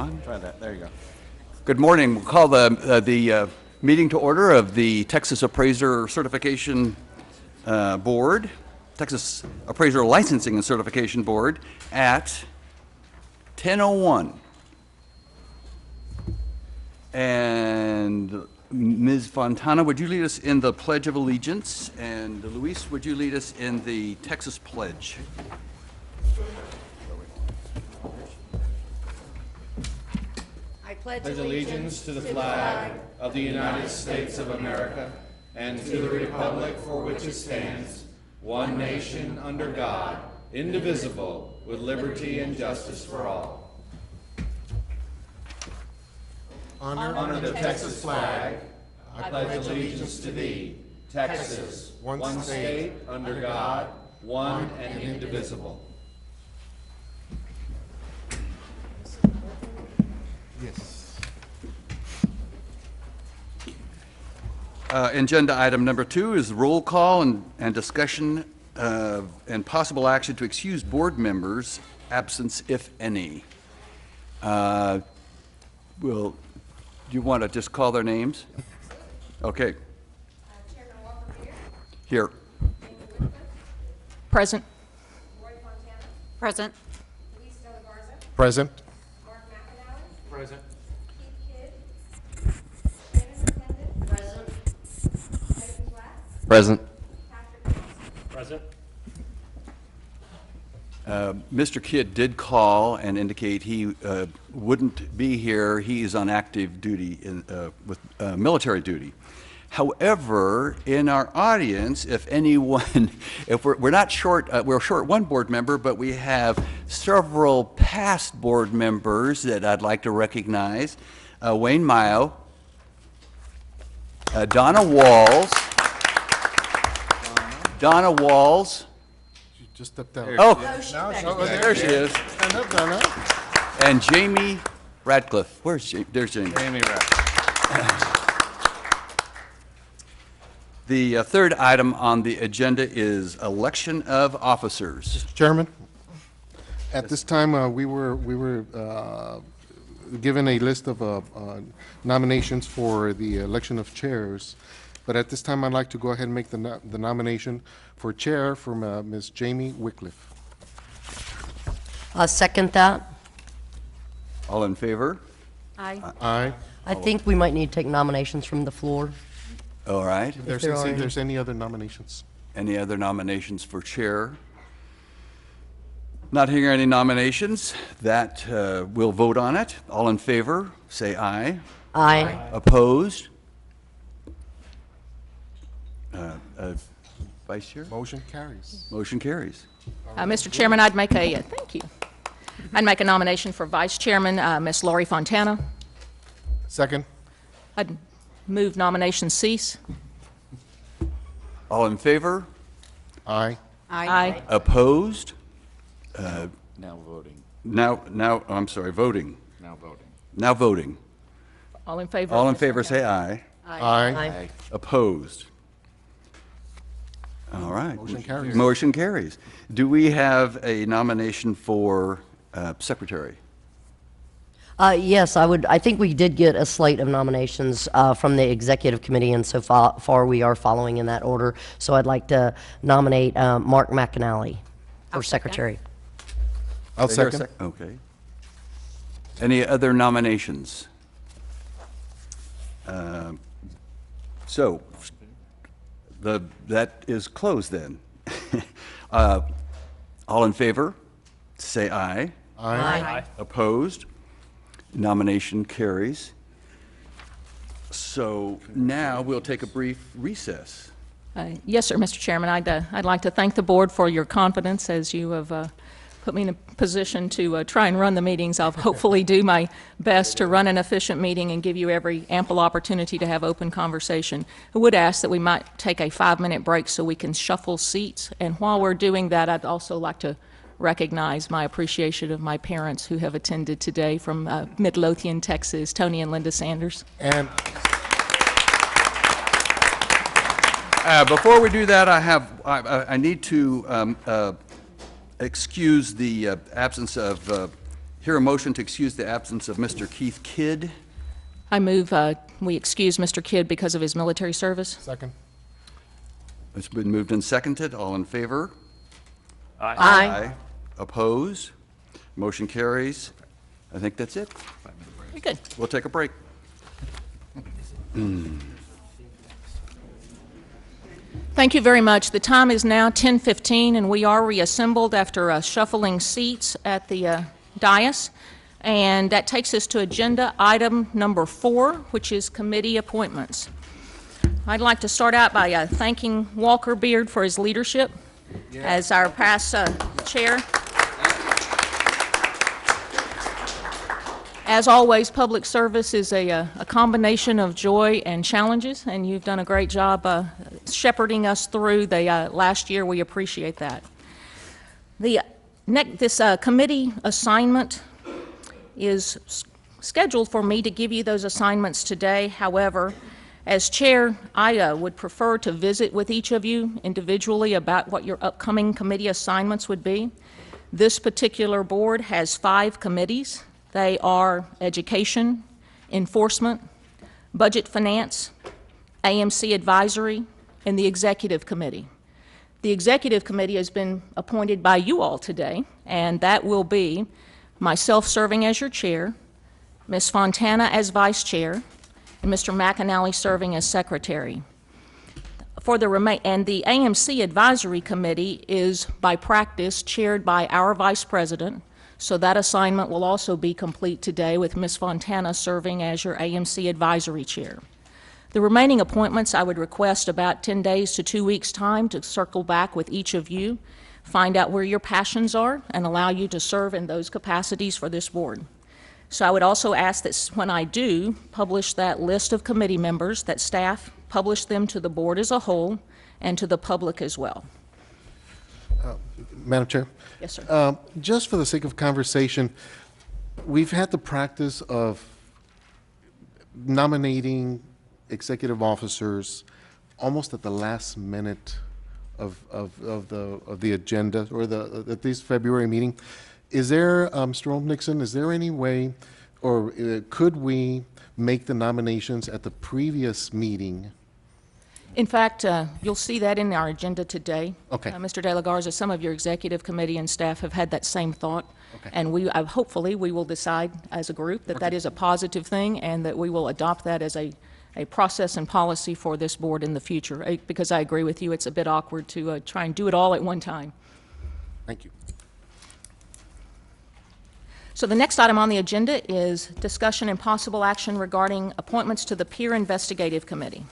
on. Try that. There you go. Good morning. We'll call the meeting to order of the Texas Appraiser Certification Board, Texas Appraiser Licensing and Certification Board at 10:01. And Ms. Fontana, would you lead us in the Pledge of Allegiance? And Luis, would you lead us in the Texas Pledge? I pledge allegiance to the flag of the United States of America and to the republic for which it stands, one nation under God, indivisible, with liberty and justice for all. Honor the Texas flag. I pledge allegiance to thee, Texas, one state under God, one and indivisible. Yes. Agenda item number 2 is roll call and discussion and possible action to excuse board members' absence, if any. Do you want to just call their names? Okay. Chairman Walker Here. Jamie Whitcomb, Present. Roy Fontana, Present. Luis De La Garza, Present. Mark McAnally, Present. Keith Kidd, Dennis Attendant, Present. Nathan Black, Present. Patrick Johnson. Present. Mr. Kidd did call and indicate he wouldn't be here. He is on active duty with military duty. However, in our audience, if anyone, if we're not short, we're short one board member, but we have several past board members that I'd like to recognize. Wayne Mayo, Donna Walls, She just stepped out. oh, There she is. Stand up, Donna. And Jamie Radcliffe. Where's Jamie? There's Jamie. Amy Rapp. The third item on the agenda is election of officers. Chairman, at this time, we were given a list of nominations for the election of chairs. But at this time, I'd like to go ahead and make the nomination for chair from Ms. Jamie Wycliffe. I'll second that. All in favor? Aye. Aye. I think we might need to take nominations from the floor. All right. If there are any. there's any other nominations. Any other nominations for chair? Not hearing any nominations, that we'll vote on it. All in favor, say aye. Aye. Opposed? Vice Chair? Motion carries. Motion carries. Mr. Chairman, I'd make a, thank you. I'd make a nomination for Vice Chairman, Ms. Laurie Fontana. Second. I'd move nomination cease. All in favor? Aye. Aye. Opposed? Now voting. I'm sorry, voting. Now voting. Now voting. All in favor? All in favor, say aye. Aye. Opposed? All right. Motion carries. Motion carries. Do we have a nomination for secretary? Yes, I think we did get a slate of nominations from the executive committee, and so far we are following in that order. So I'd like to nominate Mark McAnally for secretary. I'll Is there a second. Okay. Any other nominations? So, that is closed then. All in favor, say aye. Aye. Opposed? Nomination carries. So now we'll take a brief recess. Yes, sir, Mr. Chairman. I'd like to thank the board for your confidence as you have put me in a position to try and run the meetings. I'll hopefully do my best to run an efficient meeting and give you every ample opportunity to have open conversation. I would ask that we might take a 5-minute break so we can shuffle seats. And while we're doing that, I'd also like to recognize my appreciation of my parents who have attended today from Midlothian, Texas, Tony and Linda Sanders. And Before we do that, I need to excuse the absence of Hear a motion to excuse the absence of Mr. Keith Kidd. I move we excuse Mr. Kidd because of his military service. Second. It's been moved and seconded. All in favor? Aye. Oppose? Motion carries. I think that's it. Very good. We'll take a break. Thank you very much. The time is now 10:15, and we are reassembled after shuffling seats at the dais. And that takes us to agenda item number 4, which is committee appointments. I'd like to start out by thanking Walker Beard for his leadership as our past chair. As always, public service is a combination of joy and challenges, and you've done a great job shepherding us through the last year. We appreciate that. This committee assignment is scheduled for me to give you those assignments today. However, as chair, I would prefer to visit with each of you individually about what your upcoming committee assignments would be. This particular board has 5 committees. They are Education, Enforcement, Budget Finance, AMC Advisory, and the Executive Committee. The Executive Committee has been appointed by you all today, and that will be myself serving as your chair, Ms. Fontana as vice chair, and Mr. McAnally serving as secretary. And the AMC Advisory Committee is, by practice, chaired by our vice president, so that assignment will also be complete today with Ms. Fontana serving as your AMC Advisory Chair. The remaining appointments, I would request about 10 days to 2 weeks' time to circle back with each of you, find out where your passions are, and allow you to serve in those capacities for this board. So I would also ask that when I do publish that list of committee members, that staff publish them to the board as a whole and to the public as well. Madam Chair? Yes, sir. Just for the sake of conversation, we've had the practice of nominating executive officers almost at the last minute of the agenda or at this February meeting. Is there, Mr. Nixon, is there any way, or could we make the nominations at the previous meeting? In fact, you'll see that in our agenda today. Okay. Mr. De La Garza, some of your executive committee and staff have had that same thought. Okay. And hopefully we will decide as a group that that is a positive thing and that we will adopt that as a process and policy for this board in the future. Because I agree with you, it's a bit awkward to try and do it all at one time. Thank you. So the next item on the agenda is discussion and possible action regarding appointments to the Peer Investigative Committee.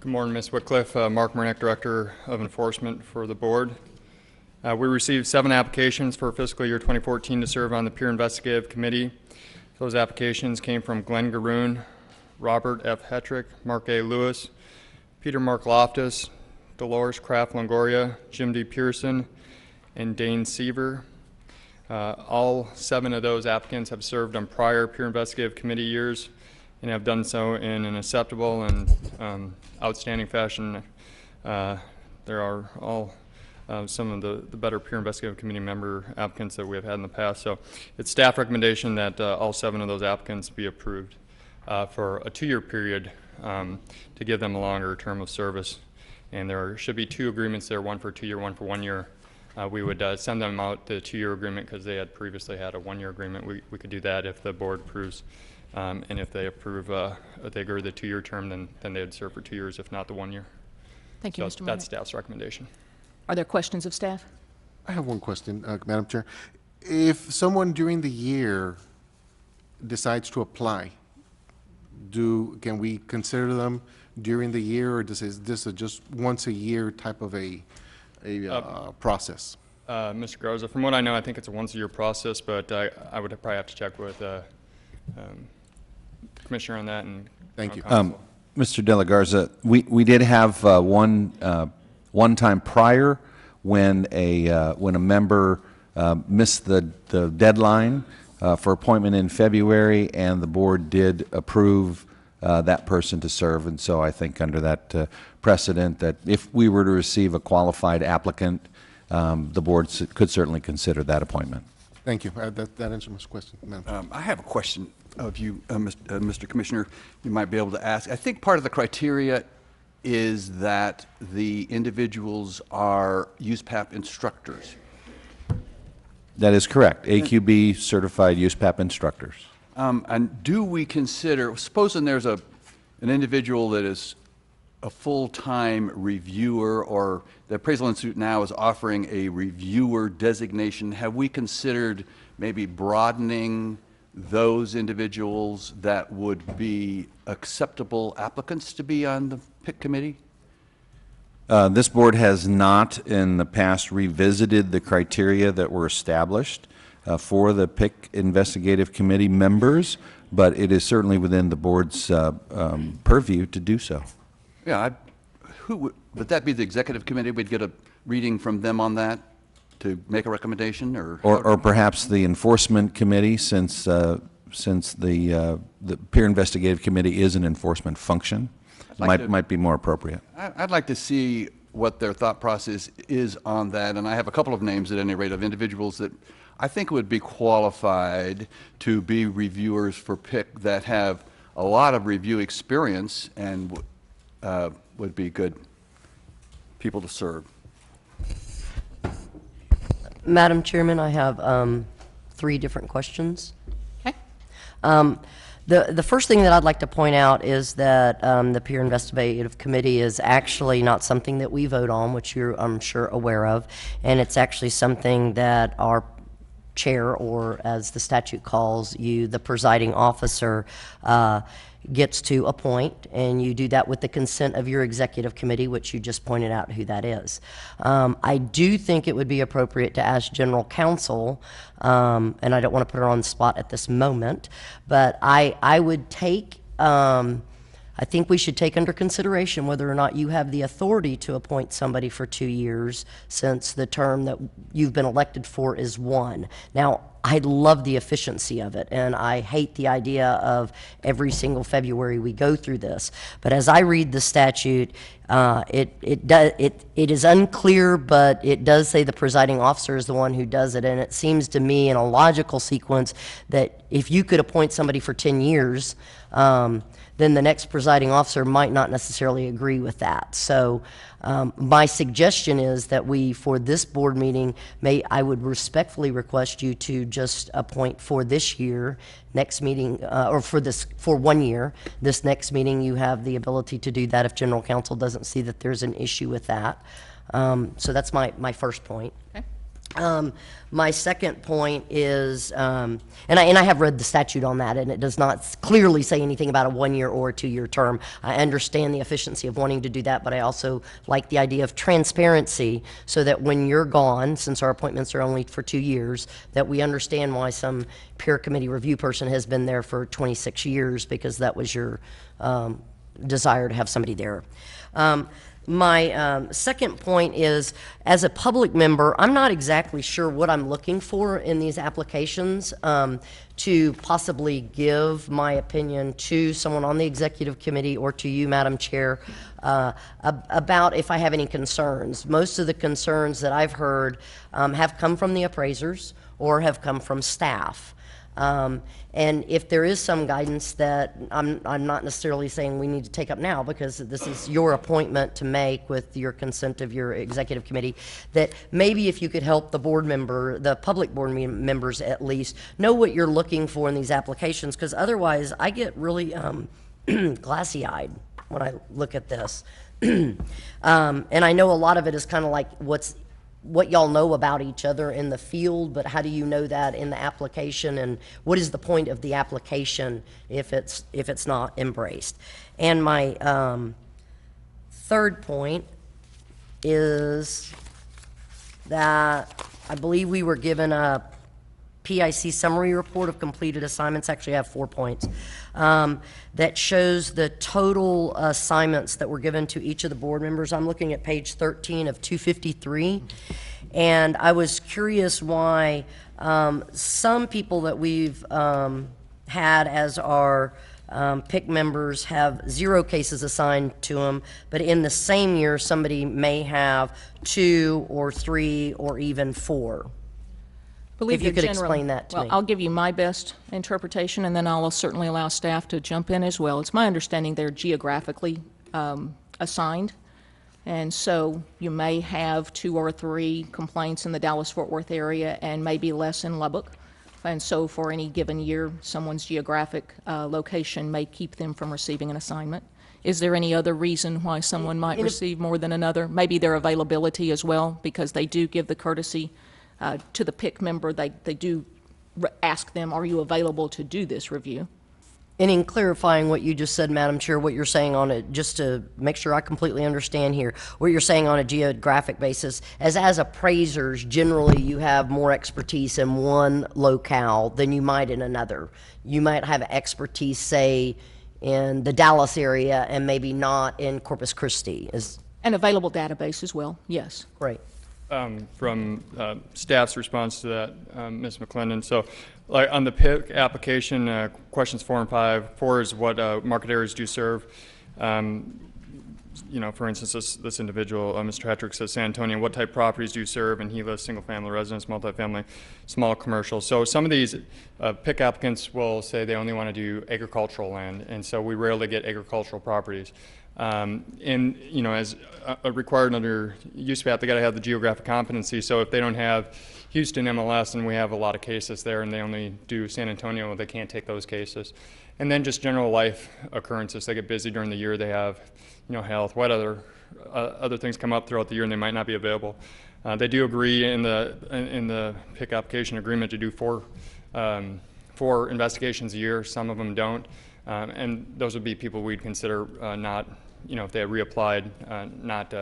Good morning, Ms. Whitcliffe. Mark Murnick, Director of Enforcement for the Board. We received 7 applications for fiscal year 2014 to serve on the Peer Investigative Committee. Those applications came from Glenn Garoon, Robert F. Hetrick, Mark A. Lewis, Peter Mark Loftus, Dolores Kraft Longoria, Jim D. Pearson, and Dane Seaver. All 7 of those applicants have served on prior Peer Investigative Committee years and have done so in an acceptable and outstanding fashion. There are all some of the better Peer Investigative Committee member applicants that we have had in the past. So it's staff recommendation that all 7 of those applicants be approved for a 2-year period to give them a longer term of service. And there should be 2 agreements there, one for a 2-year, one for 1 year. We would send them out the 2-year agreement because they had previously had a 1-year agreement. We could do that if the board approves. And if they approve, if they agree the 2-year term, then they would serve for 2 years, if not the 1 year. Thank you, So Mr. that's Murnick. staff's recommendation. Are there questions of staff? I have one question, Madam Chair. If someone during the year decides to apply, can we consider them during the year, or is this a just once a year type of a process? Mr. Garza, from what I know, I think it's a once-a-year process, but I would probably have to check with Commissioner on that. And Thank you. Mr. De La Garza, we did have one time prior when a member missed the deadline for appointment in February, and the board did approve that person to serve. And so I think under that precedent that if we were to receive a qualified applicant, the board could certainly consider that appointment. Thank you. That answers my question, Madam. I have a question of you, Mr. Commissioner. You might be able to ask. I think part of the criteria is that the individuals are USPAP instructors. That is correct. AQB certified USPAP instructors. And do we consider, supposing there's an individual that is a full-time reviewer, or the Appraisal Institute now is offering a reviewer designation, have we considered maybe broadening those individuals that would be acceptable applicants to be on the PIC committee? This board has not in the past revisited the criteria that were established for the PIC investigative committee members, but it is certainly within the board's purview to do so. Yeah, would that be the executive committee? We'd get a reading from them on that to make a recommendation, or perhaps the enforcement committee, since the peer investigative committee is an enforcement function, might be more appropriate. I'd like to see what their thought process is on that, and I have a couple of names at any rate of individuals that I think would be qualified to be reviewers for PIC that have a lot of review experience and would be good people to serve. Madam Chairman, I have 3 different questions. Okay. The first thing that I'd like to point out is that the Peer Investigative Committee is actually not something that we vote on, which you're, I'm sure, aware of, and it's actually something that our chair, or as the statute calls you, the presiding officer, gets to appoint, and you do that with the consent of your executive committee, which you just pointed out who that is. I do think it would be appropriate to ask general counsel, and I don't want to put her on the spot at this moment, but I would take, I think we should take under consideration whether or not you have the authority to appoint somebody for 2 years, since the term that you've been elected for is 1. Now, I love the efficiency of it, and I hate the idea of every single February we go through this. But as I read the statute, it is unclear, but it does say the presiding officer is the one who does it, and it seems to me in a logical sequence that if you could appoint somebody for 10 years, then the next presiding officer might not necessarily agree with that. So my suggestion is that we, for this board meeting, I would respectfully request you to just appoint for this year, next meeting, or for 1 year. This next meeting, you have the ability to do that if general counsel doesn't see that there's an issue with that. So that's my first point. Okay. My second point is, and I have read the statute on that, and it does not clearly say anything about a 1 year or a 2 year term. I understand the efficiency of wanting to do that, but I also like the idea of transparency, so that when you're gone, since our appointments are only for 2 years, that we understand why some peer committee review person has been there for 26 years, because that was your desire to have somebody there. My second point is, as a public member, I'm not exactly sure what I'm looking for in these applications to possibly give my opinion to someone on the executive committee or to you, Madam Chair, about if I have any concerns. Most of the concerns that I've heard have come from the appraisers or have come from staff. And if there is some guidance that I'm not necessarily saying we need to take up now, because this is your appointment to make with your consent of your executive committee, that maybe if you could help the board member, the public board members at least, know what you're looking for in these applications, because otherwise I get really glassy-eyed when I look at this. And I know a lot of it is kind of like what y'all know about each other in the field, but how do you know that in the application, and what is the point of the application if it's not embraced? And my third point is that I believe we were given a PIC summary report of completed assignments. Actually, I have 4 points that shows the total assignments that were given to each of the board members. I'm looking at page 13 of 253, and I was curious why some people that we've had as our PIC members have 0 cases assigned to them, but in the same year, somebody may have 2 or 3 or even 4. Believe If you the could general- explain that to well, me. I'll give you my best interpretation, and then I'll certainly allow staff to jump in as well. It's my understanding they're geographically assigned, and so you may have 2 or 3 complaints in the Dallas-Fort Worth area and maybe less in Lubbock. And so for any given year, someone's geographic location may keep them from receiving an assignment. Is there any other reason why someone might receive more than another? Maybe their availability as well, because they do give the courtesy to the PIC member. They do ask them, are you available to do this review? And in clarifying what you just said, Madam Chair, what you're saying on it, just to make sure I completely understand here, what you're saying on a geographic basis, as appraisers, generally you have more expertise in one locale than you might in another. You might have expertise, say, in the Dallas area and maybe not in Corpus Christi. An available database as well, yes. Great. From staff's response to that, Ms. McClendon. So, like on the PIC application, questions 4 and 5. 4 is what market areas do you serve. You know, for instance, this individual, Mr. Hetrick, says San Antonio. What type of properties do you serve? And he lists single-family residence, multifamily, small commercial. So some of these PIC applicants will say they only want to do agricultural land, and so we rarely get agricultural properties. And, you know, as required under USPAT, they got to have the geographic competency. So if they don't have Houston MLS, and we have a lot of cases there, and they only do San Antonio, they can't take those cases. And then just general life occurrences. They get busy during the year. They have, you know, health, what other things come up throughout the year, and they might not be available. They do agree in the PIC application agreement to do four investigations a year. Some of them don't. And those would be people we'd consider not, you know, if they had reapplied, not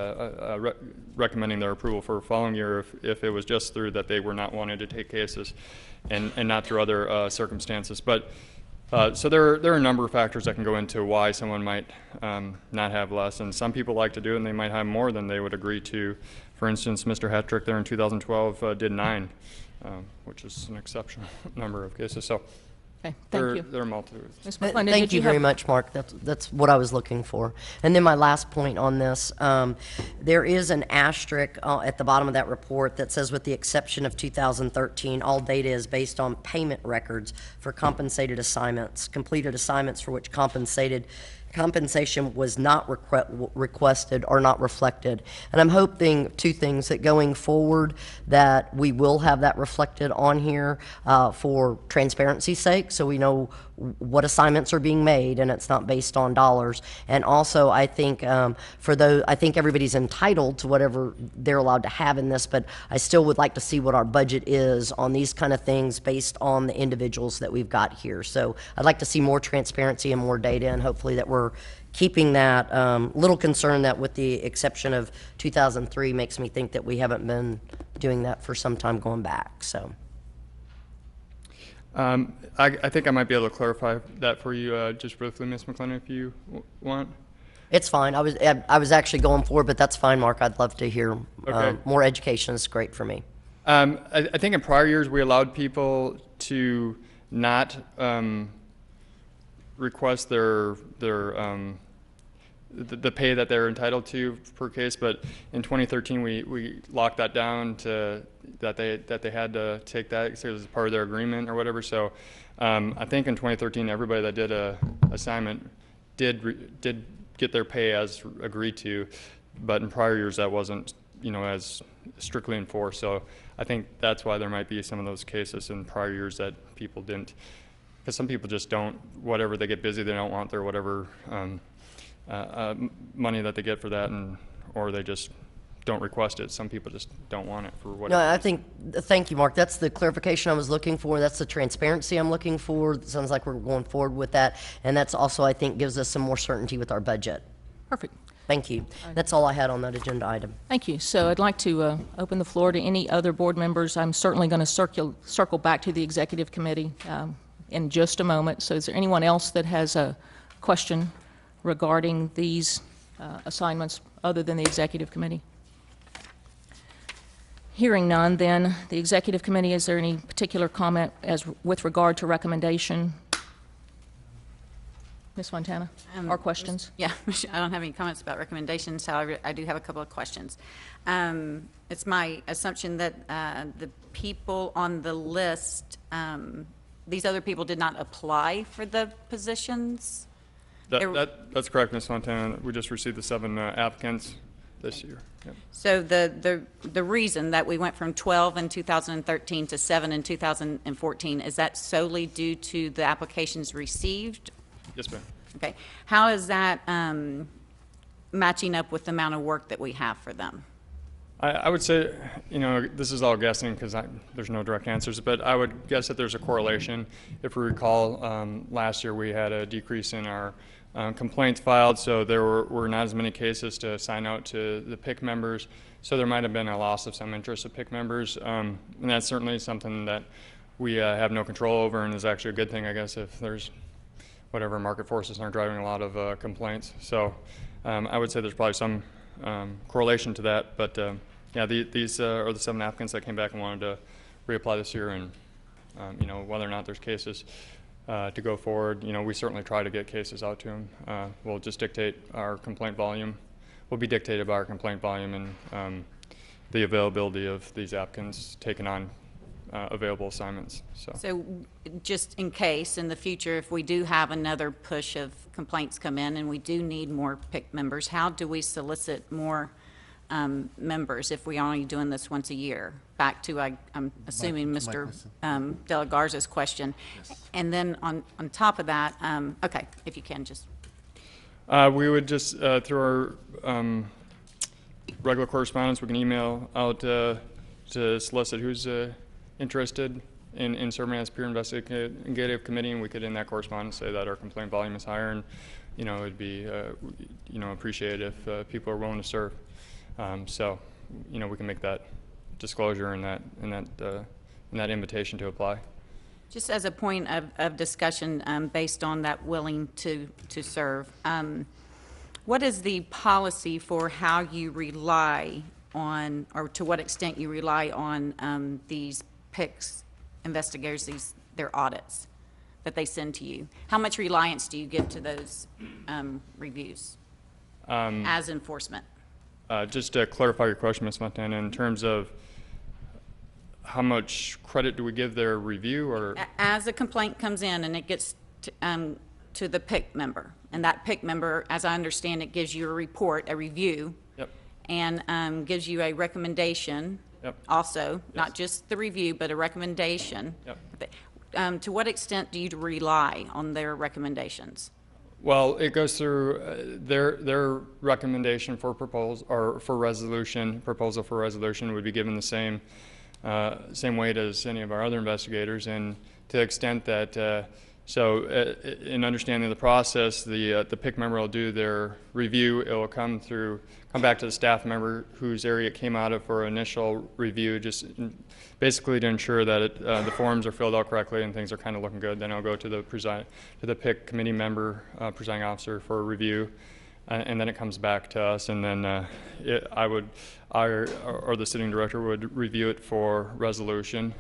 recommending their approval for the following year if it was just through that they were not wanting to take cases and not through other circumstances. But so there are a number of factors that can go into why someone might not have less. And some people like to do it, and they might have more than they would agree to. For instance, Mr. Hetrick there in 2012 did 9, which is an exceptional number of cases. So. Okay, thank you. There are multitudes. Ms. McClendon, Thank did you very much, Mark. That's what I was looking for. And then my last point on this, there is an asterisk at the bottom of that report that says, with the exception of 2013, all data is based on payment records for compensated assignments, completed assignments for which compensation was not requested or not reflected. And I'm hoping 2 things, that going forward that we will have that reflected on here for transparency's sake, so we know what assignments are being made and it's not based on dollars. And also I think I think everybody's entitled to whatever they're allowed to have in this, but I still would like to see what our budget is on these kind of things based on the individuals that we've got here. So I'd like to see more transparency and more data, and hopefully that we're keeping that. Little concern that with the exception of 2003 makes me think that we haven't been doing that for some time going back. So. I think I might be able to clarify that for you just briefly, Ms. McClendon, if you want. It's fine. I was actually going for it, but that's fine, Mark. I'd love to hear more education. It's great for me. I think in prior years we allowed people to not request the pay that they're entitled to per case, but in 2013 we locked that down to that they had to take that as part of their agreement or whatever. So I think in 2013 everybody that did a assignment did get their pay as agreed to, but in prior years that wasn't, you know, as strictly enforced. So I think that's why there might be some of those cases in prior years that people didn't, because some people just don't, whatever they get busy, they don't want their whatever money that they get for that, or they just don't request it. Some people just don't want it for whatever. No, I think, thank you, Mark. That's the clarification I was looking for. That's the transparency I'm looking for. It sounds like we're going forward with that. And that's also, I think, gives us some more certainty with our budget. Perfect. Thank you. That's all I had on that agenda item. Thank you. So I'd like to open the floor to any other board members. I'm certainly going to circle back to the executive committee in just a moment. So is there anyone else that has a question regarding these assignments other than the executive committee? Hearing none, then the executive committee, is there any particular comment with regard to recommendation? Ms. Fontana, or questions? Yeah, I don't have any comments about recommendations. However, I do have a couple of questions. It's my assumption that the people on the list, these other people did not apply for the positions? That's correct, Ms. Fontana. We just received the 7 applicants this year. Yep. So the reason that we went from 12 in 2013 to 7 in 2014, is that solely due to the applications received? Yes, ma'am. Okay. How is that matching up with the amount of work that we have for them? I would say, this is all guessing because there's no direct answers, but I would guess that there's a correlation. If we recall, last year we had a decrease in our complaints filed, so there were not as many cases to assign out to the PIC members, so there might have been a loss of some interest of PIC members, and that's certainly something that we have no control over, and is actually a good thing, I guess, if there's whatever market forces aren't driving a lot of complaints. So I would say there's probably some correlation to that, but yeah, these are the 7 applicants that came back and wanted to reapply this year, and whether or not there's cases to go forward, we certainly try to get cases out to them. We'll just dictate our complaint volume. Will be dictated by our complaint volume and the availability of these applicants taking on available assignments. So just in case in the future, if we do have another push of complaints come in and we do need more PIC members, how do we solicit more members if we're only doing this once a year? Back to, I'm assuming, Mr. De La Garza's question. Yes. And then on top of that, okay, if you can just. We would just, through our regular correspondence, we can email out to solicit who's interested in serving as peer investigative committee, and we could in that correspondence say that our complaint volume is higher, and it'd be appreciated if people are willing to serve. So we can make that disclosure in that invitation to apply. Just as a point of discussion based on that willing to serve, what is the policy for how you rely on, or to what extent you rely on these PICS investigators, their audits that they send to you? How much reliance do you give to those reviews as enforcement? Just to clarify your question, Ms. Montana, in terms of how much credit do we give their review, or? As a complaint comes in and it gets to the PIC member, and that PIC member, as I understand it, gives you a report, a review, Yep. and gives you a recommendation. Yep. Also, Yes. not just the review, but a recommendation. Yep. To what extent do you rely on their recommendations? Well, it goes through their recommendation for proposal or for resolution. Proposal for resolution would be given the same weight as any of our other investigators, and to the extent that in understanding the process, the PIC member will do their review. It will come back to the staff member whose area it came out of for initial review, just basically to ensure that the forms are filled out correctly and things are kind of looking good. Then it'll go to the PIC committee member, presiding officer, for a review, and then it comes back to us, and then I or the sitting director would review it for resolution.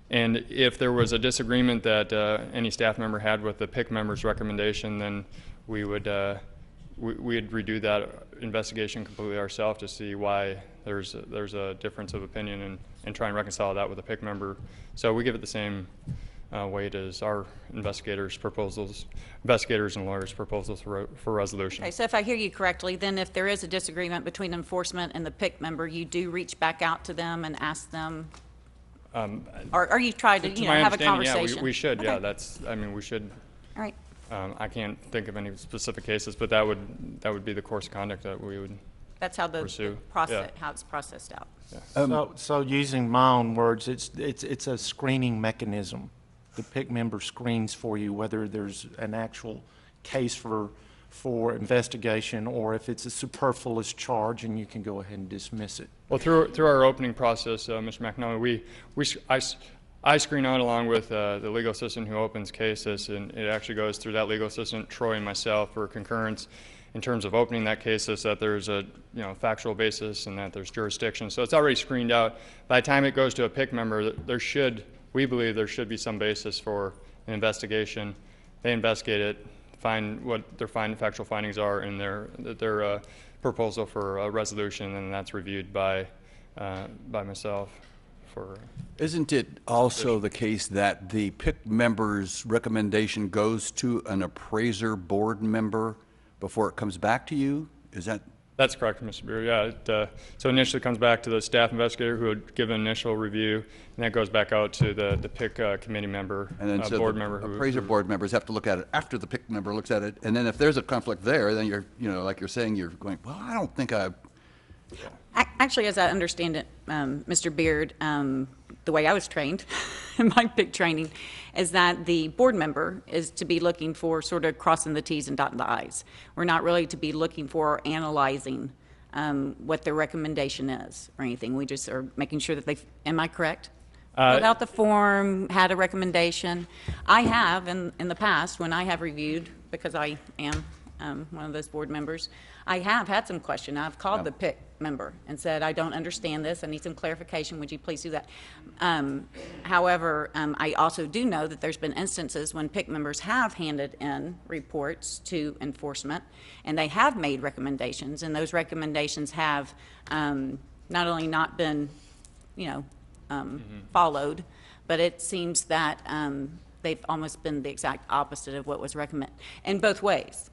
And if there was a disagreement that any staff member had with the PIC member's recommendation, then we'd redo that investigation completely ourselves to see why there's a difference of opinion, and try and reconcile that with the PIC member. So we give it the same weight as our investigators' and lawyers' proposals for resolution. Okay, so if I hear you correctly, then if there is a disagreement between enforcement and the PIC member, you do reach back out to them and ask them, or you try to have a conversation? Yeah, we should. Okay. Yeah, we should. All right. I can't think of any specific cases, but that would be the course of conduct that we would. That's how the pursue. process, Yeah. how it's processed out. Yeah. So using my own words, it's a screening mechanism. The PIC member screens for you whether there's an actual case for investigation, or if it's a superfluous charge, and you can go ahead and dismiss it. Well, through our opening process, Mr. McNally, I screen out along with the legal assistant who opens cases, and it actually goes through that legal assistant, Troy, and myself for concurrence in terms of opening that case, is that there's a factual basis and that there's jurisdiction. So it's already screened out. By the time it goes to a PIC member, we believe there should be some basis for an investigation. They investigate it. find what their factual findings are in their proposal for a resolution, and that's reviewed by myself. Isn't it also the case that the PIC member's recommendation goes to an appraiser board member before it comes back to you? Is that? That's correct, Mr. Beer. Yeah. So initially it comes back to the staff investigator who would give an initial review, and that goes back out to the PIC committee member, And then so board the member. appraiser board members have to look at it after the PIC member looks at it. And then if there's a conflict there, then you're, like you're saying, you're going, well, I don't think Actually, as I understand it, Mr. Beard, the way I was trained in my PIC training is that the board member is to be looking for sort of crossing the T's and dotting the I's. We're not really to be looking for or analyzing what their recommendation is or anything. We just are making sure that am I correct? Filled out the form, had a recommendation. I have, in the past, when I have reviewed, because I am one of those board members, I have had some question. I've called the PIC member and said, I don't understand this. I need some clarification. Would you please do that? However, I also do know that there's been instances when PIC members have handed in reports to enforcement, and they have made recommendations, and those recommendations have not only not been, followed, but it seems that they've almost been the exact opposite of what was recommended, in both ways,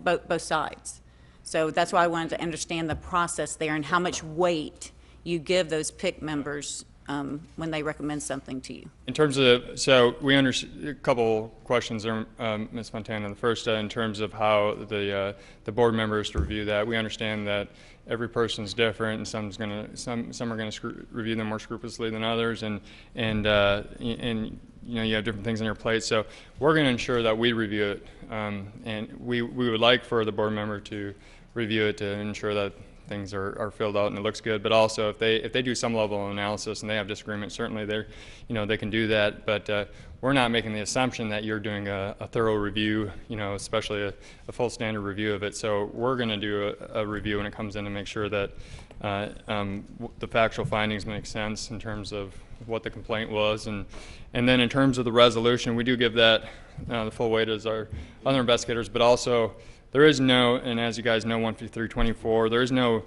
both sides. So that's why I wanted to understand the process there and how much weight you give those PIC members when they recommend something to you. In terms of, so we understand a couple questions there, Ms. Fontana. The first, in terms of how the board members to review that, we understand that every person's different, and some are going to review them more scrupulously than others, and you have different things on your plate. So we're going to ensure that we review it, and we would like for the board member to review it to ensure that things are filled out and it looks good. But also, if they do some level of analysis and they have disagreement, certainly they can do that. But we're not making the assumption that you're doing a thorough review, especially a full standard review of it. So we're going to do a review when it comes in to make sure that the factual findings make sense in terms of what the complaint was, and then in terms of the resolution, we do give that the full weight as our other investigators. But also, there is no, and as you guys know, 15324, there is no,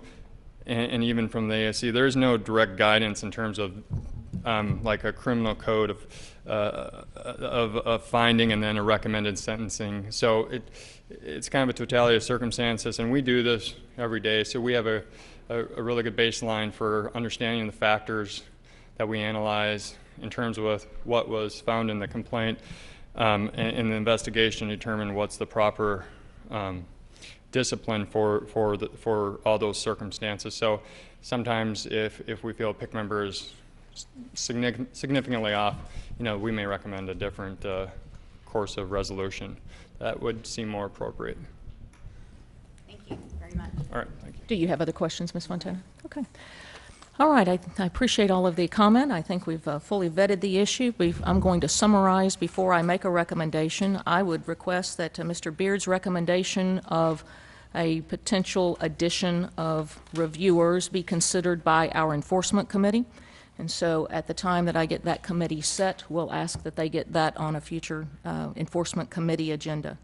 and even from the ASC, there is no direct guidance in terms of like a criminal code of finding and then a recommended sentencing. So it's kind of a totality of circumstances, and we do this every day. So we have a really good baseline for understanding the factors that we analyze in terms of what was found in the complaint, and in the investigation determine what's the proper discipline for all those circumstances. So sometimes if we feel a PIC member is significantly off, we may recommend a different course of resolution. That would seem more appropriate. Thank you very much. All right, thank you. Do you have other questions, Ms. Fontana? Okay. All right, I appreciate all of the comment. I think we've fully vetted the issue. I'm going to summarize before I make a recommendation. I would request that Mr. Beard's recommendation of a potential addition of reviewers be considered by our enforcement committee. And so at the time that I get that committee set, we'll ask that they get that on a future enforcement committee agenda.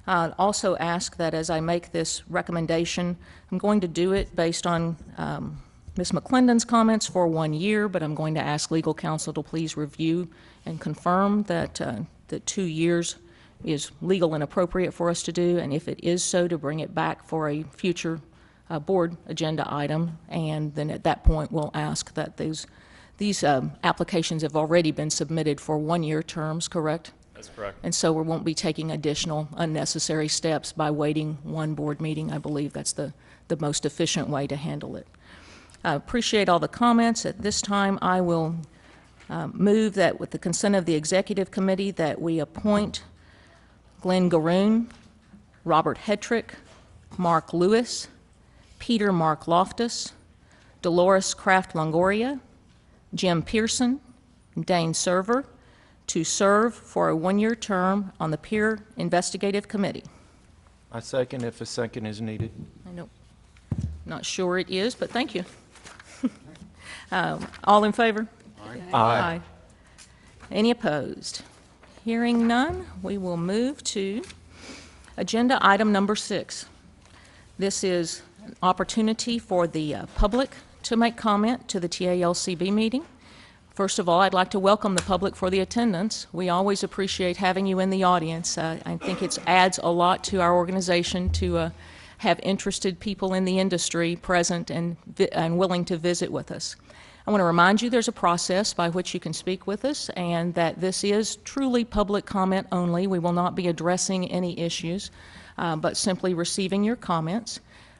Also ask that as I make this recommendation, I'm going to do it based on Ms. McClendon's comments for 1 year, but I'm going to ask legal counsel to please review and confirm that 2 years is legal and appropriate for us to do, and if it is so, to bring it back for a future board agenda item. And then at that point, we'll ask that these applications have already been submitted for 1-year terms, correct? That's correct. And so we won't be taking additional unnecessary steps by waiting one board meeting. I believe that's the most efficient way to handle it. I appreciate all the comments. At this time, I will move that with the consent of the Executive Committee that we appoint Glenn Garoon, Robert Hetrick, Mark Lewis, Peter Mark Loftus, Dolores Kraft Longoria, Jim Pearson, and Dane Server to serve for a 1-year term on the Peer Investigative Committee. I second if a second is needed. I know, not sure it is, but thank you. All in favor? Any opposed? Hearing none, we will move to Agenda item number 6. This is an opportunity for the public to make comment to the TALCB meeting. First of all, I'd like to welcome the public for the attendance. We always appreciate having you in the audience. I think it adds a lot to our organization to have interested people in the industry present and willing to visit with us. I want to remind you there's a process by which you can speak with us, and that this is truly public comment only. We will not be addressing any issues, but simply receiving your comments.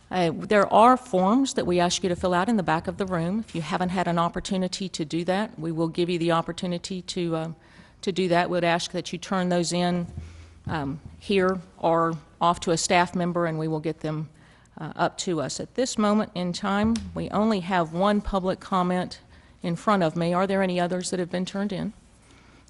There are forms that we ask you to fill out in the back of the room. If you haven't had an opportunity to do that, we will give you the opportunity to do that. We'd ask that you turn those in here or off to a staff member, and we will get them up to us. At this moment in time, we only have one public comment in front of me. Are there any others that have been turned in?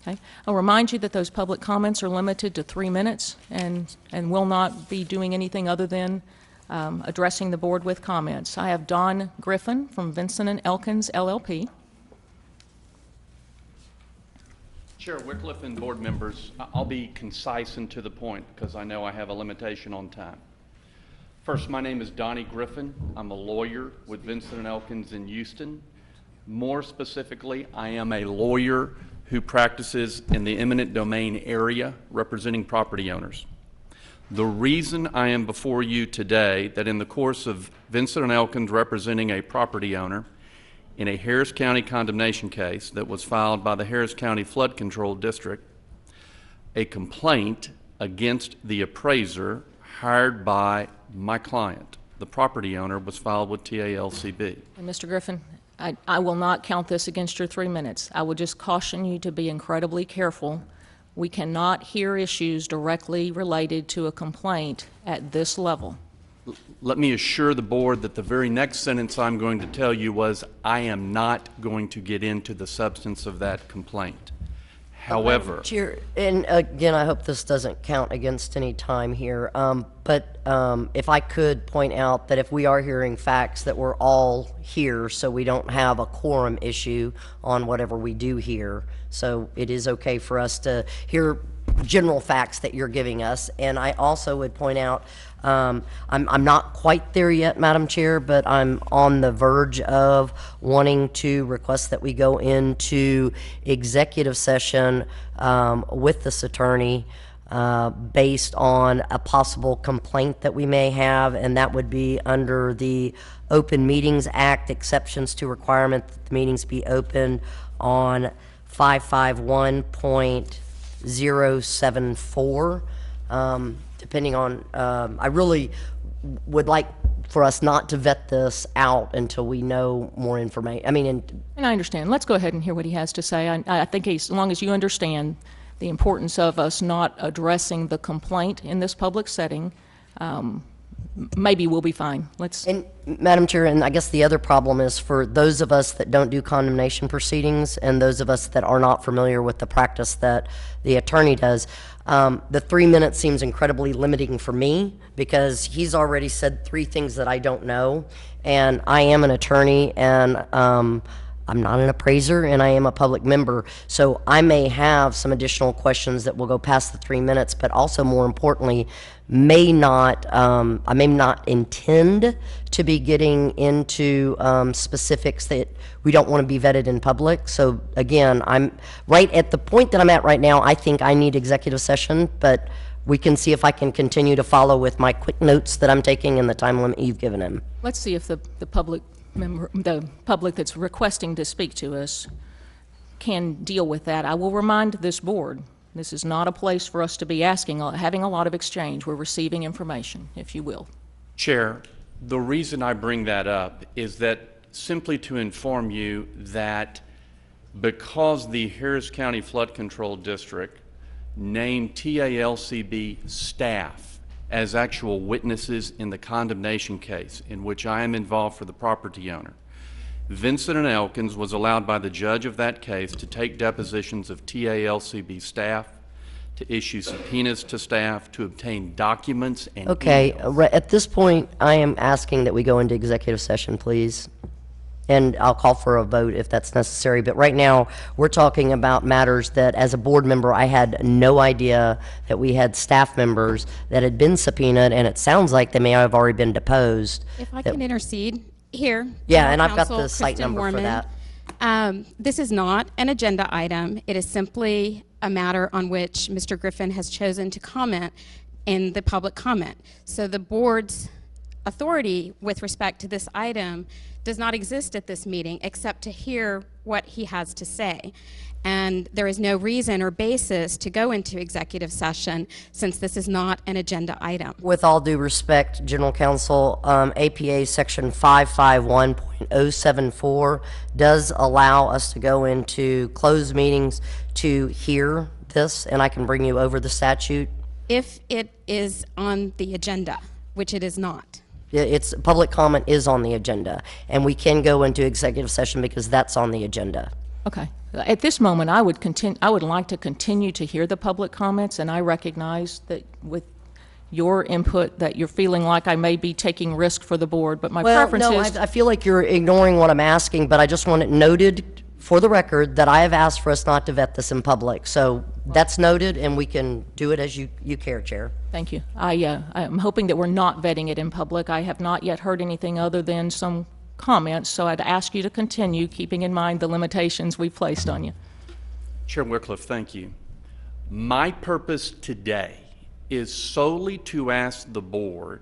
Okay. I'll remind you that those public comments are limited to 3 minutes and will not be doing anything other than addressing the board with comments. I have Don Griffin from Vincent & Elkins, LLP. Chair Wycliffe and board members, I'll be concise and to the point because I know I have a limitation on time. First, my name is Donnie Griffin. I'm a lawyer with Vincent & Elkins in Houston. More specifically, I am a lawyer who practices in the eminent domain area representing property owners. The reason I am before you today, that in the course of Vincent & Elkins representing a property owner in a Harris County condemnation case that was filed by the Harris County Flood Control District, a complaint against the appraiser hired by my client, the property owner, was filed with TALCB. And Mr. Griffin, I will not count this against your 3 minutes. I would just caution you to be incredibly careful. We cannot hear issues directly related to a complaint at this level. Let me assure the board that the very next sentence I'm going to tell you was, I am not going to get into the substance of that complaint. However, Chair, and again, I hope this doesn't count against any time here, but if I could point out that if we are hearing facts, that we're all here, so we don't have a quorum issue on whatever we do here. So it is okay for us to hear general facts that you're giving us. And I also would point out, I'm not quite there yet, Madam Chair, but I'm on the verge of wanting to request that we go into executive session with this attorney based on a possible complaint that we may have, and that would be under the Open Meetings Act, exceptions to requirement that the meetings be open on 551.074. Depending on, I really would like for us not to vet this out until we know more information. I mean, And I understand. Let's go ahead and hear what he has to say. I think as long as you understand the importance of us not addressing the complaint in this public setting, maybe we'll be fine. And Madam Chair, and I guess the other problem is for those of us that don't do condemnation proceedings and those of us that are not familiar with the practice that the attorney does, the 3 minutes seems incredibly limiting for me because he's already said 3 things that I don't know, and I am an attorney, and I'm not an appraiser, and I am a public member, so I may have some additional questions that will go past the 3 minutes, but also more importantly, I may not intend to be getting into specifics that we don't want to be vetted in public. So again, I'm right at the point that I'm at right now. I think I need executive session, but we can see if I can continue to follow with my quick notes that I'm taking in the time limit you've given him. Let's see if the public that's requesting to speak to us can deal with that. I will remind this board, this is not a place for us to be having a lot of exchange. We're receiving information, if you will. Chair, the reason I bring that up is that simply to inform you that because the Harris County Flood Control District named TALCB staff as actual witnesses in the condemnation case in which I am involved for the property owner, Vincent & Elkins was allowed by the judge of that case to take depositions of TALCB staff, to issue subpoenas to staff, to obtain documents and Okay, emails. at this point, I am asking that we go into executive session, please. And I'll call for a vote if that's necessary. But right now, we're talking about matters that, as a board member, I had no idea that we had staff members that had been subpoenaed, and it sounds like they may have already been deposed. If I that- can intercede here. Yeah, General and I've got Counsel the site Kristen number for Warman. that. This is not an agenda item. It is simply a matter on which Mr. Griffin has chosen to comment in the public comment. So the board's authority with respect to this item does not exist at this meeting except to hear what he has to say. And there is no reason or basis to go into executive session since this is not an agenda item. With all due respect, General Counsel, APA Section 551.074 does allow us to go into closed meetings to hear this, and I can bring you over the statute. If it is on the agenda, which it is not. It's, public comment is on the agenda, and we can go into executive session because that's on the agenda. Okay. At this moment, I would like to continue to hear the public comments, and I recognize that with your input that you're feeling like I may be taking risk for the board, but my preference no, is... I feel like you're ignoring what I'm asking, but I just want it noted for the record that I have asked for us not to vet this in public. So that's noted, and we can do it as you care, Chair. Thank you. I'm hoping that we're not vetting it in public. I have not yet heard anything other than some comments, so I'd ask you to continue, keeping in mind the limitations we've placed on you. Chair Wycliffe, thank you. My purpose today is solely to ask the board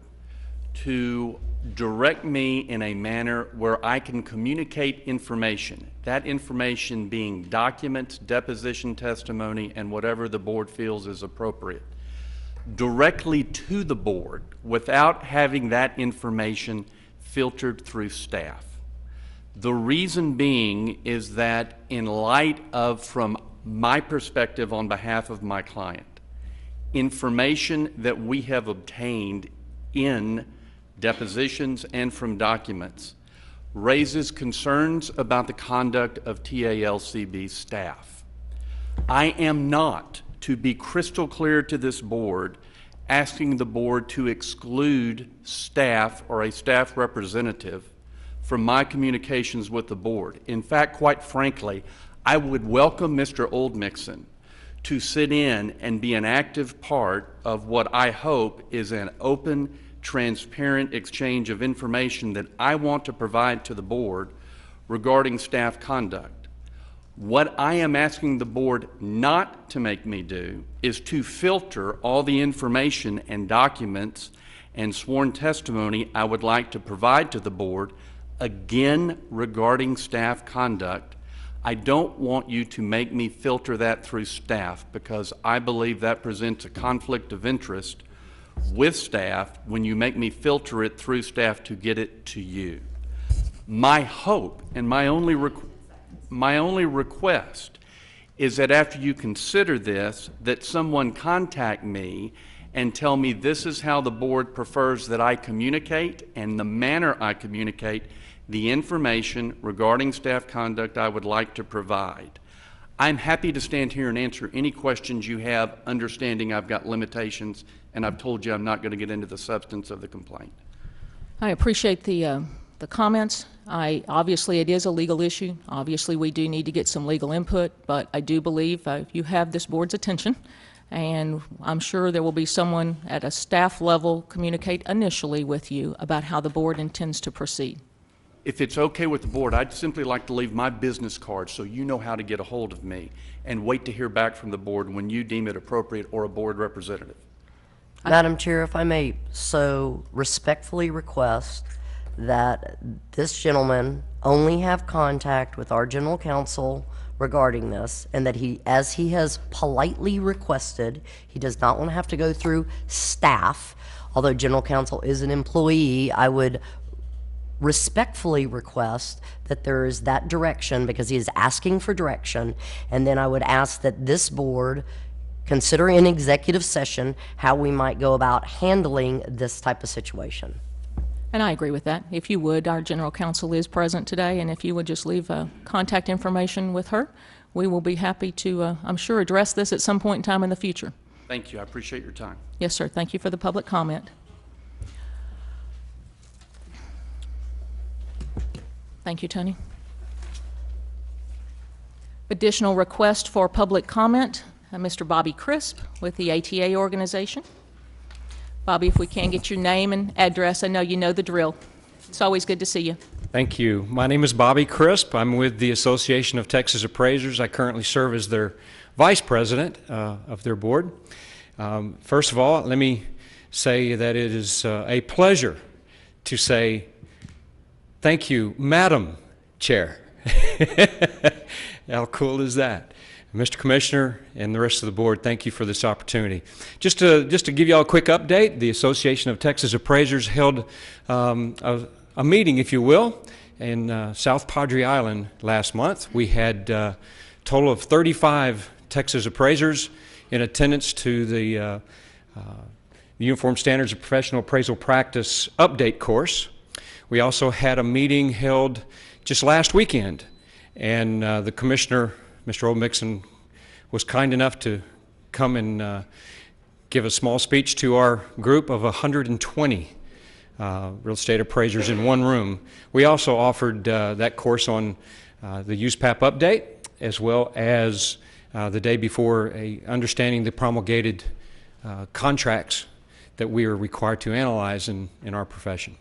to direct me in a manner where I can communicate information, that information being documents, deposition testimony, and whatever the board feels is appropriate, directly to the board without having that information filtered through staff. The reason being is that in light of, from my perspective on behalf of my client, information that we have obtained in depositions and from documents raises concerns about the conduct of TALCB staff. I am not, to be crystal clear to this board, asking the board to exclude staff or a staff representative from my communications with the board. In fact, quite frankly, I would welcome Mr. Oldmixon to sit in and be an active part of what I hope is an open, transparent exchange of information that I want to provide to the board regarding staff conduct. What I am asking the board not to make me do is to filter all the information and documents and sworn testimony I would like to provide to the board, again regarding staff conduct. I don't want you to make me filter that through staff because I believe that presents a conflict of interest with staff when you make me filter it through staff to get it to you. My hope and my only request is that after you consider this, that someone contact me and tell me this is how the board prefers that I communicate and the manner I communicate the information regarding staff conduct I would like to provide. I'm happy to stand here and answer any questions you have, understanding I've got limitations, and I've told you I'm not going to get into the substance of the complaint. I appreciate the comments. Obviously, it is a legal issue. Obviously, we do need to get some legal input, but I do believe you have this board's attention, and I'm sure there will be someone at a staff level communicate initially with you about how the board intends to proceed. If it's okay with the board, I'd simply like to leave my business card so you know how to get a hold of me and wait to hear back from the board when you deem it appropriate or a board representative. Madam Chair, if I may so respectfully request that this gentleman only have contact with our general counsel regarding this, and that he, as he has politely requested, he does not want to have to go through staff. Although general counsel is an employee, I would respectfully request that there is that direction because he is asking for direction, and then I would ask that this board consider in executive session how we might go about handling this type of situation. And I agree with that. If you would, our general counsel is present today, and if you would just leave contact information with her, we will be happy to, I'm sure, address this at some point in time in the future. Thank you. I appreciate your time. Yes, sir. Thank you for the public comment. Thank you, Tony. Additional request for public comment, Mr. Bobby Crisp with the ATA organization. Bobby, if we can get your name and address, I know you know the drill. It's always good to see you. Thank you. My name is Bobby Crisp. I'm with the Association of Texas Appraisers. I currently serve as their vice president of their board. First of all, let me say that it is a pleasure to say thank you, Madam Chair. How cool is that? Mr. Commissioner and the rest of the board, thank you for this opportunity. Just to give you all a quick update, the Association of Texas Appraisers held a meeting, if you will, in South Padre Island last month. We had a total of 35 Texas appraisers in attendance to the Uniform Standards of Professional Appraisal Practice update course. We also had a meeting held just last weekend, and the Commissioner, Mr. Mixon, was kind enough to come and give a small speech to our group of 120 real estate appraisers in one room. We also offered that course on the USPAP update, as well as the day before, understanding the promulgated contracts that we are required to analyze in our profession.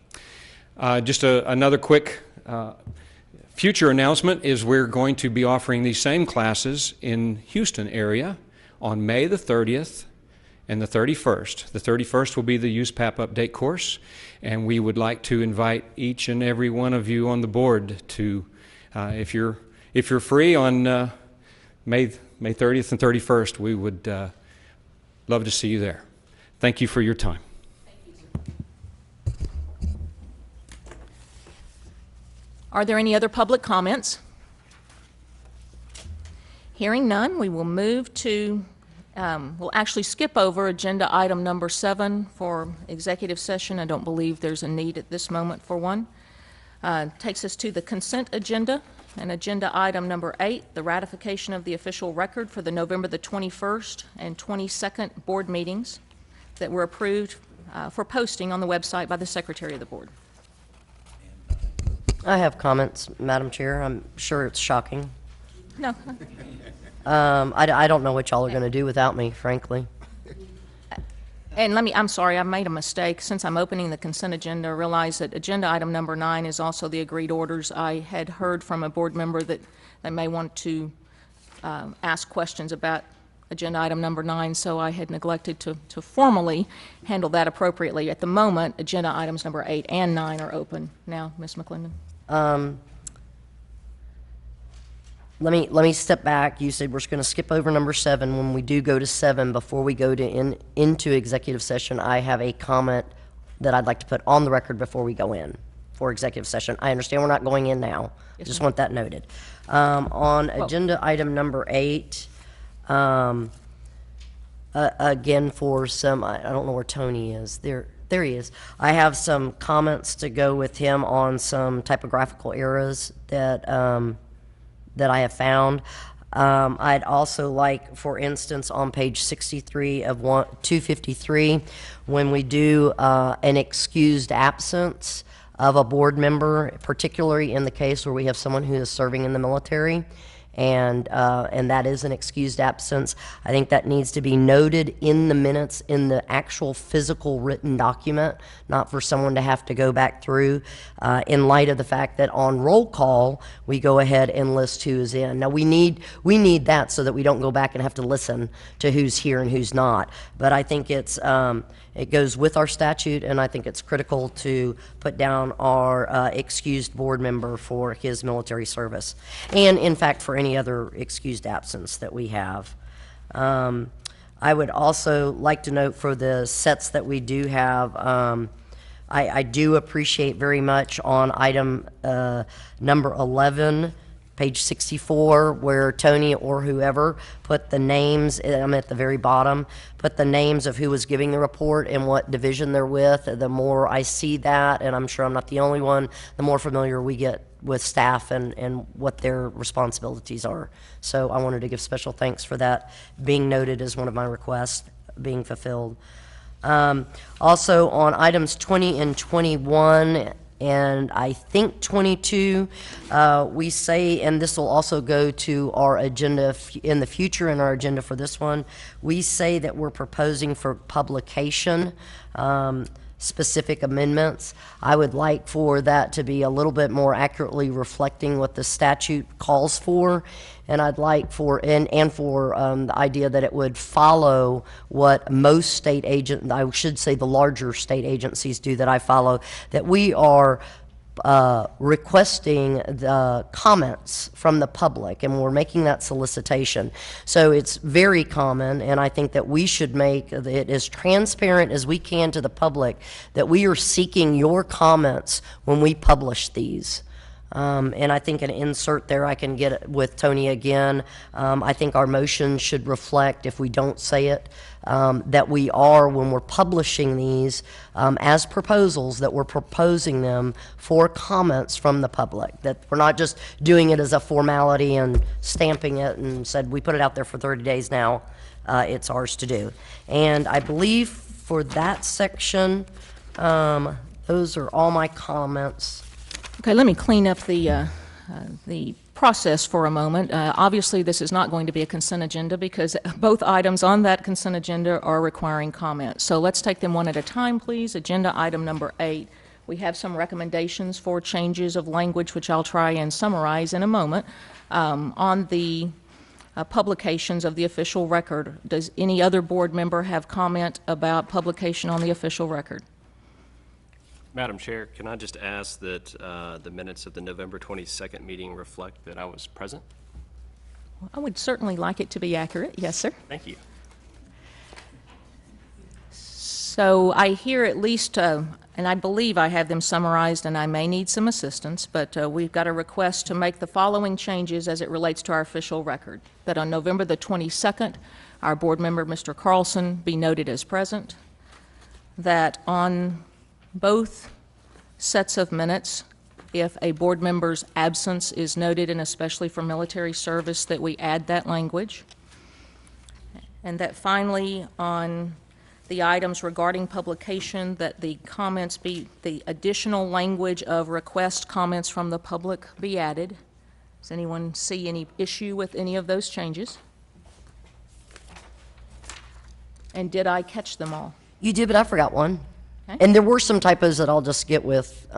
Just another quick future announcement is we're going to be offering these same classes in Houston area on May the 30th and the 31st. The 31st will be the USPAP update course, and we would like to invite each and every one of you on the board to, if you're free on May 30th and 31st, we would love to see you there. Thank you for your time. Are there any other public comments? Hearing none, we will move to, we'll actually skip over agenda item number 7 for executive session. I don't believe there's a need at this moment for one. Takes us to the consent agenda, and agenda item number 8, the ratification of the official record for the November the 21st and 22nd board meetings that were approved for posting on the website by the Secretary of the Board. I have comments, Madam Chair. I'm sure it's shocking. No. I don't know what y'all are going to do without me, frankly. And I'm sorry, I made a mistake. Since I'm opening the consent agenda, I realize that agenda item number 9 is also the agreed orders. I had heard from a board member that they may want to ask questions about agenda item number 9, so I had neglected to formally handle that appropriately. At the moment, agenda items number 8 and 9 are open. Now, Ms. McClendon. Let me step back. You said we're going to skip over number 7. When we do go to 7, before we go to into executive session, I have a comment that I'd like to put on the record before we go in for executive session. I understand we're not going in now. Yes, Just ma'am. want that noted. On agenda item number 8, again for some, I don't know where Tony is. There he is. I have some comments to go with him on some typographical errors that that I have found. I'd also like, for instance, on page 63 of 253, when we do an excused absence of a board member, particularly in the case where we have someone who is serving in the military, and that is an excused absence. I think that needs to be noted in the minutes, in the actual physical written document, not for someone to have to go back through, in light of the fact that on roll call, we go ahead and list who is in. Now, we need that so that we don't go back and have to listen to who's here and who's not. But I think it goes with our statute, and I think it's critical to put down our excused board member for his military service, and in fact for any other excused absence that we have. I would also like to note for the sets that we do have, I do appreciate very much on item number 11, page 64, where Tony or whoever put the names, I'm at the very bottom, put the names of who was giving the report and what division they're with. The more I see that, and I'm sure I'm not the only one, the more familiar we get with staff and what their responsibilities are. So I wanted to give special thanks for that being noted as one of my requests being fulfilled. Also on items 20 and 21, and I think 22, we say, and this will also go to our agenda in the future, in our agenda for this one, we say that we're proposing for publication specific amendments. I would like for that to be a little bit more accurately reflecting what the statute calls for, and I'd like for, and for the idea that it would follow what most state I should say the larger state agencies do that I follow, that we are requesting the comments from the public, and we're making that solicitation. So it's very common, and I think that we should make it as transparent as we can to the public that we are seeking your comments when we publish these. And I think an insert there I can get it with Tony again. I think our motion should reflect, if we don't say it, that we are, when we're publishing these as proposals, that we're proposing them for comments from the public, that we're not just doing it as a formality and stamping it and said we put it out there for 30 days now, it's ours to do. And I believe for that section, those are all my comments. Okay, let me clean up the process for a moment. Obviously, this is not going to be a consent agenda because both items on that consent agenda are requiring comment. So let's take them one at a time, please. Agenda item number 8. We have some recommendations for changes of language, which I'll try and summarize in a moment. On the publications of the official record, does any other board member have comment about publication on the official record? Madam Chair, can I just ask that the minutes of the November 22nd meeting reflect that I was present? I would certainly like it to be accurate. Yes, sir. Thank you. So I hear at least, and I believe I have them summarized, and I may need some assistance, but we've got a request to make the following changes as it relates to our official record. That on November the 22nd, our board member, Mr. Carlson, be noted as present. That on both sets of minutes, if a board member's absence is noted, and especially for military service, that we add that language. And that finally, on the items regarding publication, that the comments be, the additional language of request comments from the public be added. Does anyone see any issue with any of those changes? And did I catch them all? You did, but I forgot one. Okay. And there were some typos that I'll just get with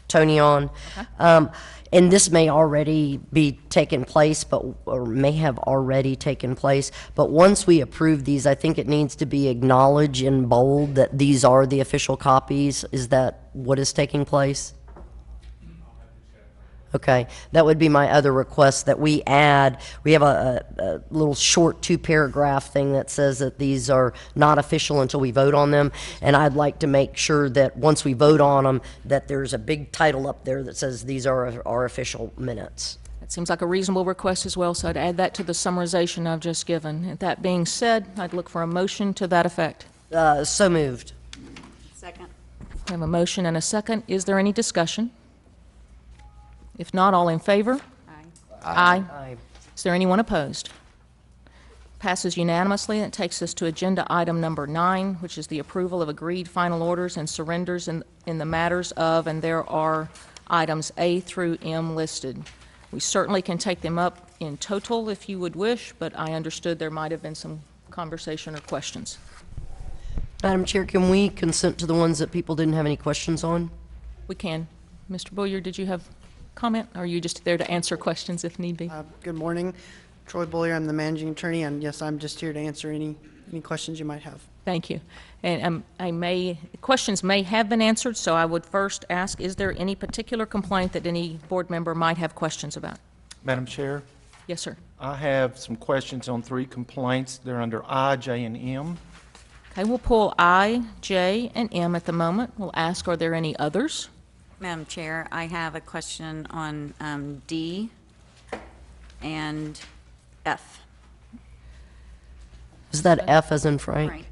Tony on. Okay. And this may already be taken place, or may have already taken place. But once we approve these, I think it needs to be acknowledged in bold that these are the official copies. Is that what is taking place? Okay, that would be my other request, that we add, we have a little short 2-paragraph thing that says that these are not official until we vote on them, and I'd like to make sure that once we vote on them, that there's a big title up there that says these are our official minutes. That seems like a reasonable request as well, so I'd add that to the summarization I've just given. That being said, I'd look for a motion to that effect. So moved. Second. We have a motion and a second. Is there any discussion? If not, all in favor? Aye. Aye. Is there anyone opposed? Passes unanimously. That takes us to agenda item number 9, which is the approval of agreed final orders and surrenders in the matters of, and there are items A through M listed. We certainly can take them up in total if you would wish, but I understood there might have been some conversation or questions. Madam Chair, can we consent to the ones that people didn't have any questions on? We can. Mr. Bullier, did you have comment, or are you just there to answer questions if need be? Good morning. Troy Bullier, I'm the managing attorney, and yes, I'm just here to answer any questions you might have. Thank you. And questions may have been answered, so I would first ask, is there any particular complaint that any board member might have questions about? Madam Chair? Yes, sir. I have some questions on 3 complaints. They're under I, J, and M. Okay, we'll pull I, J, and M at the moment. We'll ask, are there any others? Madam Chair, I have a question on D and F. Is that F as in Frank?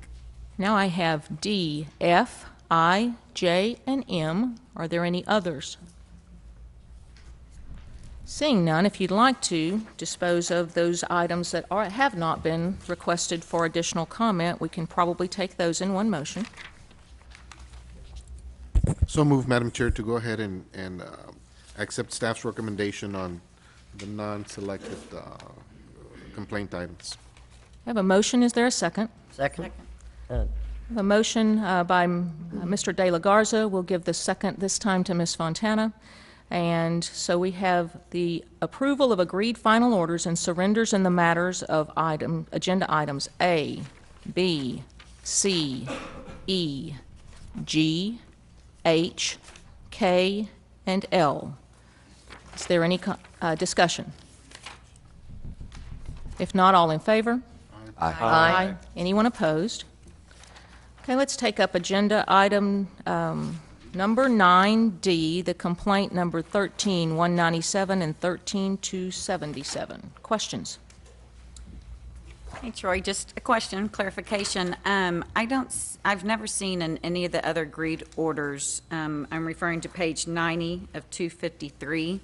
Now I have D, F, I, J, and M. Are there any others? Seeing none, if you'd like to dispose of those items that have not been requested for additional comment, we can probably take those in one motion. So move, Madam Chair, to go ahead and accept staff's recommendation on the non-selected complaint items. I have a motion. Is there a second? Second? I have a motion by Mr. De La Garza. We'll give the second this time to Ms. Fontana. And so we have the approval of agreed final orders and surrenders in the matters of agenda items A, B, C, E, G, H, K, and L. Is there any discussion? If not, all in favor? Aye. Anyone opposed? Okay, let's take up agenda item number 9D, the complaint number 13-197 and 13-277. Questions? Hey, Troy, just a question, clarification. I've never seen in any of the other agreed orders, I'm referring to page 90 of 253.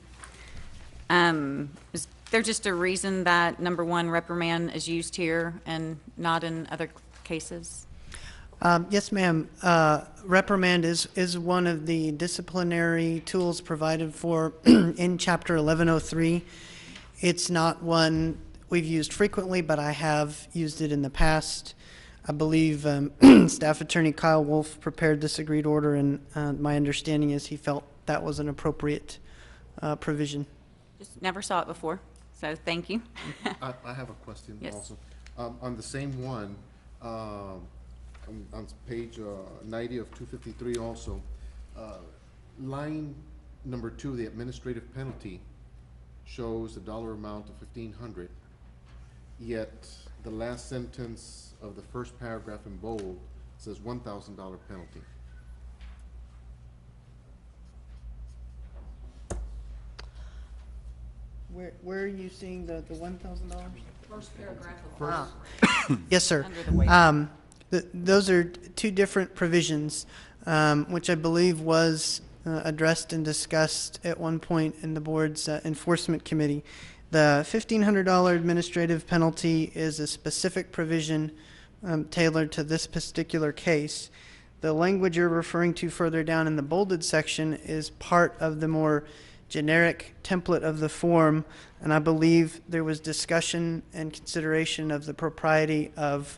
Is there just a reason that number 1 reprimand is used here and not in other cases? Yes, ma'am. Reprimand is one of the disciplinary tools provided for in Chapter 1103. It's not one we've used frequently, but I have used it in the past. I believe Staff Attorney Kyle Wolf prepared this agreed order, and my understanding is he felt that was an appropriate provision. Just never saw it before, so thank you. I have a question Yes. also. On the same one, on page 90 of 253 also, line number 2, the administrative penalty shows the dollar amount of $1,500, yet the last sentence of the first paragraph in bold says $1,000 penalty. Where are you seeing the $1,000? First paragraph. Yes, sir. Under the weight. Those are two different provisions, which I believe was addressed and discussed at one point in the board's enforcement committee. The $1,500 administrative penalty is a specific provision tailored to this particular case. The language you're referring to further down in the bolded section is part of the more generic template of the form, and I believe there was discussion and consideration of the propriety of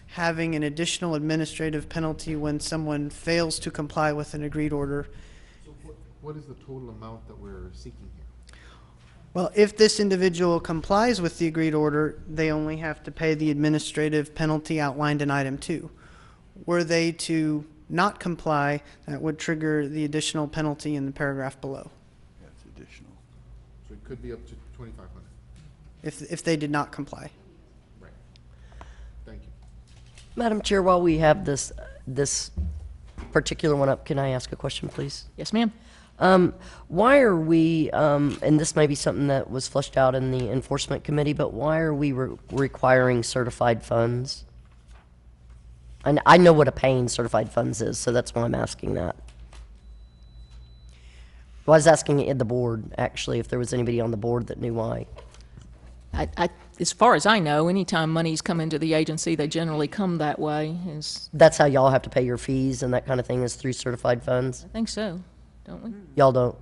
having an additional administrative penalty when someone fails to comply with an agreed order. So what is the total amount that we're seeking here? Well, if this individual complies with the agreed order, they only have to pay the administrative penalty outlined in item 2. Were they to not comply, that would trigger the additional penalty in the paragraph below, That's additional. So it could be up to $2,500. if they did not comply. Right. Thank you. Madam Chair, while we have this particular one up, can I ask a question, please? Yes, ma'am. Why are we, and this may be something that was flushed out in the enforcement committee, but why are we requiring certified funds? And I know what a paying certified funds is, so that's why I'm asking that. Well, I was asking at the board, actually, if there was anybody on the board that knew why. As far as I know, anytime monies come into the agency, they generally come that way. That's how y'all have to pay your fees and that kind of thing, is through certified funds? I think so, don't we? Y'all don't?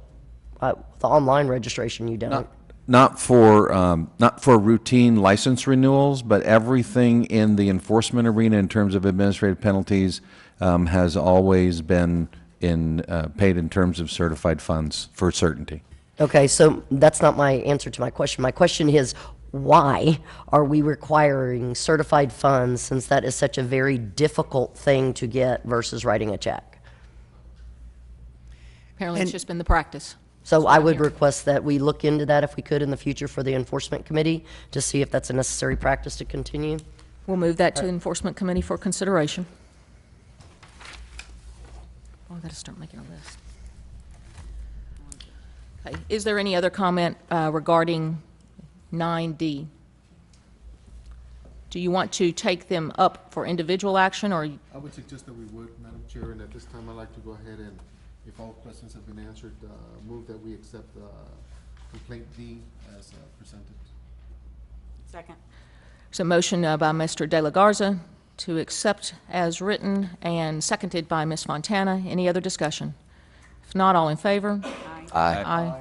The online registration, you don't? Not for routine license renewals, but everything in the enforcement arena in terms of administrative penalties has always been paid in terms of certified funds for certainty. Okay, so that's not my answer to my question. My question is, why are we requiring certified funds, since that is such a very difficult thing to get versus writing a check? Apparently, it's just been the practice. So I would request that we look into that if we could in the future for the enforcement committee, to see if that's a necessary practice to continue. We'll move that to the enforcement committee for consideration. Oh, I've got to start making a list. Okay. Is there any other comment regarding 9D? Do you want to take them up for individual action, or? I would suggest that we would, Madam Chair, and at this time I'd like to go ahead and, if all questions have been answered, move that we accept complaint D as presented. Second. There's a motion by Mr. De La Garza to accept as written and seconded by Ms. Fontana. Any other discussion? If not, all in favor? Aye. Aye.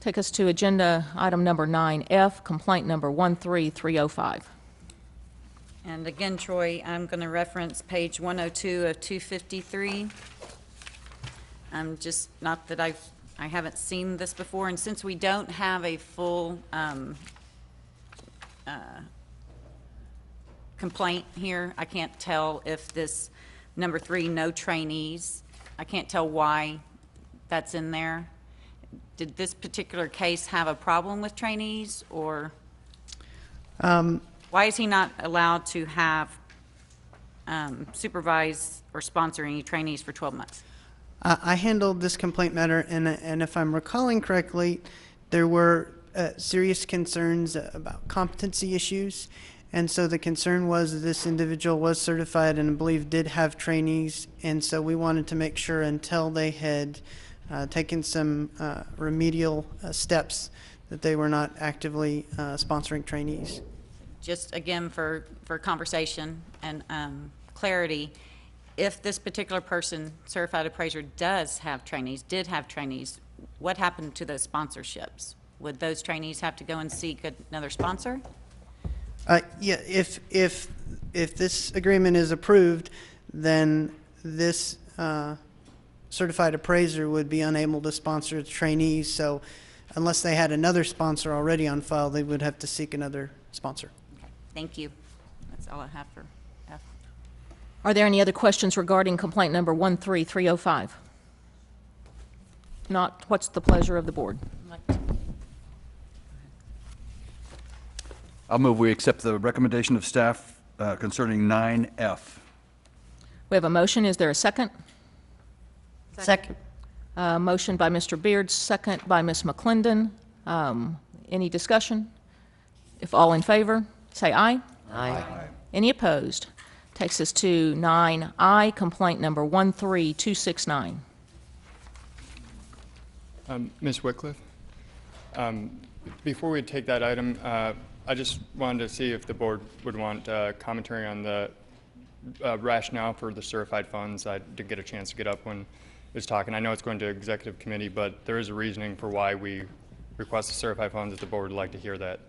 Take us to agenda item number 9F, complaint number 13305. And again, Troy, I'm going to reference page 102 of 253. Just, not that I haven't seen this before, and since we don't have a full complaint here, I can't tell if this number 3, no trainees, I can't tell why that's in there. Did this particular case have a problem with trainees, or why is he not allowed to have supervise or sponsor any trainees for 12 months? I handled this complaint matter, and if I'm recalling correctly, there were serious concerns about competency issues, and so the concern was that this individual was certified and I believe did have trainees, and so we wanted to make sure until they had taken some remedial steps that they were not actively sponsoring trainees. Just again for conversation and clarity, if this particular person, certified appraiser, did have trainees, what happened to those sponsorships? Would those trainees have to go and seek another sponsor? Yeah, if this agreement is approved, then this certified appraiser would be unable to sponsor trainees. So unless they had another sponsor already on file, they would have to seek another sponsor. Okay. Thank you. That's all I have for F. Are there any other questions regarding complaint number 13305? Not, what's the pleasure of the board? I'll move we accept the recommendation of staff concerning 9F. We have a motion. Is there a second? Second. Motion by Mr. Beard, second by Ms. McClendon. Any discussion? If all in favor, say aye. Aye. Any opposed? Takes us to 9I, complaint number 13269. Ms. Wycliffe, before we take that item, I just wanted to see if the board would want commentary on the rationale for the certified funds. I did get a chance to get up when it was talking. I know it's going to executive committee, but there is a reasoning for why we request the certified funds if the board would like to hear that.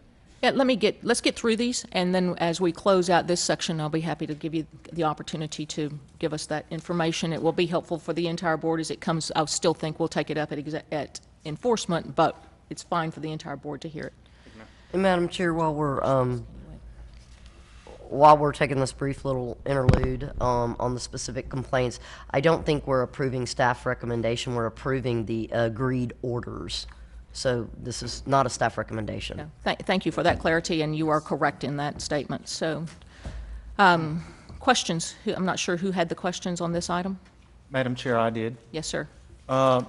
Yeah, let's get through these, and then as we close out this section, I'll be happy to give you the opportunity to give us that information. It will be helpful for the entire board as it comes. I still think we'll take it up at enforcement, but it's fine for the entire board to hear it. And Madam Chair, while we're taking this brief little interlude on the specific complaints, I don't think we're approving staff recommendation. We're approving the agreed orders. So this is not a staff recommendation. Yeah. Thank you for that clarity, and you are correct in that statement. So, questions? I'm not sure who had the questions on this item. Madam Chair, I did. Yes, sir. On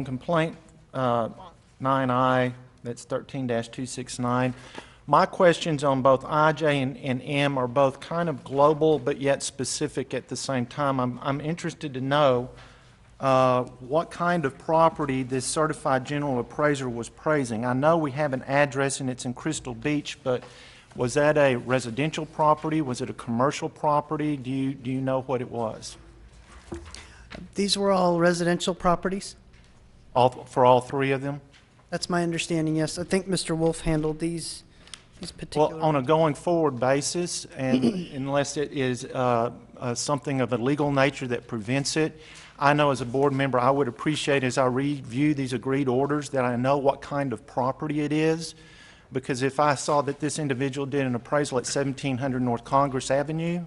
complaint 9I, that's 13-269, my questions on both I, J, and M are both kind of global but yet specific at the same time. I'm interested to know what kind of property this certified general appraiser was appraising. I know we have an address and it's in Crystal Beach, but was that a residential property? Was it a commercial property? Do you know what it was? These were all residential properties? For all three of them? That's my understanding, yes. I think Mr. Wolf handled these particular... Well, on a going forward basis, and unless it is something of a legal nature that prevents it, I know as a board member I would appreciate as I review these agreed orders that I know what kind of property it is, because if I saw that this individual did an appraisal at 1700 North Congress Avenue,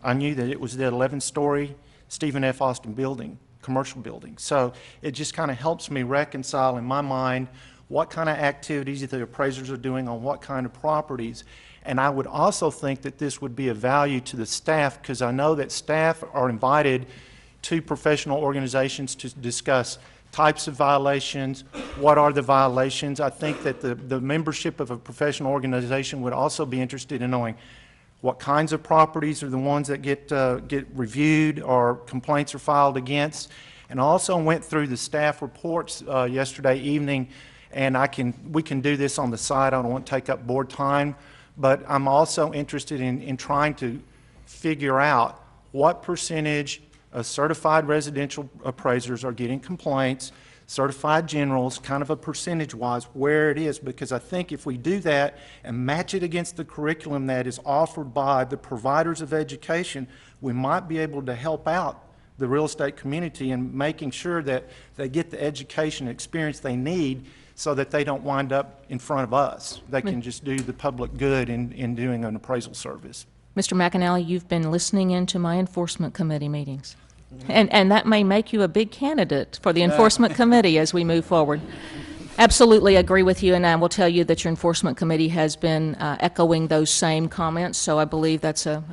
I knew that it was the 11-story Stephen F. Austin building, commercial building. So it just kind of helps me reconcile in my mind what kind of activities the appraisers are doing on what kind of properties. And I would also think that this would be of value to the staff, because I know that staff are invited to professional organizations to discuss types of violations, what are the violations. I think that the membership of a professional organization would also be interested in knowing what kinds of properties are the ones that get reviewed or complaints are filed against. And I also went through the staff reports yesterday evening, and we can do this on the side. I don't want to take up board time, but I'm also interested in trying to figure out what percentage certified residential appraisers are getting complaints, certified generals, kind of a percentage-wise where it is, because I think if we do that and match it against the curriculum that is offered by the providers of education, we might be able to help out the real estate community in making sure that they get the education experience they need so that they don't wind up in front of us. They can just do the public good in doing an appraisal service. Mr. McAnally, you've been listening into my enforcement committee meetings. And that may make you a big candidate for the enforcement committee as we move forward. Absolutely agree with you, and I will tell you that your enforcement committee has been echoing those same comments, so I believe that's a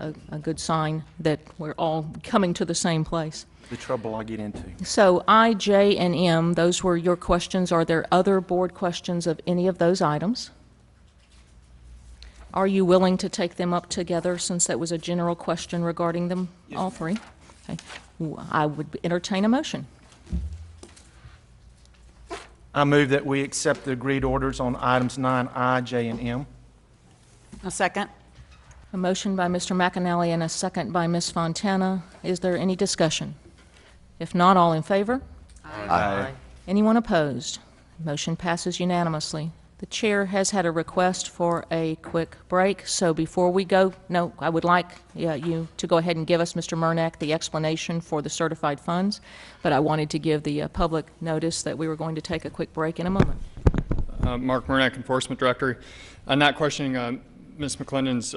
good sign that we're all coming to the same place. The trouble I get into. So I, J, and M, those were your questions. Are there other board questions of any of those items? Are you willing to take them up together since that was a general question regarding them, all three? Okay. I would entertain a motion. I move that we accept the agreed orders on items 9I, J, and M. A second. A motion by Mr. McAnally and a second by Ms. Fontana. Is there any discussion? If not, all in favor? Aye. Anyone opposed? Motion passes unanimously. The chair has had a request for a quick break, so before we go, no, I would like you to go ahead and give us, Mr. Murnack, the explanation for the certified funds, but I wanted to give the public notice that we were going to take a quick break in a moment. Mark Murnack, Enforcement Director. I'm not questioning Ms. McClendon's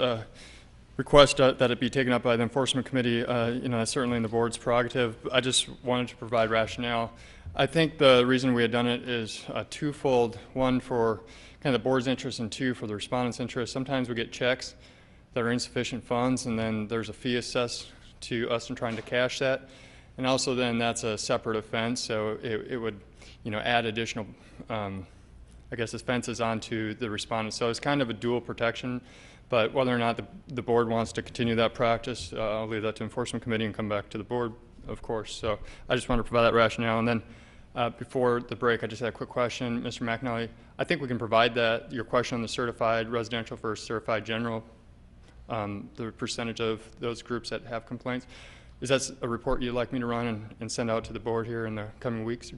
request that it be taken up by the Enforcement Committee. That's certainly in the board's prerogative. I just wanted to provide rationale. I think the reason we had done it is twofold. One, for kind of the board's interest, and two, for the respondent's interest. Sometimes we get checks that are insufficient funds, and then there's a fee assessed to us in trying to cash that. And also then that's a separate offense, so it would add additional offenses onto the respondent. So it's kind of a dual protection, but whether or not the board wants to continue that practice, I'll leave that to Enforcement Committee and come back to the board, of course. So I just want to provide that rationale. And then before the break, I just had a quick question. Mr. McAnally, I think we can provide your question on the certified residential versus certified general, the percentage of those groups that have complaints. Is that a report you'd like me to run and send out to the board here in the coming weeks?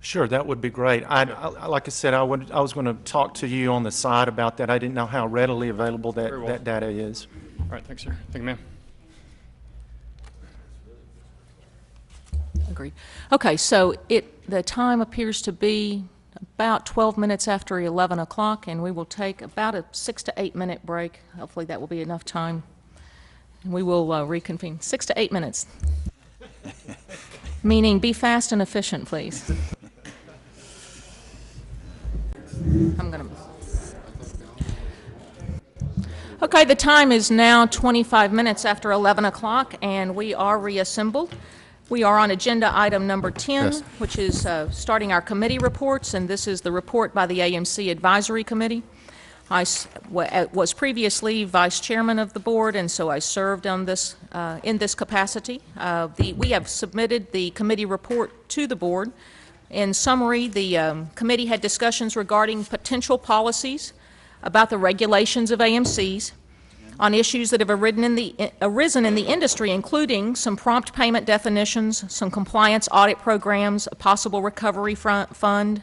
Sure, that would be great. Like I said, I was going to talk to you on the side about that. I didn't know how readily available that data is. All right, thanks, sir. Thank you, ma'am. Agreed. Okay, so the time appears to be about 12 minutes after 11 o'clock, and we will take about a 6 to 8 minute break. Hopefully that will be enough time. And we will reconvene. 6 to 8 minutes. Meaning be fast and efficient, please. Okay, the time is now 25 minutes after 11 o'clock, and we are reassembled. We are on agenda item number 10, which is starting our committee reports, and this is the report by the AMC Advisory Committee. I was previously vice chairman of the board, and so I served on this in this capacity. We have submitted the committee report to the board. In summary, the committee had discussions regarding potential policies about the regulations of AMCs on issues that have arisen in the industry, including some prompt payment definitions, some compliance audit programs, a possible recovery fund.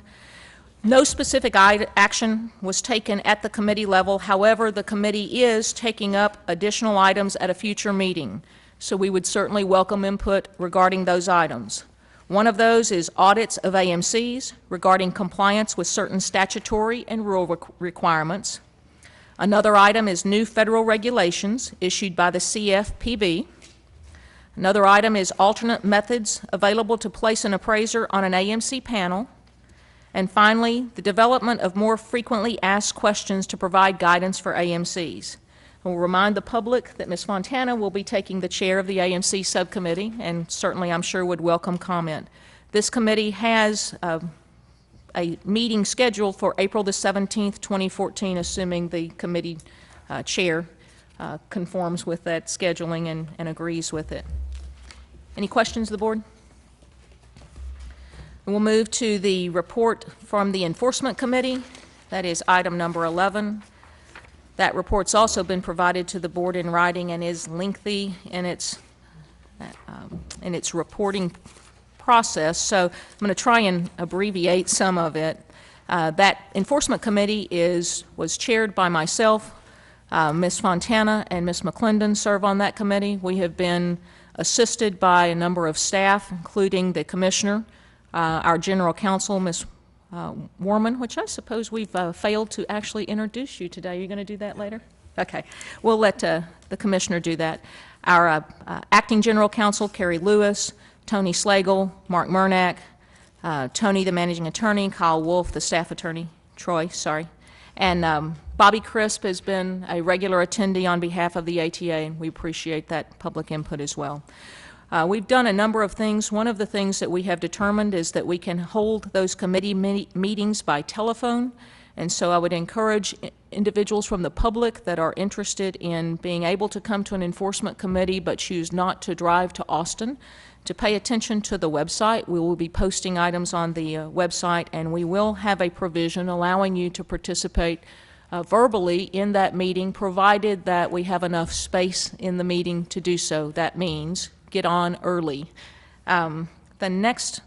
No specific action was taken at the committee level. However, the committee is taking up additional items at a future meeting, so we would certainly welcome input regarding those items. One of those is audits of AMCs regarding compliance with certain statutory and rule requirements. Another item is new federal regulations issued by the CFPB. Another item is alternate methods available to place an appraiser on an AMC panel. And finally, the development of more frequently asked questions to provide guidance for AMCs. We'll remind the public that Ms. Fontana will be taking the chair of the AMC subcommittee, and certainly I'm sure would welcome comment. This committee has a meeting scheduled for April the 17th, 2014, assuming the committee chair conforms with that scheduling and agrees with it. Any questions of the board? We'll move to the report from the Enforcement Committee. That is item number 11. That report's also been provided to the board in writing and is lengthy in its in its reporting process, so I'm going to try and abbreviate some of it. That enforcement committee was chaired by myself. Ms. Fontana and Ms. McClendon serve on that committee. We have been assisted by a number of staff, including the commissioner, our general counsel, Ms. Warman, which I suppose we've failed to actually introduce you today. Are you going to do that later? Okay. We'll let the commissioner do that. Our acting general counsel, Carrie Lewis, Tony Slagle, Mark Murnack, Tony, the managing attorney, Kyle Wolf, the staff attorney, Troy, sorry, and Bobby Crisp has been a regular attendee on behalf of the ATA, and we appreciate that public input as well. We've done a number of things. One of the things that we have determined is that we can hold those committee meetings by telephone, and so I would encourage individuals from the public that are interested in being able to come to an enforcement committee but choose not to drive to Austin to pay attention to the website. We will be posting items on the website, and we will have a provision allowing you to participate verbally in that meeting, provided that we have enough space in the meeting to do so. That means get on early. The next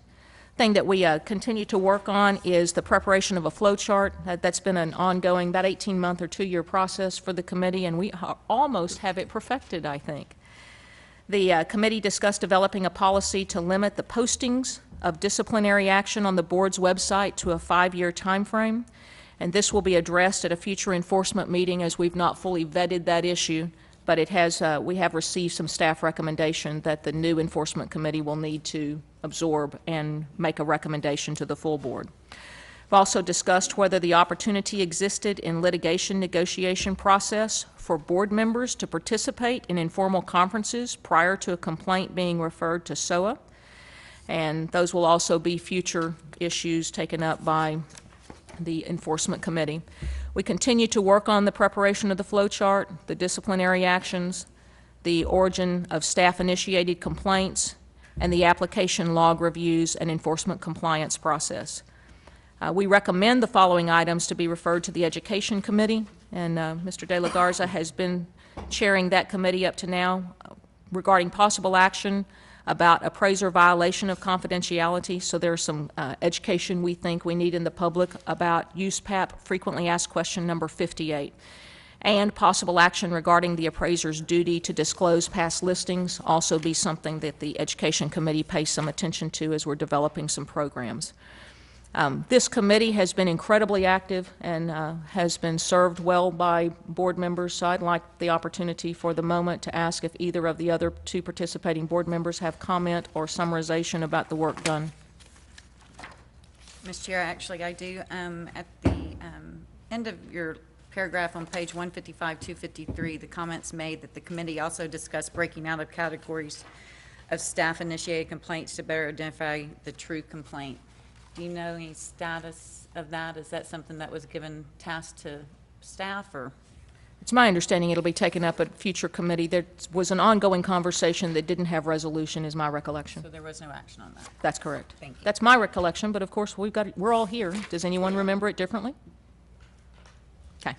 thing that we continue to work on is the preparation of a flow chart. That's been an ongoing, about 18-month or 2-year process for the committee, and we almost have it perfected, I think. The committee discussed developing a policy to limit the postings of disciplinary action on the board's website to a 5-year time frame, and this will be addressed at a future enforcement meeting, as we've not fully vetted that issue, but it has, we have received some staff recommendation that the new enforcement committee will need to absorb and make a recommendation to the full board. We've also discussed whether the opportunity existed in litigation negotiation process for board members to participate in informal conferences prior to a complaint being referred to SOA, and those will also be future issues taken up by the enforcement committee. We continue to work on the preparation of the flow chart, the disciplinary actions, the origin of staff-initiated complaints, and the application log reviews and enforcement compliance process. We recommend the following items to be referred to the Education Committee, and Mr. De La Garza has been chairing that committee up to now regarding possible action about appraiser violation of confidentiality. So there's some education we think we need in the public about USPAP frequently asked question number 58, and possible action regarding the appraiser's duty to disclose past listings also be something that the Education Committee pays some attention to as we're developing some programs. This committee has been incredibly active and has been served well by board members, so I'd like the opportunity for the moment to ask if either of the other 2 participating board members have comment or summarization about the work done. Ms. Chair, actually I do. At the end of your paragraph on page 155, 253, the comments made that the committee also discussed breaking out of categories of staff-initiated complaints to better identify the true complaint. Do you know any status of that? Is that something that was given task to staff, or? It's my understanding it'll be taken up at future committee. There was an ongoing conversation that didn't have resolution, is my recollection. So there was no action on that? That's correct. Thank you. That's my recollection, but of course we're all here. Does anyone remember it differently? Okay.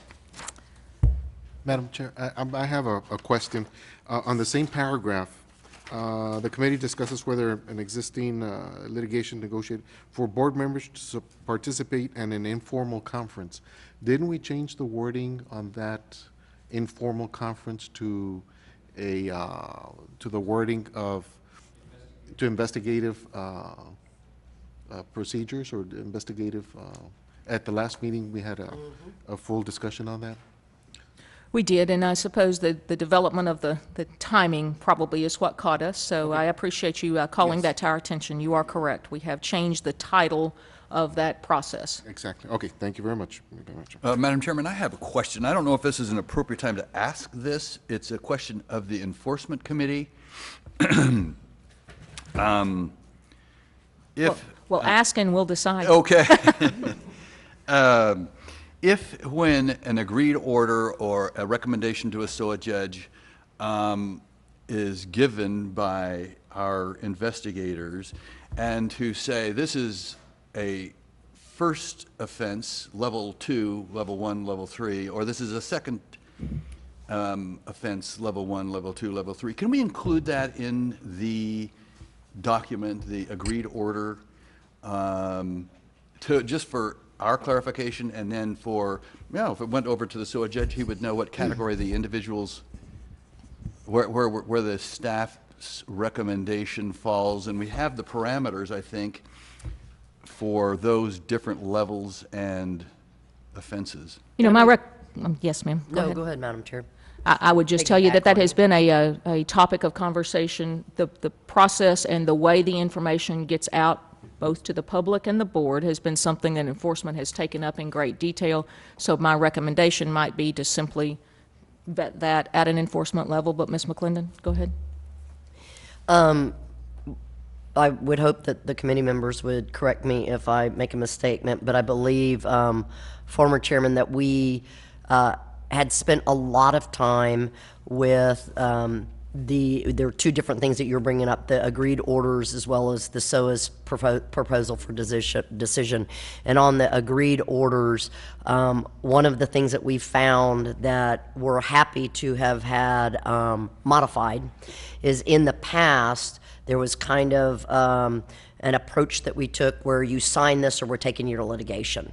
Madam Chair, I have a question. On the same paragraph, the committee discusses whether an existing litigation negotiated for board members to participate in an informal conference. Didn't we change the wording on that informal conference to a to the wording of to investigative procedures or investigative? At the last meeting, we had a full discussion on that. We did, and I suppose the development of the timing probably is what caught us, so I appreciate you calling that to our attention. You are correct. We have changed the title of that process. Exactly. Okay, thank you very much. Madam Chairman, I have a question. I don't know if this is an appropriate time to ask this. It's a question of the Enforcement Committee. Well, ask and we'll decide. Okay. If, when an agreed order or a recommendation to a SOA judge is given by our investigators, and to say this is a first offense, level 2, level 1, level 3, or this is a second offense, level 1, level 2, level 3. Can we include that in the document, the agreed order, just for our clarification, and then for, if it went over to the SOA judge, he would know what category the individuals, where the staff's recommendation falls, and we have the parameters, I think, for those different levels and offenses. You know, yes, ma'am. No, go ahead, Madam Chair. I would just tell you that Piggyback on has been a topic of conversation. The process and the way the information gets out, both to the public and the board, has been something that enforcement has taken up in great detail. So my recommendation might be to simply vet that at an enforcement level. But Ms. McClendon, go ahead. I would hope that the committee members would correct me if I make a misstatement, but I believe, former chairman, that we had spent a lot of time with there are two different things that you're bringing up, the agreed orders as well as the SOA's proposal for decision. And on the agreed orders, one of the things that we found that we're happy to have had modified is, in the past, there was kind of an approach that we took where you sign this or we're taking you to litigation.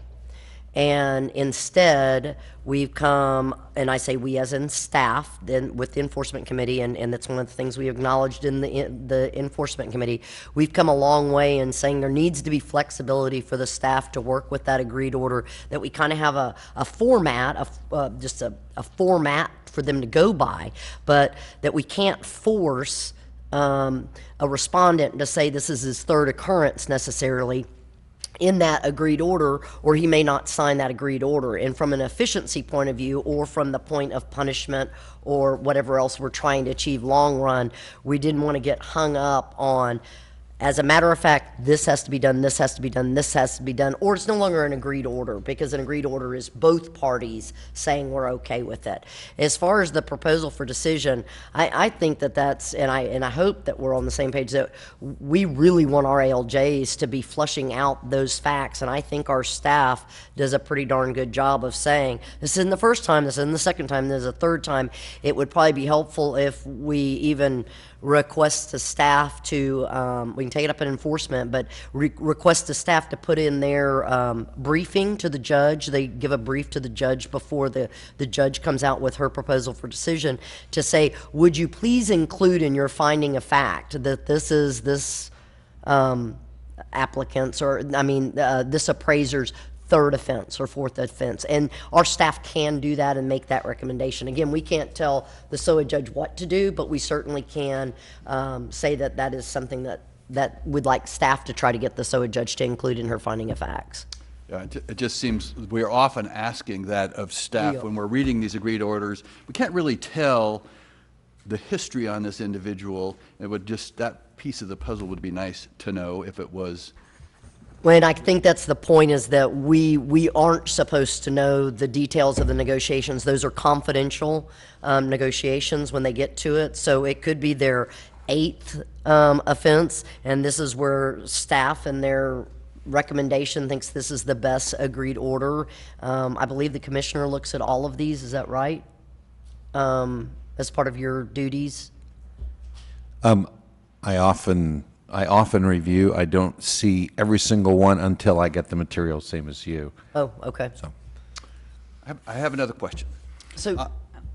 And instead, we've come, and I say we as in staff, then with the Enforcement Committee, and that's one of the things we acknowledged in the Enforcement Committee, we've come a long way in saying there needs to be flexibility for the staff to work with that agreed order, that we kind of have a format, just a format for them to go by, but that we can't force a respondent to say this is his third occurrence necessarily in that agreed order, or he may not sign that agreed order. And from an efficiency point of view, or from the point of punishment or whatever else we're trying to achieve long run, we didn't want to get hung up on, as a matter of fact, this has to be done, this has to be done, this has to be done, or it's no longer an agreed order, because an agreed order is both parties saying we're okay with it. As far as the proposal for decision, I think that that's, and I hope that we're on the same page, that we really want our ALJs to be flushing out those facts, and I think our staff does a pretty darn good job of saying, this isn't the first time, this isn't the second time, this is the third time. It would probably be helpful if we even request to staff to, we can take it up in enforcement, but request to staff to put in their briefing to the judge. They give a brief to the judge before the judge comes out with her proposal for decision, to say, would you please include in your finding of fact that this applicant's, or this appraiser's third offense or fourth offense, and our staff can do that and make that recommendation. Again, we can't tell the SOA judge what to do, but we certainly can say that that is something that we'd like staff to try to get the SOA judge to include in her finding of facts. Yeah, it just seems we're often asking that of staff when we're reading these agreed orders. We can't really tell the history on this individual. It would just, that piece of the puzzle would be nice to know if it was. Well, and I think that's the point, is that we aren't supposed to know the details of the negotiations. Those are confidential negotiations when they get to it. So it could be their 8th offense, and this is where staff and their recommendation thinks this is the best agreed order. I believe the commissioner looks at all of these. Is that right? As part of your duties? I often review. I don't see every single one until I get the material, same as you. Oh, okay. So, I have another question. So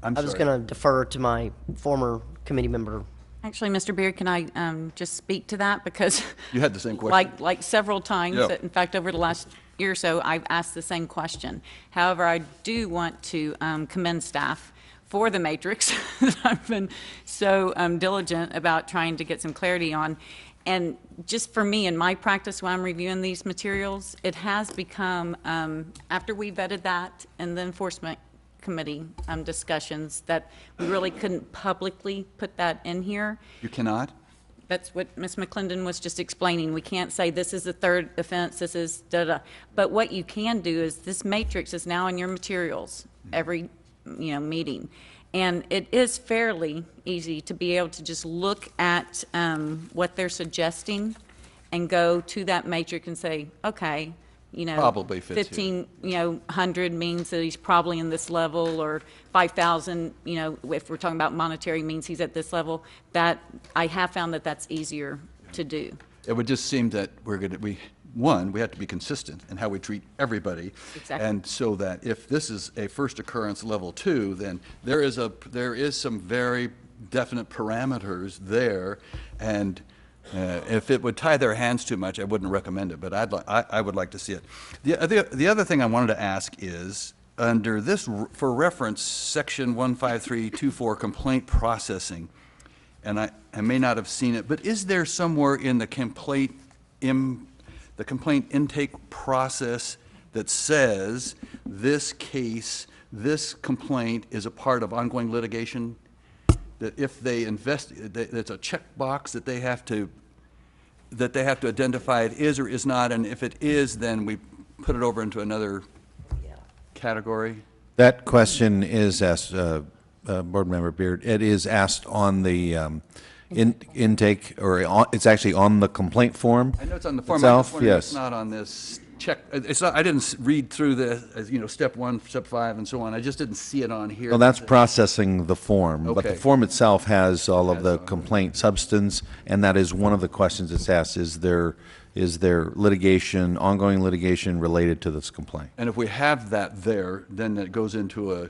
I was sorry. going to defer to my former committee member. Actually, Mr. Beard, can I just speak to that? Because You had the same question. like several times, Yeah. in fact, over the last year or so, I've asked the same question. However, I do want to commend staff for the matrix that I've been so diligent about trying to get some clarity on. And just for me, in my practice, when I'm reviewing these materials, it has become, after we vetted that in the Enforcement Committee discussions, that we really couldn't publicly put that in here. You cannot? That's what Ms. McClendon was just explaining. We can't say this is the third offense, this is da-da. But what you can do is, this matrix is now in your materials every meeting. And it is fairly easy to be able to just look at what they're suggesting and go to that matrix and say, okay, Probably fits here. 1,500 means that he's probably in this level, or 5,000, if we're talking about monetary, means he's at this level. That I have found that that's easier to do. It would just seem that we have to be consistent in how we treat everybody. Exactly. And so that if this is a first occurrence level 2, then there is some very definite parameters there, and if it would tie their hands too much, I wouldn't recommend it, but I would like to see it. The other thing I wanted to ask is, under this, for reference, section 15324, complaint processing, and I may not have seen it, but is there somewhere in the complaint intake process that says this case, this complaint is a part of ongoing litigation? That if they it's a checkbox that they have to identify it is or is not, and if it is, then we put it over into another category? That question is asked, Board Member Beard, it is asked on the intake, or it's actually on the complaint form. I know it's on the form. Itself, I'm just wondering if yes. it's not on this check. It's not. I didn't read through the, step 1, step 5, and so on. I just didn't see it on here. Well, that's processing the form, but the Okay. form itself has all of the complaint substance, and that is one of the questions that's asked, is there litigation, ongoing litigation related to this complaint? And if we have that there, then it goes into a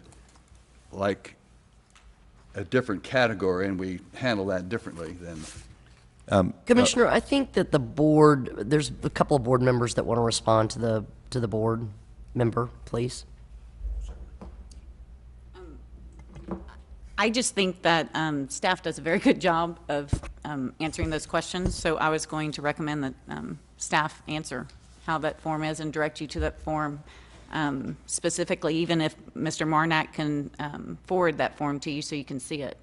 different category, and we handle that differently then. Commissioner, I think that the board, there's a couple of board members that want to respond to the board member, please. I just think that staff does a very good job of answering those questions, so I was going to recommend that staff answer how that form is and direct you to that form specifically, even if Mr. Marnak can forward that form to you so you can see it.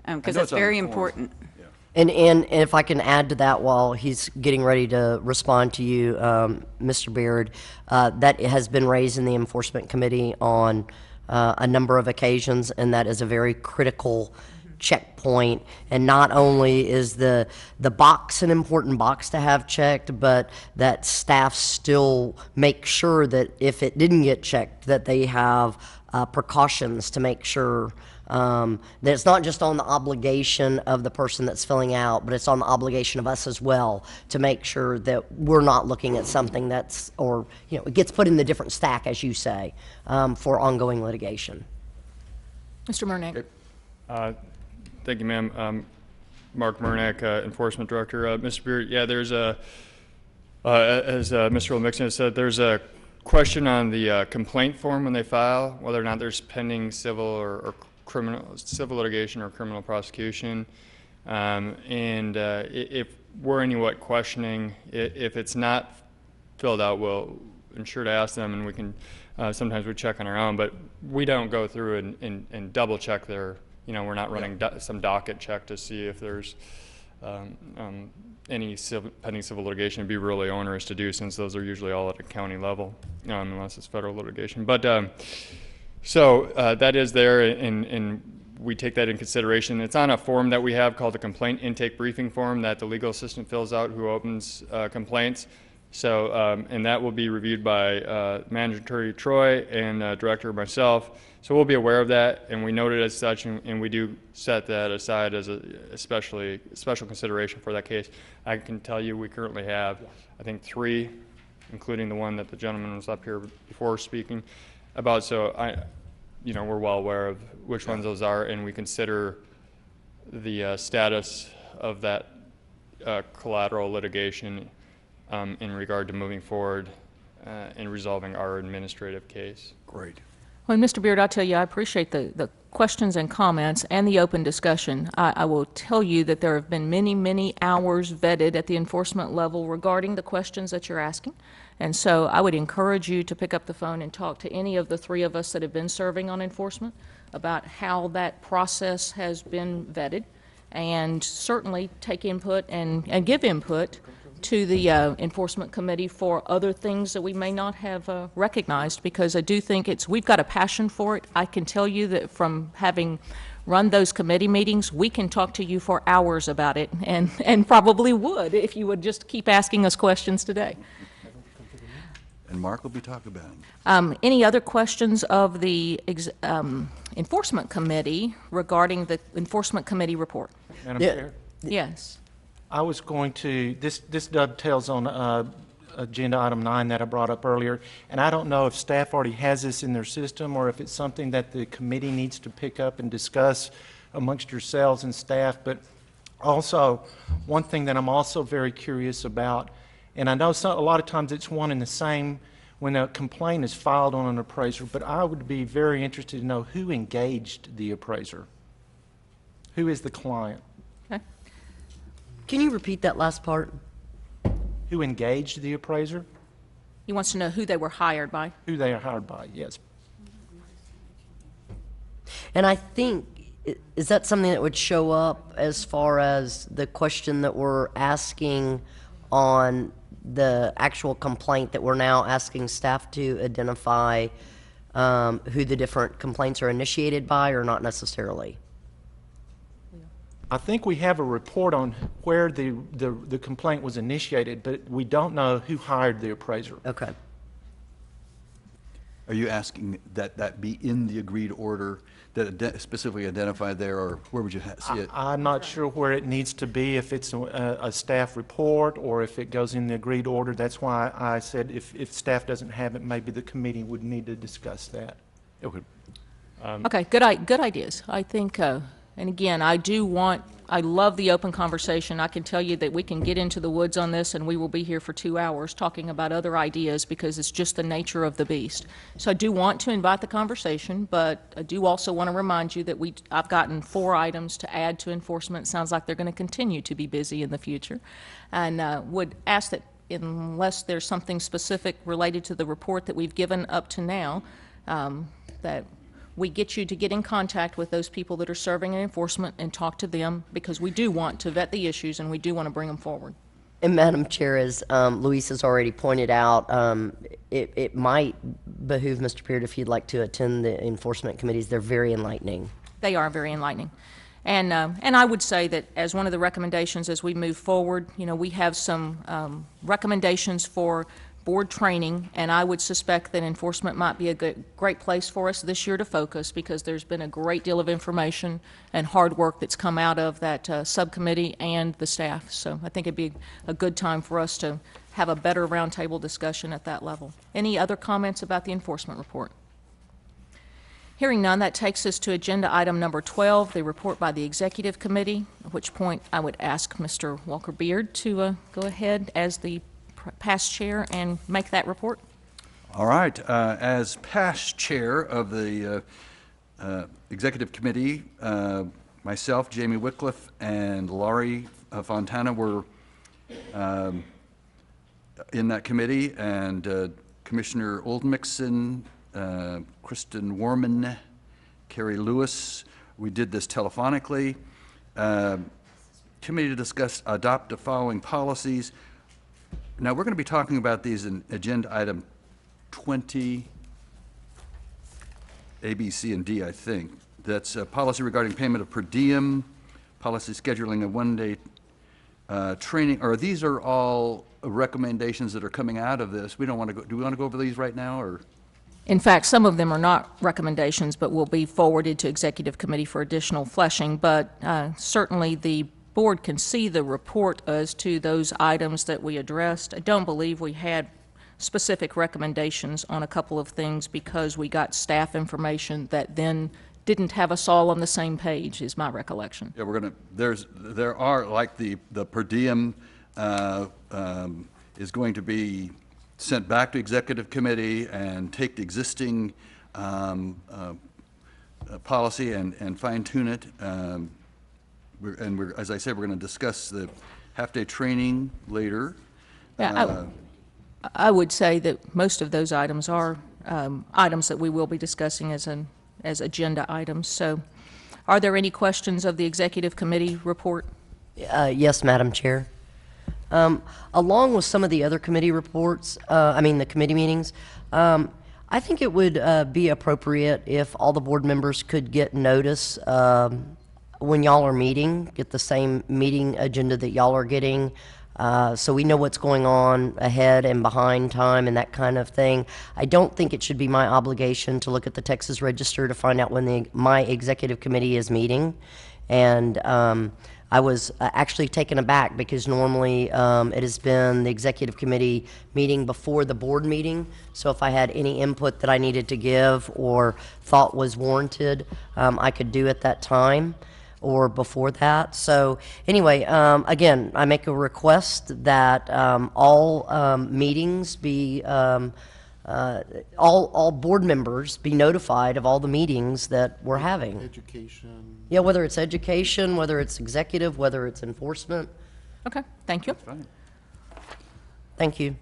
Because it's very important. And if I can add to that while he's getting ready to respond to you, Mr. Beard, that has been raised in the Enforcement Committee on a number of occasions, and that is a very critical checkpoint. And not only is the box an important box to have checked, but that staff still make sure that if it didn't get checked, that they have precautions to make sure that it's not just on the obligation of the person that's filling out, but it's on the obligation of us as well to make sure that we're not looking at something that's, or, it gets put in the different stack, as you say, for ongoing litigation. Mr. Murnack. Thank you, ma'am. Mark Murnack, Enforcement Director. Mr. Beard, yeah, there's as Mr. Mixon has said, there's a question on the complaint form when they file, whether or not there's pending civil litigation or criminal prosecution. If we're anywhat questioning, if it's not filled out, we'll ensure to ask them, and we can, sometimes we check on our own, but we don't go through and double check their, we're not running some docket check to see if there's any pending civil litigation. It'd be really onerous to do, since those are usually all at a county level, unless it's federal litigation. But so that is there, and we take that in consideration. It's on a form that we have called the Complaint Intake Briefing Form that the legal assistant fills out who opens complaints. So, and that will be reviewed by Manager Attorney Troy and Director myself. So we'll be aware of that, and we note it as such, and we do set that aside as a special consideration for that case. I can tell you we currently have, I think, 3, including the one that the gentleman was up here before speaking about. So we're well aware of which ones those are, and we consider the status of that collateral litigation in regard to moving forward in resolving our administrative case. Great. Well, Mr. Beard, I'll tell you, I appreciate the questions and comments and the open discussion. I will tell you that there have been many, many hours vetted at the enforcement level regarding the questions that you're asking. And so I would encourage you to pick up the phone and talk to any of the 3 of us that have been serving on enforcement about how that process has been vetted, and certainly take input and give input to the Enforcement Committee for other things that we may not have recognized, because I do think we've got a passion for it. I can tell you that from having run those committee meetings, we can talk to you for hours about it, and probably would if you would just keep asking us questions today. and Mark will be talking about it. Any other questions of the Enforcement Committee regarding the Enforcement Committee report? Madam Chair? Yes. I was going to, this dovetails on agenda item 9 that I brought up earlier, and I don't know if staff already has this in their system or if it's something that the committee needs to pick up and discuss amongst yourselves and staff, but also one thing that I'm also very curious about, and I know a lot of times it's one and the same when a complaint is filed on an appraiser, but I would be very interested to know who engaged the appraiser. Who is the client? Okay. Can you repeat that last part? Who engaged the appraiser? He wants to know who they were hired by. Who they are hired by, yes. And I think, is that something that would show up as far as the question that we're asking on the actual complaint that we're now asking staff to identify who the different complaints are initiated by, or not necessarily? I think we have a report on where the complaint was initiated, but we don't know who hired the appraiser. Okay. Are you asking that that be in the agreed order, that specifically identified there, or where would you see it? I'm not sure where it needs to be, if it's a staff report or if it goes in the agreed order. That's why I said if staff doesn't have it, maybe the committee would need to discuss that. Okay. Okay, good ideas. I think, and again, I love the open conversation. I can tell you that we can get into the woods on this and we will be here for 2 hours talking about other ideas because it's just the nature of the beast. So I do want to invite the conversation, but I do also want to remind you that I've gotten 4 items to add to enforcement. It sounds like they're going to continue to be busy in the future. And would ask that unless there's something specific related to the report that we've given up to now, that we get you to get in contact with those people that are serving in enforcement and talk to them, because we do want to vet the issues and we do want to bring them forward. And Madam Chair, as Luis has already pointed out, it might behoove Mr. Peard if you'd like to attend the enforcement committees. They're very enlightening. They are very enlightening. And I would say that as one of the recommendations as we move forward, we have some recommendations for board training, and I would suspect that enforcement might be a great place for us this year to focus, because there's been a great deal of information and hard work that's come out of that subcommittee and the staff. So I think it'd be a good time for us to have a better roundtable discussion at that level. Any other comments about the enforcement report? Hearing none, that takes us to agenda item number 12, the report by the Executive Committee, at which point I would ask Mr. Walker Beard to go ahead as the past chair and make that report. All right. As past chair of the Executive Committee, myself, Jamie Wycliffe, and Laurie Fontana were in that committee, and Commissioner Oldmixon, Kristen Warman, Carrie Lewis. We did this telephonically. Committee to discuss, adopt the following policies. Now, we're going to be talking about these in agenda item 20, A, B, C, and D, I think. That's policy regarding payment of per diem, policy scheduling a one-day training, or these are all recommendations that are coming out of this. We don't want to go, do we want to go over these right now, or? In fact, some of them are not recommendations, but will be forwarded to Executive Committee for additional fleshing, but certainly the board can see the report as to those items that we addressed. I don't believe we had specific recommendations on a couple of things because we got staff information that then didn't have us all on the same page, is my recollection. Yeah, we're going to, there are, like the per diem is going to be sent back to Executive Committee and take the existing policy and fine-tune it. As I said, we're going to discuss the half-day training later. Yeah, I would say that most of those items are items that we will be discussing as agenda items. So are there any questions of the Executive Committee report? Yes, Madam Chair. Along with some of the other committee reports, the committee meetings, I think it would be appropriate if all the board members could get notice when y'all are meeting, get the same meeting agenda that y'all are getting, So we know what's going on ahead and behind time and that kind of thing. I don't think it should be my obligation to look at the Texas Register to find out when my executive committee is meeting. And I was actually taken aback because normally it has been the executive committee meeting before the board meeting. So if I had any input that I needed to give or thought was warranted, I could do at that time or before that. So anyway, again, I make a request that all meetings be, all board members be notified of all the meetings that we're having. Education. Yeah, whether it's education, whether it's executive, whether it's enforcement. Okay, thank you. Thank you.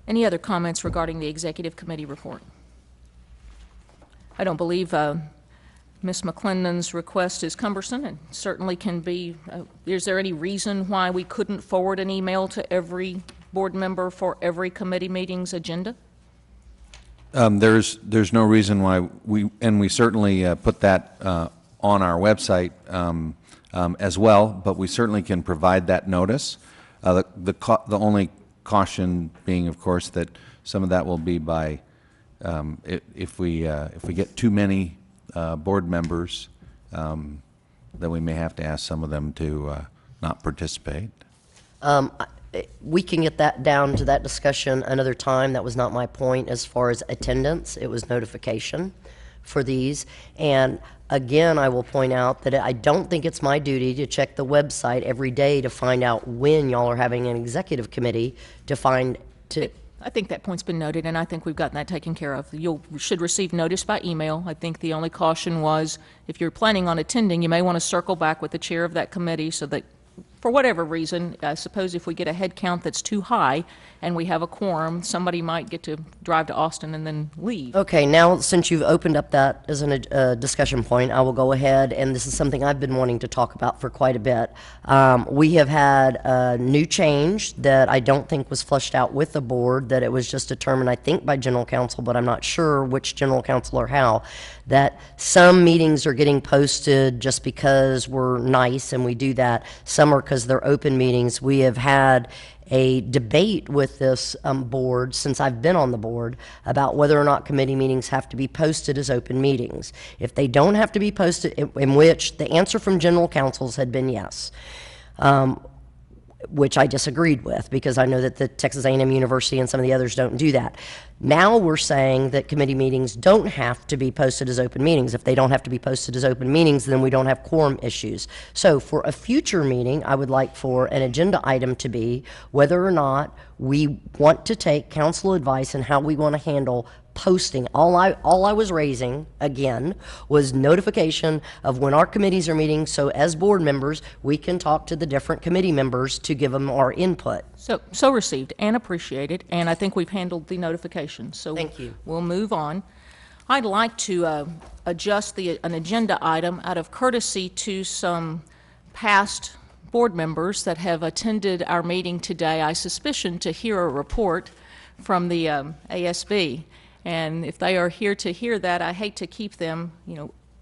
Any other comments regarding the executive committee report? I don't believe Ms. McClendon's request is cumbersome and certainly can be, is there any reason why we couldn't forward an email to every board member for every committee meeting's agenda? There's no reason why we certainly put that on our website as well, but we certainly can provide that notice. The only caution being, of course, that some of that will be by if we get too many board members, then we may have to ask some of them to not participate. We can get that down to that discussion another time. That was not my point as far as attendance. It was notification for these. And again, I will point out that I don't think it's my duty to check the website every day to find out when y'all are having an executive committee I think that point's been noted, and I think we've gotten that taken care of. You should receive notice by email. I think the only caution was if you're planning on attending, you may want to circle back with the chair of that committee so that, for whatever reason, I suppose if we get a head count that's too high and we have a quorum, somebody might get to drive to Austin and then leave. Okay, now since you've opened up that as a discussion point, I will go ahead, and this is something I've been wanting to talk about for quite a bit. We have had a new change that I don't think was flushed out with the board, that it was just determined, I think, by general counsel, but I'm not sure which general counsel or how, that some meetings are getting posted just because we're nice and we do that. Some are because they're open meetings. We have had a debate with this board since I've been on the board about whether or not committee meetings have to be posted as open meetings. If they don't have to be posted, in which the answer from general counsels had been yes, which I disagreed with because I know that the Texas A&M University and some of the others don't do that. Now we're saying that committee meetings don't have to be posted as open meetings. If they don't have to be posted as open meetings, then we don't have quorum issues. So for a future meeting, I would like for an agenda item to be whether or not we want to take council advice on how we want to handle posting. All I was raising, again, was notification of when our committees are meeting, so as board members, we can talk to the different committee members to give them our input. So received and appreciated, and I think we've handled the notification. So thank you. We'll move on. I'd like to adjust an agenda item out of courtesy to some past board members that have attended our meeting today, I suspicion to hear a report from the ASB. And if they are here to hear that, I hate to keep them,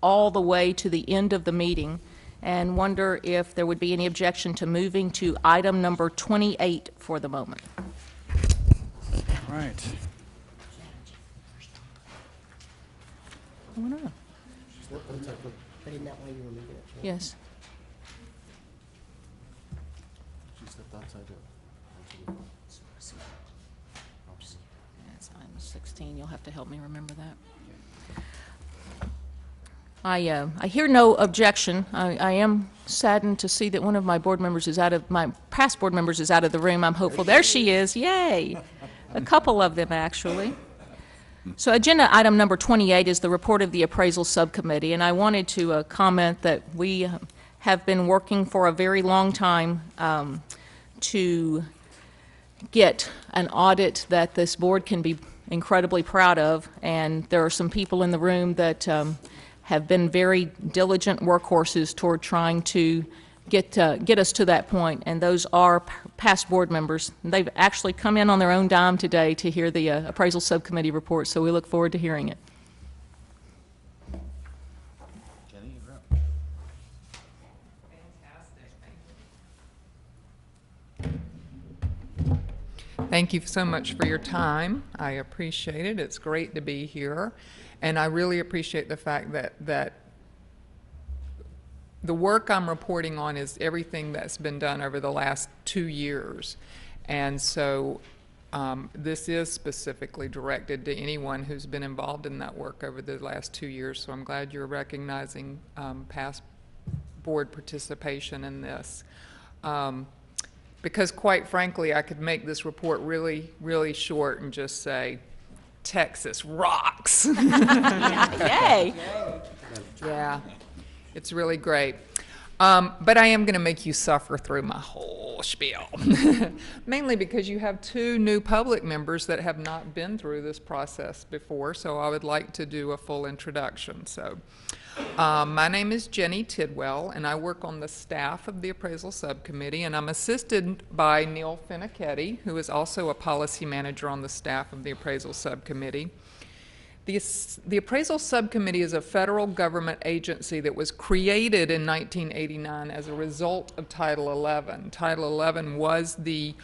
all the way to the end of the meeting, and wonder if there would be any objection to moving to item number 28 for the moment. Right. I don't know. But isn't that why you were moving it? Yes. She stepped outside it. That's item 16. You'll have to help me remember that. I hear no objection. I am saddened to see that one of my board members is my past board members is out of the room. I'm hopeful. There she is. Yay. A couple of them, actually. So agenda item number 28 is the report of the appraisal subcommittee, and I wanted to comment that we have been working for a very long time to get an audit that this board can be incredibly proud of, and there are some people in the room that have been very diligent workhorses toward trying to get us to that point, and those are past board members. They've actually come in on their own dime today to hear the appraisal subcommittee report, so we look forward to hearing it. Jenny, you're up. Fantastic. Thank you. Thank you so much for your time. I appreciate it. It's great to be here. And I really appreciate the fact that the work I'm reporting on is everything that's been done over the last 2 years. And so this is specifically directed to anyone who's been involved in that work over the last 2 years. So I'm glad you're recognizing past board participation in this. Because quite frankly, I could make this report really, really short and just say, Texas rocks. Yay. Yeah, it's really great. But I am going to make you suffer through my whole spiel, mainly because you have 2 new public members that have not been through this process before, so I would like to do a full introduction. So, my name is Jenny Tidwell, and I work on the staff of the Appraisal Subcommittee, and I'm assisted by Neil Finnicchetti, who is also a policy manager on the staff of the Appraisal Subcommittee. The Appraisal Subcommittee is a federal government agency that was created in 1989 as a result of Title XI. Title XI was the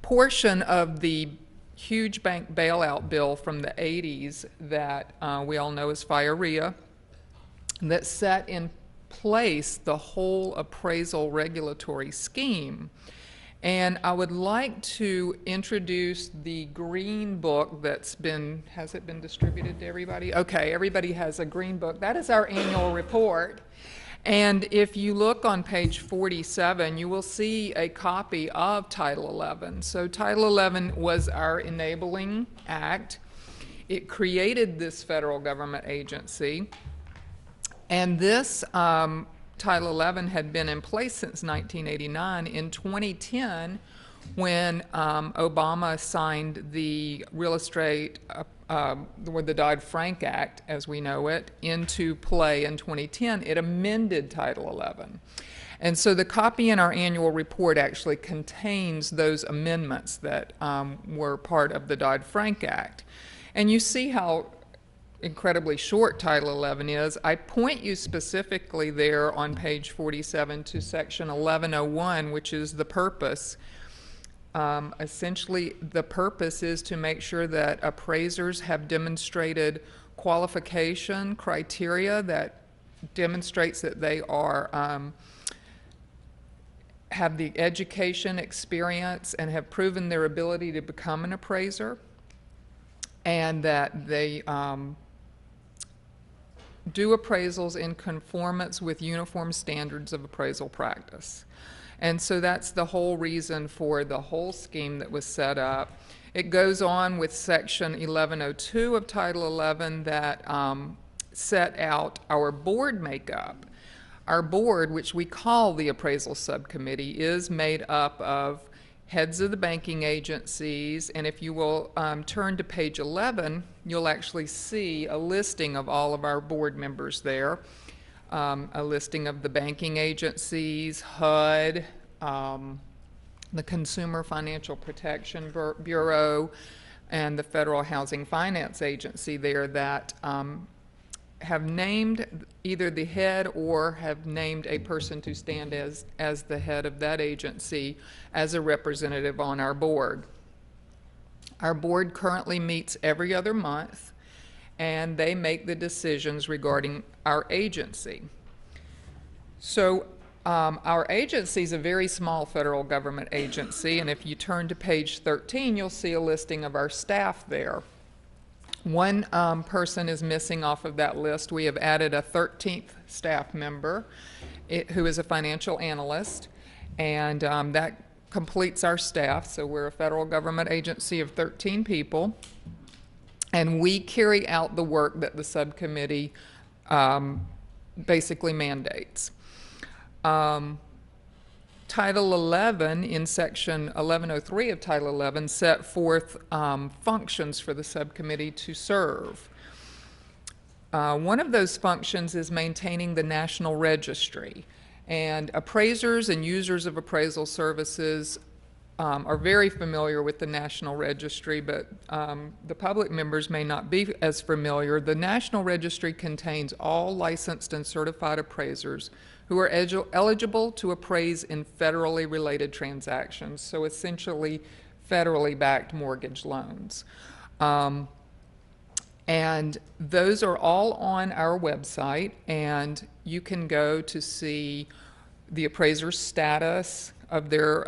portion of the huge bank bailout bill from the 80s that we all know as FIREA, that set in place the whole appraisal regulatory scheme. And I would like to introduce the green book that's been, has it been distributed to everybody? Okay, everybody has a green book. That is our annual report. And if you look on page 47, you will see a copy of Title XI. So Title XI was our enabling act. It created this federal government agency. And this Title XI had been in place since 1989. In 2010, when Obama signed the real estate, the Dodd-Frank Act, as we know it, into play in 2010, it amended Title XI. And so the copy in our annual report actually contains those amendments that were part of the Dodd-Frank Act. And you see how incredibly short Title XI is. I point you specifically there on page 47 to section 1101, which is the purpose. Essentially, the purpose is to make sure that appraisers have demonstrated qualification criteria that demonstrates that they are have the education, experience, and have proven their ability to become an appraiser, and that they do appraisals in conformance with uniform standards of appraisal practice. And so that's the whole reason for the whole scheme that was set up. It goes on with section 1102 of Title XI that set out our board makeup. Our board, which we call the Appraisal Subcommittee, is made up of heads of the banking agencies, and if you will turn to page 11, you'll actually see a listing of all of our board members there, a listing of the banking agencies, HUD, the Consumer Financial Protection Bureau, and the Federal Housing Finance Agency there that have named either the head or have named a person to stand as the head of that agency as a representative on our board. Our board currently meets every other month, and they make the decisions regarding our agency. So our agency is a very small federal government agency, and if you turn to page 13, you'll see a listing of our staff there. One person is missing off of that list. We have added a 13th staff member who is a financial analyst, and that completes our staff. So we're a federal government agency of 13 people, and we carry out the work that the subcommittee basically mandates. Title 11 in section 1103 of Title 11 set forth functions for the subcommittee to serve. One of those functions is maintaining the national registry, and appraisers and users of appraisal services are very familiar with the national registry, but the public members may not be as familiar. The national registry contains all licensed and certified appraisers who are eligible to appraise in federally related transactions. So essentially, federally backed mortgage loans. And those are all on our website, and you can go to see the appraiser's status of their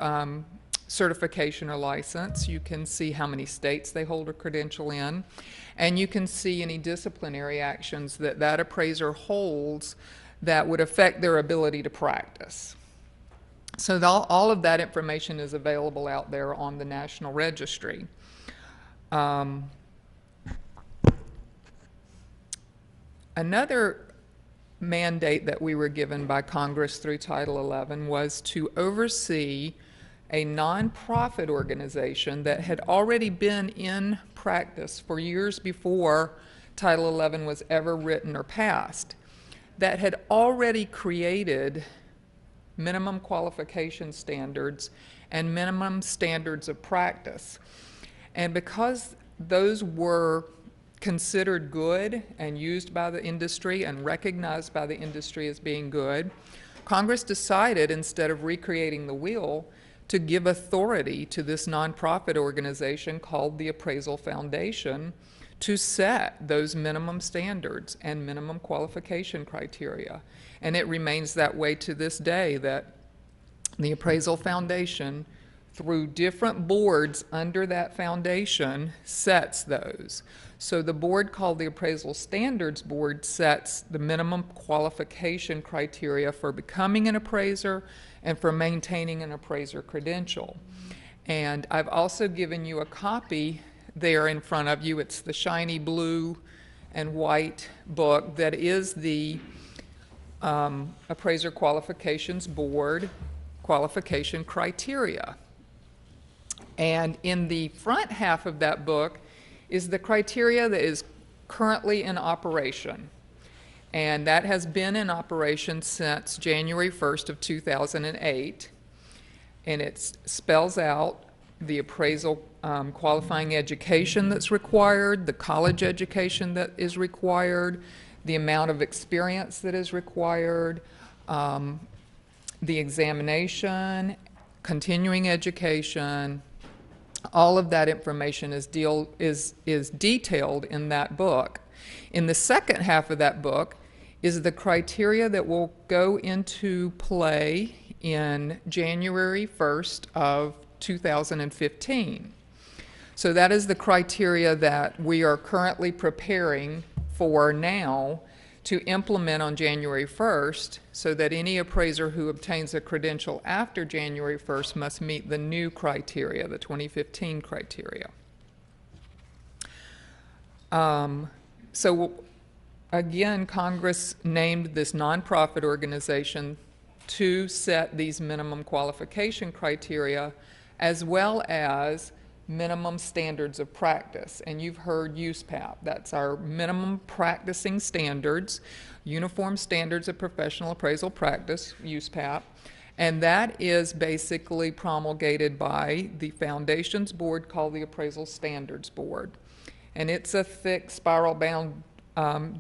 certification or license. You can see how many states they hold a credential in, and you can see any disciplinary actions that that appraiser holds that would affect their ability to practice. So all of that information is available out there on the National Registry. Another mandate that we were given by Congress through Title XI was to oversee a nonprofit organization that had already been in practice for years before Title XI was ever written or passed, that had already created minimum qualification standards and minimum standards of practice. And because those were considered good and used by the industry and recognized by the industry as being good, Congress decided, instead of recreating the wheel, to give authority to this nonprofit organization called the Appraisal Foundation to set those minimum standards and minimum qualification criteria. And it remains that way to this day, that the Appraisal Foundation, through different boards under that foundation, sets those. So the board called the Appraisal Standards Board sets the minimum qualification criteria for becoming an appraiser and for maintaining an appraiser credential. And I've also given you a copy there in front of you. It's the shiny blue and white book that is the Appraiser Qualifications Board qualification criteria. And in the front half of that book is the criteria that is currently in operation. And that has been in operation since January 1st of 2008. And it spells out the appraisal qualifying education that's required, the college education that is required, the amount of experience that is required, the examination, continuing education. All of that information is detailed in that book. In the second half of that book is the criteria that will go into play in January 1st of 2015. So that is the criteria that we are currently preparing for now to implement on January 1st, so that any appraiser who obtains a credential after January 1st must meet the new criteria, the 2015 criteria. So again, Congress named this nonprofit organization to set these minimum qualification criteria as well as minimum standards of practice. And you've heard USPAP. That's our minimum practicing standards, Uniform Standards of Professional Appraisal Practice, USPAP. And that is basically promulgated by the Foundation's board called the Appraisal Standards Board. And it's a thick spiral-bound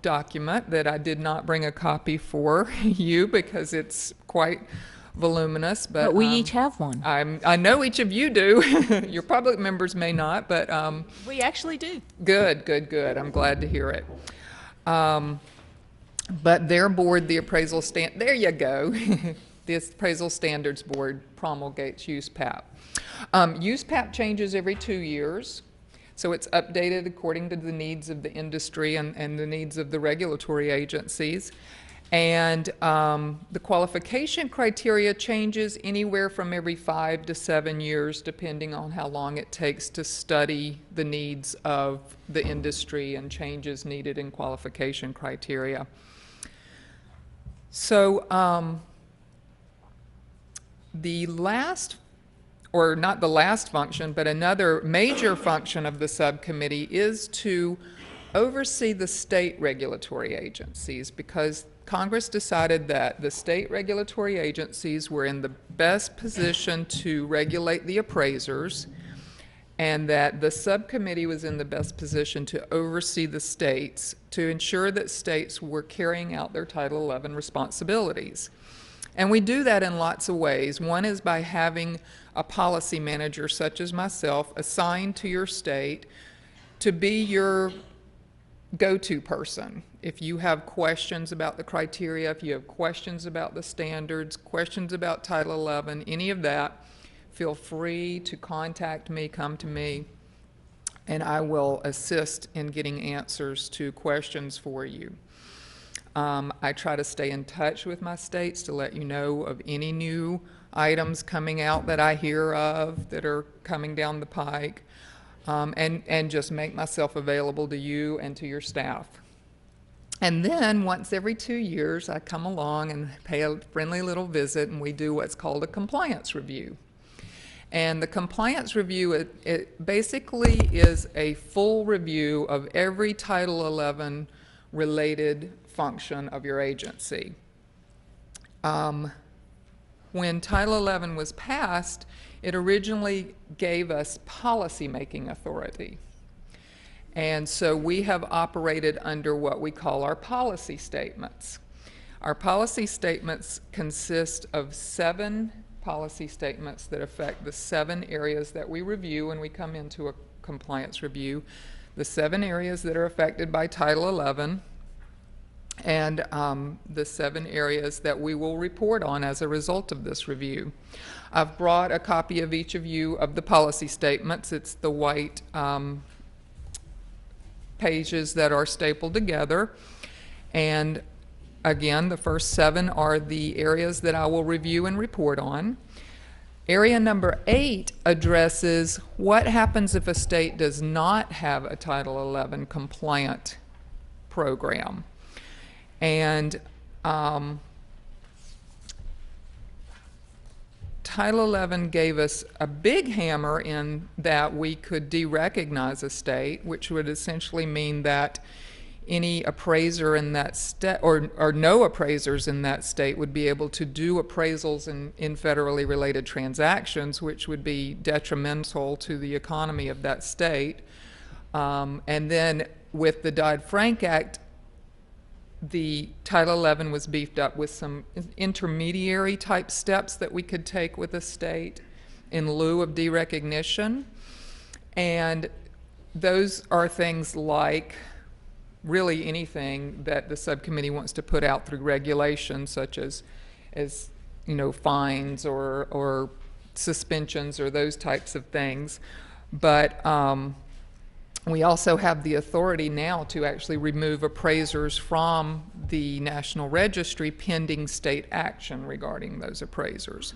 document that I did not bring a copy for you because it's quite voluminous, but we each have one. I know each of you do. Your public members may not, but we actually do. Good, good, good. I'm glad to hear it. But their board, the appraisal there you go. The Appraisal Standards Board promulgates USPAP. USPAP changes every 2 years, so it's updated according to the needs of the industry and the needs of the regulatory agencies. And the qualification criteria changes anywhere from every 5 to 7 years, depending on how long it takes to study the needs of the industry and changes needed in qualification criteria. So the last, or not the last function, but another major function of the subcommittee is to oversee the state regulatory agencies, because Congress decided that the state regulatory agencies were in the best position to regulate the appraisers, and that the subcommittee was in the best position to oversee the states to ensure that states were carrying out their Title XI responsibilities. And we do that in lots of ways. One is by having a policy manager, such as myself, assigned to your state to be your go-to person. If you have questions about the criteria, if you have questions about the standards, questions about Title 11, any of that, feel free to contact me, come to me, and I will assist in getting answers to questions for you. I try to stay in touch with my states to let you know of any new items coming out that I hear of that are coming down the pike, and just make myself available to you and to your staff. And then once every 2 years, I come along and pay a friendly little visit, and we do what's called a compliance review. And the compliance review, it basically is a full review of every Title 11 related function of your agency. When Title 11 was passed, it originally gave us policy-making authority. And so we have operated under what we call our policy statements. Our policy statements consist of 7 policy statements that affect the 7 areas that we review when we come into a compliance review, the 7 areas that are affected by Title 11, and the 7 areas that we will report on as a result of this review. I've brought a copy of each of you of the policy statements. It's the white pages that are stapled together. And again, the first 7 are the areas that I will review and report on. Area number 8 addresses what happens if a state does not have a Title 11 compliant program. And Title 11 gave us a big hammer in that we could derecognize a state, which would essentially mean that any appraiser in that state, or no appraisers in that state, would be able to do appraisals in federally related transactions, which would be detrimental to the economy of that state. And then with the Dodd-Frank Act, the Title 11 was beefed up with some intermediary type steps that we could take with a state in lieu of derecognition. And those are things like really anything that the subcommittee wants to put out through regulation, such as you know, fines or suspensions or those types of things. But we also have the authority now to actually remove appraisers from the National Registry pending state action regarding those appraisers.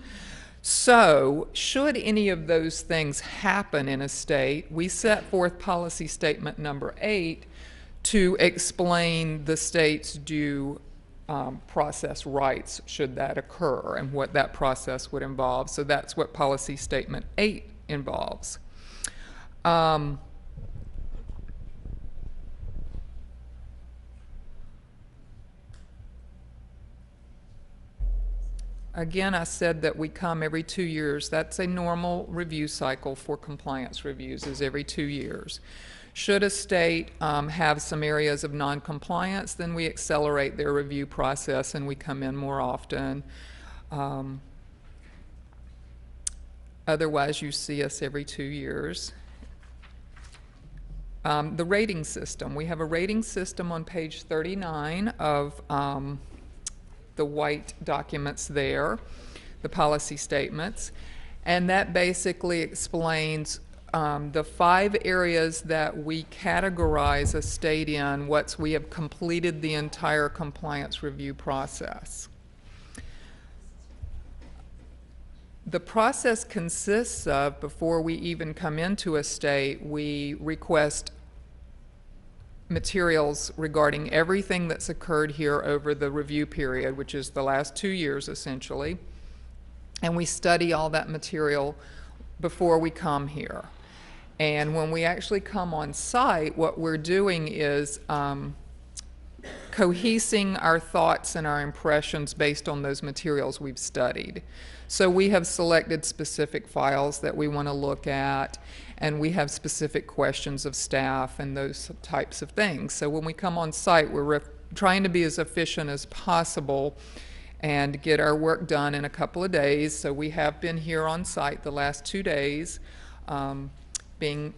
So, should any of those things happen in a state, we set forth policy statement number 8 to explain the state's due process rights should that occur and what that process would involve. So that's what policy statement 8 involves. Again, I said that we come every 2 years. That's a normal review cycle for compliance reviews, is every 2 years. Should a state have some areas of non-compliance, then we accelerate their review process and we come in more often. Otherwise, you see us every 2 years. The rating system. We have a rating system on page 39 of the white documents there, the policy statements, and that basically explains the 5 areas that we categorize a state in once we have completed the entire compliance review process. The process consists of, before we even come into a state, we request materials regarding everything that's occurred here over the review period, which is the last 2 years essentially, and we study all that material before we come here. And when we actually come on site, what we're doing is cohesing our thoughts and our impressions based on those materials we've studied. So we have selected specific files that we want to look at, and we have specific questions of staff and those types of things. So when we come on site, we're trying to be as efficient as possible and get our work done in a couple of days. So we have been here on site the last 2 days, being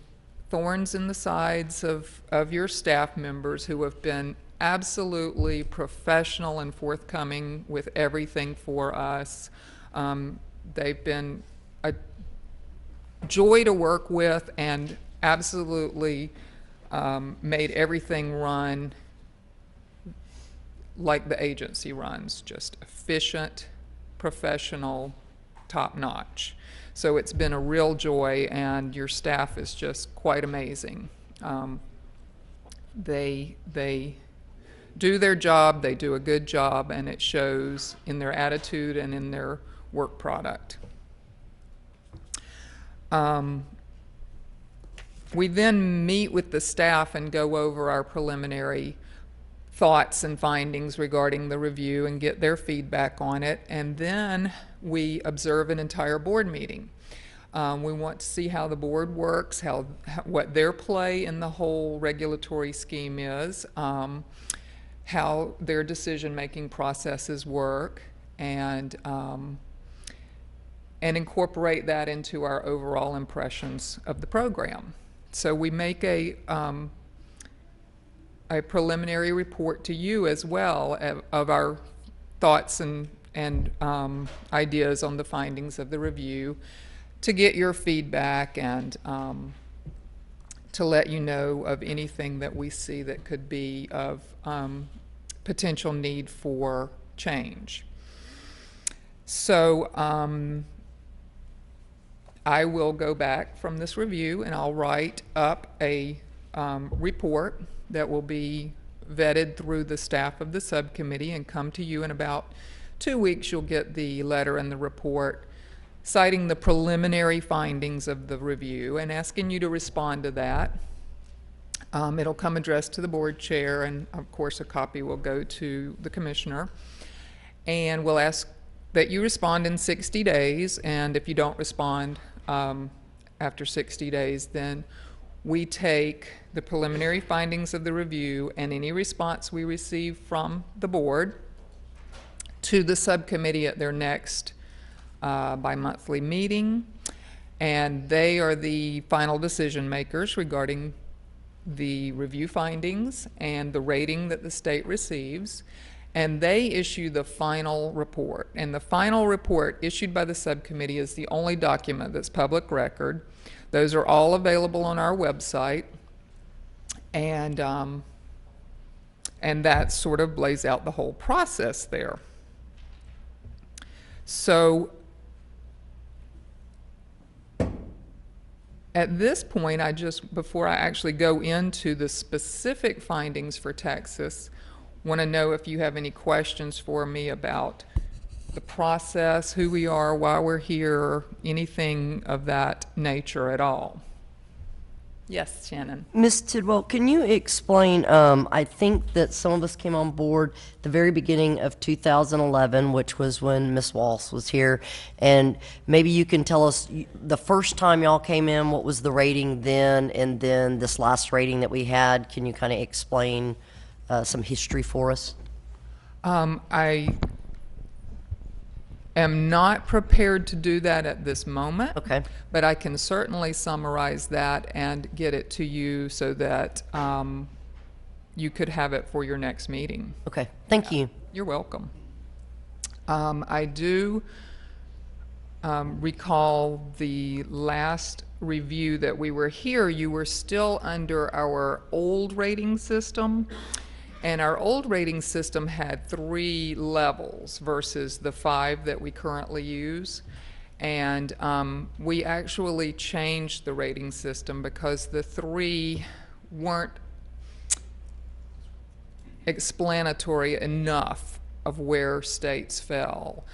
thorns in the sides of your staff members who have been absolutely professional and forthcoming with everything for us. They've been a joy to work with and absolutely made everything run like the agency runs, just efficient, professional, top-notch. So it's been a real joy, and your staff is just quite amazing. They do their job, they do a good job, and it shows in their attitude and in their work product. We then meet with the staff and go over our preliminary thoughts and findings regarding the review and get their feedback on it, and then we observe an entire board meeting. We want to see how the board works, what their play in the whole regulatory scheme is, how their decision-making processes work, and incorporate that into our overall impressions of the program. So we make a preliminary report to you as well of our thoughts and ideas on the findings of the review, to get your feedback and to let you know of anything that we see that could be of potential need for change. So I will go back from this review and I'll write up a report that will be vetted through the staff of the subcommittee and come to you in about 2 weeks. You'll get the letter and the report citing the preliminary findings of the review and asking you to respond to that. It'll come addressed to the board chair, and of course a copy will go to the commissioner. And we'll ask that you respond in 60 days, and if you don't respond after 60 days, then we take the preliminary findings of the review and any response we receive from the board to the subcommittee at their next bi-monthly meeting, and they are the final decision makers regarding the review findings and the rating that the state receives, and they issue the final report. And the final report issued by the subcommittee is the only document that's public record. Those are all available on our website, and that sort of lays out the whole process there. So at this point, before I actually go into the specific findings for Texas, want to know if you have any questions for me about the process, who we are, why we're here, anything of that nature at all. Yes, Shannon. Ms. Tidwell, can you explain, I think that some of us came on board the very beginning of 2011, which was when Ms. Walsh was here, and maybe you can tell us the first time y'all came in, what was the rating then, and then this last rating that we had. Can you kind of explain some history for us? I am not prepared to do that at this moment. Okay. But I can certainly summarize that and get it to you so that you could have it for your next meeting. Okay, thank you. You're welcome. I do recall the last review that we were here, you were still under our old rating system. And our old rating system had 3 levels versus the 5 that we currently use. And we actually changed the rating system because the 3 weren't explanatory enough of where states fell.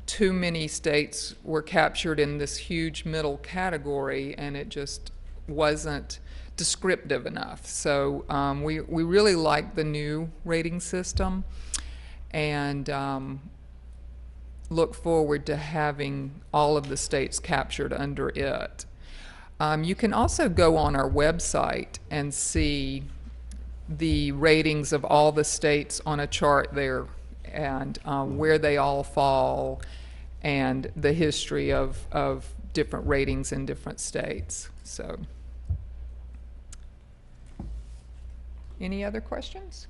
Too many states were captured in this huge middle category, and it just wasn't descriptive enough. So we really like the new rating system, and look forward to having all of the states captured under it. You can also go on our website and see the ratings of all the states on a chart there, and where they all fall, and the history of different ratings in different states. So, any other questions?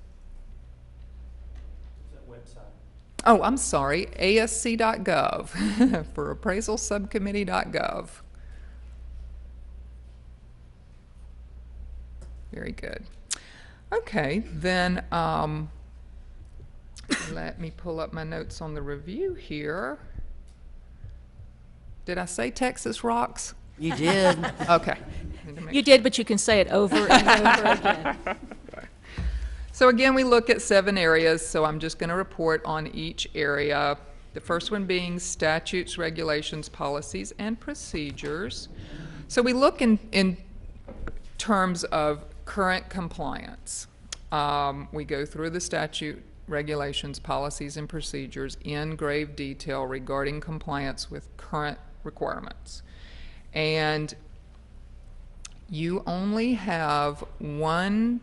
Oh, I'm sorry, asc.gov for appraisalsubcommittee.gov. Very good. Okay, then let me pull up my notes on the review here. Did I say Texas rocks? You did. Okay. You did, but you can say it over and over again. So again, we look at 7 areas, so I'm just going to report on each area. The first one being statutes, regulations, policies, and procedures. So we look in terms of current compliance. We go through the statute, regulations, policies, and procedures in grave detail regarding compliance with current requirements. And you only have one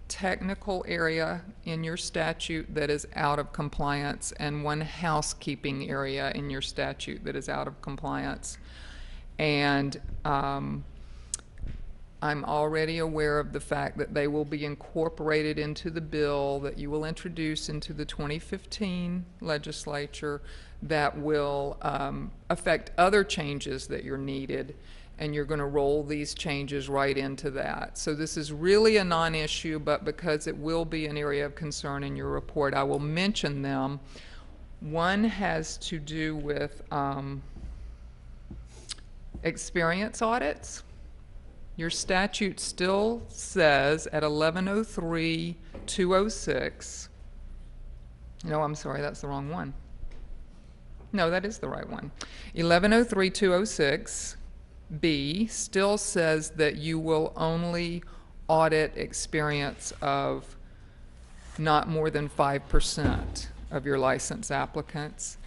technical area in your statute that is out of compliance and one housekeeping area in your statute that is out of compliance. And I'm already aware of the fact that they will be incorporated into the bill that you will introduce into the 2015 legislature that will affect other changes that you're needed, and you're going to roll these changes right into that. So this is really a non-issue, but because it will be an area of concern in your report, I will mention them. One has to do with experience audits. Your statute still says at 1103-206, no, I'm sorry, that's the wrong one. No, that is the right one. 1103-206 B still says that you will only audit experience of not more than 5% of your license applicants.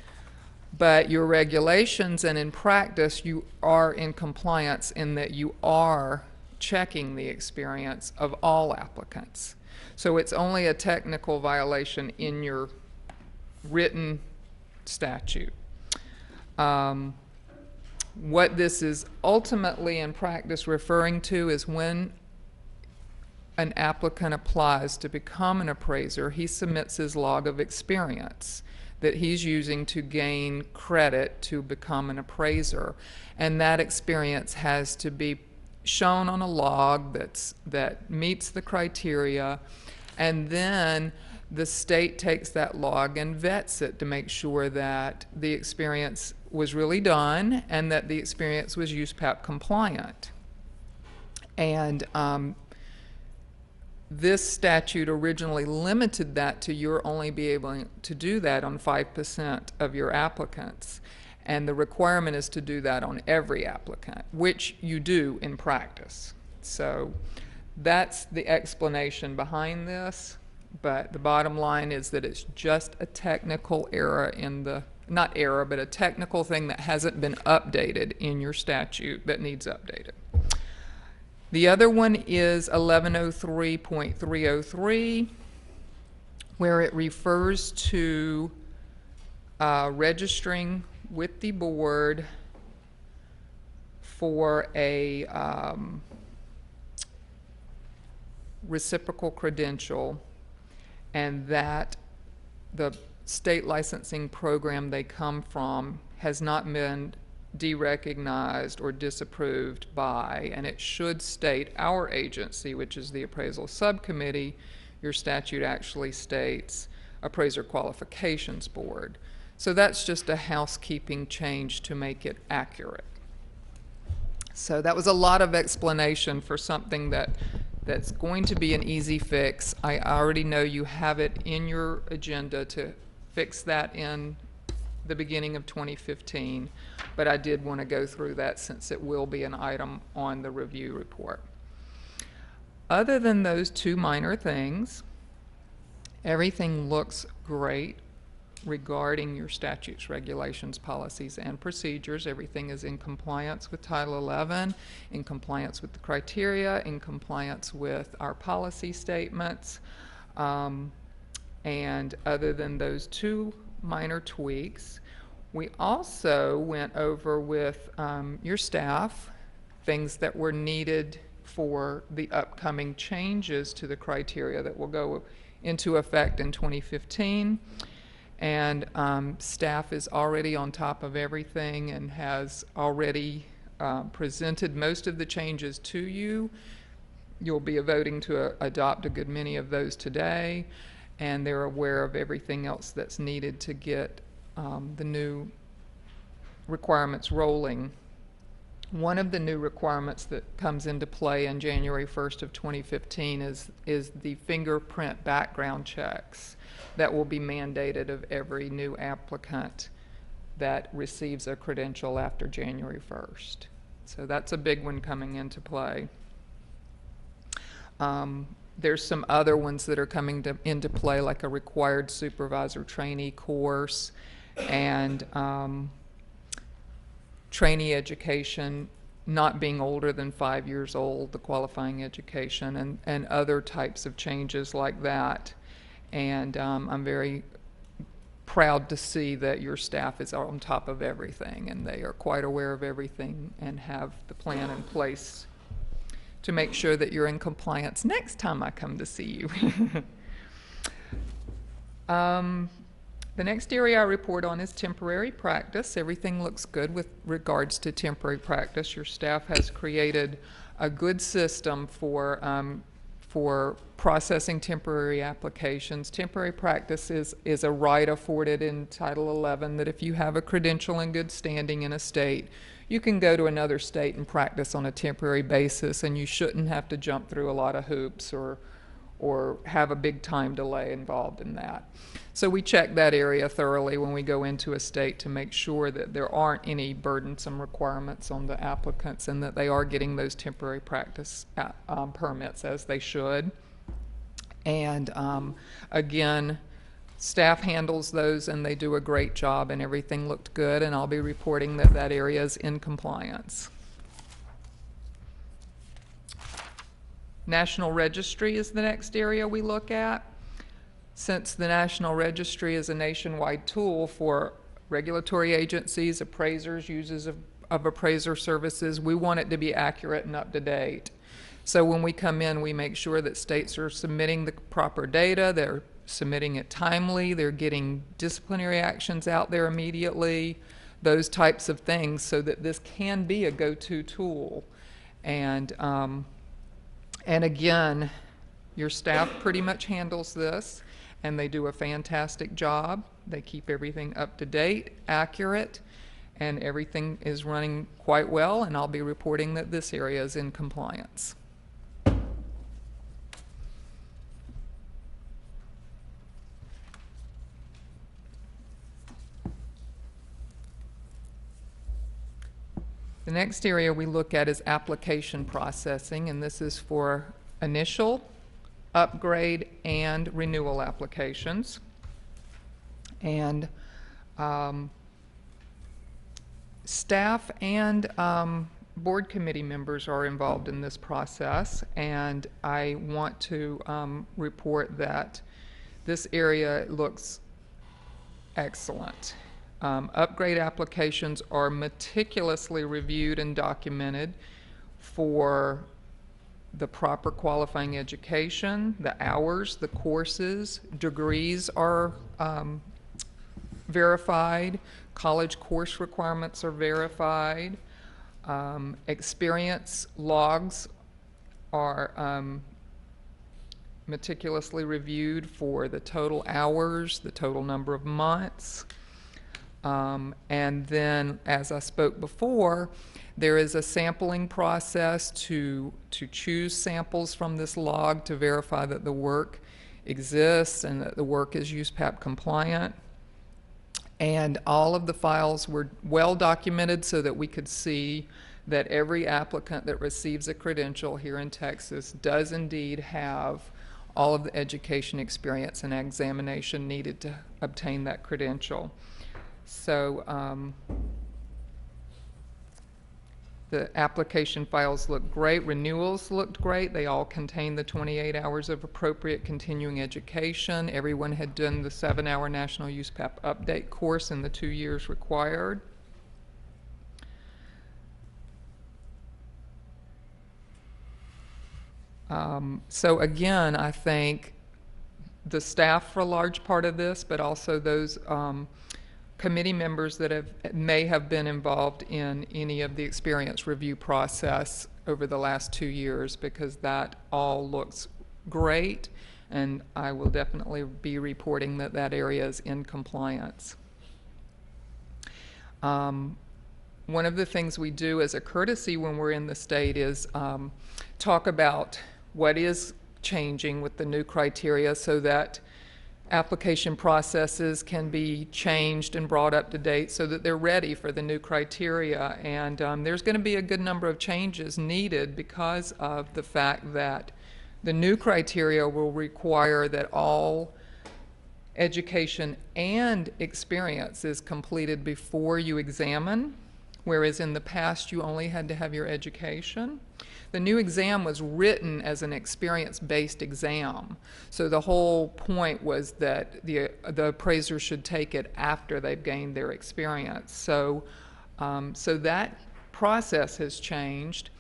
But your regulations and in practice, you are in compliance in that you are checking the experience of all applicants. So it's only a technical violation in your written statute. What this is ultimately in practice referring to is when an applicant applies to become an appraiser, he submits his log of experience that he's using to gain credit to become an appraiser. And that experience has to be shown on a log that meets the criteria, and then the state takes that log and vets it to make sure that the experience was really done and that the experience was USPAP compliant. And this statute originally limited that to you're only be able to do that on 5% of your applicants. And the requirement is to do that on every applicant, which you do in practice. So that's the explanation behind this. But the bottom line is that it's just a technical error in the, not error, but a technical thing that hasn't been updated in your statute that needs updated. The other one is 1103.303, where it refers to registering with the board for a reciprocal credential, and that the state licensing program they come from has not been derecognized or disapproved by, and it should state our agency, which is the Appraisal Subcommittee. Your statute actually states Appraiser Qualifications Board. So that's just a housekeeping change to make it accurate. So that was a lot of explanation for something that's going to be an easy fix. I already know you have it in your agenda to fix that in the beginning of 2015, but I did want to go through that since it will be an item on the review report. Other than those two minor things, everything looks great regarding your statutes, regulations, policies, and procedures. Everything is in compliance with Title 11, in compliance with the criteria, in compliance with our policy statements. And other than those two minor tweaks, we also went over with your staff things that were needed for the upcoming changes to the criteria that will go into effect in 2015. And staff is already on top of everything and has already presented most of the changes to you. You'll be voting to adopt a good many of those today, and they're aware of everything else that's needed to get the new requirements rolling. One of the new requirements that comes into play on January 1st of 2015 is the fingerprint background checks that will be mandated of every new applicant that receives a credential after January 1st. So that's a big one coming into play. There's some other ones that are coming into play, like a required supervisor trainee course and trainee education not being older than 5 years old, the qualifying education, and other types of changes like that. And I'm very proud to see that your staff is on top of everything, and they are quite aware of everything and have the plan in place to make sure that you're in compliance next time I come to see you. The next area I report on is temporary practice. Everything looks good with regards to temporary practice. Your staff has created a good system for processing temporary applications. Temporary practice is a right afforded in Title 11 that if you have a credential in good standing in a state, you can go to another state and practice on a temporary basis, and you shouldn't have to jump through a lot of hoops or have a big time delay involved in that. So we check that area thoroughly when we go into a state to make sure that there aren't any burdensome requirements on the applicants and that they are getting those temporary practice permits as they should. And again, staff handles those and they do a great job, and everything looked good, and I'll be reporting that that area is in compliance. National Registry is the next area we look at. Since the National Registry is a nationwide tool for regulatory agencies, appraisers, users of appraiser services, we want it to be accurate and up to date. So when we come in, we make sure that states are submitting the proper data, they're submitting it timely, they're getting disciplinary actions out there immediately, those types of things, so that this can be a go-to tool. And again, your staff pretty much handles this, and they do a fantastic job. They keep everything up to date, accurate, and everything is running quite well, and I'll be reporting that this area is in compliance. The next area we look at is application processing, and this is for initial, upgrade, and renewal applications. And staff and board committee members are involved in this process, and I want to report that this area looks excellent. Upgrade applications are meticulously reviewed and documented for the proper qualifying education, the hours, the courses, degrees are verified, college course requirements are verified, experience logs are meticulously reviewed for the total hours, the total number of months. And then, as I spoke before, there is a sampling process to choose samples from this log to verify that the work exists and that the work is USPAP compliant. And all of the files were well documented so that we could see that every applicant that receives a credential here in Texas does indeed have all of the education experience and examination needed to obtain that credential. So The application files looked great. Renewals looked great. They all contained the 28 hours of appropriate continuing education. Everyone had done the 7-hour National Use PAP update course in the 2 years required. So again, I think the staff for a large part of this, but also those committee members that may have been involved in any of the experience review process over the last 2 years, because that all looks great, and I will definitely be reporting that that area is in compliance. One of the things we do as a courtesy when we're in the state is talk about what is changing with the new criteria so that application processes can be changed and brought up to date so that they're ready for the new criteria. And there's going to be a good number of changes needed because of the fact that the new criteria will require that all education and experience is completed before you examine, whereas in the past you only had to have your education. The new exam was written as an experience-based exam. So the whole point was that the appraiser should take it after they've gained their experience. So, so that process has changed,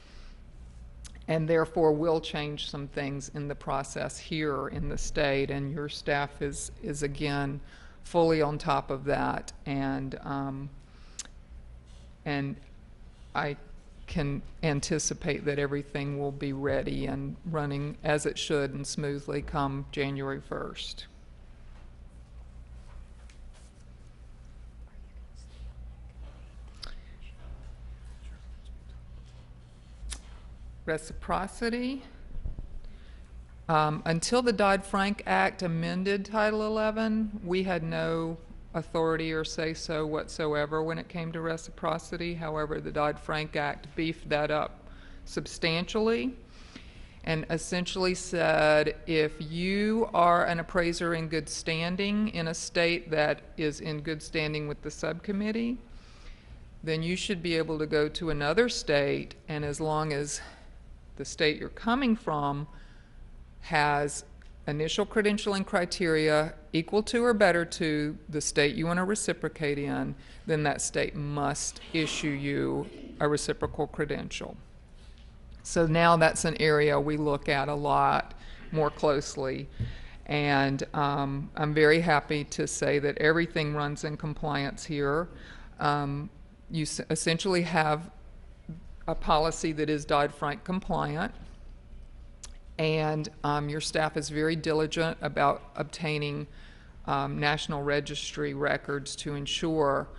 and therefore will change some things in the process here in the state, and your staff is again fully on top of that, and I can anticipate that everything will be ready and running as it should and smoothly come January 1st. Reciprocity. Until the Dodd-Frank Act amended Title 11, we had no authority or say-so whatsoever when it came to reciprocity. However, the Dodd-Frank Act beefed that up substantially and essentially said if you are an appraiser in good standing in a state that is in good standing with the subcommittee, then you should be able to go to another state, and as long as the state you're coming from has initial credentialing criteria equal to or better to the state you want to reciprocate in, then that state must issue you a reciprocal credential. So now that's an area we look at a lot more closely, and I'm very happy to say that everything runs in compliance here. You essentially have a policy that is Dodd-Frank compliant, and your staff is very diligent about obtaining National Registry records to ensure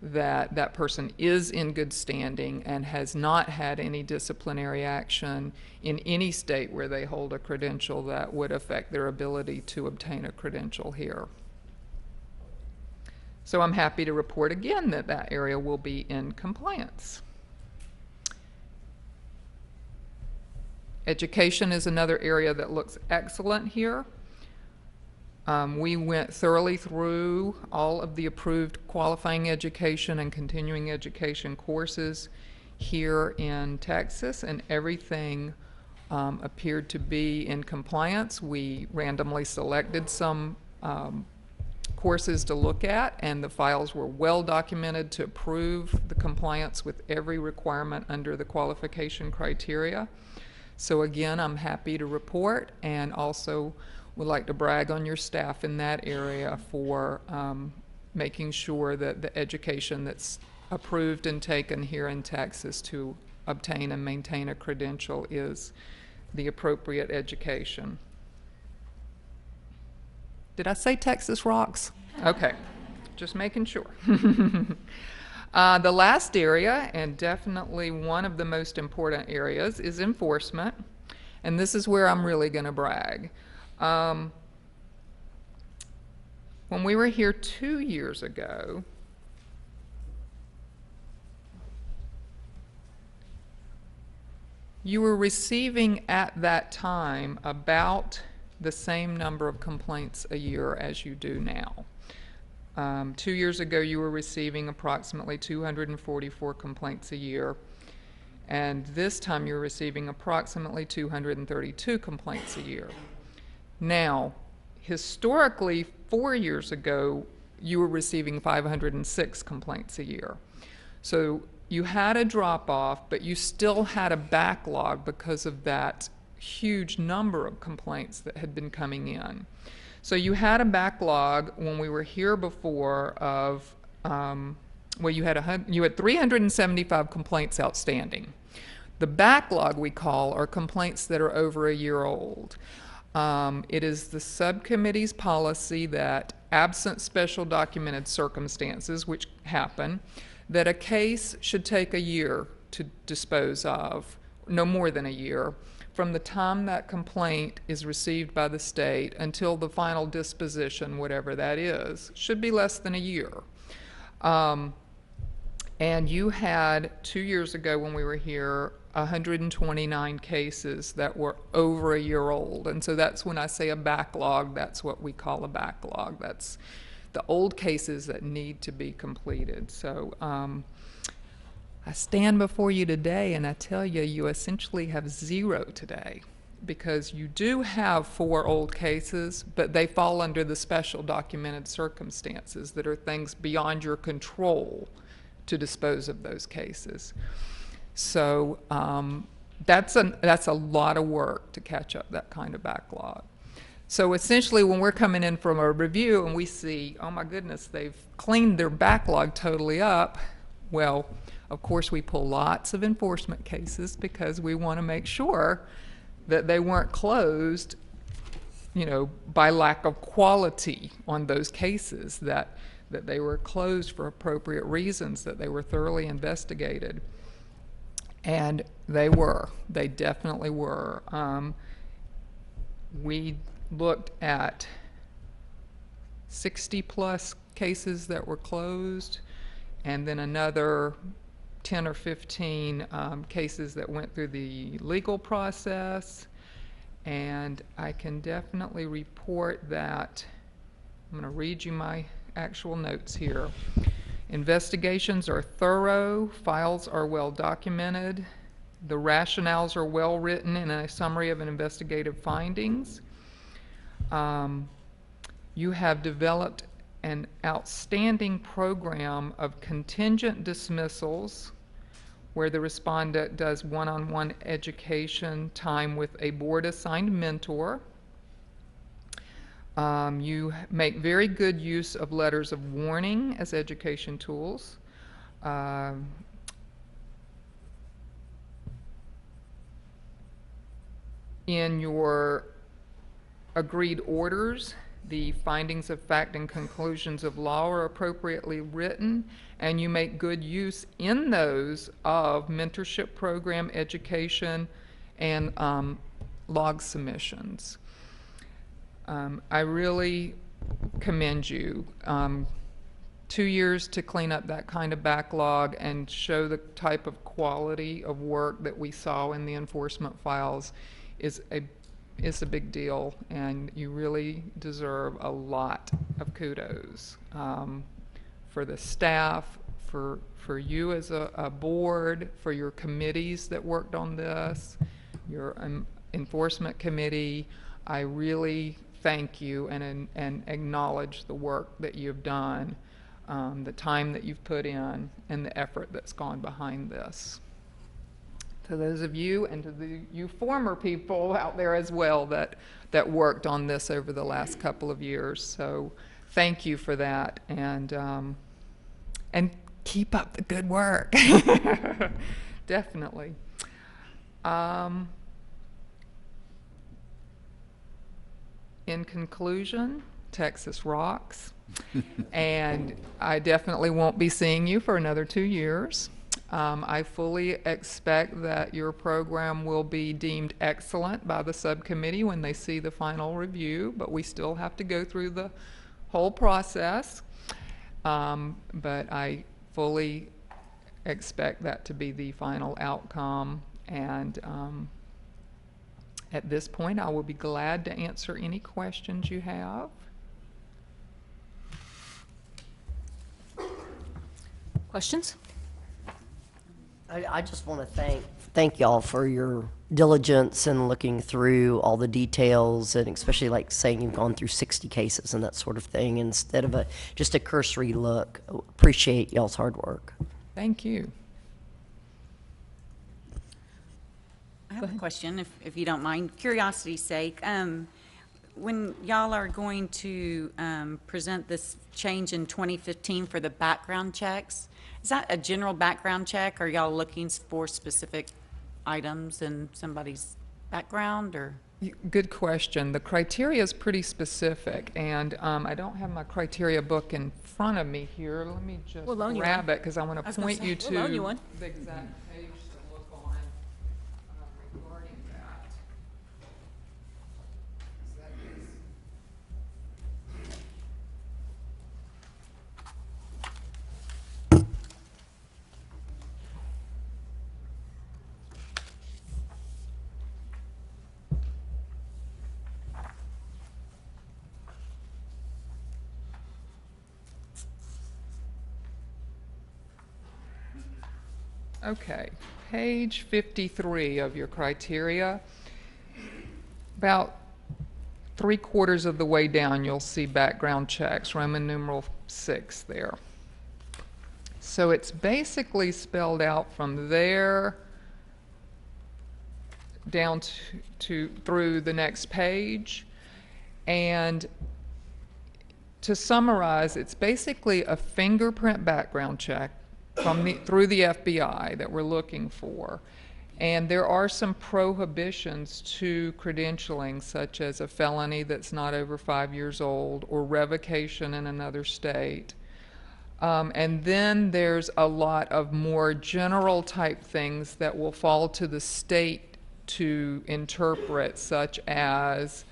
that that person is in good standing and has not had any disciplinary action in any state where they hold a credential that would affect their ability to obtain a credential here. So I'm happy to report again that that area will be in compliance. Education is another area that looks excellent here. We went thoroughly through all of the approved qualifying education and continuing education courses here in Texas, and everything appeared to be in compliance. We randomly selected some courses to look at, and the files were well documented to prove the compliance with every requirement under the qualification criteria. So again, I'm happy to report, and also would like to brag on your staff in that area for making sure that the education that's approved and taken here in Texas to obtain and maintain a credential is the appropriate education. Did I say Texas rocks? Okay, just making sure. The last area, and definitely one of the most important areas, is enforcement, and this is where I'm really going to brag. When we were here 2 years ago, you were receiving at that time about the same number of complaints a year as you do now. 2 years ago, you were receiving approximately 244 complaints a year. And this time you're receiving approximately 232 complaints a year. Now, historically, 4 years ago, you were receiving 506 complaints a year. So you had a drop-off, but you still had a backlog because of that huge number of complaints that had been coming in. So you had a backlog when we were here before of, well, you had 375 complaints outstanding. The backlog, we call, are complaints that are over a year old. It is the subcommittee's policy that, absent special documented circumstances, which happen, that a case should take a year to dispose of, no more than a year, from the time that complaint is received by the state until the final disposition, whatever that is, should be less than a year. And you had, 2 years ago when we were here, 129 cases that were over a year old. And so that's when I say a backlog, that's what we call a backlog. That's the old cases that need to be completed. So I stand before you today and I tell you, you essentially have 0 today, because you do have 4 old cases, but they fall under the special documented circumstances that are things beyond your control to dispose of those cases. So that's a lot of work to catch up that kind of backlog. So essentially, when we're coming in from a review and we see, oh my goodness, they've cleaned their backlog totally up, well, of course we pull lots of enforcement cases because we want to make sure that they weren't closed, you know, by lack of quality on those cases, that they were closed for appropriate reasons, that they were thoroughly investigated. And they were. They definitely were. We looked at 60+ cases that were closed, and then another 10 or 15 cases that went through the legal process. And I can definitely report that. I'm going to read you my actual notes here. Investigations are thorough, files are well documented, the rationales are well written in a summary of an investigative findings. You have developed an outstanding program of contingent dismissals where the respondent does one-on-one education time with a board-assigned mentor. You make very good use of letters of warning as education tools. In your agreed orders, the findings of fact and conclusions of law are appropriately written, and you make good use in those of mentorship program education and log submissions. I really commend you. 2 years to clean up that kind of backlog and show the type of quality of work that we saw in the enforcement files is a big deal, and you really deserve a lot of kudos for the staff, for you as a board, for your committees that worked on this, your enforcement committee. I really thank you and acknowledge the work that you've done, the time that you've put in, and the effort that's gone behind this. To those of you and to you former people out there as well that worked on this over the last couple of years. So thank you for that, and keep up the good work. Definitely. In conclusion, Texas rocks, and I definitely won't be seeing you for another 2 years. I fully expect that your program will be deemed excellent by the subcommittee when they see the final review, but we still have to go through the whole process. But I fully expect that to be the final outcome, and at this point, I will be glad to answer any questions you have. Questions? I just want to thank y'all for your diligence in looking through all the details, and especially like saying you've gone through 60 cases and that sort of thing instead of just a cursory look. Appreciate y'all's hard work. Thank you. I have a question, if you don't mind, curiosity's sake. When y'all are going to present this change in 2015 for the background checks, is that a general background check, or y'all looking for specific items in somebody's background, or? Good question. The criteria is pretty specific, and I don't have my criteria book in front of me here. Let me just grab it, because I want to point you to the exact page to look on regarding that. Okay, page 53 of your criteria. About 3/4 of the way down, you'll see background checks, Roman numeral 6 there. So it's basically spelled out from there down to through the next page. And to summarize, it's basically a fingerprint background check through the FBI that we're looking for. And there are some prohibitions to credentialing, such as a felony that's not over 5 years old or revocation in another state. And then there's a lot of more general type things that will fall to the state to interpret, such as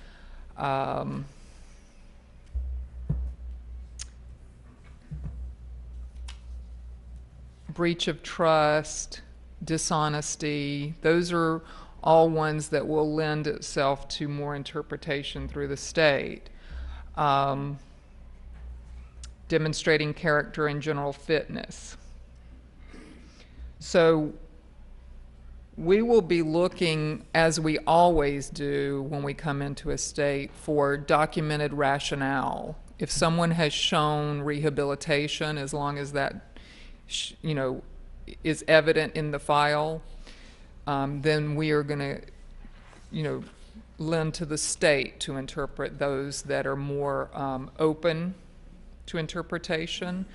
breach of trust, dishonesty. Those are all ones that will lend itself to more interpretation through the state. Demonstrating character and general fitness. So we will be looking, as we always do when we come into a state, for documented rationale. If someone has shown rehabilitation, as long as that is evident in the file, then we are going to, lend to the state to interpret those that are more open to interpretation.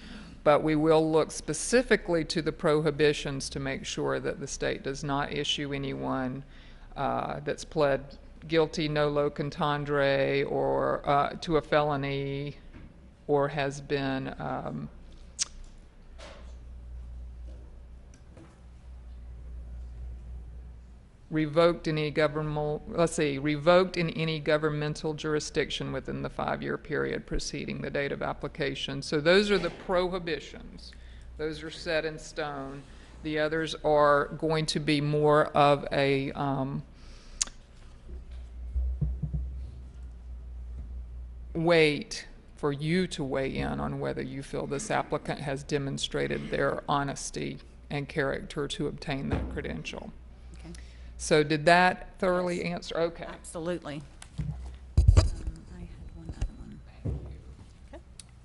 But we will look specifically to the prohibitions to make sure that the state does not issue anyone that's pled guilty nolo contendere or to a felony, or has been revoked in any governmental jurisdiction within the 5-year period preceding the date of application. So those are the prohibitions. Those are set in stone. The others are going to be more of a weight for you to weigh in on whether you feel this applicant has demonstrated their honesty and character to obtain that credential. So did that thoroughly answer? Okay. Absolutely.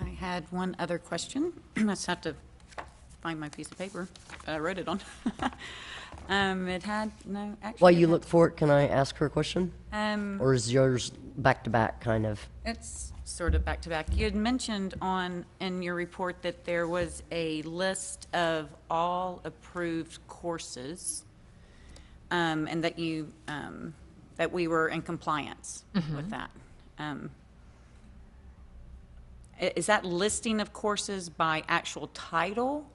I had one other question. I just have to find my piece of paper I wrote it on. It had, no, actually. While you look for it, can I ask her a question? Or is yours back-to-back kind of? It's sort of back-to-back. You had mentioned in your report that there was a list of all approved courses. And that that we were in compliance with that. Is that listing of courses by actual title?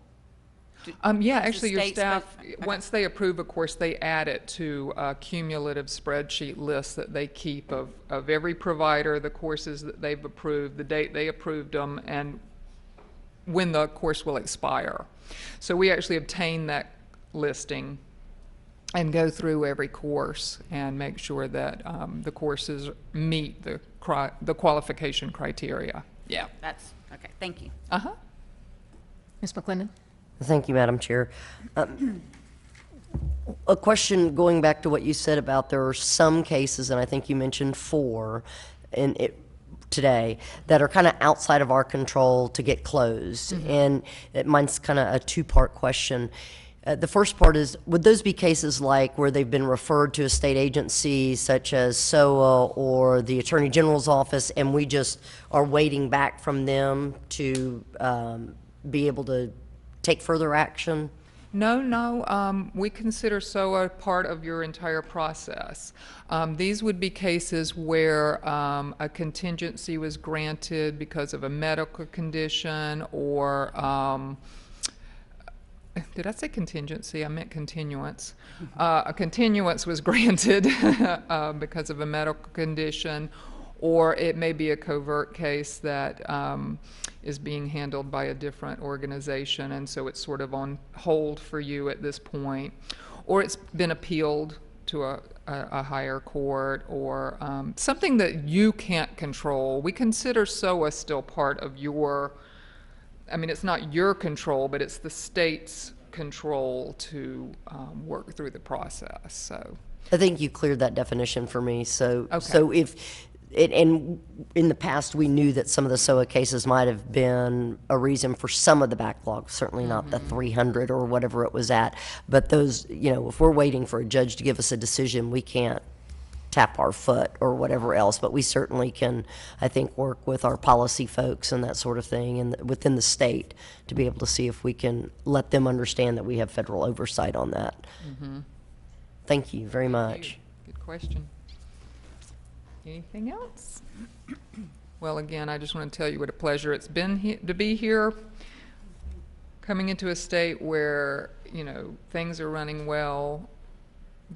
Yeah, actually your staff, once they approve a course, they add it to a cumulative spreadsheet list that they keep of every provider, the courses that they've approved, the date they approved them, and when the course will expire. So we actually obtain that listing and go through every course and make sure that the courses meet the qualification criteria. Yeah. That's, okay, thank you. Uh-huh. Ms. McClendon? Thank you, Madam Chair. A question going back to what you said about there are some cases, and I think you mentioned 4 today, that are kind of outside of our control to get closed. And mine's kind of a 2-part question. The first part is, would those be cases like where they've been referred to a state agency such as SOA or the Attorney General's office, and we just are waiting back from them to be able to take further action? No, we consider SOA part of your entire process. These would be cases where a contingency was granted because of a medical condition or did I say contingency? I meant continuance. A continuance was granted because of a medical condition, or it may be a covert case that is being handled by a different organization, and so it's sort of on hold for you at this point, or it's been appealed to a higher court, or something that you can't control. We consider SOA still part of your, I mean, it's not your control, but it's the state's control to work through the process. So I think you cleared that definition for me. So, so if and in the past, we knew that some of the SOA cases might have been a reason for some of the backlog, certainly not the 300 or whatever it was at. But those, you know, if we're waiting for a judge to give us a decision, we can't tap our foot or whatever else. But we certainly can, I think, work with our policy folks and that sort of thing and within the state to be able to see if we can let them understand that we have federal oversight on that. Thank you very much. Good question. Anything else? Well, again, I just want to tell you what a pleasure it's been to be here, coming into a state where, you know, things are running well,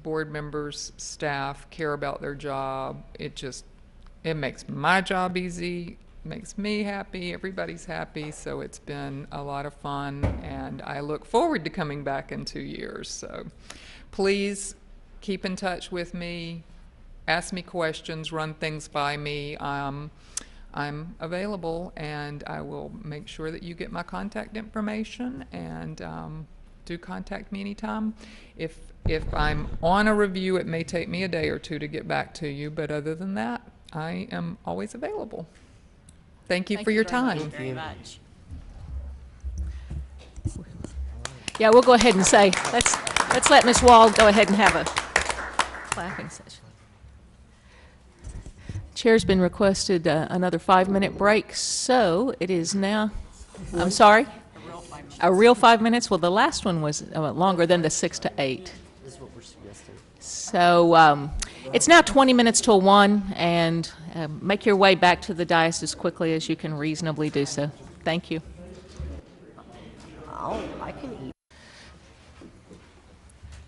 board members, staff care about their job. It makes my job easy, makes me happy, everybody's happy, so it's been a lot of fun, and I look forward to coming back in 2 years. So please keep in touch with me. Ask me questions, run things by me. I'm available, and I will make sure that you get my contact information, and do contact me anytime. If I'm on a review, it may take me a day or 2 to get back to you, but other than that, I am always available. Thank you for your time. Thank you very much. Yeah, we'll go ahead and say, let's let Ms. Wall go ahead and have a clapping session. Chair's been requested another 5-minute break, so it is now, I'm sorry? A real 5 minutes? Well, the last one was longer than the 6 to 8. This is what we're suggesting. So it's now 20 minutes till 1, and make your way back to the dais as quickly as you can reasonably do so. Thank you. I can eat.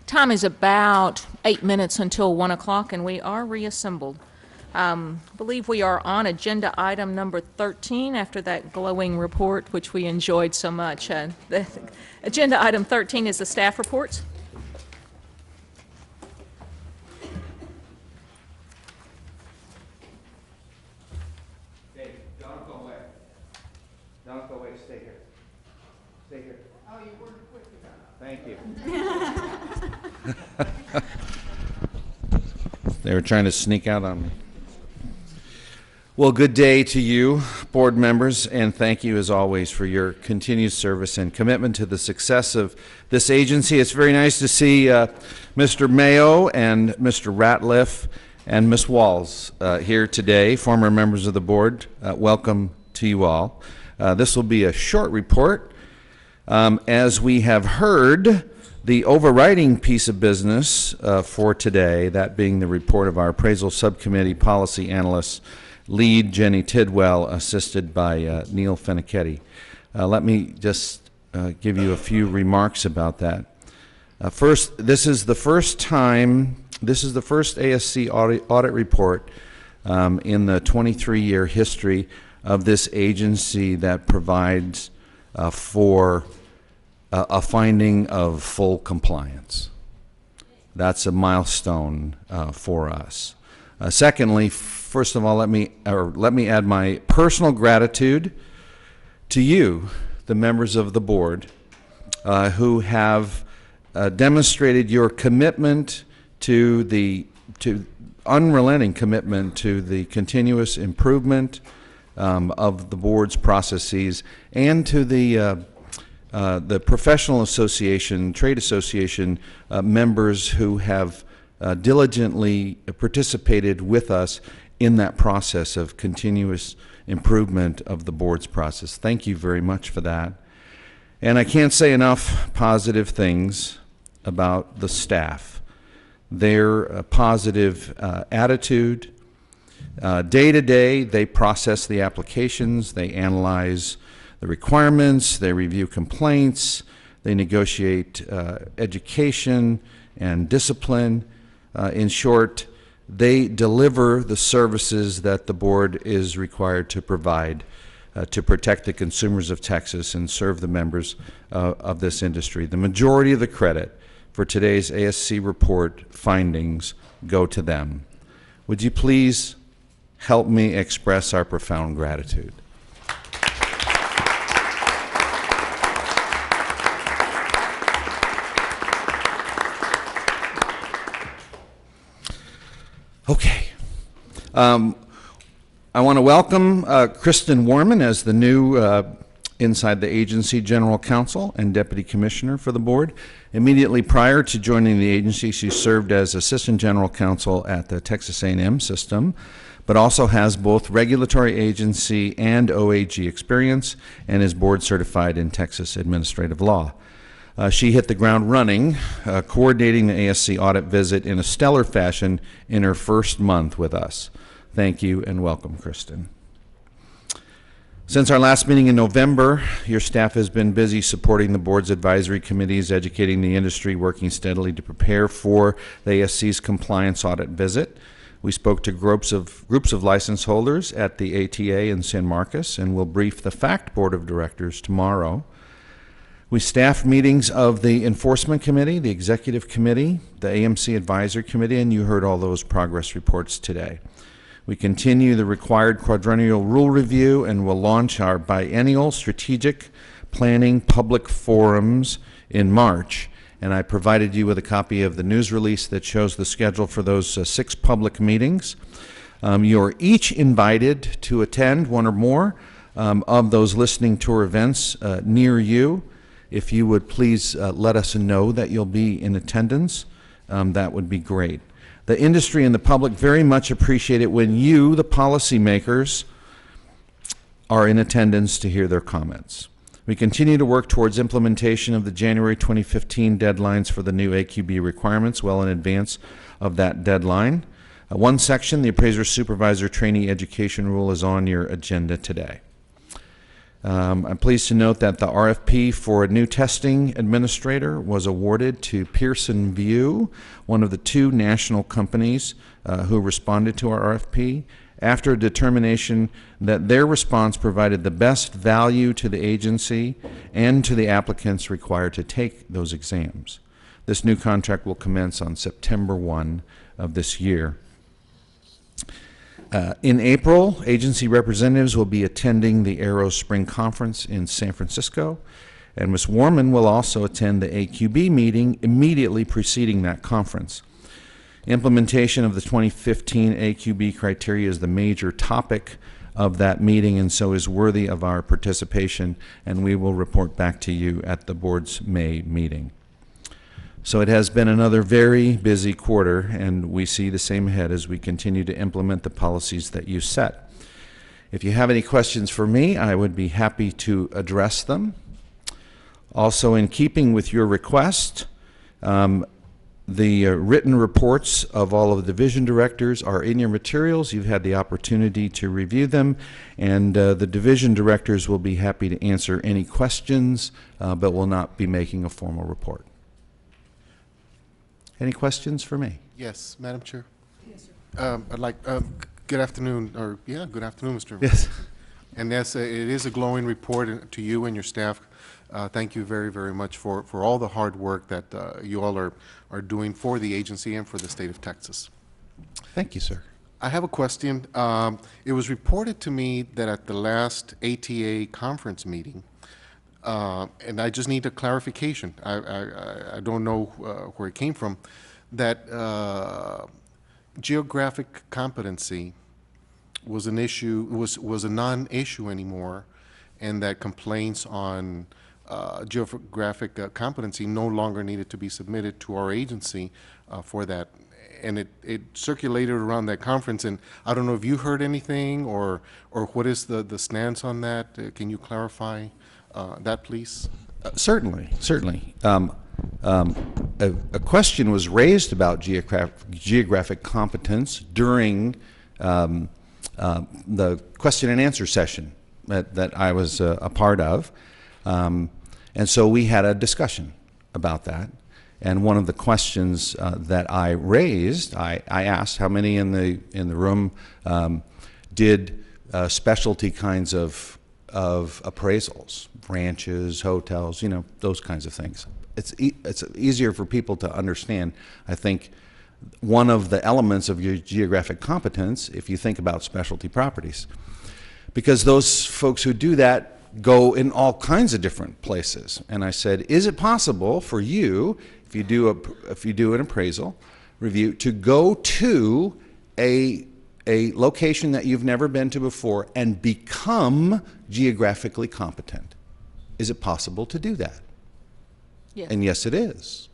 Time is about 8 minutes until 1 o'clock, and we are reassembled. I believe we are on agenda item number 13 after that glowing report, which we enjoyed so much. The agenda item 13 is the staff reports. Dave, don't go away. Don't go away. Stay here. Stay here. Oh, you weren't quick enough. Thank you. They were trying to sneak out on me. Well, good day to you, board members, and thank you as always for your continued service and commitment to the success of this agency. It's very nice to see Mr. Mayo and Mr. Ratliff and Ms. Walls here today, former members of the board. Welcome to you all. This will be a short report. As we have heard, the overriding piece of business for today, that being the report of our appraisal subcommittee policy analysts, lead Jenny Tidwell, assisted by Neil Fenichetti. Let me just give you a few remarks about that. First, this is the first ASC audit report in the 23-year history of this agency that provides for a finding of full compliance. That's a milestone for us. Secondly, first of all, let me add my personal gratitude to you, the members of the board, who have demonstrated your commitment to unrelenting commitment to the continuous improvement of the board's processes, and to the professional association, trade association members who have diligently participated with us in that process of continuous improvement of the board's process. Thank you very much for that. And I can't say enough positive things about the staff. Their positive attitude. Day to day, they process the applications, they analyze the requirements, they review complaints, they negotiate education and discipline. In short, they deliver the services that the board is required to provide to protect the consumers of Texas and serve the members of this industry. The majority of the credit for today's ASC report findings go to them. Would you please help me express our profound gratitude? Okay. I want to welcome Kristen Warman as the new inside the agency general counsel and deputy commissioner for the board. Immediately prior to joining the agency, she served as assistant general counsel at the Texas A&M system, but also has both regulatory agency and OAG experience and is board certified in Texas administrative law. She hit the ground running, coordinating the ASC audit visit in a stellar fashion in her first month with us. Thank you and welcome, Kristen. Since our last meeting in November, your staff has been busy supporting the board's advisory committees, educating the industry, working steadily to prepare for the ASC's compliance audit visit. We spoke to groups of license holders at the ATA in San Marcos, and will brief the FACT Board of Directors tomorrow. We staffed meetings of the Enforcement Committee, the Executive Committee, the AMC Advisory Committee, and you heard all those progress reports today. We continue the required quadrennial rule review and will launch our biennial strategic planning public forums in March. And I provided you with a copy of the news release that shows the schedule for those 6 public meetings. You're each invited to attend one or more of those listening tour events near you. If you would please let us know that you'll be in attendance, that would be great. The industry and the public very much appreciate it when you, the policymakers, are in attendance to hear their comments. We continue to work towards implementation of the January 2015 deadlines for the new AQB requirements well in advance of that deadline. One section, the Appraiser Supervisor Trainee Education Rule, is on your agenda today. I'm pleased to note that the RFP for a new testing administrator was awarded to Pearson VUE, one of the 2 national companies who responded to our RFP, after a determination that their response provided the best value to the agency and to the applicants required to take those exams. This new contract will commence on September 1 of this year. In April, agency representatives will be attending the Aero Spring Conference in San Francisco, and Ms. Warman will also attend the AQB meeting immediately preceding that conference. Implementation of the 2015 AQB criteria is the major topic of that meeting, and so is worthy of our participation, and we will report back to you at the board's May meeting. So it has been another very busy quarter, and we see the same ahead as we continue to implement the policies that you set. If you have any questions for me, I would be happy to address them. Also, in keeping with your request, the written reports of all of the division directors are in your materials. You've had the opportunity to review them, and the division directors will be happy to answer any questions, but will not be making a formal report. Any questions for me? Yes, Madam Chair. Yes, sir. I'd like, good afternoon, good afternoon, Mr. Yes. And yes, it is a glowing report to you and your staff. Thank you very, very much for all the hard work that you all are doing for the agency and for the state of Texas. Thank you, sir. I have a question. It was reported to me that at the last ATA conference meeting, and I just need a clarification. I don't know where it came from, that geographic competency was an issue, was a non-issue anymore, and that complaints on geographic competency no longer needed to be submitted to our agency for that. And it circulated around that conference, and I don't know if you heard anything or what is the stance on that. Can you clarify that, please? Certainly, certainly. A question was raised about geographic competence during the question and answer session that I was a part of. And so we had a discussion about that. And one of the questions that I raised, I asked how many in the room did specialty kinds of appraisals, ranches, hotels, you know, those kinds of things. It's easier for people to understand. I think one of the elements of your geographic competence, if you think about specialty properties, because those folks who do that go in all kinds of different places. And I said, is it possible for you, if you do an appraisal review, to go to a location that you've never been to before and become geographically competent? Is it possible to do that? Yes. And yes, it is.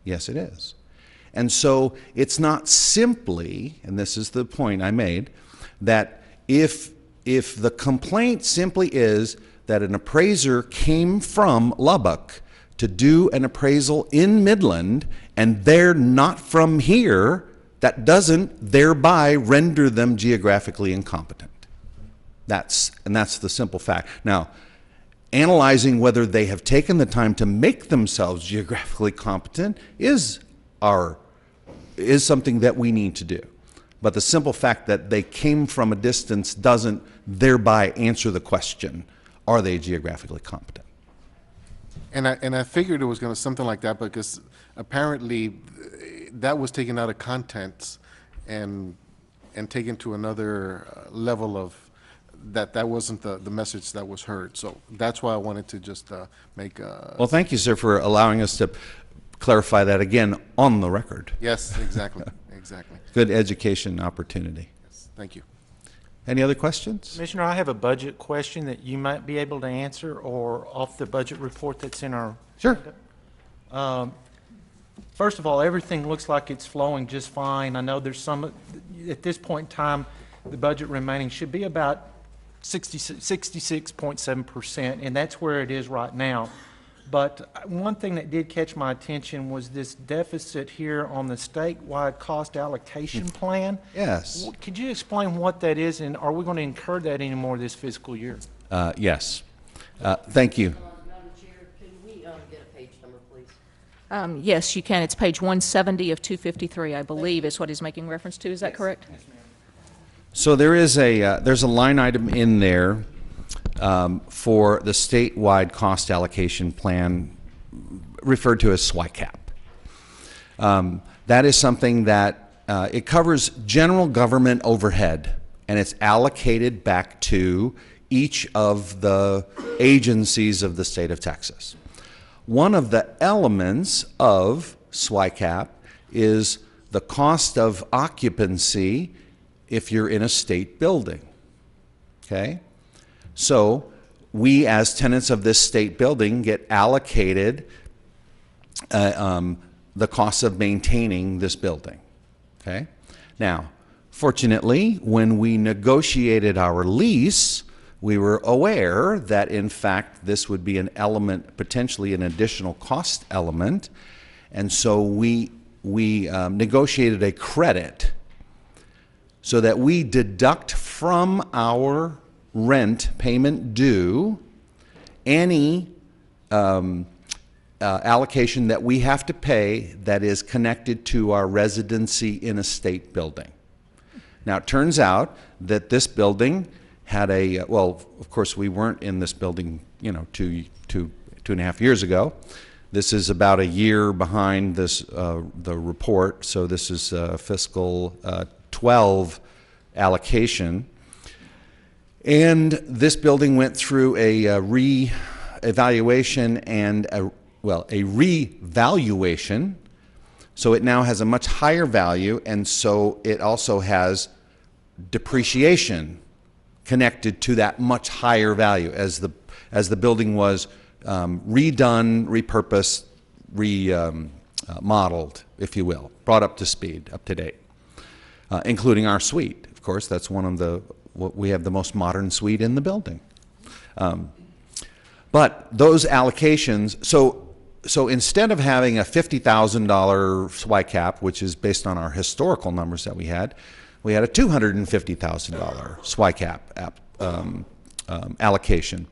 Yes, it is. And so it's not simply, and this is the point I made, that if the complaint simply is that an appraiser came from Lubbock to do an appraisal in Midland and they're not from here, that doesn't thereby render them geographically incompetent. That's the simple fact. Now, analyzing whether they have taken the time to make themselves geographically competent is something that we need to do. But the simple fact that they came from a distance doesn't thereby answer the question, are they geographically competent? And I figured it was going to something like that, because apparently that was taken out of context and taken to another level of that wasn't the message that was heard. So that's why I wanted to just make a... Well, thank you, sir, for allowing us to clarify that again on the record. Yes, exactly, exactly. Good education opportunity. Yes, thank you. Any other questions? Commissioner, I have a budget question that you might be able to answer, or off the budget report that's in our... Sure. First of all, everything looks like it's flowing just fine. I know there's some, at this point in time, the budget remaining should be about 66.7%, and that's where it is right now. But one thing that did catch my attention was this deficit here on the statewide cost allocation plan. Yes. Could you explain what that is, and are we going to incur that anymore this fiscal year? Yes. Thank you. Madam Chair, can we get a page number, please? Yes, you can. It's page 170 of 253, I believe, is what he's making reference to. Is that correct? So there is there's a line item in there for the statewide cost allocation plan, referred to as SWICAP. That is something that it covers general government overhead, and it's allocated back to each of the agencies of the state of Texas. One of the elements of SWICAP is the cost of occupancy if you're in a state building. Okay? So we, as tenants of this state building, get allocated the cost of maintaining this building. Okay? Now, fortunately, when we negotiated our lease, we were aware that, in fact, this would be an element, potentially an additional cost element, and so we negotiated a credit so that we deduct from our rent payment due any allocation that we have to pay that is connected to our residency in a state building. Now, it turns out that this building had well, of course, we weren't in this building, you know, two and a half years ago. This is about a year behind this, the report, so this is fiscal 12 allocation. And this building went through a evaluation and a revaluation. So it now has a much higher value, and so it also has depreciation connected to that much higher value as the building was redone, repurposed, remodeled, if you will, brought up to speed, up to date, including our suite. Of course, that's we have the most modern suite in the building. But those allocations, so instead of having a $50,000 SWICAP, which is based on our historical numbers that we had a $250,000 SWICAP allocation.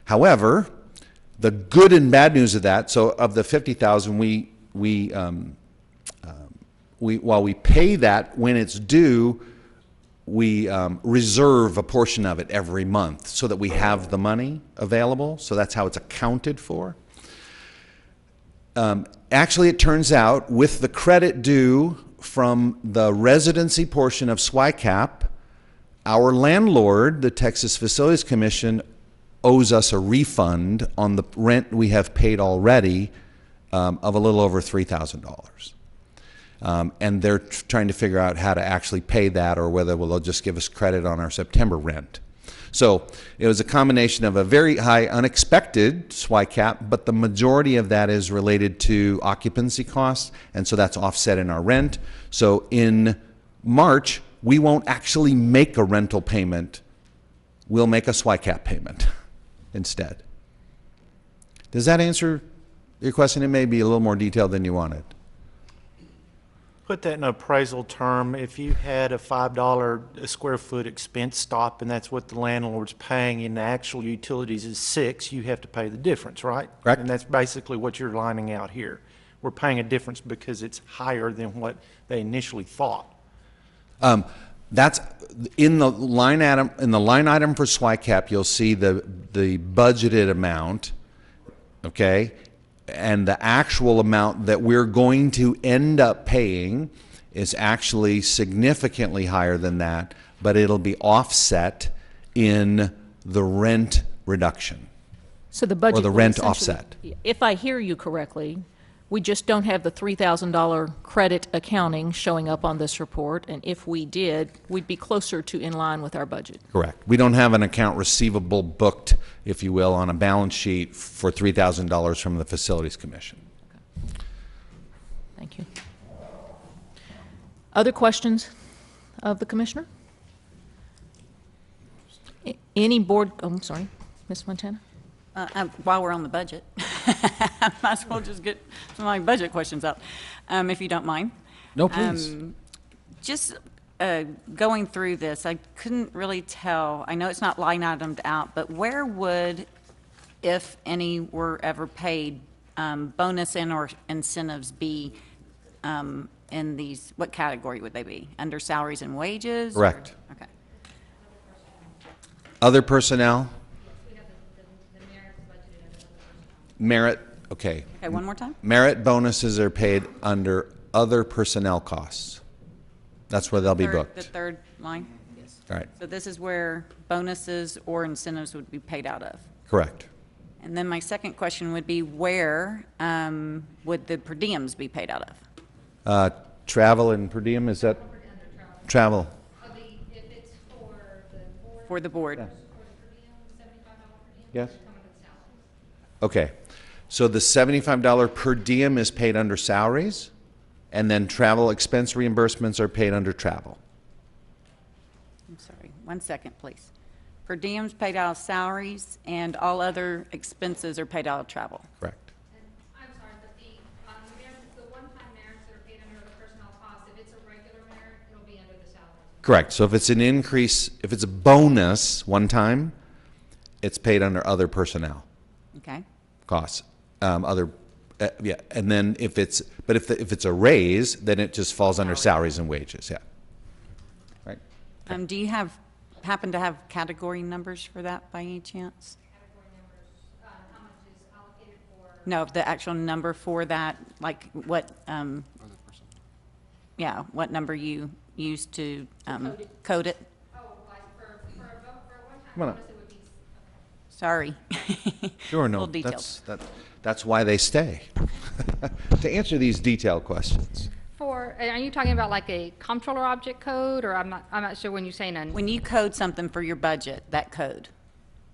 However, the good and bad news of that, so of the $50,000, while we pay that when it's due, we reserve a portion of it every month so that we have the money available. So that's how it's accounted for. Actually, it turns out with the credit due from the residency portion of SWICAP, our landlord, the Texas Facilities Commission, owes us a refund on the rent we have paid already of a little over $3,000. And they're trying to figure out how to actually pay that, or whether they'll just give us credit on our September rent. So it was a combination of a very high unexpected SWICAP, but the majority of that is related to occupancy costs, and so that's offset in our rent. So in March, we won't actually make a rental payment. We'll make a SWICAP payment instead. Does that answer your question? It may be a little more detailed than you wanted. Put that in appraisal term. If you had a $5 a square foot expense stop, and that's what the landlord's paying, and the actual utilities is $6, you have to pay the difference, right? Correct. And that's basically what you're lining out here. We're paying a difference because it's higher than what they initially thought. That's in the line item. In the line item for SWICAP, you'll see the budgeted amount, okay, and the actual amount that we're going to end up paying is actually significantly higher than that, but it'll be offset in the rent reduction. So the budget or the will rent essentially- offset. If I hear you correctly, we just don't have the $3,000 credit accounting showing up on this report, and if we did, we'd be closer to in line with our budget. Correct. We don't have an account receivable booked, if you will, on a balance sheet for $3,000 from the Facilities Commission. Thank you. Other questions of the Commissioner? Any board, oh, I'm sorry, Ms. Montana? While we're on the budget, I might as well just get some of my budget questions out, if you don't mind. No, please. Just going through this, I couldn't really tell, I know it's not line itemed out, but where would, if any were ever paid, bonus and or incentives be in these, what category would they be? Under salaries and wages? or- Correct. Okay. Other personnel? Merit, okay. Okay, one more time? Merit bonuses are paid under other personnel costs. That's where they'll be The booked. third line? Yes. All right, So this is where bonuses or incentives would be paid out of. correct. And then my second question would be, where would the per diems be paid out of? Travel and per diem, is that? Travel. For the board? Yes? Okay, so the $75 per diem is paid under salaries, and then travel expense reimbursements are paid under travel. I'm sorry, 1 second, please. Per diems paid out of salaries, and all other expenses are paid out of travel. Correct. I'm sorry, but the one-time merits that are paid under the personnel costs, if it's a regular merit, it'll be under the salary. Correct, so if it's an increase, if it's a bonus one time, it's paid under other personnel Okay? costs. Yeah, and then if it's, but if it's a raise, then it just falls under salaries and wages, yeah. Right? Do you happen to have category numbers for that by any chance? Category numbers, how much is allocated for? No, the actual number for that, like what, yeah, what number you used to code it? Oh, like for a Come on one-time up. bonus, it would be, Sorry. Sure, no, Little detailed. that's why they stay, to answer these detailed questions. Are you talking about like a comptroller object code, or I'm not sure when you're saying When you code something for your budget, that code.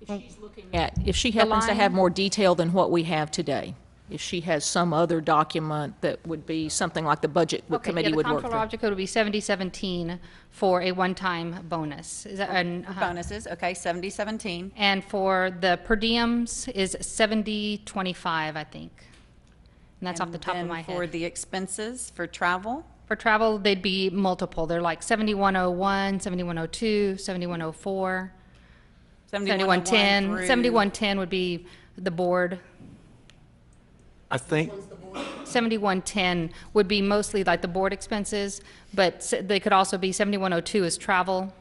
If she happens to have more detail than what we have today, if she has some other document that would be something like the budget committee would the work comptroller through. object code would be 7017 for a one-time bonus. Is that, Bonuses, okay, 7017. And for the per diems is 7025, I think. And that's off the top of my head. For the expenses for travel? For travel, they'd be multiple. They're like 7101, 7102, 7104, 7110. 7110 would be the board. I think 7110 would be mostly like the board expenses, but they could also be 7102 is travel.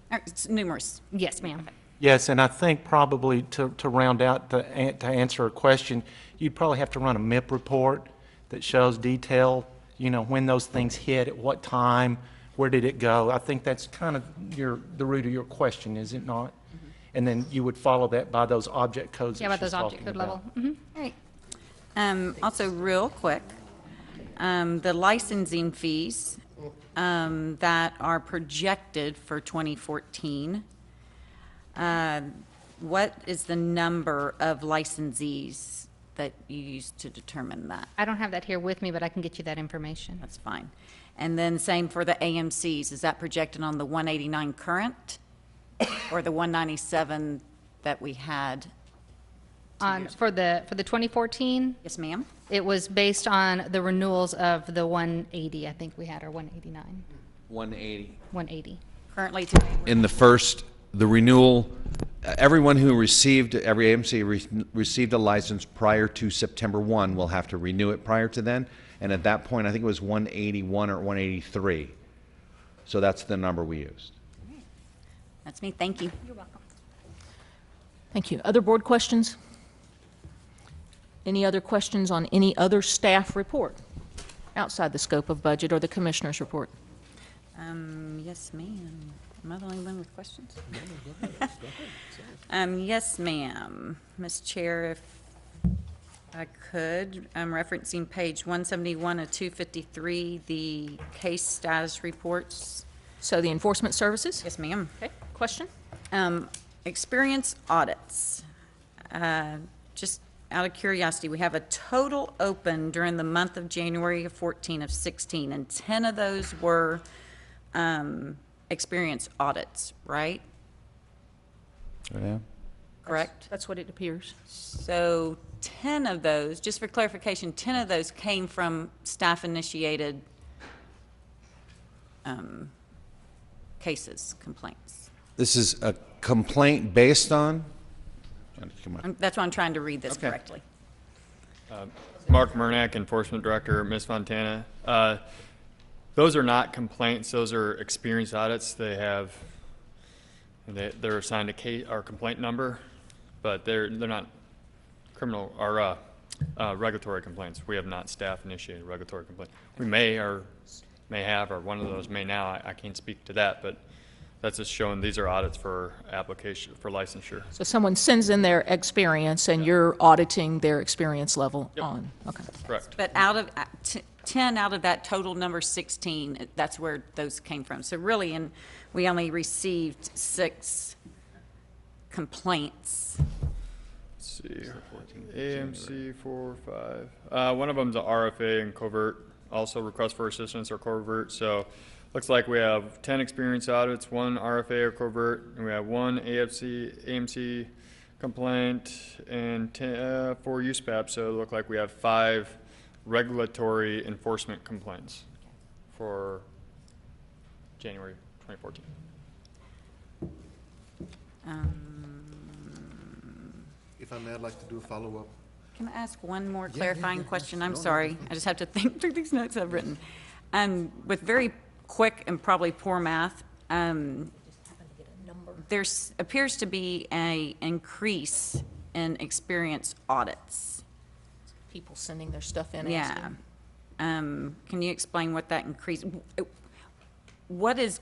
It's numerous. Yes, ma'am. yes, and I think probably to round out to answer a question, you'd probably have to run a MIP report that shows detail, you know, when those things hit, at what time, where did it go. I think that's kind of the root of your question, is it not? And then you would follow that by those object codes. Yeah, that about those she's object talking code level. about. All right. Also, real quick, the licensing fees that are projected for 2014, what is the number of licensees that you use to determine that? I don't have that here with me, but I can get you that information. That's fine. And then same for the AMCs. Is that projected on the 189 current or the 197 that we had? For the 2014, Yes, ma'am. it was based on the renewals of the 180, I think we had, or 189, 180. 180. Currently today, In the renewal, everyone who received, every AMC received a license prior to September 1 will have to renew it prior to then. And at that point, I think it was 181 or 183. So that's the number we used. that's me. Thank you. You're welcome. Thank you. Other board questions? Any other questions on any other staff report outside the scope of budget or the commissioner's report? Yes, ma'am. Am I the only one with questions? Yes, ma'am. Ms. Chair, if I could, I'm referencing page 171 of 253, the case status reports. So the enforcement services? Yes, ma'am. Okay, question? Experience audits. Just out of curiosity, we have a total open during the month of January of 14 of 16, and 10 of those were experience audits, right? Yeah. Correct? That's what it appears. So 10 of those, just for clarification, 10 of those came from staff-initiated cases, complaints. This is a complaint based on? That's why I'm trying to read this Okay. correctly. Mark Murnack, Enforcement Director, Ms. Fontana. Those are not complaints, those are experience audits. They're assigned a case or complaint number, but they're not criminal or regulatory complaints. We have not staff initiated regulatory complaint. We may have, or one of those may now. I can't speak to that, but that's just showing these are audits for application for licensure. So someone sends in their experience and you're auditing their experience level on, okay. Correct. But out of 10 out of that total number 16, that's where those came from. So really, we only received 6 complaints. Let's see. AMC 4, 5. One of them's a RFA and covert, also request for assistance or covert. So looks like we have 10 experience audits, 1 RFA or covert, and we have 1 AMC complaint, and 4 USPAP. So it looked like we have 5 regulatory enforcement complaints for January 2014. If I may, I'd like to do a follow-up. Can I ask one more clarifying question? I'm sorry. I just have to think through these notes I've written. With very quick and probably poor math, there appears to be an increase in experience audits. People sending their stuff in. Yeah. Can you explain what that increase, what is,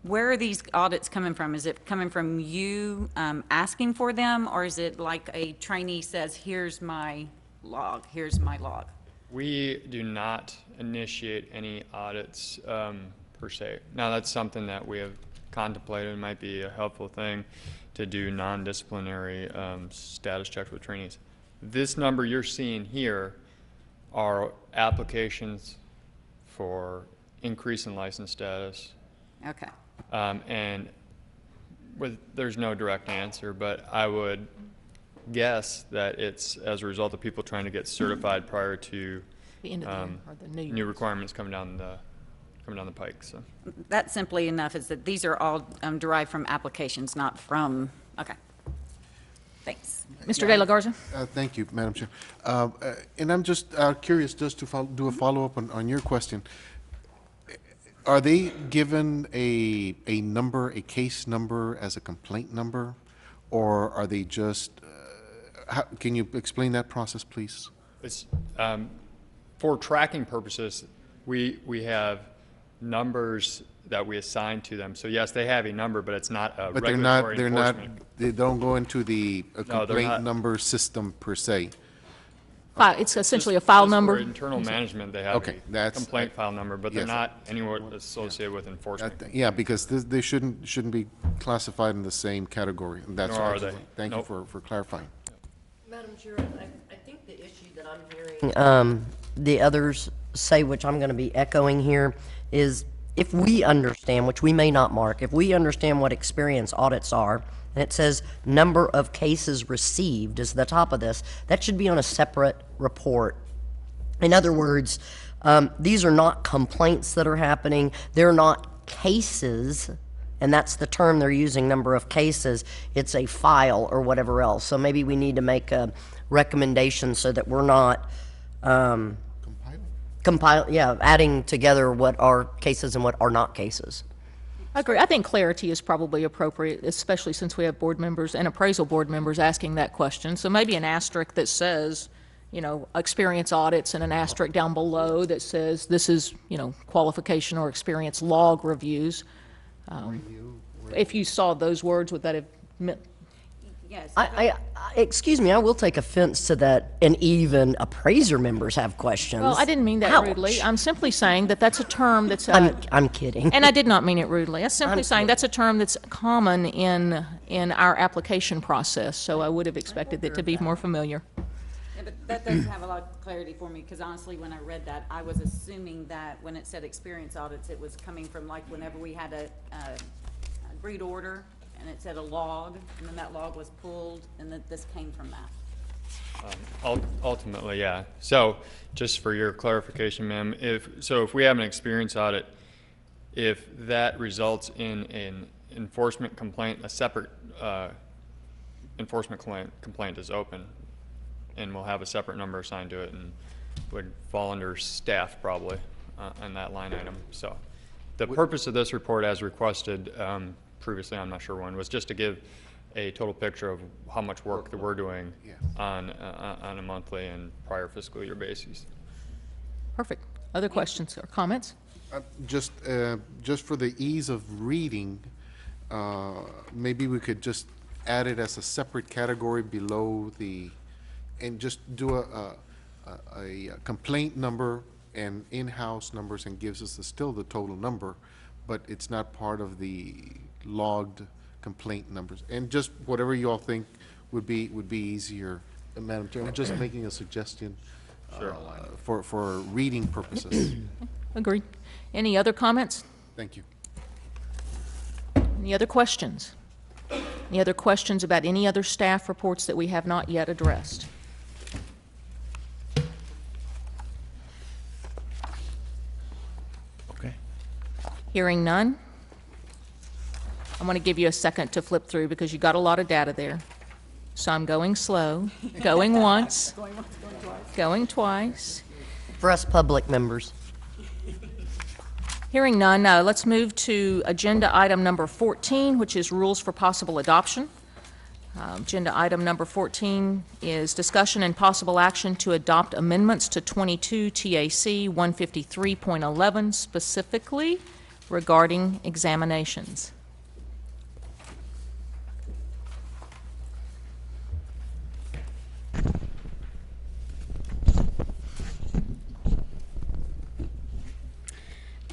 Where are these audits coming from? Is it coming from you asking for them, or is it like a trainee says, here's my log, here's my log? We do not initiate any audits per se. Now, that's something that we have contemplated. It might be a helpful thing to do non-disciplinary status checks with trainees. This number you're seeing here are applications for increase in license status. Okay. And there's no direct answer, but I would guess that it's as a result of people trying to get certified prior to The end of the year, or the new new year. requirements coming down the pike. So That's simply enough, is that these are all derived from applications, not from, okay. Thanks. Mr. De La Garza? Thank you, Madam Chair. And I'm just curious, just to do a follow-up on your question. Are they given a number, a case number as a complaint number? Or are they just, can you explain that process, please? it's for tracking purposes, we have numbers that we assign to them. So yes, they have a number, but it's not a But regulatory they're not, enforcement. they don't go into the they're complaint not. number system per se. It's essentially a file Just number. For internal management, they have Okay, a that's- complaint file number, but they're yes. not anywhere associated with enforcement. Yeah, because they shouldn't be classified in the same category. And that's Nor why I are just- they. Thank you Nope. for clarifying. Madam Chair, I think the issue that I'm hearing the others say, which I'm going to be echoing here, is if we understand, which we may not, Mark, if we understand what experience audits are, and it says number of cases received is the top of this, that should be on a separate report. In other words, these are not complaints that are happening. They're not cases, and that's the term they're using, number of cases. It's a file or whatever else. So maybe we need to make a recommendation so that we're not adding together what are cases and what are not cases. I agree. I think clarity is probably appropriate, especially since we have board members and appraisal board members asking that question. So maybe an asterisk that says, you know, experience audits, and an asterisk down below that says this is, you know, qualification or experience log reviews. If you saw those words, would that have meant? Yes. Excuse me, I will take offense to that, and even appraiser members have questions. Well, I didn't mean that Ouch. rudely. I'm simply saying that that's a term that's. I'm kidding. And I did not mean it rudely. I'm simply saying that's a term that's common in our application process, so I would have expected it to be more familiar. Yeah, but that doesn't have a lot of clarity for me, because honestly, when I read that, I was assuming that when it said experience audits, it was coming from like whenever we had a agreed order, and it said a log, and then that log was pulled, and that this came from that. Ultimately, yeah. So just for your clarification, ma'am, if we have an experience audit, if that results in an enforcement complaint, a separate enforcement complaint is open, and we'll have a separate number assigned to it, and would fall under staff probably on that line item. So the purpose of this report, as requested previously, I'm not sure when, was just to give a total picture of how much work that we're doing on a monthly and prior fiscal year basis. Perfect. Other questions or comments? Just for the ease of reading, maybe we could just add it as a separate category below the, and just do a complaint number and in-house numbers, and gives us still the total number, but it's not part of the logged complaint numbers. And just whatever you all think would be easier, Madam Chair. I'm just making a suggestion for reading purposes. Agreed. Any other comments? Thank you. Any other questions? Any other questions about any other staff reports that we have not yet addressed? Okay. Hearing none. I'm going to give you a second to flip through because you got a lot of data there. So I'm going slow, going once, going twice. For us public members. Hearing none, let's move to agenda item number 14, which is rules for possible adoption. Agenda item number 14 is discussion and possible action to adopt amendments to 22 TAC 153.11, specifically regarding examinations.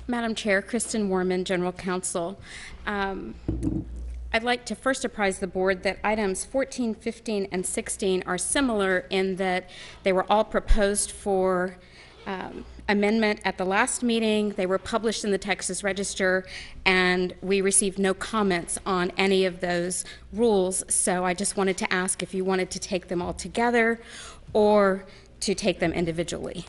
Madam Chair, Kristen Warman, General Counsel. I'd like to first apprise the board that items 14, 15, and 16 are similar in that they were all proposed for amendment at the last meeting. They were published in the Texas Register, and we received no comments on any of those rules. So I just wanted to ask if you wanted to take them all together or to take them individually.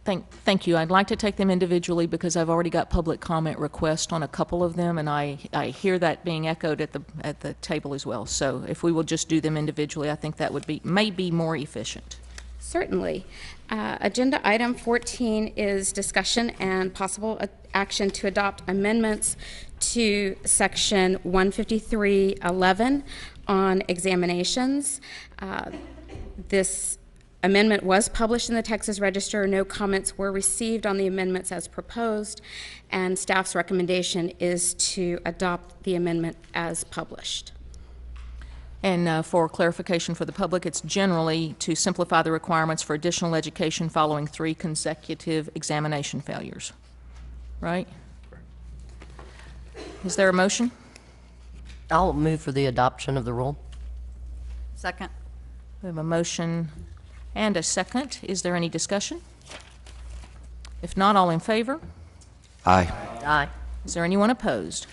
Thank you. I'd like to take them individually because I've already got public comment requests on a couple of them, and I hear that being echoed at the table as well. So if we will just do them individually, I think that may be more efficient. Certainly. Agenda item 14 is discussion and possible action to adopt amendments to section 153.11 on examinations. This amendment was published in the Texas Register. No comments were received on the amendments as proposed, and staff's recommendation is to adopt the amendment as published. And for clarification for the public, it's generally to simplify the requirements for additional education following 3 consecutive examination failures. Right? Is there a motion? I'll move for the adoption of the rule. Second. We have a motion and a second. Is there any discussion? If not, all in favor? Aye. Aye. Is there anyone opposed?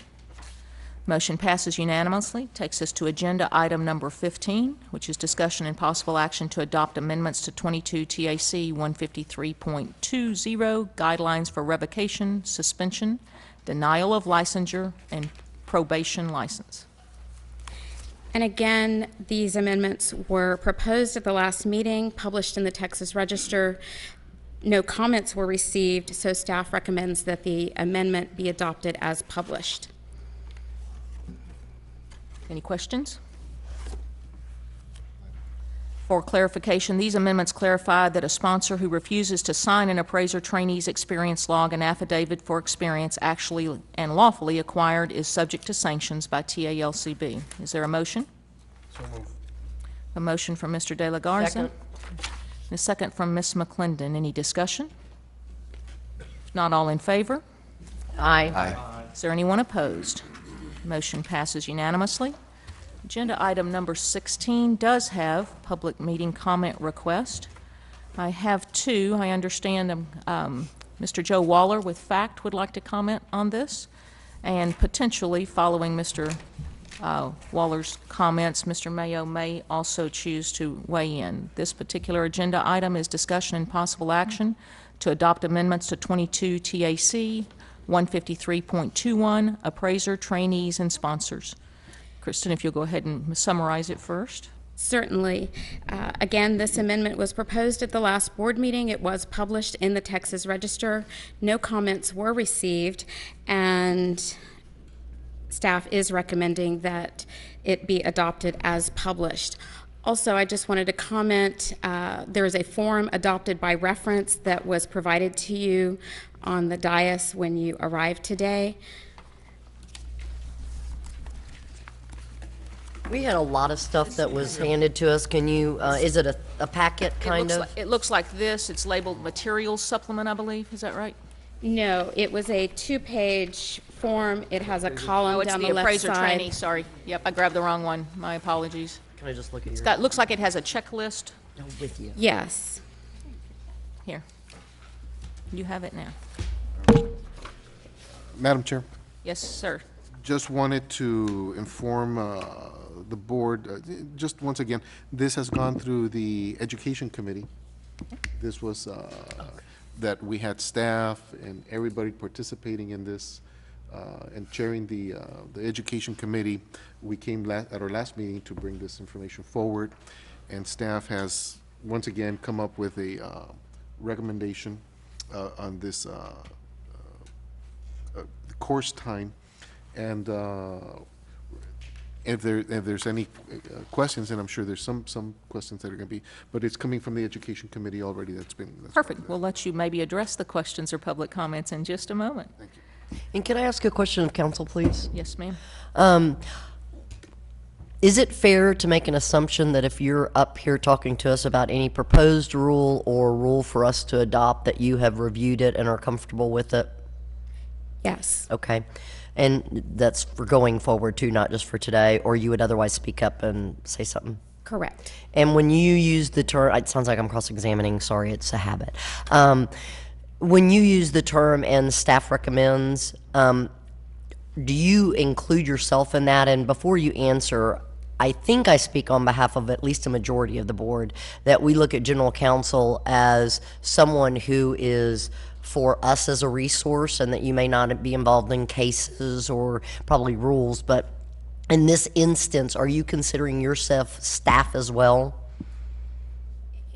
Motion passes unanimously. Takes us to agenda item number 15, which is discussion and possible action to adopt amendments to 22 TAC 153.20, guidelines for revocation, suspension, denial of licensure, and probation license. And again, these amendments were proposed at the last meeting, published in the Texas Register. No comments were received, so staff recommends that the amendment be adopted as published. Any questions? For clarification, these amendments clarify that a sponsor who refuses to sign an appraiser trainee's experience log and affidavit for experience actually and lawfully acquired is subject to sanctions by TALCB. Is there a motion? So moved. A motion from Mr. De La Garza. Second. And a second from Ms. McClendon. Any discussion? If not, all in favor? Aye. Aye. Is there anyone opposed? Motion passes unanimously. Agenda item number 16 does have public meeting comment request. I have 2. I understand Mr. Joe Waller with FACT would like to comment on this, and potentially following Mr. Waller's comments, Mr. Mayo may also choose to weigh in. This particular agenda item is discussion and possible action to adopt amendments to 22 TAC 153.21, appraiser, trainees, and sponsors. Kristen, if you'll go ahead and summarize it first. Certainly. Again, this amendment was proposed at the last board meeting. It was published in the Texas Register. No comments were received, and staff is recommending that it be adopted as published. Also, I just wanted to comment, there is a form adopted by reference that was provided to you on the dais when you arrived today. We had a lot of stuff that was handed to us. Can you, is it a packet, kind of? It looks like this. It's labeled materials supplement, I believe. Is that right? No, it was a 2-page form. It has a column down the left appraiser side. trainee, sorry. Yep, I grabbed the wrong one. My apologies. Can I just look at your? Looks like it has a checklist. I'm with you. Yes. Here. You have it now. Madam Chair, Yes, sir. just wanted to inform the board, just once again, this has gone through the Education Committee. This was, that we had staff and everybody participating in this and chairing the Education Committee. We came at our last meeting to bring this information forward, and staff has, once again, come up with a recommendation on this course time. And if there's any questions, and I'm sure there's some questions that are going to be, but it's coming from the Education Committee already. That's Perfect. We'll let you maybe address the questions or public comments in just a moment. Thank you. And can I ask a question of council, please? Yes, ma'am. Is it fair to make an assumption that if you're up here talking to us about any proposed rule or rule for us to adopt, that you have reviewed it and are comfortable with it? Yes. Okay. And that's for going forward too, not just for today, or you would otherwise speak up and say something? Correct. And when you use the term, it sounds like I'm cross-examining, sorry, it's a habit. When you use the term "and staff recommends," do you include yourself in that? And before you answer, I think I speak on behalf of at least a majority of the board, that we look at general counsel as someone who is for us as a resource, and that you may not be involved in cases or probably rules, but in this instance, are you considering yourself staff as well?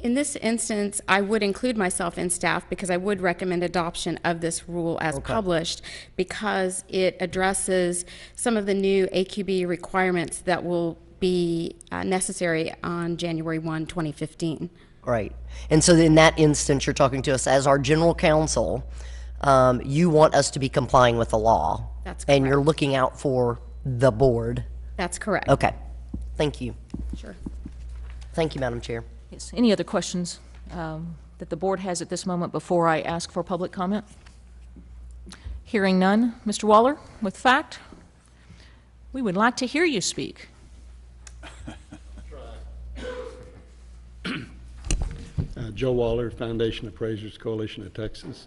In this instance, I would include myself in staff because I would recommend adoption of this rule as published, because it addresses some of the new AQB requirements that will be necessary on January 1, 2015. Right. And so in that instance, you're talking to us as our general counsel. You want us to be complying with the law. That's And you're correct. looking out for the board. That's correct. Okay. Thank you. Sure. Thank you, Madam Chair. Yes. Any other questions that the board has at this moment before I ask for public comment? Hearing none. Mr. Waller, with fact, we would like to hear you speak. Joe Waller, Foundation Appraisers Coalition of Texas.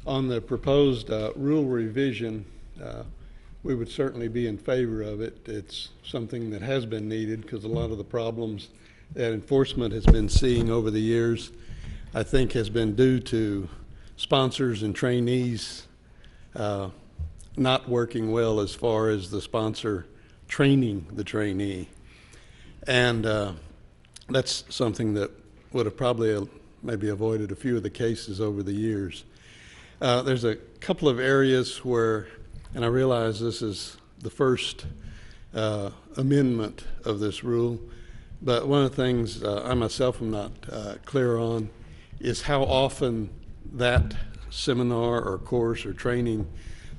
On the proposed rule revision, we would certainly be in favor of it. It's something that has been needed because a lot of the problems that enforcement has been seeing over the years, I think, has been due to sponsors and trainees not working well as far as the sponsor training the trainee. And that's something that would have probably maybe avoided a few of the cases over the years. There's a couple of areas where, and I realize this is the first amendment of this rule, but one of the things I myself am not clear on is how often that seminar or course or training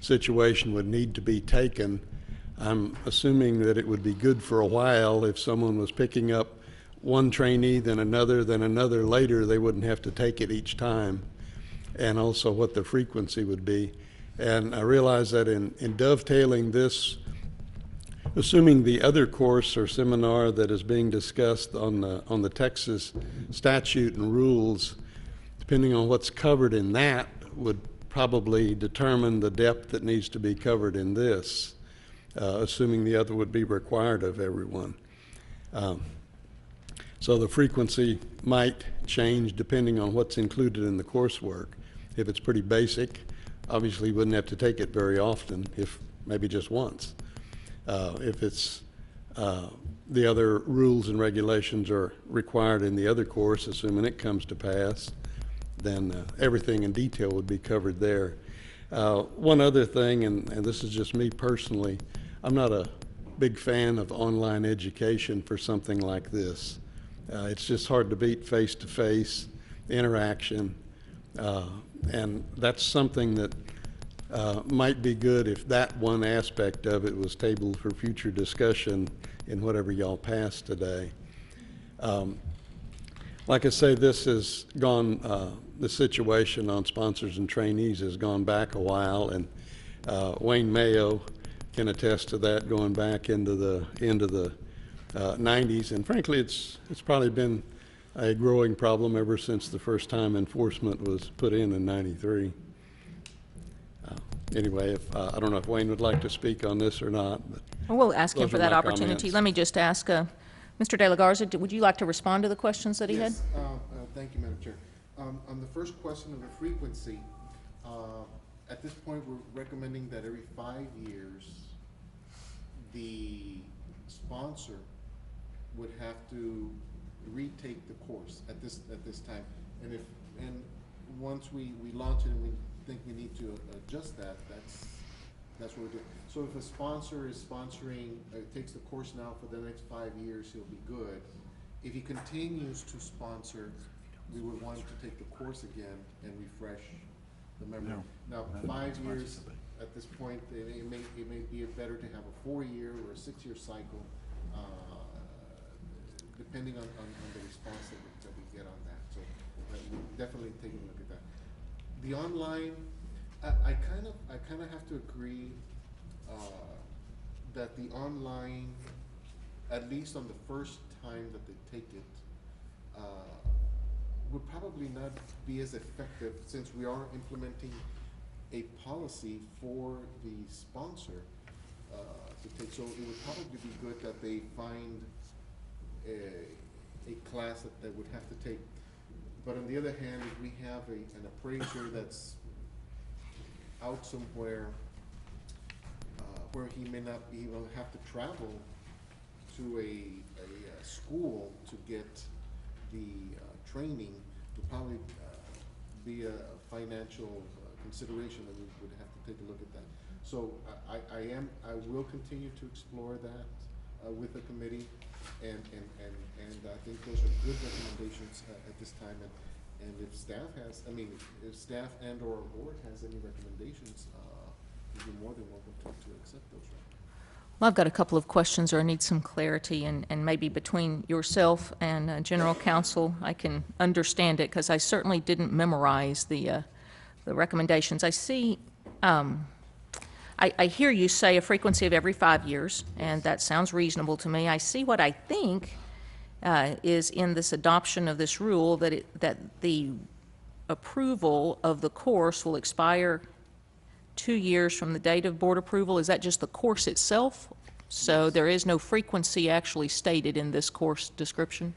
situation would need to be taken. I'm assuming that it would be good for a while if someone was picking up one trainee, then another later, they wouldn't have to take it each time, and also what the frequency would be. And I realize that in dovetailing this, assuming the other course or seminar that is being discussed on the Texas statute and rules, depending on what's covered in that, would probably determine the depth that needs to be covered in this, assuming the other would be required of everyone. So the frequency might change depending on what's included in the coursework. If it's pretty basic, obviously you wouldn't have to take it very often, if maybe just once. If it's the other rules and regulations are required in the other course, assuming it comes to pass, then everything in detail would be covered there. One other thing, and this is just me personally, I'm not a big fan of online education for something like this. It's just hard to beat face-to-face interaction, and that's something that might be good if that one aspect of it was tabled for future discussion in whatever y'all pass today. Like I say, this has gone, the situation on sponsors and trainees has gone back a while, and Wayne Mayo can attest to that, going back into the 90s, and frankly it's probably been a growing problem ever since the first time enforcement was put in 93. Anyway, if I don't know if Wayne would like to speak on this or not, but We'll ask him those for are that my opportunity. comments. Let me just ask Mr. De La Garza, would you like to respond to the questions that he had? Yes, thank you, Madam Chair. On the first question of the frequency, at this point, we're recommending that every 5 years, the sponsor would have to retake the course at this time. And once we launch it and we think we need to adjust that, that's what we're doing. So if a sponsor is sponsoring, takes the course now for the next 5 years, he'll be good. If he continues to sponsor, we would want him to take the course again and refresh the memory. Now, 5 years at this point, it may be better to have a 4-year or a 6-year cycle, depending on the response that we get on that. So we're definitely taking a look at that. The online, I kind of have to agree that the online, at least on the first time that they take it, would probably not be as effective, since we are implementing a policy for the sponsor to take. So it would probably be good that they find a class that they would have to take. But on the other hand, if we have an appraiser that's out somewhere where he may not be, he will have to travel to a school to get the training, would probably be a financial consideration that we would have to take a look at that. So I will continue to explore that with the committee, and I think those are good recommendations at this time. And if staff has, if staff and or board has any recommendations, we'd be more than welcome to accept those. Well, I've got a couple of questions, or I need some clarity, and maybe between yourself and General Counsel, I can understand it, because I certainly didn't memorize the recommendations. I see, I hear you say a frequency of every 5 years, and that sounds reasonable to me. I see what I think is in this adoption of this rule, that the approval of the course will expire 2 years from the date of board approval. Is that just the course itself? So yes. There is no frequency actually stated in this course description?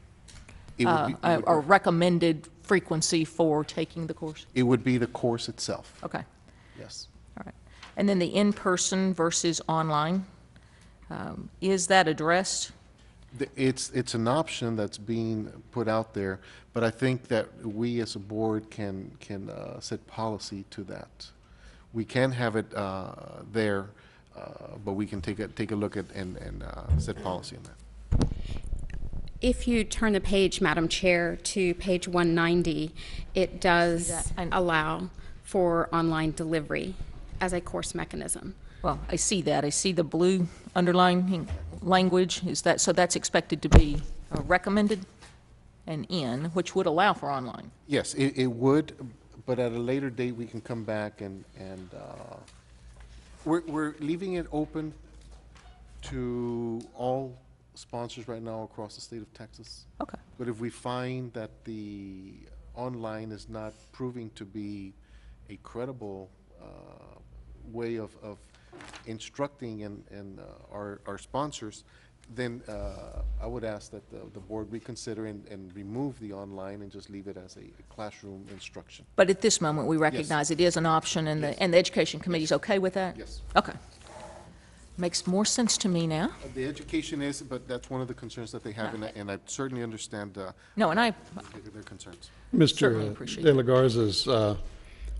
Or recommended frequency for taking the course? It would be the course itself. Okay. Yes. All right. And then the in-person versus online, is that addressed? It's an option that's being put out there, but I think that we as a board can set policy to that. We can have it there, but we can take a look at and set policy on that. If you turn the page, Madam Chair, to page 190, it does allow for online delivery as a course mechanism. Well, I see that. I see the blue underlining language. Is that so? That's expected to be recommended and in, which would allow for online. Yes, it would. But at a later date, we can come back and we're leaving it open to all sponsors right now across the state of Texas. Okay. But if we find that the online is not proving to be a credible way of instructing and our sponsors, then I would ask that the board reconsider and remove the online and just leave it as a classroom instruction. But at this moment, we recognize it is an option, and the Education Committee is okay with that? Yes. Okay. Makes more sense to me now. The education is, but that's one of the concerns that they have, and I certainly understand no, and their concerns. Mr. De La Garza's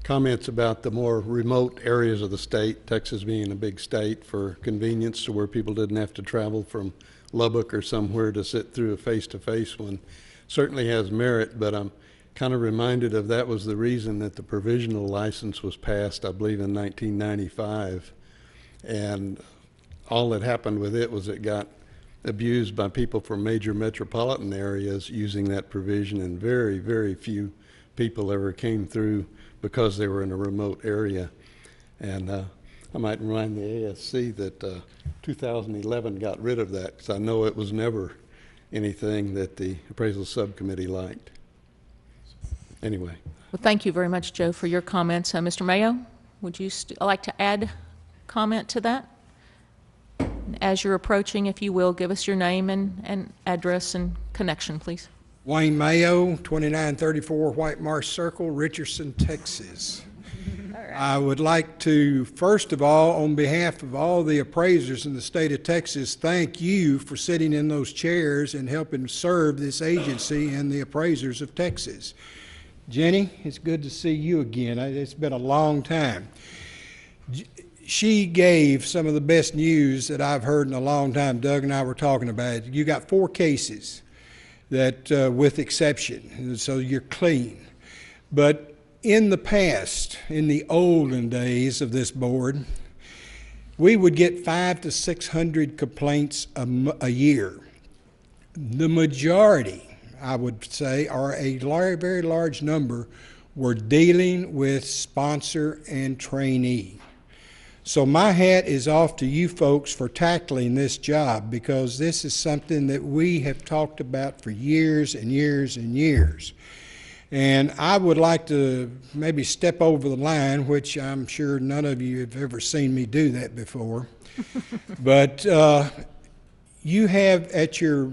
comments about the more remote areas of the state, Texas being a big state, for convenience to where people didn't have to travel from Lubbock or somewhere to sit through a face-to-face one, certainly has merit, but I'm kind of reminded of that was the reason that the provisional license was passed, I believe, in 1995. And all that happened with it was it got abused by people from major metropolitan areas using that provision, and very, very few people ever came through because they were in a remote area. And I might remind the ASC that 2011 got rid of that, because I know it was never anything that the appraisal subcommittee liked. Anyway. Well, thank you very much, Joe, for your comments. Mr. Mayo, would you like to add comment to that? As you're approaching, if you will, give us your name and address and connection, please. Wayne Mayo, 2934 White Marsh Circle, Richardson, Texas. All right. I would like to, first of all, on behalf of all the appraisers in the state of Texas, thank you for sitting in those chairs and helping serve this agency and the appraisers of Texas. Jenny, it's good to see you again. It's been a long time. She gave some of the best news that I've heard in a long time. Doug and I were talking about it. You got 4 cases that with exception, and so you're clean. But in the past, in the olden days of this board, we would get 500 to 600 complaints a year. The majority, I would say, or a very large number, were dealing with sponsor and trainee. So my hat is off to you folks for tackling this job, because this is something that we have talked about for years and years and years. And I would like to maybe step over the line, which I'm sure none of you have ever seen me do that before. But you have at your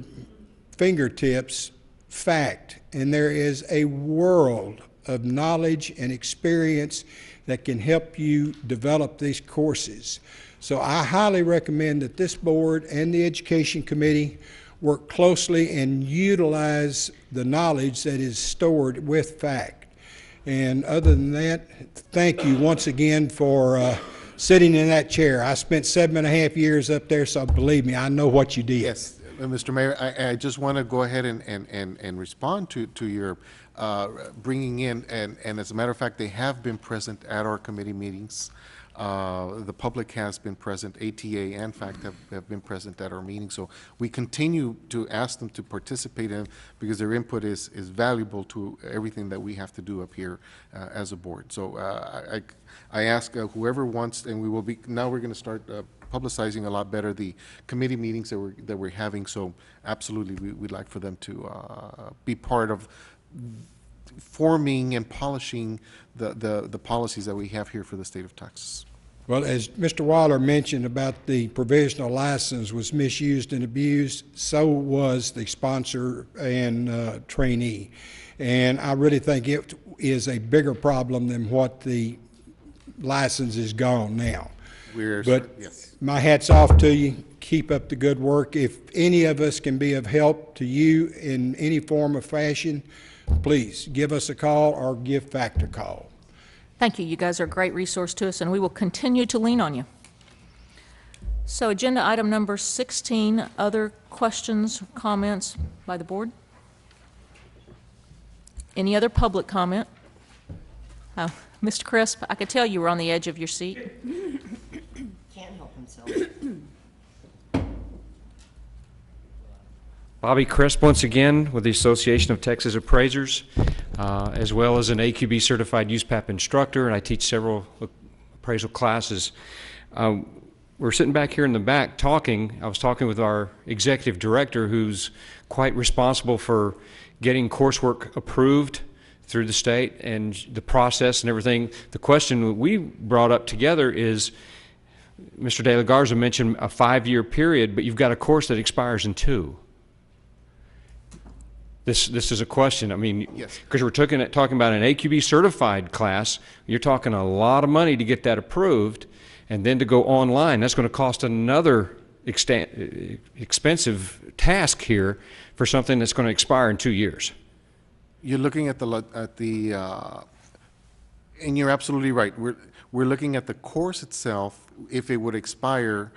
fingertips fact, and there is a world of knowledge and experience that can help you develop these courses. So I highly recommend that this board and the Education Committee work closely and utilize the knowledge that is stored with fact. And other than that, thank you once again for sitting in that chair. I spent 7.5 years up there, so believe me, I know what you did. Yes, Mr. Mayor, I just want to go ahead and respond to your bringing in, and as a matter of fact, they have been present at our committee meetings. The public has been present, ATA and FACT have been present at our meetings, so we continue to ask them to participate in, because their input is valuable to everything that we have to do up here as a board. So I ask whoever wants, and we will be, now we're going to start publicizing a lot better the committee meetings that we're having, so absolutely we'd like for them to be part of forming and polishing the policies that we have here for the state of Texas. Well, as Mr. Waller mentioned about the provisional license was misused and abused, so was the sponsor and trainee. And I really think it is a bigger problem than what the license is gone now. But yes, my hat's off to you. Keep up the good work. If any of us can be of help to you in any form or fashion, please give us a call or give FACT a call. Thank you. You guys are a great resource to us, and we will continue to lean on you. So agenda item number 16, other questions, comments by the board? Any other public comment? Oh, Mr. Crisp, I could tell you were on the edge of your seat. Can't help himself. Bobby Crisp once again with the Association of Texas Appraisers, as well as an AQB certified USPAP instructor, and I teach several appraisal classes. We're sitting back here in the back talking. I was talking with our executive director, who's quite responsible for getting coursework approved through the state and the process and everything. The question we brought up together is, Mr. De La Garza mentioned a 5-year period, but you've got a course that expires in 2. This is a question. I mean, because we're talking about an AQB certified class, you're talking a lot of money to get that approved, and then to go online, that's going to cost another expensive task here for something that's going to expire in 2 years. You're looking at and you're absolutely right. We're looking at the course itself. If it would expire,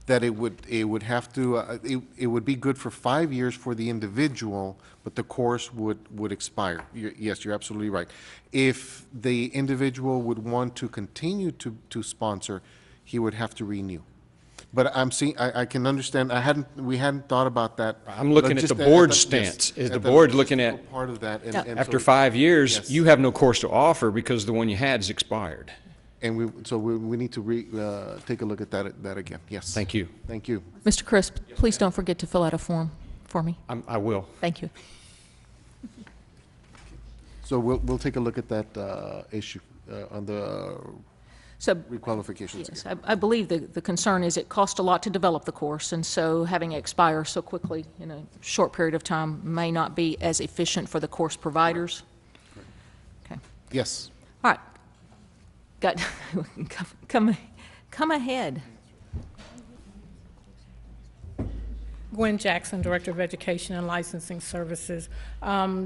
that it would have to it would be good for 5 years for the individual, but the course would expire. Yes, you're absolutely right. If the individual would want to continue to sponsor, he would have to renew. But I can understand. We hadn't thought about that. I'm looking at the board's stance. Is the board looking at part of that? And after so, 5 years, yes, you have no course to offer because the one you had is expired. And we need to take a look at that again. Yes. Thank you. Thank you. Mr. Crisp, please don't forget to fill out a form for me. I will. Thank you. So we'll take a look at that issue on the requalifications. Yes, I believe the concern is it costs a lot to develop the course, and so having it expire so quickly in a short period of time may not be as efficient for the course providers. Okay. Yes. All right. Come ahead. Gwen Jackson, Director of Education and Licensing Services.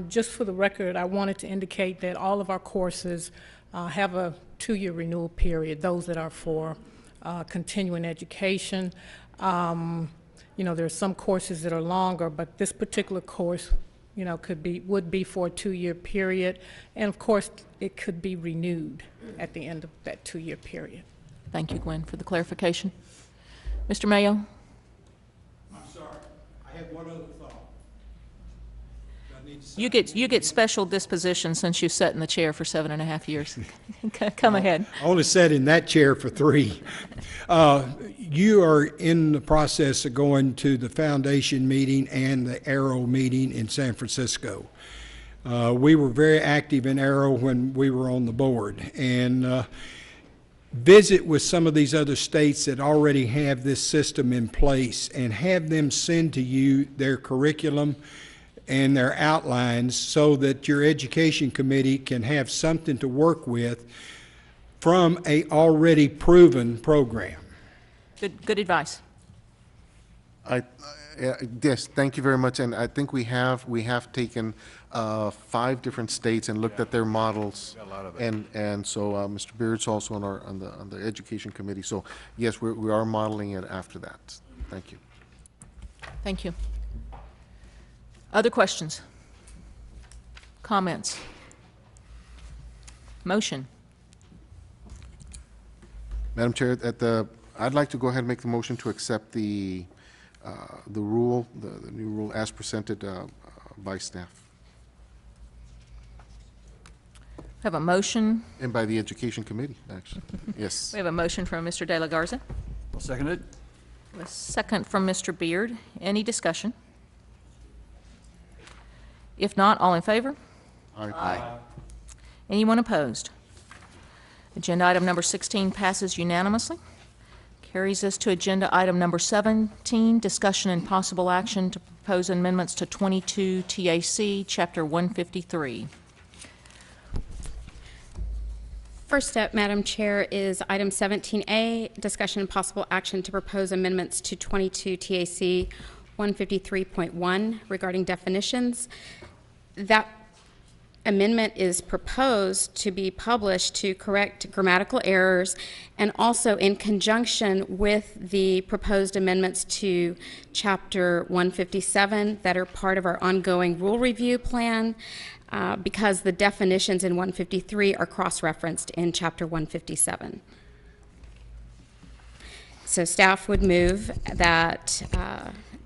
Just for the record, I wanted to indicate that all of our courses have a 2-year renewal period, those that are for continuing education. You know, there are some courses that are longer, but this particular course, you know, would be for a 2-year period. And of course, it could be renewed at the end of that 2-year period. Thank you, Gwen, for the clarification. Mr. Mayo? I'm sorry, I have one other thought. You get special disposition since you sat in the chair for 7.5 years. Come ahead. I only sat in that chair for 3. You are in the process of going to the foundation meeting and the Arrow meeting in San Francisco. We were very active in Arrow when we were on the board, and visit with some of these other states that already have this system in place and have them send to you their curriculum and their outlines so that your education committee can have something to work with from a already proven program. Good advice. Yes, thank you very much. And I think we have taken 5 different states and looked at their models. A lot of it. And so Mr. Beard's also on the education committee. So yes, we are modeling it after that. Thank you. Thank you. Other questions? Comments? Motion? Madam Chair, I'd like to go ahead and make the motion to accept the rule, the new rule as presented by staff. Have a motion. And by the Education Committee, actually. Yes. We have a motion from Mr. De La Garza. I'll second it. A second from Mr. Beard. Any discussion? If not, all in favor? Aye. Anyone opposed? Agenda item number 16 passes unanimously. Carries us to agenda item number 17, discussion and possible action to propose amendments to 22 TAC, Chapter 153. First up, Madam Chair, is item 17A, discussion and possible action to propose amendments to 22 TAC 153.1 regarding definitions. That amendment is proposed to be published to correct grammatical errors and also in conjunction with the proposed amendments to Chapter 157 that are part of our ongoing rule review plan because the definitions in 153 are cross-referenced in Chapter 157. So staff would move that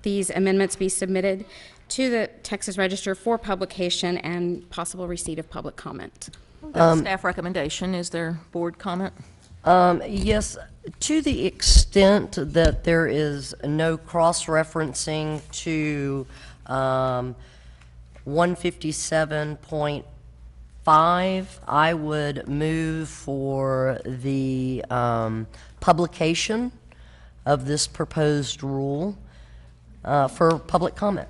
these amendments be submitted to the Texas Register for publication and possible receipt of public comment. Staff recommendation. Is there board comment? Yes, to the extent that there is no cross-referencing to 157.5, I would move for the publication of this proposed rule for public comment.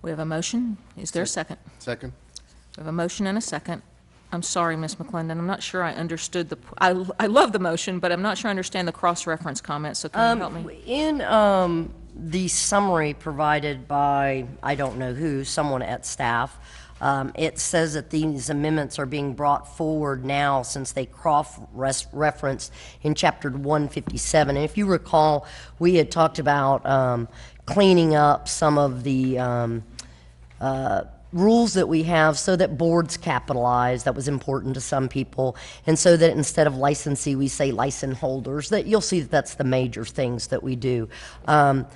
We have a motion. Is there a second? Second. We have a motion and a second. I'm sorry, Ms. McClendon. I'm not sure I understood I love the motion, but I'm not sure I understand the cross-reference comment, so can you help me? In the summary provided by, I don't know who, someone at staff, it says that these amendments are being brought forward now since they cross-referenced in Chapter 157. And if you recall, we had talked about cleaning up some of the rules that we have so that boards capitalize. That was important to some people. And so that instead of licensee, we say license holders. That you'll see that that's the major things that we do. I'm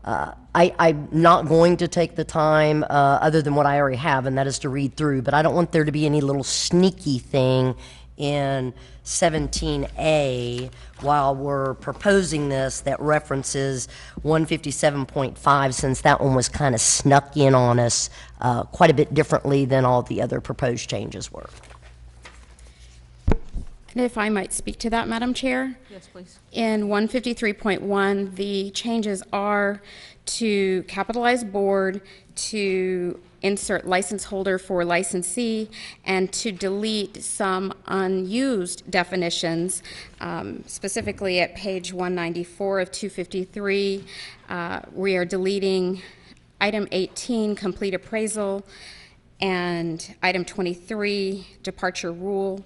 not going to take the time other than what I already have, and that is to read through, but I don't want there to be any little sneaky thing in 17A while we're proposing this that references 157.5, since that one was kind of snuck in on us quite a bit differently than all the other proposed changes were. And if I might speak to that, Madam Chair? Yes, please. In 153.1, the changes are to capitalize board, to insert license holder for licensee, and to delete some unused definitions, specifically at page 194 of 253. We are deleting item 18, complete appraisal, and item 23, departure rule.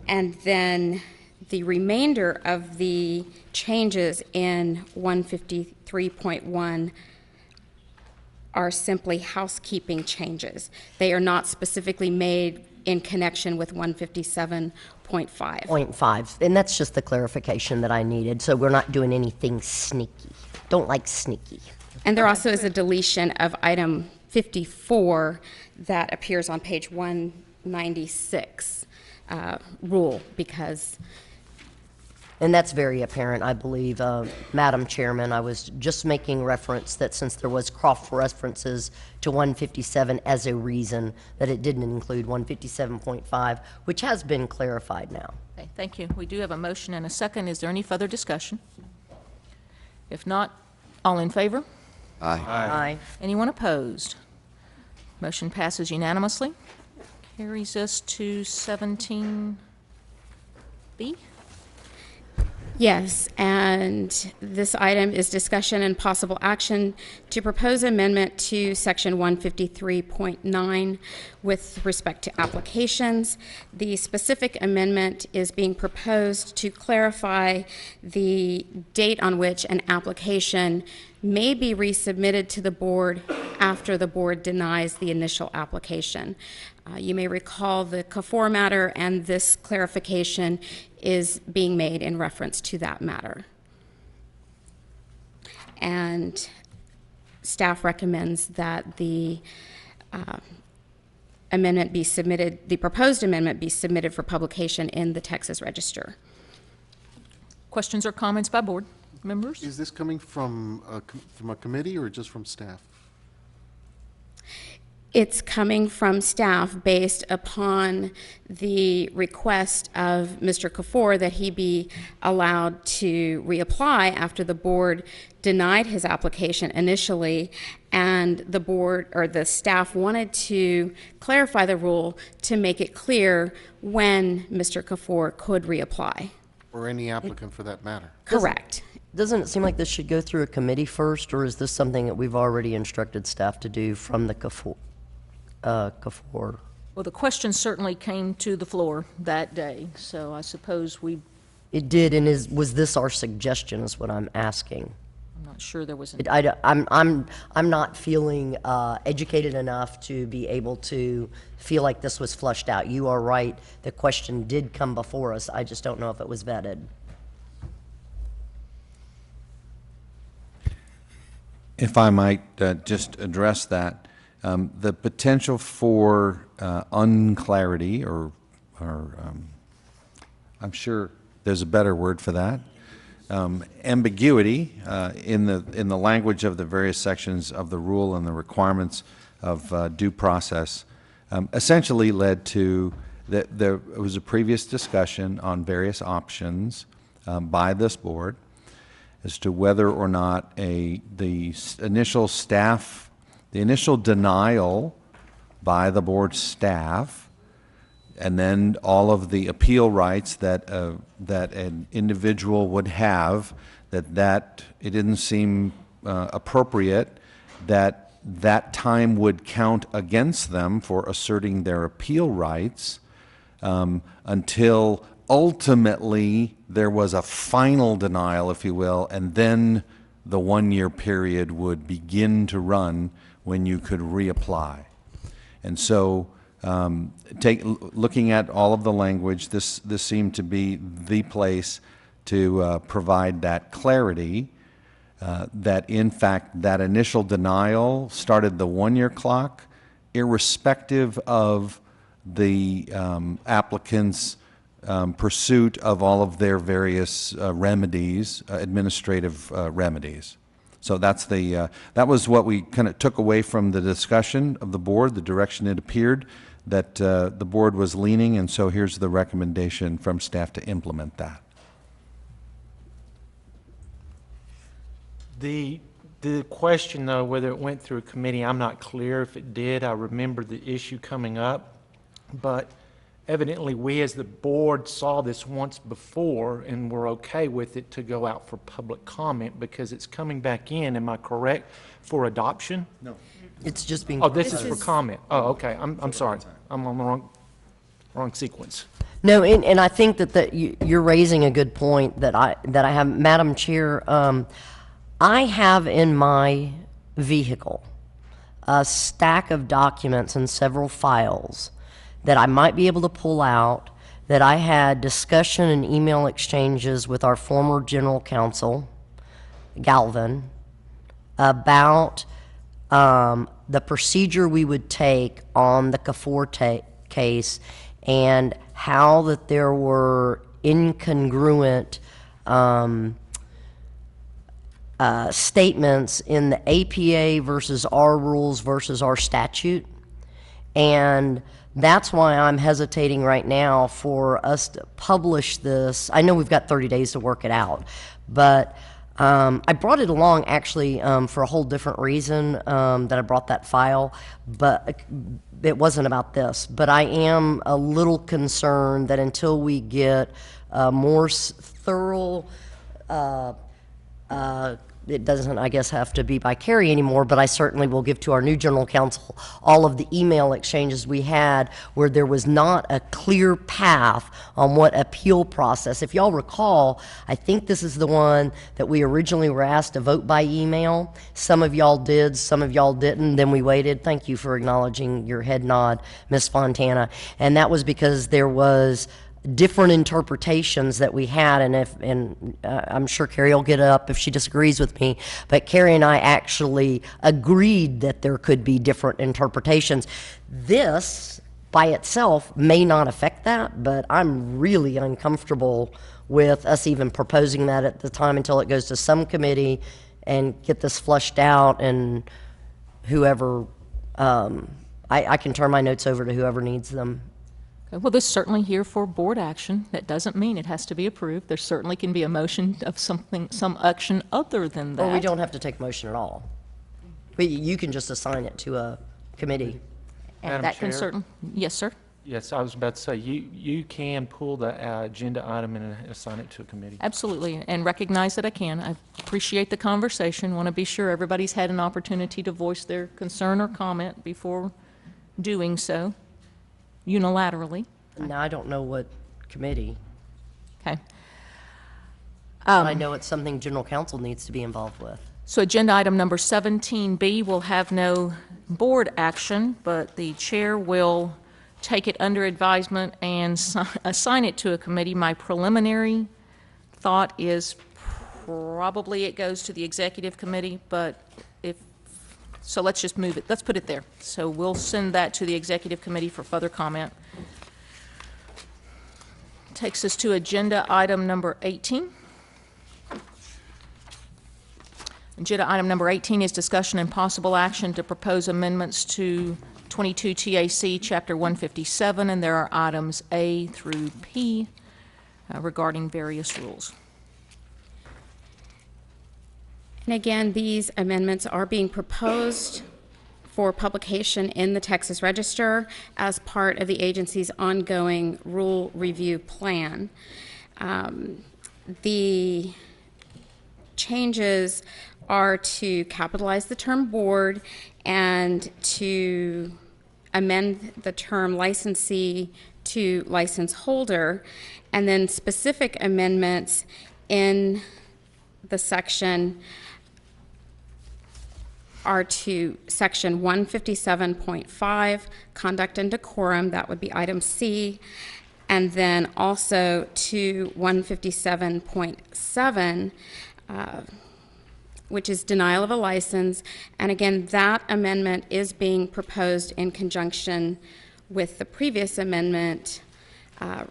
And then the remainder of the changes in 153.1 are simply housekeeping changes. They are not specifically made in connection with 157.5. 0.5, and that's just the clarification that I needed, so we're not doing anything sneaky. Don't like sneaky. And there also is a deletion of item 54 that appears on page 196 rule, because And that's very apparent, I believe. Madam Chairman, I was just making reference that since there was cross references to 157 as a reason, that it didn't include 157.5, which has been clarified now. Okay, thank you. We do have a motion and a second. Is there any further discussion? If not, all in favor? Aye. Aye. Anyone opposed? Motion passes unanimously. Carries us to 17B. yes, and this item is discussion and possible action to propose amendment to section 153.9 with respect to applications. The specific amendment is being proposed to clarify the date on which an application may be resubmitted to the board after the board denies the initial application. You may recall the CAFOR matter, and this clarification is being made in reference to that matter. And staff recommends that the amendment be submitted, the proposed amendment be submitted for publication in the Texas Register. Questions or comments by board members? Is this coming from a committee or just from staff? It's coming from staff based upon the request of Mr. Kafour that he be allowed to reapply after the board denied his application initially, and the board or the staff wanted to clarify the rule to make it clear when Mr. Kafour could reapply. Or any applicant for that matter? Correct. Doesn't it seem like this should go through a committee first, or is this something that we've already instructed staff to do from the CAFOR? Well, the question certainly came to the floor that day, so I suppose we... It did, and was this our suggestion is what I'm asking. I'm not sure there was... I'm not feeling educated enough to be able to feel like this was flushed out. You are right, the question did come before us. I just don't know if it was vetted. If I might just address that, the potential for unclarity, or I'm sure there's a better word for that, ambiguity in the language of the various sections of the rule and the requirements of due process, essentially led to that there was a previous discussion on various options by this board as to whether or not the initial denial by the board staff, and then all of the appeal rights that an individual would have, that it didn't seem appropriate that time would count against them for asserting their appeal rights until ultimately there was a final denial, if you will, and then the one-year period would begin to run when you could reapply. And so looking at all of the language, this seemed to be the place to provide that clarity that in fact that initial denial started the one-year clock, irrespective of the applicant's pursuit of all of their various remedies, administrative remedies. So that's that was what we kind of took away from the discussion of the board, the direction it appeared that the board was leaning, and so here's the recommendation from staff to implement that. The question, though, whether it went through a committee, I'm not clear if it did. I remember the issue coming up, but evidently we as the board saw this once before and were okay with it to go out for public comment because it's coming back in, am I correct, for adoption? No. It's just being... Oh, this is for comment. Oh, okay. I'm sorry. I'm on the wrong sequence. No, and I think that you're raising a good point that I have. Madam Chair, I have in my vehicle a stack of documents and several files that I might be able to pull out that I had discussion and email exchanges with our former general counsel, Galvin, about the procedure we would take on the Kafour case and how that there were incongruent statements in the APA versus our rules versus our statute. And that's why I'm hesitating right now for us to publish this. I know we've got 30 days to work it out, but I brought it along actually for a whole different reason that I brought that file, but it wasn't about this. But I am a little concerned that until we get a more thorough it doesn't, I guess, have to be by Carrie anymore, but I certainly will give to our new general counsel all of the email exchanges we had where there was not a clear path on what appeal process. If y'all recall, I think this is the one that we originally were asked to vote by email. Some of y'all did, some of y'all didn't. Then we waited. Thank you for acknowledging your head nod, Ms. Fontana. And that was because there was different interpretations that we had, and I'm sure Carrie will get up if she disagrees with me, but Carrie and I actually agreed that there could be different interpretations. This by itself may not affect that, but I'm really uncomfortable with us even proposing that at the time until it goes to some committee and get this flushed out, and whoever, I can turn my notes over to whoever needs them. Well, this is certainly here for board action. That doesn't mean it has to be approved. There certainly can be a motion of something, some action other than that. Or we don't have to take motion at all. You can just assign it to a committee. And Madam that can Chair? certain, yes, sir. Yes, I was about to say, you can pull the agenda item and assign it to a committee. Absolutely, and recognize that I can. I appreciate the conversation. Want to be sure everybody's had an opportunity to voice their concern or comment before doing so unilaterally. Now, I don't know what committee. Okay. I know it's something general counsel needs to be involved with. So agenda item number 17B will have no board action, but the chair will take it under advisement and assign it to a committee. My preliminary thought is probably it goes to the executive committee, but so let's just move it. Let's put it there. So we'll send that to the executive committee for further comment. Takes us to agenda item number 18. Agenda item number 18 is discussion and possible action to propose amendments to 22 TAC Chapter 157, and there are items A through P regarding various rules. And again, these amendments are being proposed for publication in the Texas Register as part of the agency's ongoing rule review plan. The changes are to capitalize the term board and to amend the term licensee to license holder, and then specific amendments in the section are to section 157.5, conduct and decorum, that would be item C, and then also to 157.7, which is denial of a license. And again, that amendment is being proposed in conjunction with the previous amendment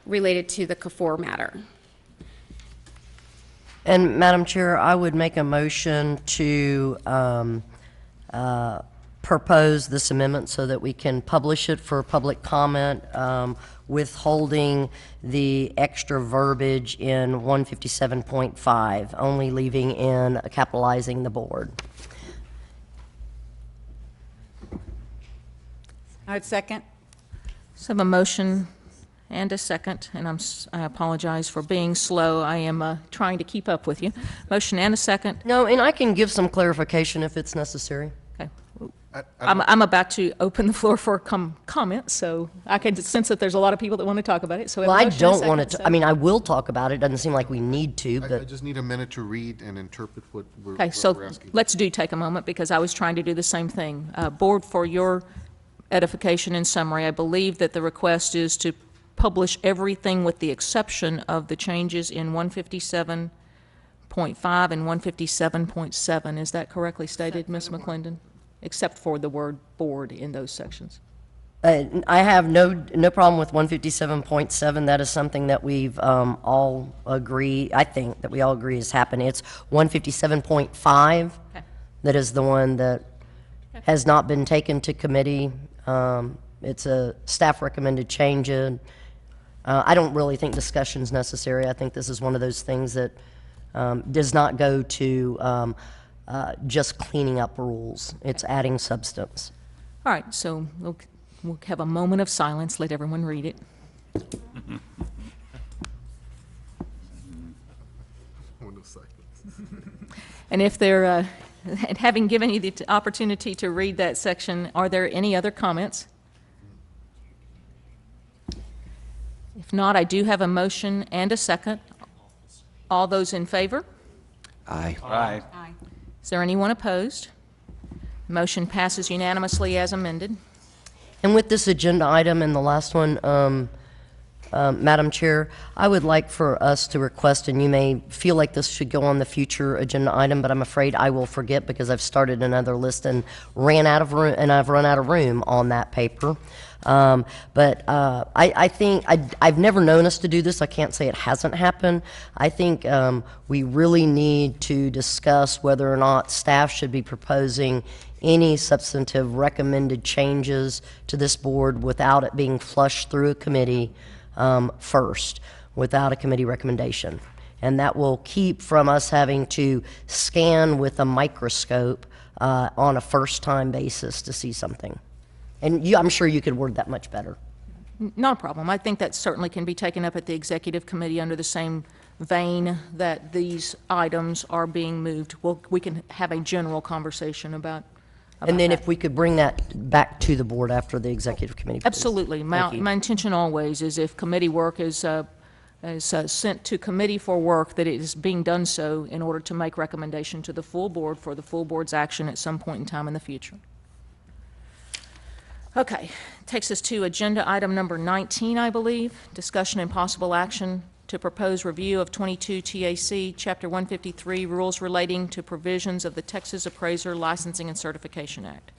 related to the Kafour matter. And Madam Chair, I would make a motion to propose this amendment so that we can publish it for public comment, withholding the extra verbiage in 157.5, only leaving in capitalizing the board. I'd second. So I have a motion and a second, and I apologize for being slow. I am trying to keep up with you. Motion and a second. No, and I can give some clarification if it's necessary. Okay. I'm about to open the floor for comments, so I can sense that there's a lot of people that want to talk about it. So we have Well, a I motion and a don't want second, to, so- I mean, I will talk about it. Doesn't seem like we need to, I but just need a minute to read and interpret what we're, Okay, what so we're asking. let's take a moment, because I was trying to do the same thing. Board, for your edification and summary, I believe that the request is to publish everything with the exception of the changes in 157.5 and 157.7. Is that correctly stated, Ms. McClendon? Except for the word board in those sections. I have no problem with 157.7. That is something that we've all agree, I think, that we all agree has happened. It's 157.5 that is the one that has not been taken to committee. It's a staff recommended change. I don't really think discussion's necessary. I think this is one of those things that does not go to just cleaning up rules. It's adding substance. All right, so we'll have a moment of silence, let everyone read it. And if they're, and having given you the opportunity to read that section, are there any other comments? If not, I do have a motion and a second. All those in favor? Aye. Aye. Is there anyone opposed? Motion passes unanimously as amended. And with this agenda item and the last one, Madam Chair, I would like for us to request, and you may feel like this should go on the future agenda item, but I'm afraid I will forget because I've started another list and ran out of room, and I've run out of room on that paper. I think I've never known us to do this. I can't say it hasn't happened. I think we really need to discuss whether or not staff should be proposing any substantive recommended changes to this board without it being flushed through a committee first, without a committee recommendation. And that will keep from us having to scan with a microscope on a first-time basis to see something. And I'm sure you could word that much better. Not a problem. I think that certainly can be taken up at the executive committee under the same vein that these items are being moved. We can have a general conversation about And then that. if we could bring that back to the board after the executive committee, please. Absolutely. My Thank you. intention always is if committee work is sent to committee for work, that it is being done so in order to make recommendation to the full board for the full board's action at some point in time in the future. Okay, takes us to agenda item number 19, I believe, discussion and possible action to propose review of 22 TAC, Chapter 153, rules relating to provisions of the Texas Appraiser Licensing and Certification Act.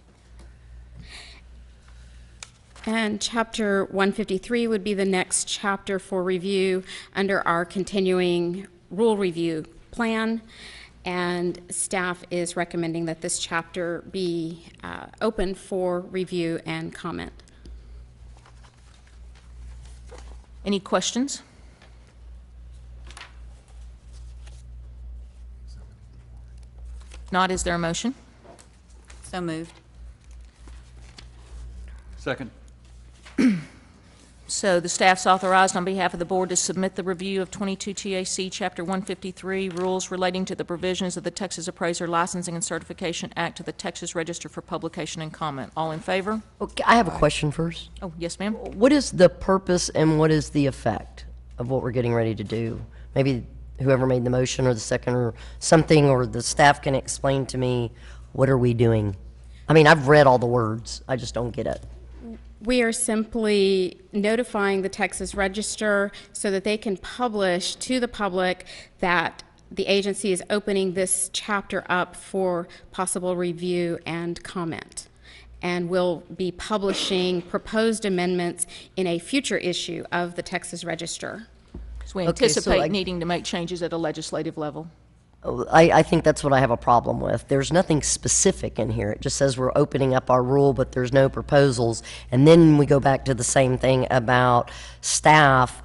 And Chapter 153 would be the next chapter for review under our continuing rule review plan. And staff is recommending that this chapter be open for review and comment. Any questions? Not, is there a motion? So moved. Second. So the staff's authorized on behalf of the board to submit the review of 22 TAC Chapter 153, rules relating to the provisions of the Texas Appraiser Licensing and Certification Act to the Texas Register for publication and comment. All in favor? Okay, I have a question first. Oh, yes, ma'am. What is the purpose and what is the effect of what we're getting ready to do? Maybe whoever made the motion or the second or something, or the staff can explain to me, what are we doing? I mean, I've read all the words. I just don't get it. We are simply notifying the Texas Register so that they can publish to the public that the agency is opening this chapter up for possible review and comment. And we'll be publishing proposed amendments in a future issue of the Texas Register. So we Okay, so anticipate I- needing to make changes at a legislative level. I think that's what I have a problem with. There's nothing specific in here. It just says we're opening up our rule, but there's no proposals. And then we go back to the same thing about staff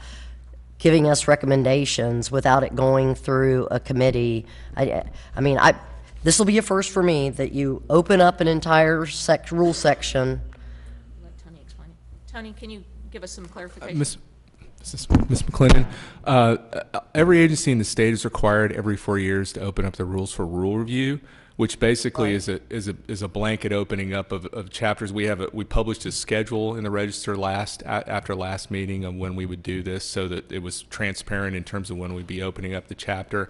giving us recommendations without it going through a committee. This will be a first for me, that you open up an entire rule section. Let Tony explain it. Tony, can you give us some clarification? This is Ms. McClendon. Every agency in the state is required every 4 years to open up the rules for rule review, which basically is a blanket opening up of chapters. We published a schedule in the Register after last meeting of when we would do this, so that it was transparent in terms of when we'd be opening up the chapter.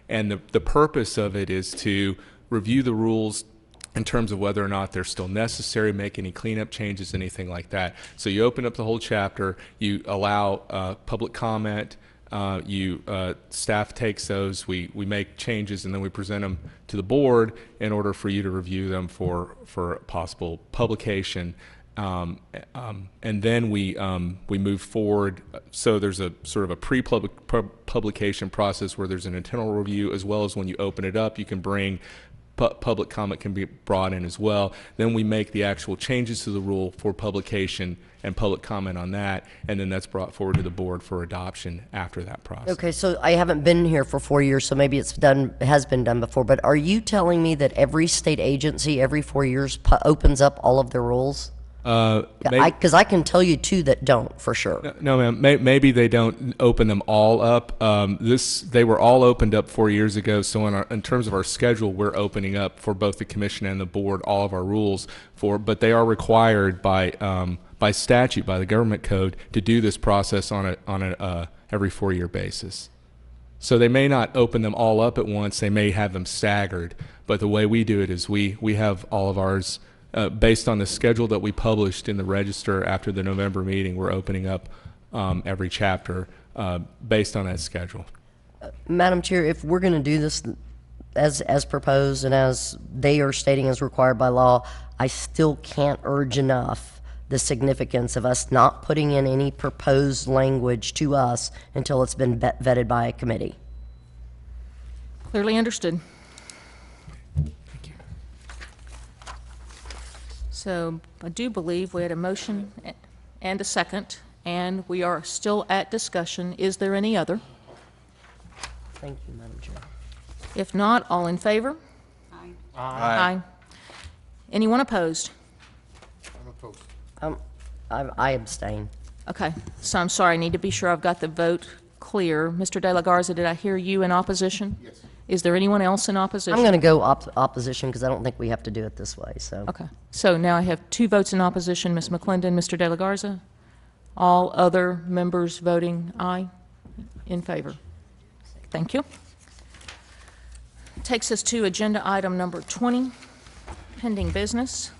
And the purpose of it is to review the rules in terms of whether or not they're still necessary, make any cleanup changes, anything like that. So you open up the whole chapter, you allow public comment, staff takes those, we make changes, and then we present them to the board in order for you to review them for possible publication. And then we move forward. So there's a sort of a pre-publication process where there's an internal review, as well as when you open it up, you can bring public comment can be brought in as well. Then we make the actual changes to the rule for publication and public comment on that, and then that's brought forward to the board for adoption after that process. Okay, so I haven't been here for 4 years, so maybe has been done before, but are you telling me that every state agency every 4 years opens up all of their rules? Because I can tell you two that don't, for sure. No, ma'am. Maybe they don't open them all up. They were all opened up 4 years ago. So in terms of our schedule, we're opening up for both the commission and the board all of our rules but they are required by statute, by the government code, to do this process on a every 4 year basis. So they may not open them all up at once. They may have them staggered. But the way we do it is we have all of ours. Based on the schedule that we published in the Register after the November meeting, we're opening up every chapter based on that schedule. Madam Chair, if we're going to do this as proposed and as they are stating as required by law, I still can't urge enough the significance of us not putting in any proposed language to us until it's been vetted by a committee. Clearly understood. So I do believe we had a motion and a second, and we are still at discussion. Is there any other? Thank you, Madam Chair. If not, all in favor? Aye. Aye. Anyone opposed? I'm opposed. I abstain. Okay, so I'm sorry, I need to be sure I've got the vote clear. Mr. De La Garza, did I hear you in opposition? Yes. Is there anyone else in opposition? I'm going to go opposition because I don't think we have to do it this way. So. Okay. So now I have 2 votes in opposition, Ms. McClendon, Mr. De La Garza. All other members voting aye in favor. Thank you. Takes us to agenda item number 20, pending business.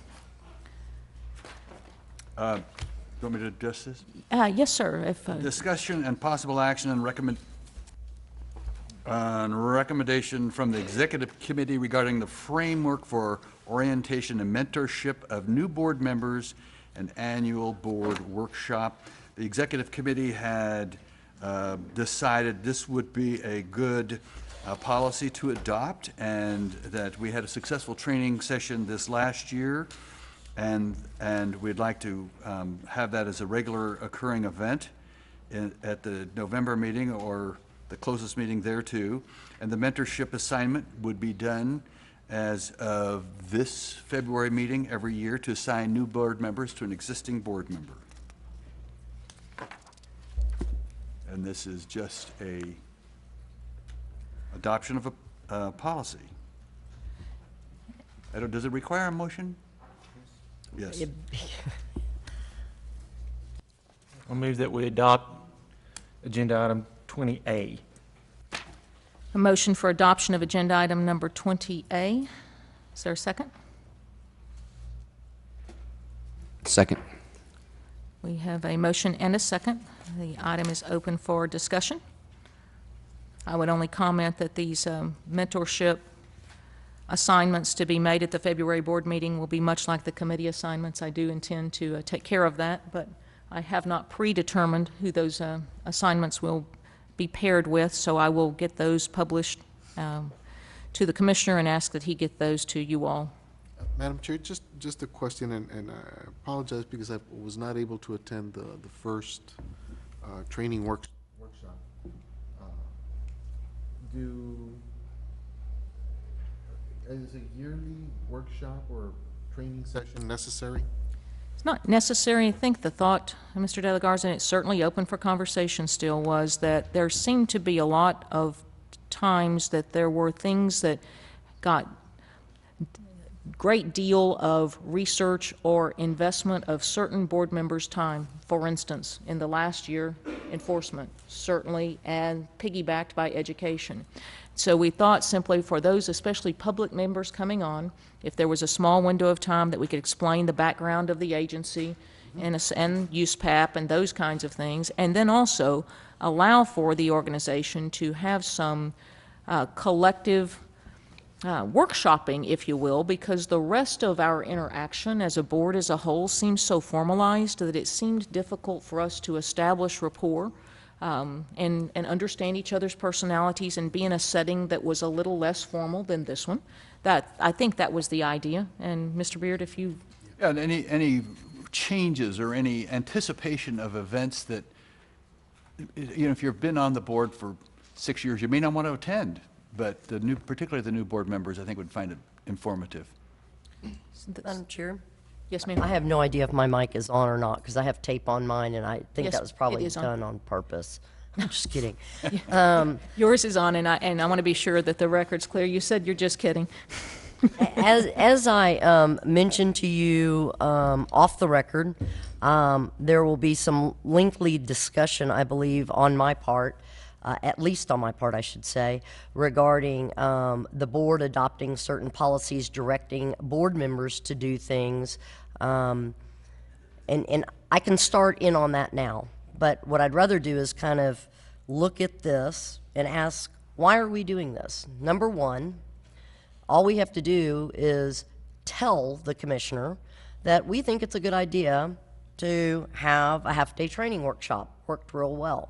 Do you want me to address this? Yes, sir. Discussion and possible action and recommendation from the Executive Committee regarding the framework for orientation and mentorship of new board members and annual board workshop. The Executive Committee had decided this would be a good policy to adopt, and that we had a successful training session this last year, and we'd like to have that as a regular occurring event at the November meeting or the closest meeting there too. And the mentorship assignment would be done as of this February meeting every year to assign new board members to an existing board member. And this is just a adoption of a policy. Does it require a motion? Yes. I'll move that we adopt agenda item 20A. A motion for adoption of agenda item number 20A. Is there a second? Second. We have a motion and a second. The item is open for discussion. I would only comment that these mentorship assignments to be made at the February board meeting will be much like the committee assignments. I do intend to take care of that, but I have not predetermined who those assignments will be paired with, so I will get those published to the commissioner and ask that he get those to you all. Madam Chair, just a question, and I apologize because I was not able to attend the first training workshop. Is a yearly workshop or training session necessary? It's not necessary. I think the thought, Mr. De La Garza, and it's certainly open for conversation still, was that there seemed to be a lot of times that there were things that got great deal of research or investment of certain board members' time. For instance, in the last year, enforcement, certainly, and piggybacked by education. So we thought simply for those, especially public members coming on, if there was a small window of time that we could explain the background of the agency and USPAP and those kinds of things, and then also allow for the organization to have some collective workshopping, if you will, because the rest of our interaction as a board as a whole seems so formalized that it seemed difficult for us to establish rapport and understand each other's personalities and be in a setting that was a little less formal than this one. I think that was the idea. And Mr. Beard, if you... Yeah, and any changes or any anticipation of events that, you know, if you've been on the board for 6 years, you may not want to attend. But particularly the new board members, I think, would find it informative. Madam Chair? Yes, ma'am. I have no idea if my mic is on or not, because I have tape on mine, and I think Yes, that was probably it is on. done on purpose. I'm just kidding. Yours is on, and I want to be sure that the record's clear. You said you're just kidding. As I mentioned to you off the record, there will be some lengthy discussion, I believe, on my part, at least on my part, I should say, regarding the board adopting certain policies directing board members to do things. And I can start in on that now. But what I'd rather do is kind of look at this and ask, why are we doing this? Number one, all we have to do is tell the commissioner that we think it's a good idea to have a half-day training workshop. Worked real well.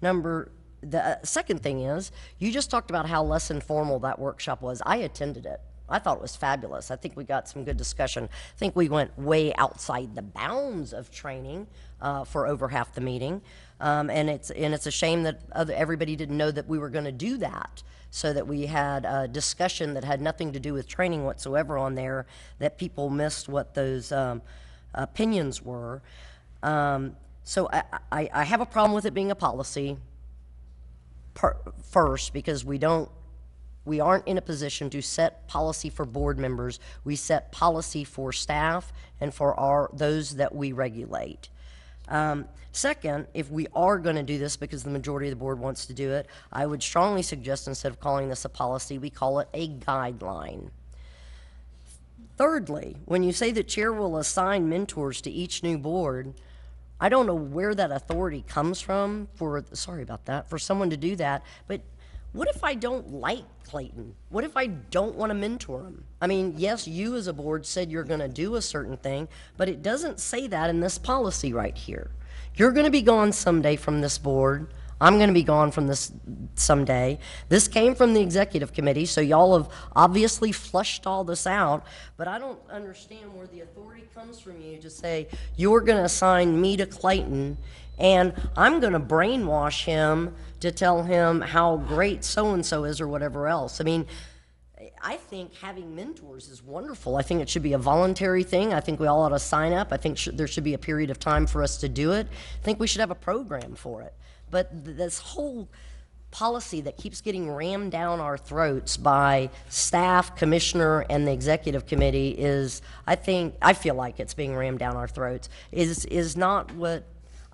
The second thing is, you just talked about how less informal that workshop was. I attended it. I thought it was fabulous. I think we got some good discussion. I think we went way outside the bounds of training for over half the meeting. And it's a shame that everybody didn't know that we were going to do that, so that we had a discussion that had nothing to do with training whatsoever on there, that people missed what those opinions were. So I have a problem with it being a policy. First, because we aren't in a position to set policy for board members. We set policy for staff and for those that we regulate. Second, if we are going to do this because the majority of the board wants to do it, I would strongly suggest, instead of calling this a policy, we call it a guideline. Thirdly, when you say the chair will assign mentors to each new board, I don't know where that authority comes from for someone to do that, but what if I don't like Clayton? What if I don't want to mentor him? I mean, yes, you as a board said you're going to do a certain thing, but it doesn't say that in this policy right here. You're going to be gone someday from this board. I'm going to be gone from this someday. This came from the executive committee, so y'all have obviously flushed all this out, but I don't understand where the authority comes from you to say, you're going to assign me to Clayton, and I'm going to brainwash him to tell him how great so-and-so is or whatever else. I mean, I think having mentors is wonderful. I think it should be a voluntary thing. I think we all ought to sign up. I think there should be a period of time for us to do it. I think we should have a program for it. But this whole policy that keeps getting rammed down our throats by staff, commissioner, and the executive committee I feel like it's being rammed down our throats, is not what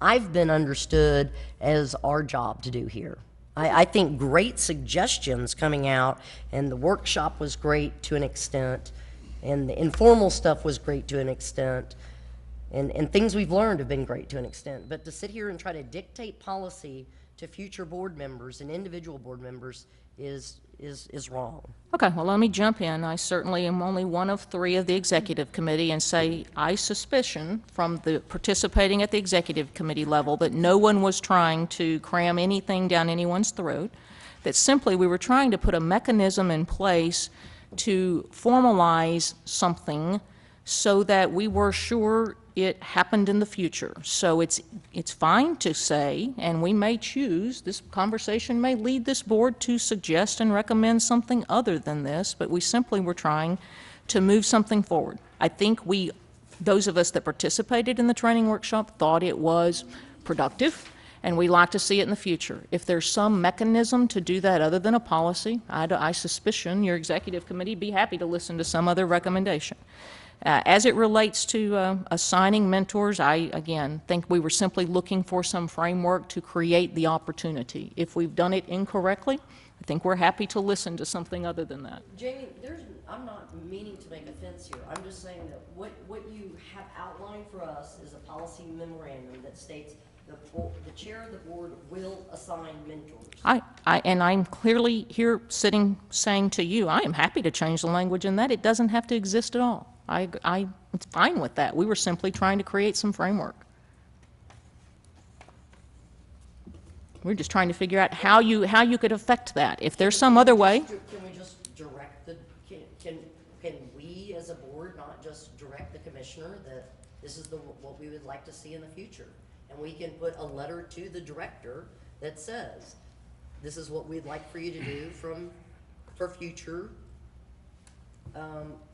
I've been understood as our job to do here. I think great suggestions coming out, and the workshop was great to an extent, and the informal stuff was great to an extent, and things we've learned have been great to an extent. But to sit here and try to dictate policy to future board members and individual board members is wrong. Okay, well, let me jump in. I certainly am only one of 3 of the executive committee, and say I suspicion from the participating at the executive committee level that no one was trying to cram anything down anyone's throat, that simply we were trying to put a mechanism in place to formalize something so that we were sure it happened in the future. So it's fine to say, and we may choose, this conversation may lead this board to suggest and recommend something other than this, but we simply were trying to move something forward. I think we those of us that participated in the training workshop thought it was productive, and we like to see it in the future. If there's some mechanism to do that other than a policy, I suspicion your executive committee would be happy to listen to some other recommendation. As it relates to assigning mentors, I, again, think we were simply looking for some framework to create the opportunity. If we've done it incorrectly, I think we're happy to listen to something other than that. Jamie, I'm not meaning to make offense here. I'm just saying that what you have outlined for us is a policy memorandum that states the chair of the board will assign mentors. And I'm clearly here sitting saying to you, I am happy to change the language in that. It doesn't have to exist at all. It's fine with that. We were simply trying to create some framework. We're just trying to figure out how you could affect that. If there's some other way. Can we just direct can we as a board not just direct the commissioner that this is what we would like to see in the future? And we can put a letter to the director that says, this is what we'd like for you to do for future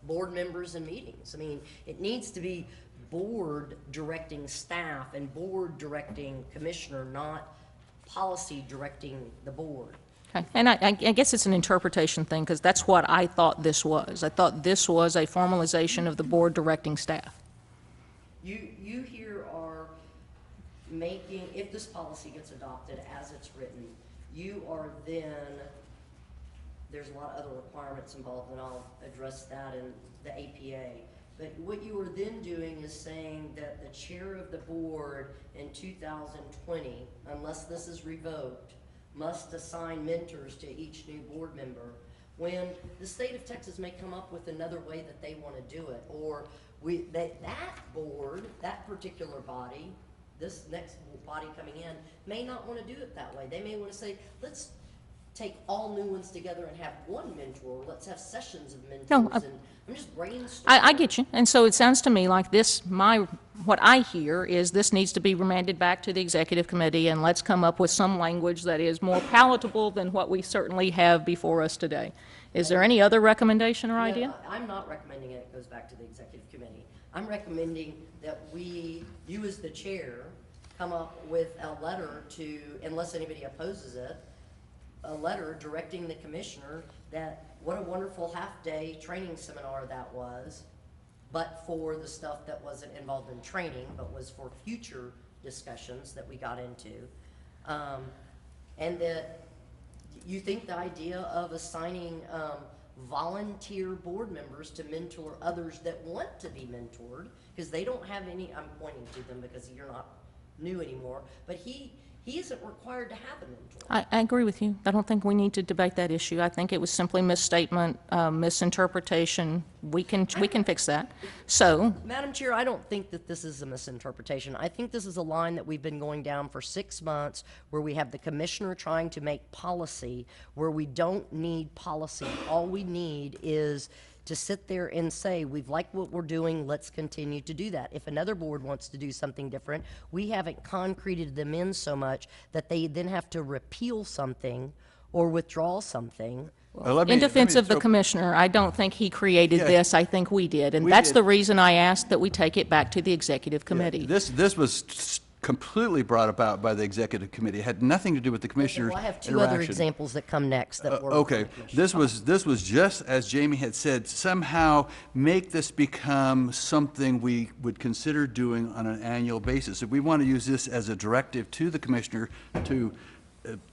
board members and meetings. I mean, it needs to be board directing staff and board directing commissioner, not policy directing the board. Okay. And I guess it's an interpretation thing, because that's what I thought this was. I thought this was a formalization of the board directing staff. You here are making, if this policy gets adopted as it's written, you are then, there's a lot of other requirements involved, and I'll address that in the APA. But what you are then doing is saying that the chair of the board in 2020, unless this is revoked, must assign mentors to each new board member, when the state of Texas may come up with another way that they want to do it, or that board, that particular body, this next body coming in, may not want to do it that way. They may want to say, let's take all new ones together and have one mentor. Let's have sessions of mentors. No, and I'm just brainstorming. I get you. And so it sounds to me like this, what I hear is this needs to be remanded back to the executive committee, and let's come up with some language that is more palatable than what we certainly have before us today. Is there any other recommendation or idea? I'm not recommending it goes back to the executive committee. I'm recommending that you as the chair, come up with a letter to, unless anybody opposes it, a letter directing the commissioner that what a wonderful half-day training seminar that was, but for the stuff that wasn't involved in training, but was for future discussions that we got into. And that you think the idea of assigning volunteer board members to mentor others that want to be mentored, because they don't have any, I'm pointing to them because you're not new anymore, but he isn't required to have a mentor. I agree with you. I don't think we need to debate that issue. I think it was simply misstatement, misinterpretation. We can fix that. So, Madam Chair, I don't think that this is a misinterpretation. I think this is a line that we've been going down for 6 months, where we have the commissioner trying to make policy where we don't need policy. All we need is to sit there and say, we've liked what we're doing, let's continue to do that. If another board wants to do something different, we haven't concreted them in so much that they then have to repeal something or withdraw something. In defense of the commissioner, I don't think he created this. I think we did. And that's the reason I asked that we take it back to the executive committee. This was completely brought about by the executive committee. It had nothing to do with the commissioner's Well, I have two other examples that come next that were. Okay, this was just as Jamie had said, somehow make this become something we would consider doing on an annual basis. If we want to use this as a directive to the commissioner to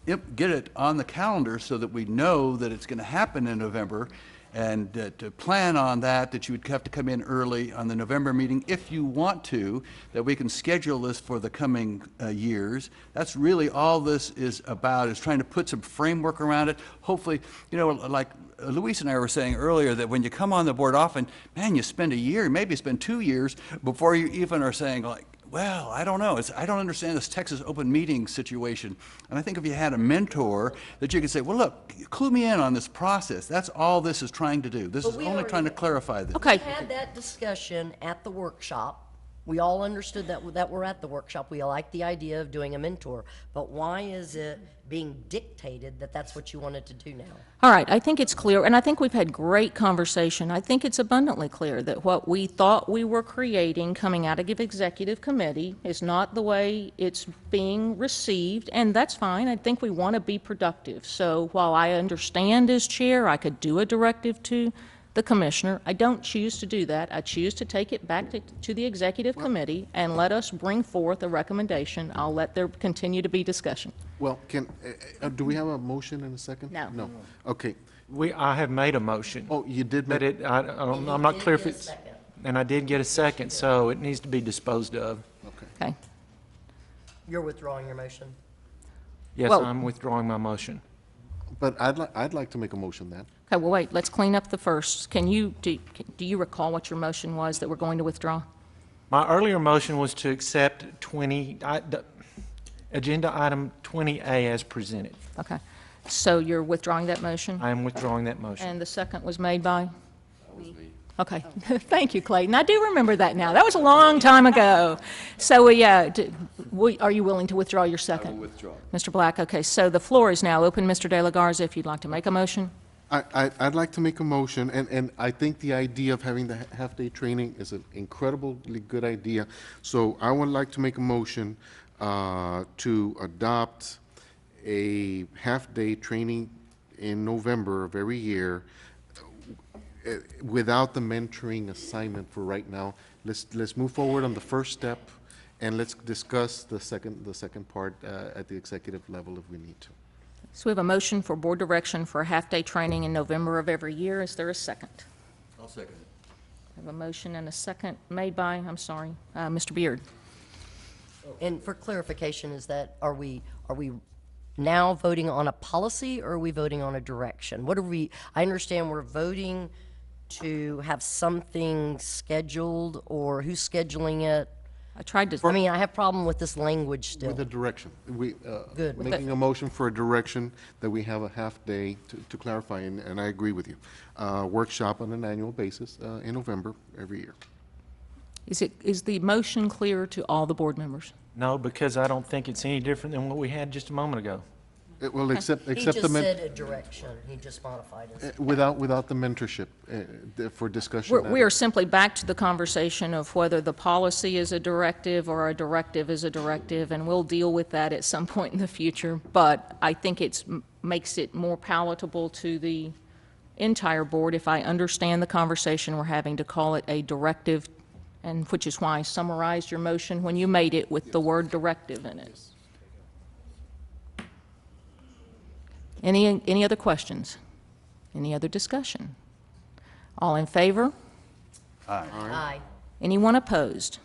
get it on the calendar so that we know that it's going to happen in November, and to plan on that you would have to come in early on the November meeting if you want to, that we can schedule this for the coming years. That's really all this is about, is trying to put some framework around it. Hopefully, you know, like Luis and I were saying earlier, that when you come on the board often, man, you spend a year, maybe spend 2 years before you even are saying, like, well, I don't know. I don't understand this Texas open meeting situation. And I think if you had a mentor that you could say, well, look, clue me in on this process. That's all this is trying to do. This is only trying to clarify this. Okay. We had that discussion at the workshop We all understood that we're at the workshop. We like the idea of doing a mentor, but why is it being dictated that that's what you wanted to do now? All right, I think it's clear, and I think we've had great conversation. I think it's abundantly clear that what we thought we were creating coming out of executive committee is not the way it's being received, and that's fine. I think we want to be productive. So while I understand as chair, I could do a directive to the commissioner. I don't choose to do that. I choose to take it back to the executive committee and let us bring forth a recommendation. I'll let there continue to be discussion. Well, do we have a motion in a second? No. No. Okay. I have made a motion. Oh, you did But make? I'm not clear if it's, and I did get a second, so it needs to be disposed of. Okay. You're withdrawing your motion? Yes, Well- I'm withdrawing my motion. But I'd like to make a motion then. Okay, well, wait, let's clean up the first. Do you recall what your motion was that we're going to withdraw? My earlier motion was to accept agenda item 20A as presented. Okay. So you're withdrawing that motion? I am withdrawing that motion. And the second was made by? Okay. Thank you, Clayton. I do remember that now. That was a long time ago. So, are you willing to withdraw your second? I will withdraw. Mr. Black, okay. So the floor is now open. Mr. De La Garza, if you'd like to make a motion. I'd like to make a motion, and I think the idea of having the half-day training is an incredibly good idea. So I would like to make a motion to adopt a half-day training in November of every year without the mentoring assignment for right now. Let's move forward on the first step, and let's discuss the second part at the executive level if we need to. So we have a motion for board direction for a half-day training in November of every year. Is there a second? I'll second it. I have a motion and a second made by, Mr. Beard. And for clarification, are we now voting on a policy, or are we voting on a direction? I understand we're voting to have something scheduled, or who's scheduling it? I have problem with this language still. With the direction. Good. Making a motion for a direction that we have a half-day to clarify, and I agree with you. Workshop on an annual basis in November every year. Is the motion clear to all the board members? No, because I don't think it's any different than what we had just a moment ago. Well, except He the just said a direction. He just modified it. without the mentorship for discussion. We are simply back to the conversation of whether the policy is a directive or a directive is a directive, and we'll deal with that at some point in the future. But I think it makes it more palatable to the entire board if I understand the conversation we're having to call it a directive, and which is why I summarized your motion when you made it with the word directive in it. Any other questions? Any other discussion? All in favor? Aye. Aye. Anyone opposed?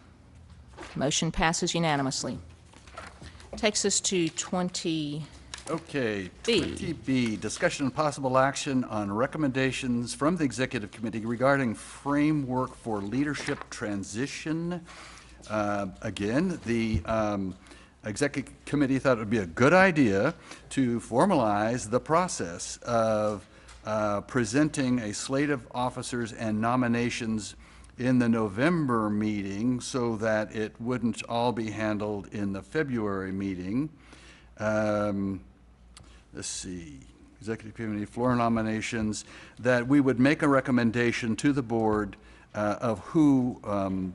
Motion passes unanimously. Takes us to 20. Okay, B. 20B, discussion and possible action on recommendations from the Executive Committee regarding framework for leadership transition. Again, the Executive Committee thought it would be a good idea to formalize the process of presenting a slate of officers and nominations in the November meeting so that it wouldn't all be handled in the February meeting. Let's see, Executive Committee floor nominations, that we would make a recommendation to the board of who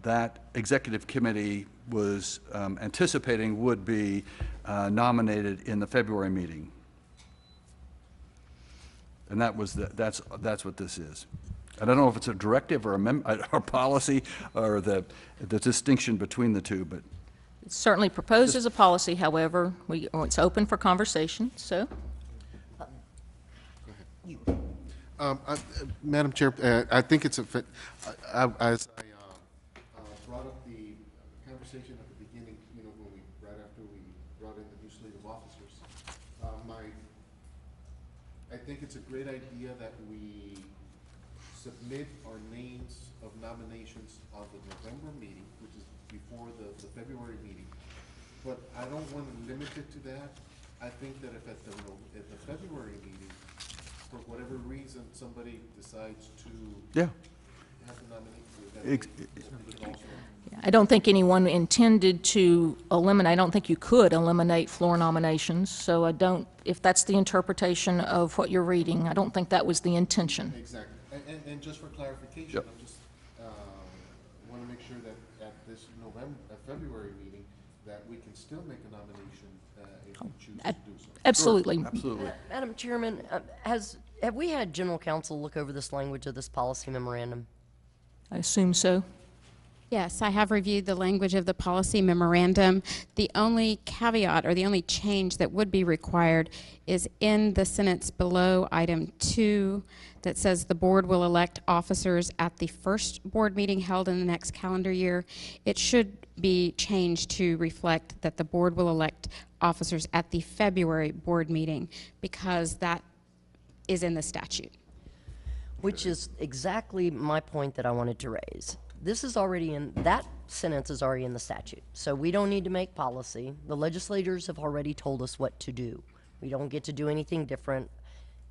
that Executive Committee was anticipating would be nominated in the February meeting. And that's what this is. I don't know if it's a directive or a policy or the distinction between the two, but It's certainly proposed as a policy, however, it's open for conversation, so. Madam Chair, I think it's as I brought up the conversation at the beginning, right after we brought in the new slate of officers, I think it's a great idea that we submit our names of nominations on the November meeting, which is before the February meeting. But I don't want to limit it to that. I think that if at the February meeting, for whatever reason, somebody decides to I don't think anyone intended to eliminate, I don't think you could eliminate floor nominations, so I don't, if that's the interpretation of what you're reading, I don't think that was the intention. Exactly. And just for clarification, Yep. I just want to make sure that at this February meeting, that we can still make a nomination if we choose to do so. Absolutely. Sure, absolutely. Madam Chairman, have we had general counsel look over this language of this policy memorandum? I assume so. Yes, I have reviewed the language of the policy memorandum. The only caveat or the only change that would be required is in the sentence below item 2 that says the board will elect officers at the first board meeting held in the next calendar year. It should be changed to reflect that the board will elect officers at the February board meeting because that is in the statute. Which is exactly my point that I wanted to raise. This is already in, that sentence is already in the statute. So we don't need to make policy. The legislators have already told us what to do. We don't get to do anything different.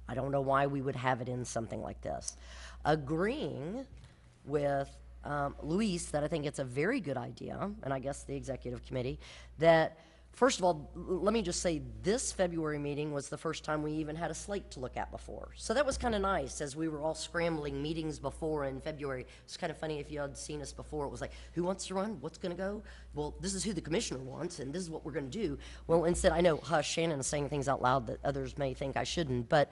I don't know why we would have it in something like this. Agreeing with Luis that I think it's a very good idea, and I guess the executive committee, that first of all, let me just say this February meeting was the first time we even had a slate to look at before. So that was kind of nice as we were all scrambling meetings before in February. It's kind of funny if you had seen us before. It was like, who wants to run? What's going to go? Well, this is who the commissioner wants, and this is what we're going to do. Well, instead, I know, hush, Shannon is saying things out loud that others may think I shouldn't. But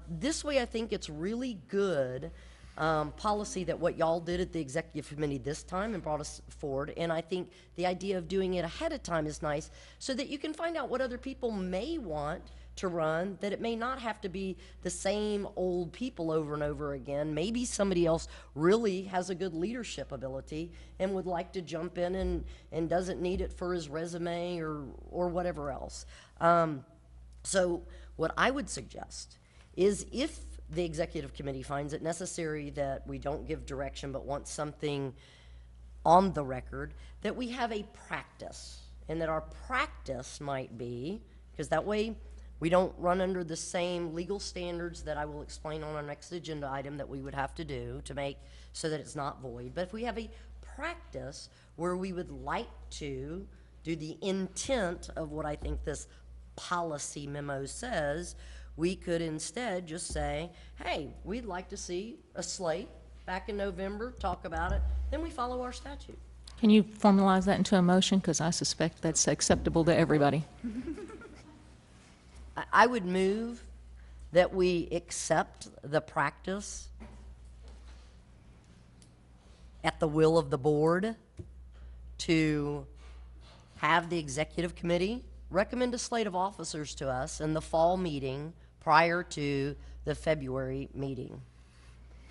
this way, I think it's really good policy that what y'all did at the executive committee this time and brought us forward. And I think the idea of doing it ahead of time is nice so that you can find out what other people may want to run, that it may not have to be the same old people over and over again. Maybe somebody else really has a good leadership ability and would like to jump in and doesn't need it for his resume or whatever else. So what I would suggest is if the executive committee finds it necessary that we don't give direction but want something on the record, that we have a practice, and that our practice might be, because that way we don't run under the same legal standards that I will explain on our next agenda item that we would have to do to make so that it's not void. But if we have a practice where we would like to do the intent of what I think this policy memo says, we could instead just say, hey, we'd like to see a slate back in November, talk about it, then we follow our statute. Can you formalize that into a motion? Because I suspect that's acceptable to everybody. I would move that we accept the practice at the will of the board to have the executive committee recommend a slate of officers to us in the fall meeting prior to the February meeting.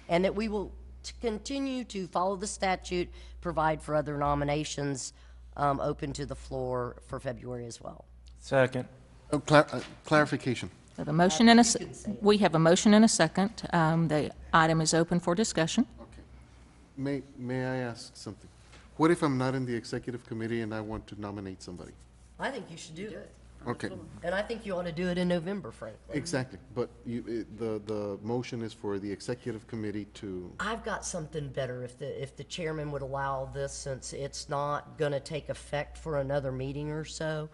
And that we will continue to follow the statute, provide for other nominations open to the floor for February as well. Second. Clarification. We have a motion and we have a motion and a second. The item is open for discussion. Okay. May I ask something? What if I'm not in the executive committee and I want to nominate somebody? I think you should do it. Okay. And I think you ought to do it in November, frankly. Exactly, but the motion is for the executive committee to. I've got something better if the chairman would allow this, since it's not going to take effect for another meeting or so.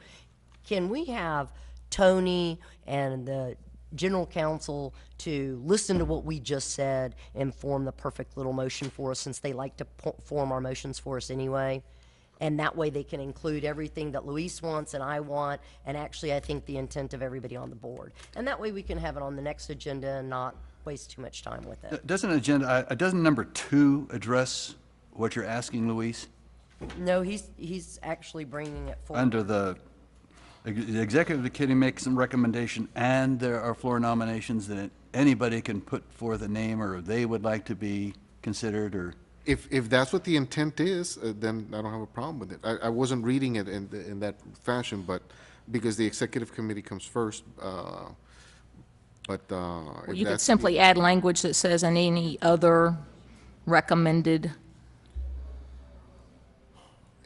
Can we have Tony and the general counsel to listen to what we just said and form the perfect little motion for us, since they like to form our motions for us anyway? And that way they can include everything that Luis wants and I want, and actually I think the intent of everybody on the board. And that way we can have it on the next agenda and not waste too much time with it. Doesn't number 2 address what you're asking, Luis? No, he's actually bringing it forward. Under the executive committee makes some recommendation and there are floor nominations, that anybody can put forth a name or they would like to be considered, or. If that's what the intent is, then I don't have a problem with it. I wasn't reading it in that fashion, but because the executive committee comes first, Well, you could simply add language that says, and any other recommended.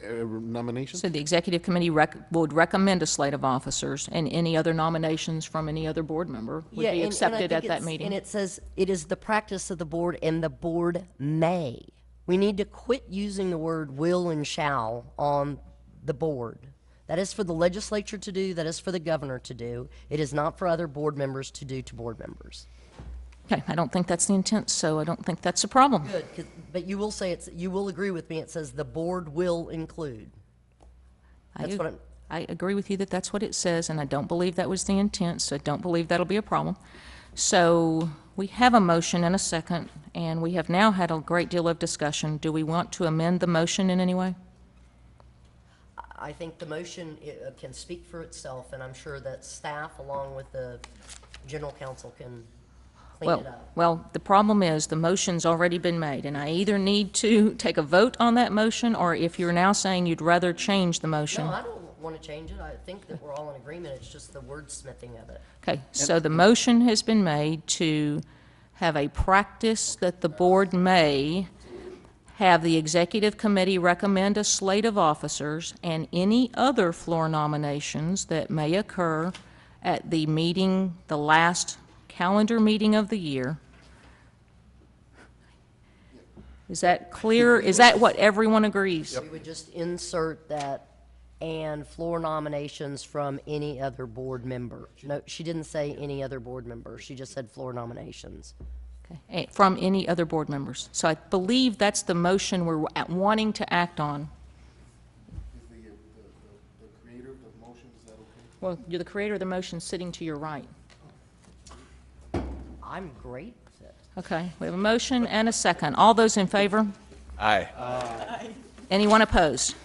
nominations? So the executive committee would recommend a slate of officers, and any other nominations from any other board member would be accepted at that meeting. And it says, it is the practice of the board, and the board may. We need to quit using the word will and shall on the board. That is for the legislature to do, that is for the governor to do. It is not for other board members to do to board members. Okay, I don't think that's the intent, so I don't think that's a problem. Good, but you will say you will agree with me, it says the board will include. That's what I agree with you that that's what it says, and I don't believe that was the intent, so I don't believe that'll be a problem. So we have a motion and a second, and we have now had a great deal of discussion. Do we want to amend the motion in any way? I think the motion can speak for itself, and I'm sure that staff, along with the general counsel, can clean it up. Well, the problem is the motion's already been made, and I either need to take a vote on that motion, or if you're now saying you'd rather change the motion. No, I don't want to change it. I think that we're all in agreement. It's just the wordsmithing of it. Okay, so the motion has been made to have a practice that the board may have the executive committee recommend a slate of officers and any other floor nominations that may occur at the meeting, the last calendar meeting of the year. Is that clear? Is that what everyone agrees? We would just insert that and floor nominations from any other board member. No, she didn't say any other board member. She just said floor nominations. Okay, from any other board members. So I believe that's the motion we're wanting to act on. Is the creator of the motion, is that okay? Well, you're the creator of the motion sitting to your right. I'm great with it. Okay, we have a motion and a second. All those in favor? Aye. Anyone opposed?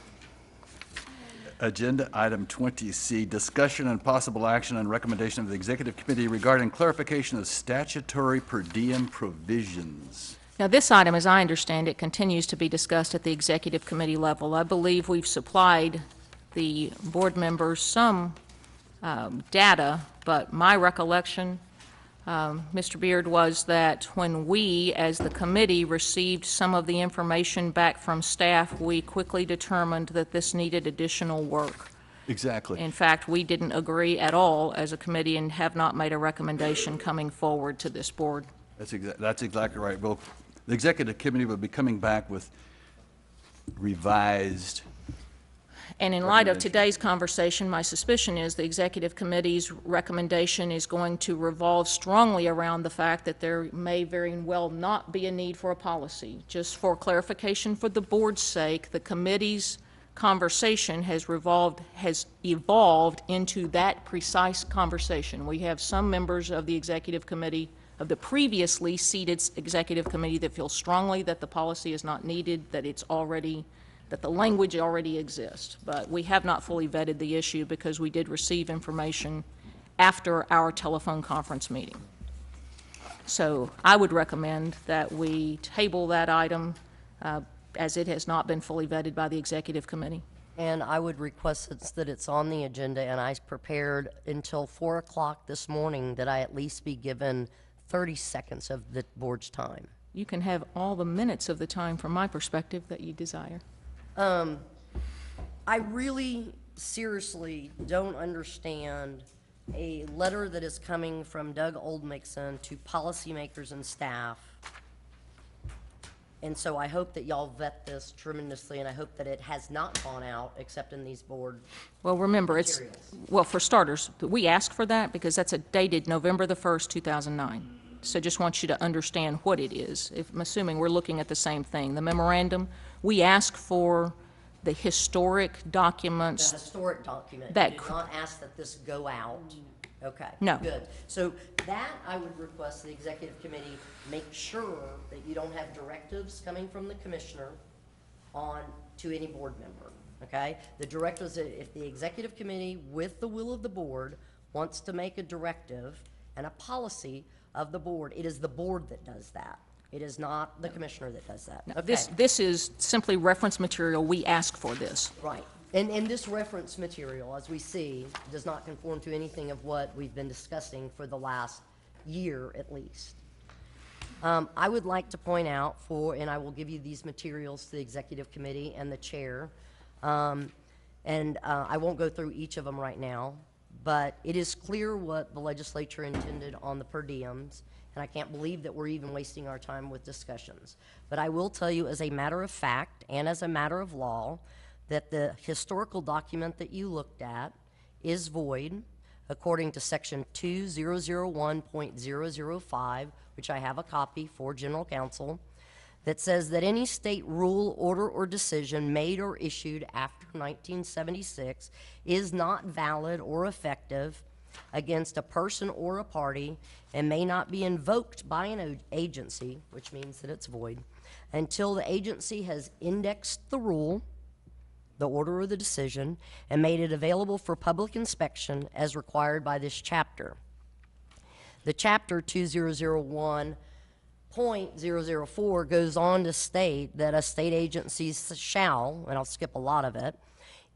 Agenda item 20C, discussion and possible action on recommendation of the Executive Committee regarding clarification of statutory per diem provisions. Now, this item, as I understand it, continues to be discussed at the Executive Committee level. I believe we've supplied the board members some data, but my recollection, Mr. Beard, was that when we, as the committee, received some of the information back from staff, we quickly determined that this needed additional work. Exactly. In fact, we didn't agree at all as a committee and have not made a recommendation coming forward to this board. That's exactly right. Well, the Executive Committee will be coming back with revised. And in light of today's conversation, my suspicion is the Executive Committee's recommendation is going to revolve strongly around the fact that there may very well not be a need for a policy. Just for clarification for the board's sake, the committee's conversation has evolved into that precise conversation. We have some members of the Executive Committee, of the previously seated Executive Committee, that feel strongly that the policy is not needed, that it's already that the language already exists. But we have not fully vetted the issue because we did receive information after our telephone conference meeting. So I would recommend that we table that item as it has not been fully vetted by the Executive Committee. And I would request that it's on the agenda, and I prepared until 4 o'clock this morning that I at least be given 30 seconds of the board's time. You can have all the minutes of the time from my perspective that you desire. I really seriously don't understand a letter that is coming from Doug Oldmixon to policymakers and staff. And so I hope that y'all vet this tremendously, and I hope that it has not gone out except in these board. Well, remember, materials. well, for starters, we asked for that because that's dated November the 1st, 2009. So just want you to understand what it is. I'm assuming we're looking at the same thing. The memorandum, we asked for the historic documents. The historic document. That You did not ask that this go out. Okay. No. Good. So that I would request the Executive Committee make sure that you don't have directives coming from the commissioner on to any board member. Okay? The directives, if the Executive Committee, with the will of the board, wants to make a directive and a policy of the board, it is the board that does that. It is not the commissioner that does that. No, Okay. this is simply reference material. We asked for this. Right. And this reference material, as we see, does not conform to anything of what we've been discussing for the last year at least. I would like to point out and I will give you these materials to the Executive Committee and the chair. I won't go through each of them right now, but it is clear what the legislature intended on the per diems, and I can't believe that we're even wasting our time with discussions. But I will tell you as a matter of fact and as a matter of law that the historical document that you looked at is void according to section 2001.005, which I have a copy for General Counsel, that says that any state rule, order, or decision made or issued after 1976 is not valid or effective against a person or a party and may not be invoked by an agency, which means that it's void, until the agency has indexed the rule, the order, or the decision and made it available for public inspection as required by this chapter. The chapter 2001.004 goes on to state that a state agency shall, and I'll skip a lot of it,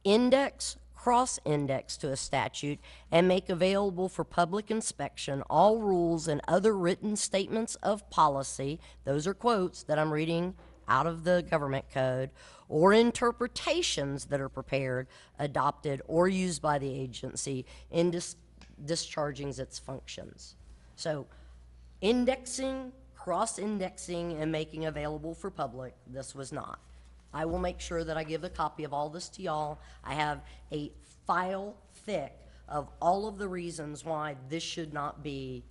index, cross-index to a statute and make available for public inspection all rules and other written statements of policy, those are quotes that I'm reading out of the government code, or interpretations that are prepared, adopted, or used by the agency in discharging its functions. So indexing, cross-indexing, and making available for public, this was not. I will make sure that I give a copy of all this to y'all. I have a file thick of all of the reasons why this should not be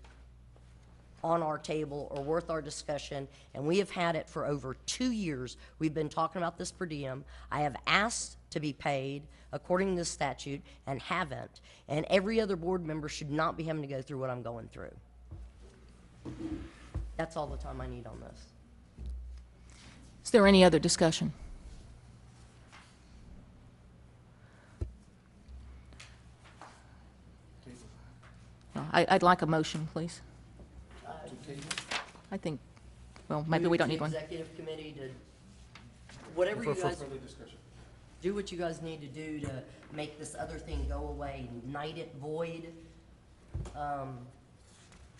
on our table or worth our discussion, and we have had it for over 2 years. We've been talking about this per diem. I have asked to be paid according to the statute and haven't, and every other board member should not be having to go through what I'm going through. That's all the time I need on this. Is there any other discussion? No, I'd like a motion, please. I think, well, maybe we don't need one. Executive committee to, whatever you guys, do what you guys need to do to make this other thing go away, night it, void,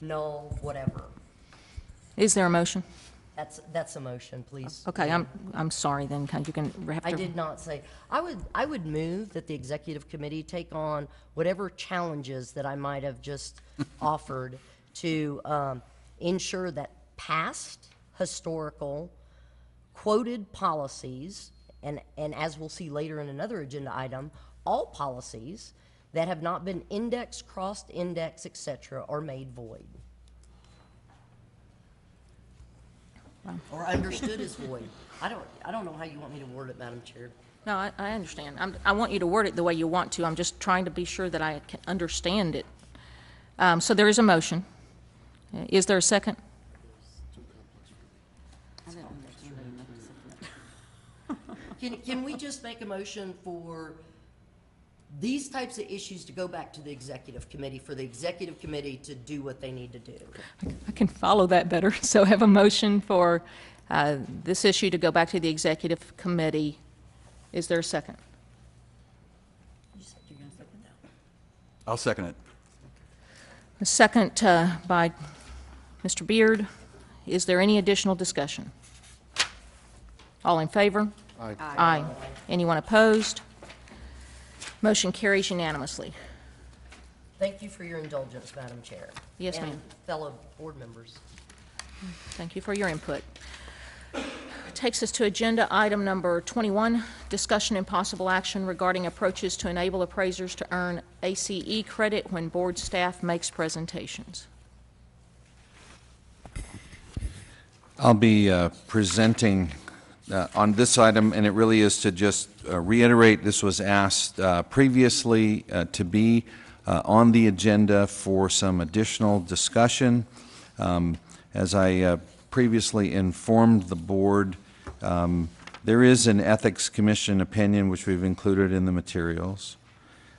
null, whatever. Is there a motion? That's a motion, please. Okay, I'm sorry then, you can have to. I did not say, I would move that the executive committee take on whatever challenges that I might have just offered to ensure that past historical quoted policies, and as we'll see later in another agenda item, all policies that have not been indexed, crossed indexed, etc., are made void. Or understood as void. I don't know how you want me to word it, Madam Chair. No, I understand. I want you to word it the way you want to. I'm just trying to be sure that I can understand it. So there is a motion. Is there a second? Can we just make a motion for these types of issues to go back to the executive committee, for the executive committee to do what they need to do? I can follow that better. So have a motion for this issue to go back to the executive committee. Is there a second? I'll second it. A second by Mr. Beard. Is there any additional discussion? All in favor? Aye. Aye. Anyone opposed? Motion carries unanimously. Thank you for your indulgence, Madam Chair. Yes, ma'am. And fellow board members. Thank you for your input. Takes us to agenda item number 21, discussion and possible action regarding approaches to enable appraisers to earn ACE credit when board staff makes presentations. I'll be presenting on this item, and it really is to just reiterate this was asked previously to be on the agenda for some additional discussion. As I previously informed the board, there is an Ethics Commission opinion which we've included in the materials.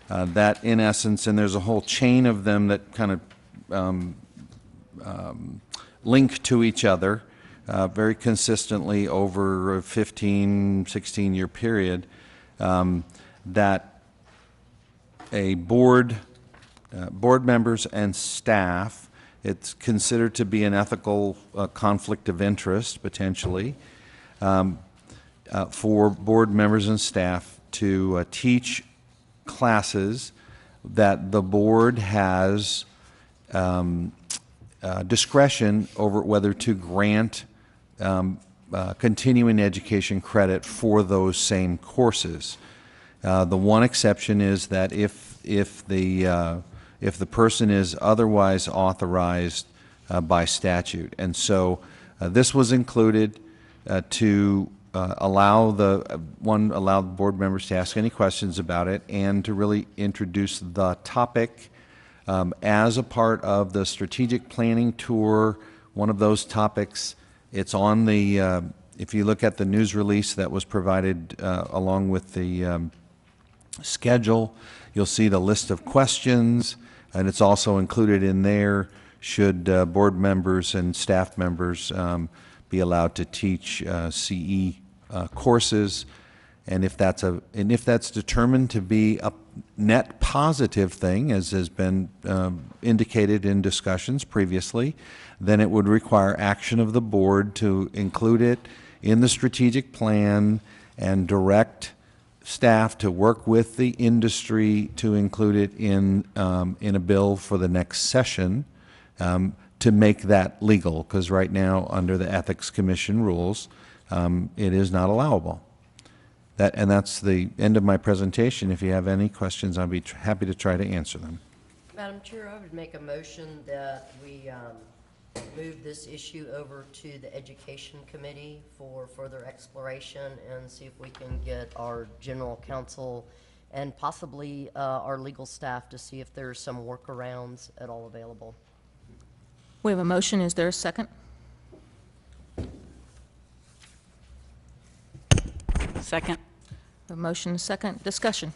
That in essence, and there's a whole chain of them that kind of link to each other very consistently over a 15, 16-year period, that a board members and staff, it's considered to be an ethical conflict of interest, potentially, for board members and staff to teach classes that the board has discretion over whether to grant continuing education credit for those same courses. The one exception is that if the person is otherwise authorized by statute, and so this was included to allow the board members to ask any questions about it and to really introduce the topic as a part of the strategic planning tour. One of those topics, it's on the, if you look at the news release that was provided along with the schedule, you'll see the list of questions, and it's also included in there should board members and staff members be allowed to teach CE courses, and if that's determined to be a net positive thing, as has been indicated in discussions previously, then it would require action of the board to include it in the strategic plan and direct staff to work with the industry to include it in a bill for the next session to make that legal, because right now under the Ethics Commission rules it is not allowable. And that's the end of my presentation. If you have any questions, I'll be happy to try to answer them. Madam Chair, I would make a motion that we move this issue over to the Education Committee for further exploration and see if we can get our general counsel and possibly our legal staff to see if there's some workarounds at all available. We have a motion. Is there a second? Second. A motion, a second. Discussion.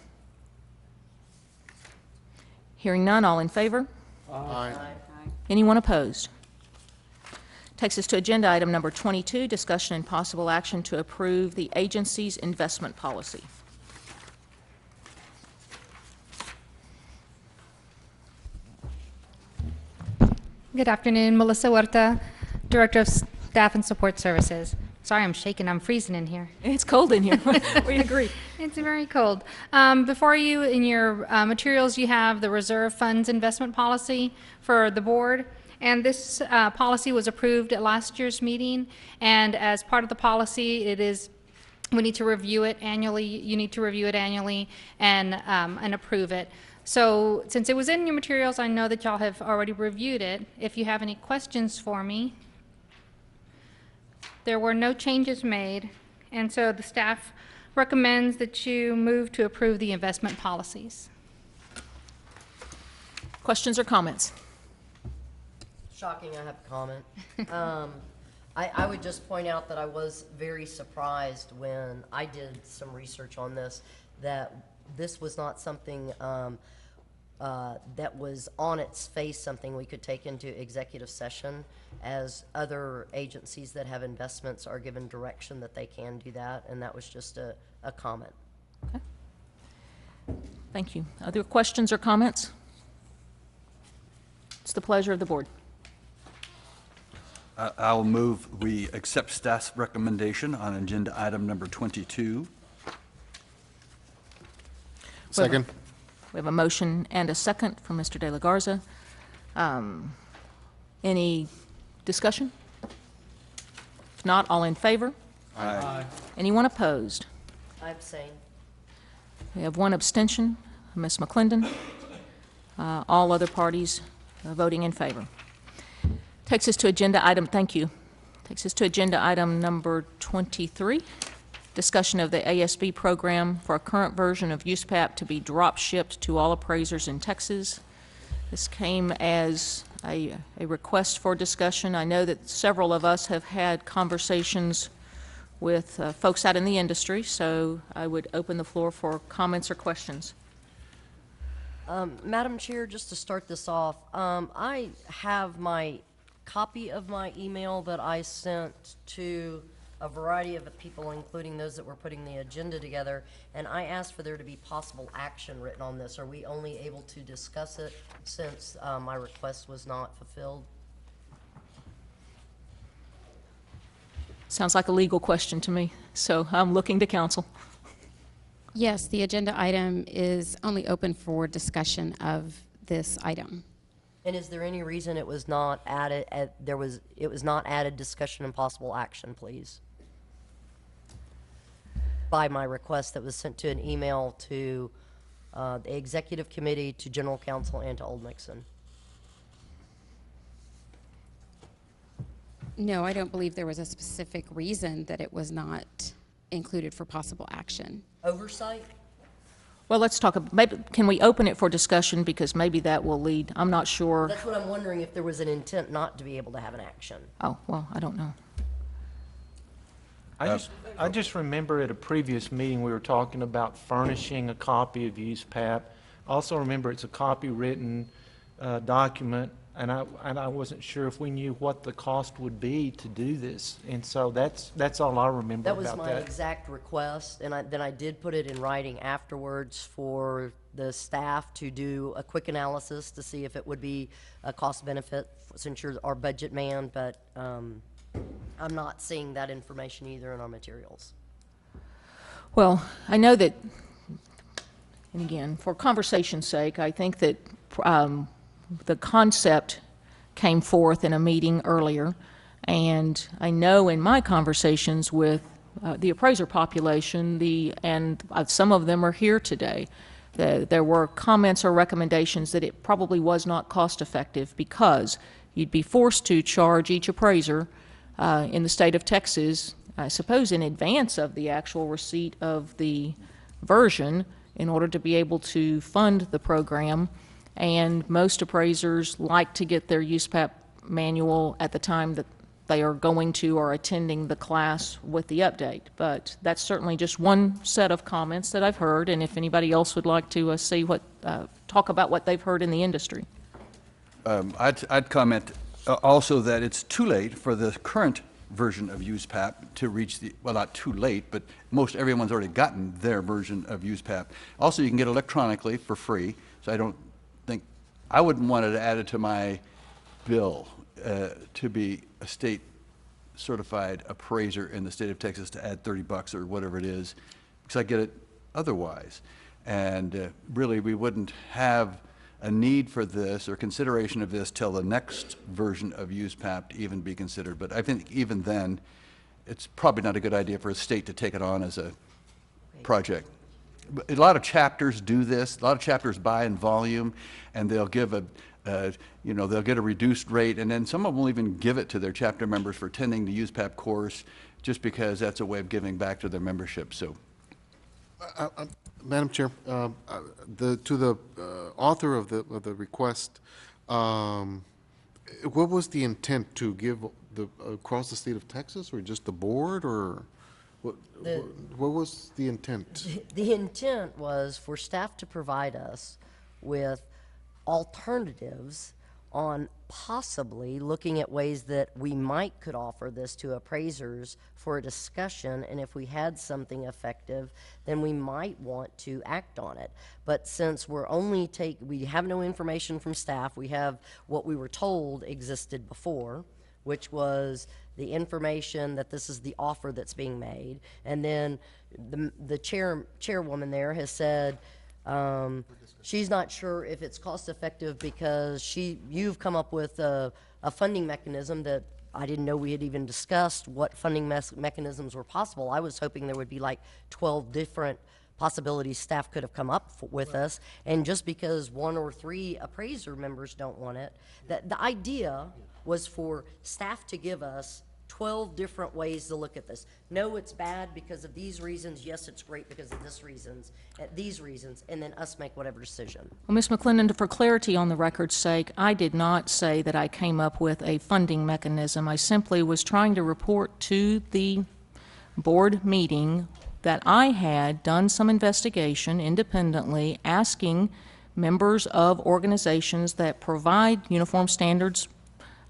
Hearing none. All in favor? Aye. Anyone opposed? Takes us to agenda item number 22, discussion and possible action to approve the agency's investment policy. Good afternoon, Melissa Huerta, Director of Staff and Support Services. Sorry, I'm shaking. I'm freezing in here. It's cold in here. We agree. It's very cold. Before you, in your materials, you have the reserve funds investment policy for the board. And this policy was approved at last year's meeting. And as part of the policy, we need to review it annually. You need to review it annually and approve it. So since it was in your materials, I know that y'all have already reviewed it. If you have any questions for me. There were no changes made, and so the staff recommends that you move to approve the investment policies. Questions or comments? Shocking, I have a comment. I would just point out that I was very surprised when I did some research on this, that this was not something that was on its face something we could take into executive session, as other agencies that have investments are given direction that they can do that, and that was just a comment. Okay. Thank you. Other questions or comments? It's the pleasure of the board. I'll move we accept staff's recommendation on agenda item number 22. Second. We have a motion and a second from Mr. De La Garza. Any discussion? If not, all in favor? Aye. Anyone opposed? I abstain. We have one abstention, Ms. McClendon. All other parties voting in favor. Takes us to agenda item, thank you. Takes us to agenda item number 23. Discussion of the ASB program for a current version of USPAP to be drop shipped to all appraisers in Texas. This came as a request for discussion. I know that several of us have had conversations with folks out in the industry, so I would open the floor for comments or questions. Madam Chair, just to start this off, I have my copy of my email that I sent to a variety of people, including those that were putting the agenda together, and I asked for there to be possible action written on this. Are we only able to discuss it since my request was not fulfilled? Sounds like a legal question to me, so I'm looking to counsel. Yes, the agenda item is only open for discussion of this item. And is there any reason it was not added, it was not added discussion and possible action, please? By my request that was sent to an email to the executive committee, to general counsel, and to Old Nixon. No, I don't believe there was a specific reason that it was not included for possible action. Oversight? Well, let's talk, maybe, can we open it for discussion, because maybe that will lead, I'm not sure. That's what I'm wondering, if there was an intent not to be able to have an action. Oh, well, I don't know. I just remember at a previous meeting, we were talking about furnishing a copy of USPAP. I also remember it's a copywritten document, and I wasn't sure if we knew what the cost would be to do this. And so that's all I remember That was about my that. exact request, and then I did put it in writing afterwards for the staff to do a quick analysis to see if it would be a cost benefit, since you're our budget man, but I'm not seeing that information either in our materials. Well, I know that, and again, for conversation's sake, I think that the concept came forth in a meeting earlier, and I know in my conversations with the appraiser population, and some of them are here today, there were comments or recommendations that it probably was not cost effective, because you'd be forced to charge each appraiser in the state of Texas, I suppose in advance of the actual receipt of the version, in order to be able to fund the program. And most appraisers like to get their USPAP manual at the time that they are going to or attending the class with the update. But that's certainly just one set of comments that I've heard, and if anybody else would like to talk about what they've heard in the industry. I'd comment also that it's too late for the current version of USPAP to reach the, well, not too late, but most everyone's already gotten their version of USPAP. Also, you can get electronically for free, so I wouldn't want it added to my bill to be a state certified appraiser in the state of Texas to add $30 or whatever it is, because I get it otherwise. And really, we wouldn't have a need for this or consideration of this till the next version of USPAP to even be considered. But I think even then, it's probably not a good idea for a state to take it on as a project. A lot of chapters do this. A lot of chapters buy in volume, and they'll give they'll get a reduced rate, and then some of them will even give it to their chapter members for attending the USPAP course, just because that's a way of giving back to their membership. So, Madam Chair, to the author of the request, what was the intent, to give across the state of Texas, or just the board, or what was the intent? The intent was for staff to provide us with alternatives on possibly looking at ways that we could offer this to appraisers for a discussion, and if we had something effective, then we might want to act on it. But since we have no information from staff, we have what we were told existed before, which was the information that this is the offer that's being made, and then the chairwoman there has said she's not sure if it's cost effective, because you've come up with a funding mechanism that I didn't know we had even discussed what funding mechanisms were possible. I was hoping there would be like 12 different possibilities staff could have come up with us, and just because 1 or 3 appraiser members don't want it, the idea was for staff to give us 12 different ways to look at this. No, it's bad because of these reasons. Yes, it's great because of these reasons, and then us make whatever decision. Well, Ms. McClendon, for clarity on the record's sake, I did not say that I came up with a funding mechanism. I simply was trying to report to the board meeting that I had done some investigation independently, asking members of organizations that provide uniform standards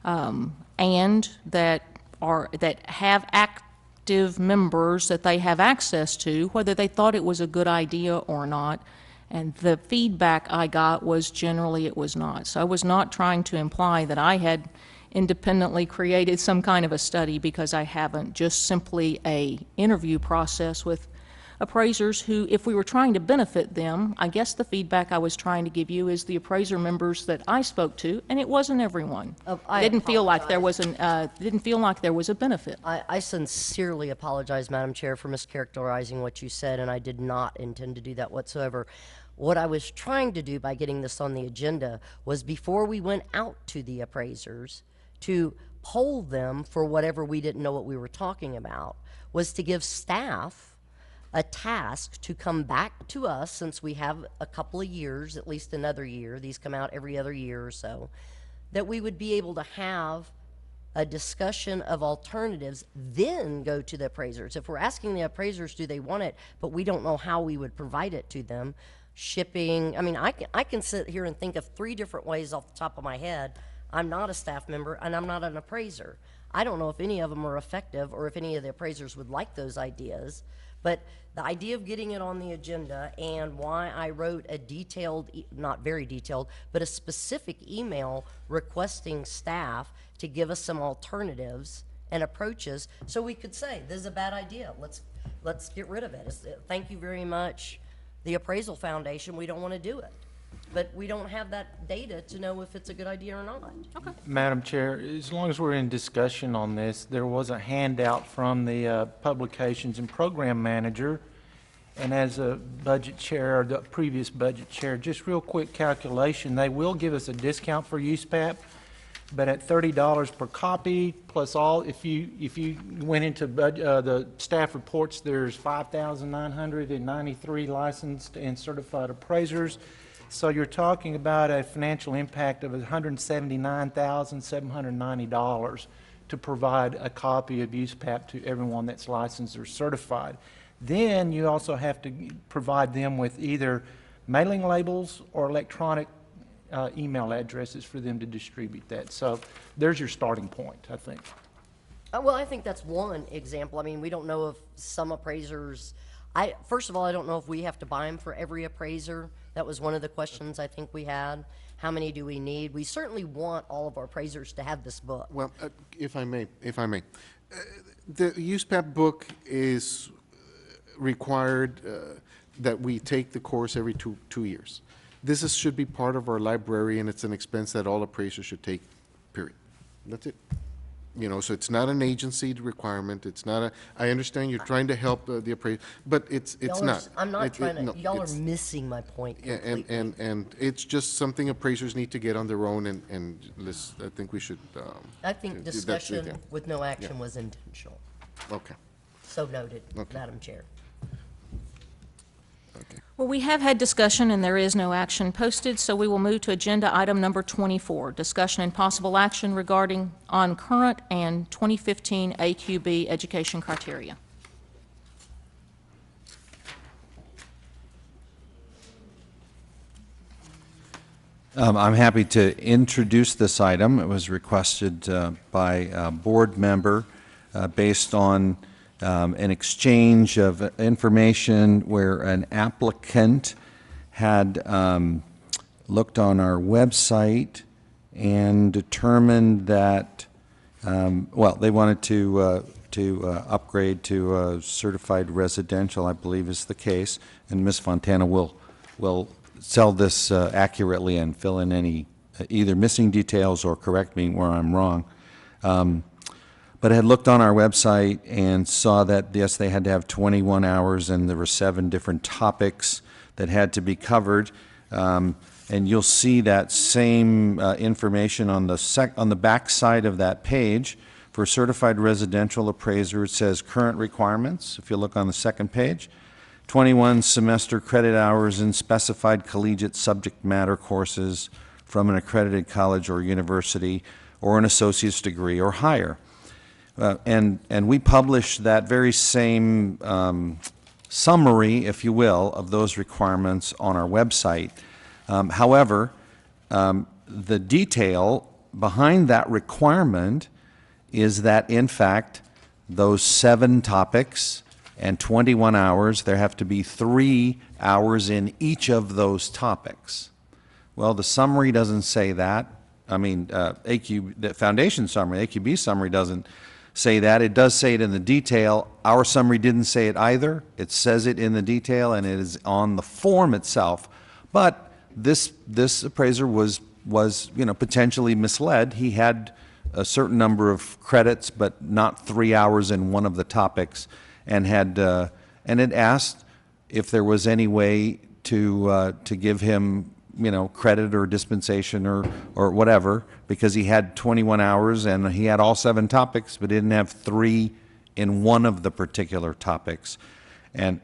and that have active members that they have access to, whether they thought it was a good idea or not. And the feedback I got was generally it was not. So I was not trying to imply that I had independently created some kind of a study, because I haven't. Just simply a interview process with appraisers who, if we were trying to benefit them, I guess the feedback I was trying to give you is the appraiser members that I spoke to, and it wasn't everyone. I Didn't feel like there apologize. was a benefit. I sincerely apologize, Madam Chair, for mischaracterizing what you said, and I did not intend to do that whatsoever. What I was trying to do by getting this on the agenda was, before we went out to the appraisers to poll them for whatever we didn't know what we were talking about, was to give staff a task to come back to us, since we have a couple of years, at least another year, these come out every other year or so, that we would be able to have a discussion of alternatives, then go to the appraisers. If we're asking the appraisers, do they want it, but we don't know how we would provide it to them, shipping, I mean, I can sit here and think of 3 different ways off the top of my head. I'm not a staff member, and I'm not an appraiser. I don't know if any of them are effective, or if any of the appraisers would like those ideas, but the idea of getting it on the agenda, and why I wrote a detailed, not very detailed, but a specific email requesting staff to give us some alternatives and approaches, so we could say, this is a bad idea, let's get rid of it. Thank you very much, the Appraisal Foundation, we don't want to do it. But we don't have that data to know if it's a good idea or not. Okay. Madam Chair, as long as we're in discussion on this, there was a handout from the Publications and Program Manager, and as a budget chair, or the previous budget chair, just real quick calculation, they will give us a discount for USPAP, but at $30 per copy, plus all, if you went into the staff reports, there's 5,993 licensed and certified appraisers. So you're talking about a financial impact of $179,790 to provide a copy of USPAP to everyone that's licensed or certified. Then you also have to provide them with either mailing labels or electronic email addresses for them to distribute that. So there's your starting point, I think. Well, I think that's one example. I mean, we don't know if some appraisers, first of all, I don't know if we have to buy them for every appraiser. That was one of the questions I think we had. How many do we need? We certainly want all of our appraisers to have this book. Well, if I may, the USPAP book is required that we take the course every two years. This should be part of our library, and it's an expense that all appraisers should take, period. That's it. You know, so it's not an agency requirement. It's not a, I understand you're trying to help the appraiser, but it's not. I'm not trying to, y'all are missing my point completely. Yeah, and it's just something appraisers need to get on their own, and I think we should. I think discussion with no action was intentional. Okay. So noted, Madam Chair. Okay. Well, we have had discussion and there is no action posted, so we will move to agenda item number 24, discussion and possible action regarding on current and 2015 AQB education criteria. I'm happy to introduce this item. It was requested by a board member based on an exchange of information where an applicant had looked on our website and determined that, well, they wanted to upgrade to a certified residential, I believe is the case, and Ms. Fontana will sell this accurately and fill in any either missing details or correct me where I'm wrong. But I had looked on our website and saw that, yes, they had to have 21 hours and there were 7 different topics that had to be covered. And you'll see that same information on the back side of that page. For certified residential appraiser, it says current requirements. If you look on the second page, 21 semester credit hours in specified collegiate subject matter courses from an accredited college or university or an associate's degree or higher. And we publish that very same summary, if you will, of those requirements on our website. However, the detail behind that requirement is that, in fact, those 7 topics and 21 hours, there have to be 3 hours in each of those topics. Well, the summary doesn't say that. I mean, the foundation summary, AQB summary doesn't say that. It does say it in the detail. Our summary didn't say it either. It says it in the detail, and it is on the form itself. But this appraiser was potentially misled. He had a certain number of credits, but not 3 hours in one of the topics, and had asked if there was any way to give him credit or dispensation or whatever, because he had 21 hours and he had all 7 topics, but didn't have 3 in one of the particular topics, and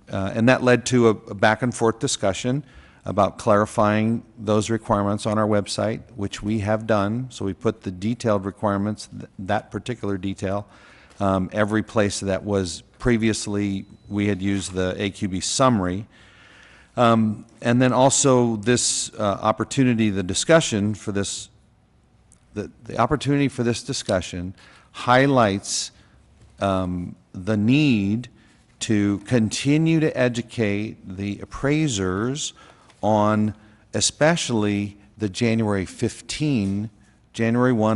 that led to a back and forth discussion about clarifying those requirements on our website, which we have done. So we put the detailed requirements, that particular detail, every place that was previously we had used the AQB summary. And then also this opportunity, the discussion for this, the opportunity for this discussion highlights the need to continue to educate the appraisers on especially the January 1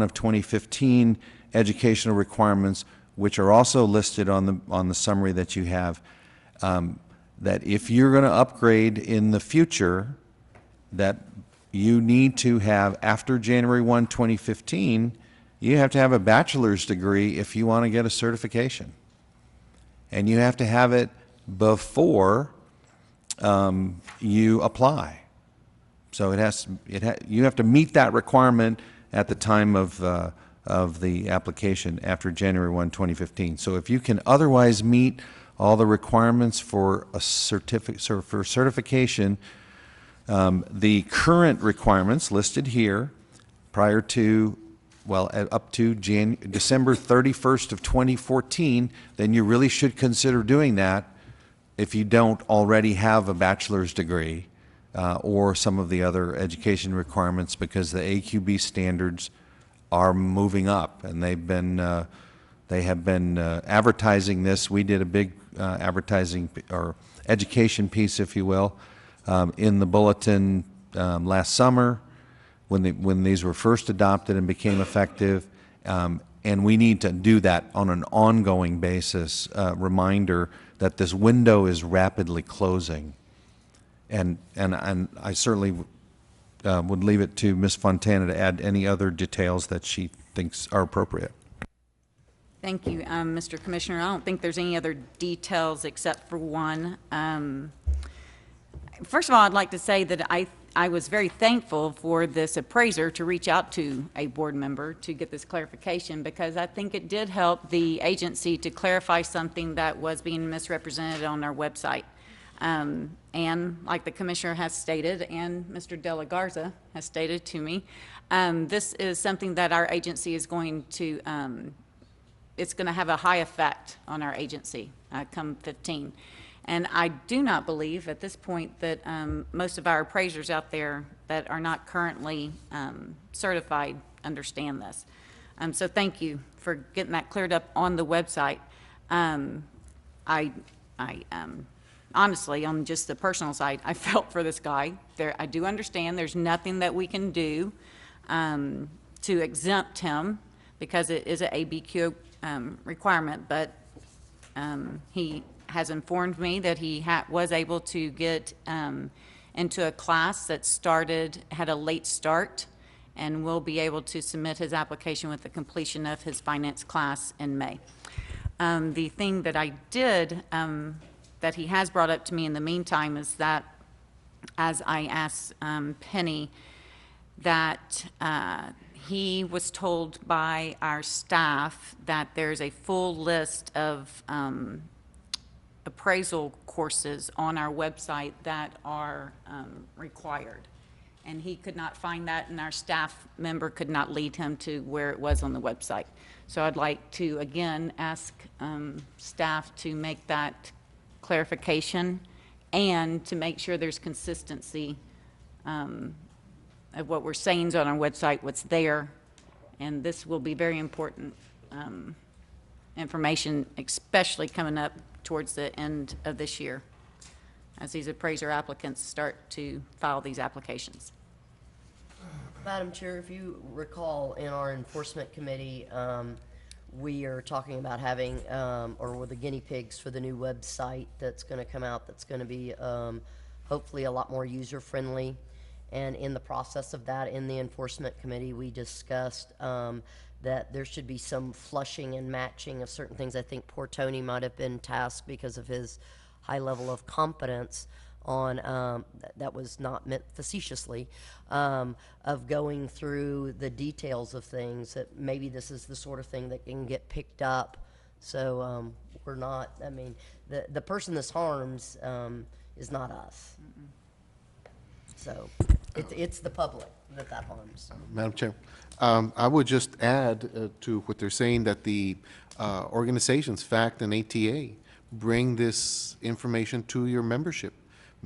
of 2015 educational requirements, which are also listed on the summary that you have, that if you're going to upgrade in the future, that you need to have, after January 1, 2015, you have to have a bachelor's degree if you want to get a certification. And you have to have it before you apply. So you have to meet that requirement at the time of the application after January 1, 2015. So if you can otherwise meet all the requirements for a certification, the current requirements listed here prior to, well, up to December 31st of 2014, then you really should consider doing that if you don't already have a bachelor's degree or some of the other education requirements, because the AQB standards are moving up, and they have been advertising this. We did a big advertising or education piece, if you will, in the bulletin last summer when these were first adopted and became effective, and we need to do that on an ongoing basis, reminder that this window is rapidly closing. And I certainly would leave it to Ms. Fontana to add any other details that she thinks are appropriate. Thank you, Mr. Commissioner. I don't think there's any other details except for one. First of all, I'd like to say that I was very thankful for this appraiser to reach out to a board member to get this clarification, because I think it did help the agency to clarify something that was being misrepresented on our website. And like the Commissioner has stated, and Mr. De La Garza has stated to me, this is something that our agency is going to, it's going to have a high effect on our agency come 15. And I do not believe at this point that most of our appraisers out there that are not currently certified understand this. So thank you for getting that cleared up on the website. Honestly, on just the personal side, I felt for this guy. I do understand there's nothing that we can do to exempt him, because it is an ABQ requirement, but he has informed me that he was able to get into a class that had a late start, and will be able to submit his application with the completion of his finance class in May. The thing that I did that he has brought up to me in the meantime is that, as I asked Penny, that he was told by our staff that there's a full list of appraisal courses on our website that are required. And he could not find that, and our staff member could not lead him to where it was on the website. So I'd like to, again, ask staff to make that clarification and to make sure there's consistency of what we're saying is on our website, what's there. And this will be very important information, especially coming up towards the end of this year, as these appraiser applicants start to file these applications. Madam Chair, if you recall, in our enforcement committee, we are talking about having, or with the guinea pigs for the new website that's going to come out, that's going to be hopefully a lot more user-friendly. And in the process of that, in the enforcement committee, we discussed that there should be some flushing and matching of certain things. I think poor Tony might have been tasked because of his high level of competence on, that was not meant facetiously, of going through the details of things, that maybe this is the sort of thing that can get picked up. So we're not, I mean, the person this harms is not us. So it's the public that harms. Madam Chair, I would just add to what they're saying, that the organizations, FACT and ATA, bring this information to your membership.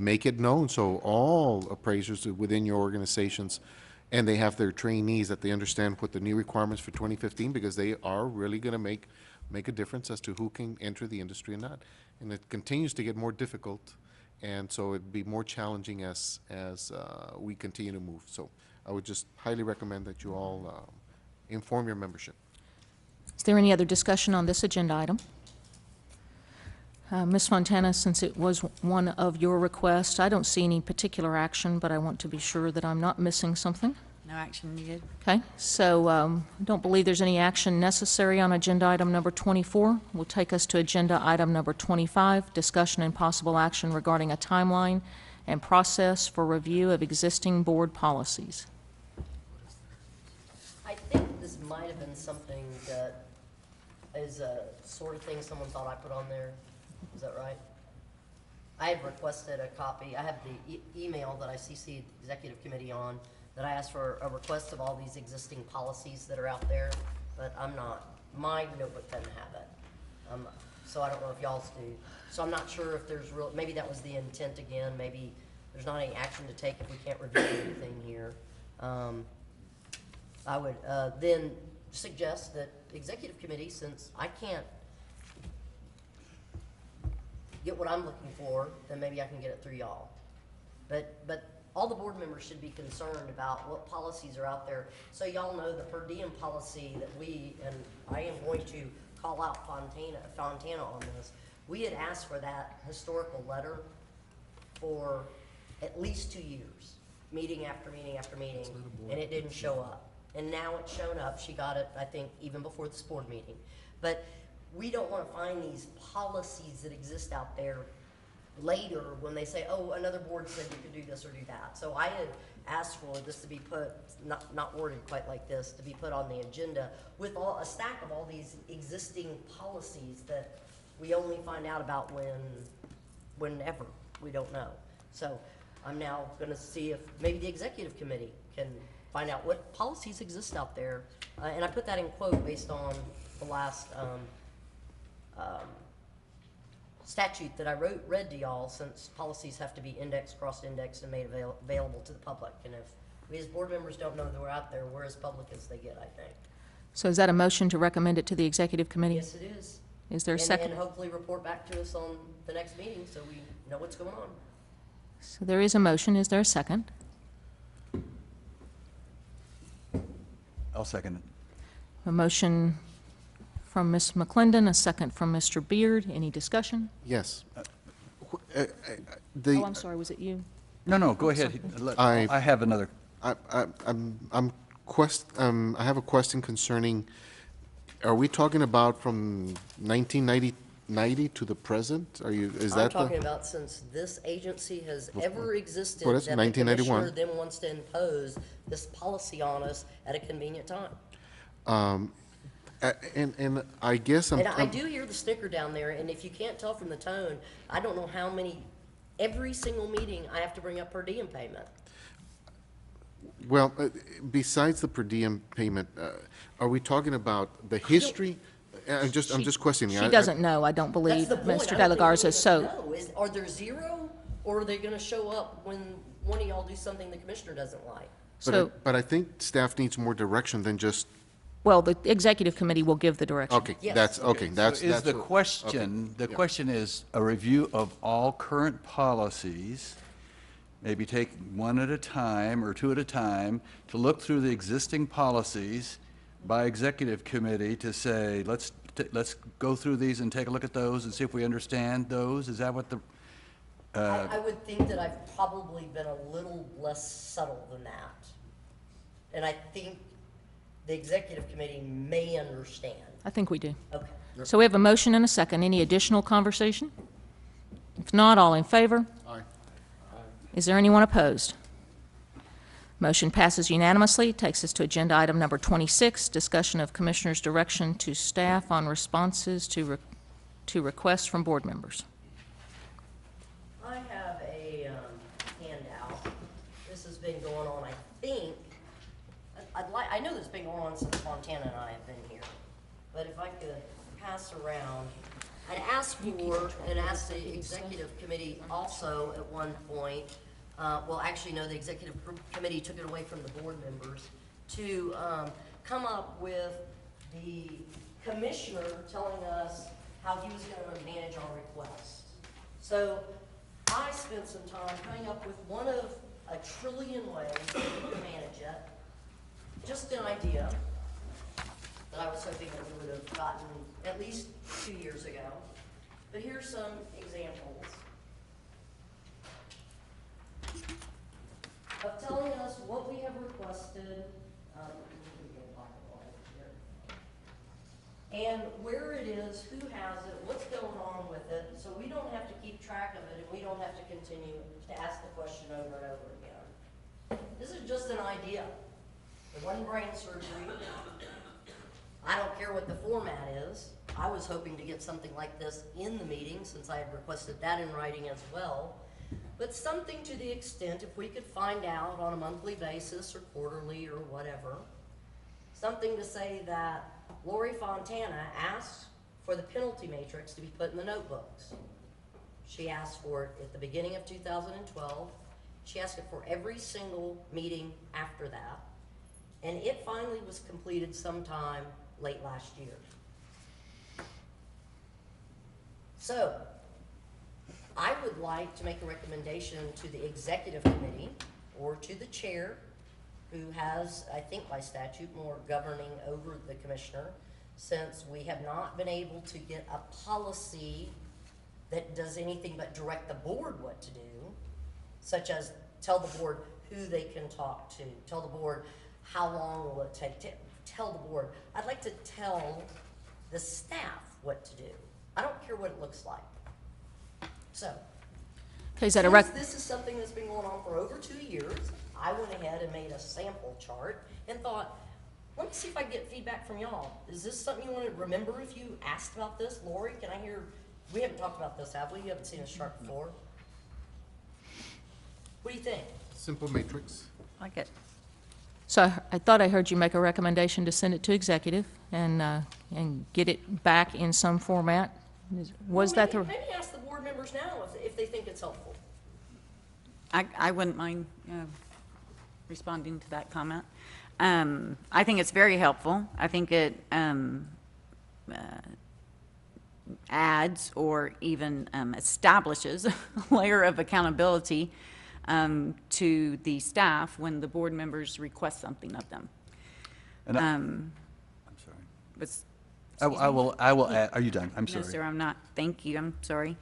Make it known so all appraisers within your organizations, and they have their trainees, that they understand what the new requirements for 2015, because they are really going to make a difference as to who can enter the industry and not. And it continues to get more difficult, and so it'd be more challenging as we continue to move. So I would just highly recommend that you all inform your membership. Is there any other discussion on this agenda item? Ms. Fontana, since it was one of your requests, I don't see any particular action, but I want to be sure that I'm not missing something. No action needed. Okay, so I don't believe there's any action necessary on agenda item number 24. Will take us to agenda item number 25, discussion and possible action regarding a timeline and process for review of existing board policies. I think this might have been something that is a sort of thing someone thought I put on there. Is that right? I had requested a copy. I have the email that I CC'd the executive committee on, that I asked for a request of all these existing policies that are out there, but my notebook doesn't have it. So I don't know if y'all's do. So I'm not sure if there's maybe that was the intent again. Maybe there's not any action to take if we can't review anything here. I would then suggest that the executive committee, since I can't get what I'm looking for, then maybe I can get it through y'all. But all the board members should be concerned about what policies are out there. So y'all know the per diem policy that and I am going to call out Fontana on this. We had asked for that historical letter for at least 2 years, meeting after meeting after meeting, and it didn't show up. And now it's shown up. She got it, I think, even before this board meeting. But we don't want to find these policies that exist out there later when they say, oh, another board said you could do this or do that. So I had asked for this to be put, not worded quite like this, to be put on the agenda with a stack of all these existing policies that we only find out about whenever. We don't know. So I'm now going to see if maybe the executive committee can find out what policies exist out there. And I put that in quote based on the last statute that I read to y'all, since policies have to be indexed, cross-indexed, and made available to the public. And if we as board members don't know that we're out there, we're as public as they get, I think. So is that a motion to recommend it to the executive committee? Yes, it is. Is there a second? And hopefully report back to us on the next meeting so we know what's going on. So there is a motion. Is there a second? I'll second it. A motion from Ms. McClendon, a second from Mr. Beard. Any discussion? Yes. Oh, I'm sorry, was it you? No, go ahead. I have another. I have a question concerning, are we talking about from 1990 to the present? I'm talking about since this agency has ever existed, Well, that's that 1991. the commissioner then wants to impose this policy on us at a convenient time. And I guess I do hear the snicker down there, and if you can't tell from the tone, I don't know how many, every single meeting I have to bring up per diem payment. Well, besides the per diem payment, are we talking about the history? I'm just questioning. She doesn't know, I don't believe, Mr. De La Garza, so. Are there zero, or are they gonna show up when one of y'all do something the commissioner doesn't like? But I think staff needs more direction than just. Well, the executive committee will give the direction. Okay, that's okay. That's The question is a review of all current policies. Maybe take one at a time or two at a time to look through the existing policies, by executive committee to say, let's go through these and take a look at those and see if we understand those? Is that what the, I would think that I've probably been a little less subtle than that. And I think the executive committee may understand. I think we do. Okay. So we have a motion and a second. Any additional conversation? If not, all in favor? Aye. Is there anyone opposed? Motion passes unanimously. Takes us to agenda item number 26, discussion of Commissioner's direction to staff on responses to requests from board members. I have a handout. This has been going on, I think, I know this has been going on since Fontana and I have been here, but if I could pass around, I'd asked for, and asked the executive committee also at one point, well, actually, no, the executive committee took it away from the board members, to come up with the commissioner telling us how he was going to manage our requests. So I spent some time coming up with one of a trillion ways to manage it. Just an idea that I was hoping that we would have gotten at least 2 years ago. But here's some examples of telling us what we have requested, and where it is, who has it, what's going on with it, so we don't have to keep track of it and we don't have to continue to ask the question over and over again. This is just an idea. It wasn't brain surgery. I don't care what the format is. I was hoping to get something like this in the meeting, since I had requested that in writing as well. But something to the extent, if we could find out on a monthly basis or quarterly or whatever, something to say that Lori Fontana asked for the penalty matrix to be put in the notebooks. She asked for it at the beginning of 2012. She asked it for every single meeting after that. And it finally was completed sometime late last year. So, I would like to make a recommendation to the executive committee or to the chair, who has, I think by statute, more governing over the commissioner, since we have not been able to get a policy that does anything but direct the board what to do, such as tell the board who they can talk to, tell the board how long will it take to tell the board. I'd like to tell the staff what to do. I don't care what it looks like. So, Okay, is that since this is something that's been going on for over 2 years, I went ahead and made a sample chart and thought, let me see if I can get feedback from y'all. Is this something you want to remember if you asked about this? Lori, can I hear, we haven't talked about this, have we? You haven't seen this chart before. What do you think? Simple matrix. Like it. So I thought I heard you make a recommendation to send it to executive and get it back in some format. Was that the? Maybe ask the board members now if they think it's helpful. I wouldn't mind responding to that comment. I think it's very helpful. I think it adds or even establishes a layer of accountability to the staff when the board members request something of them. And I'm sorry. I will add, are you done? I'm sorry. No, sir, I'm not. Thank you. I'm sorry.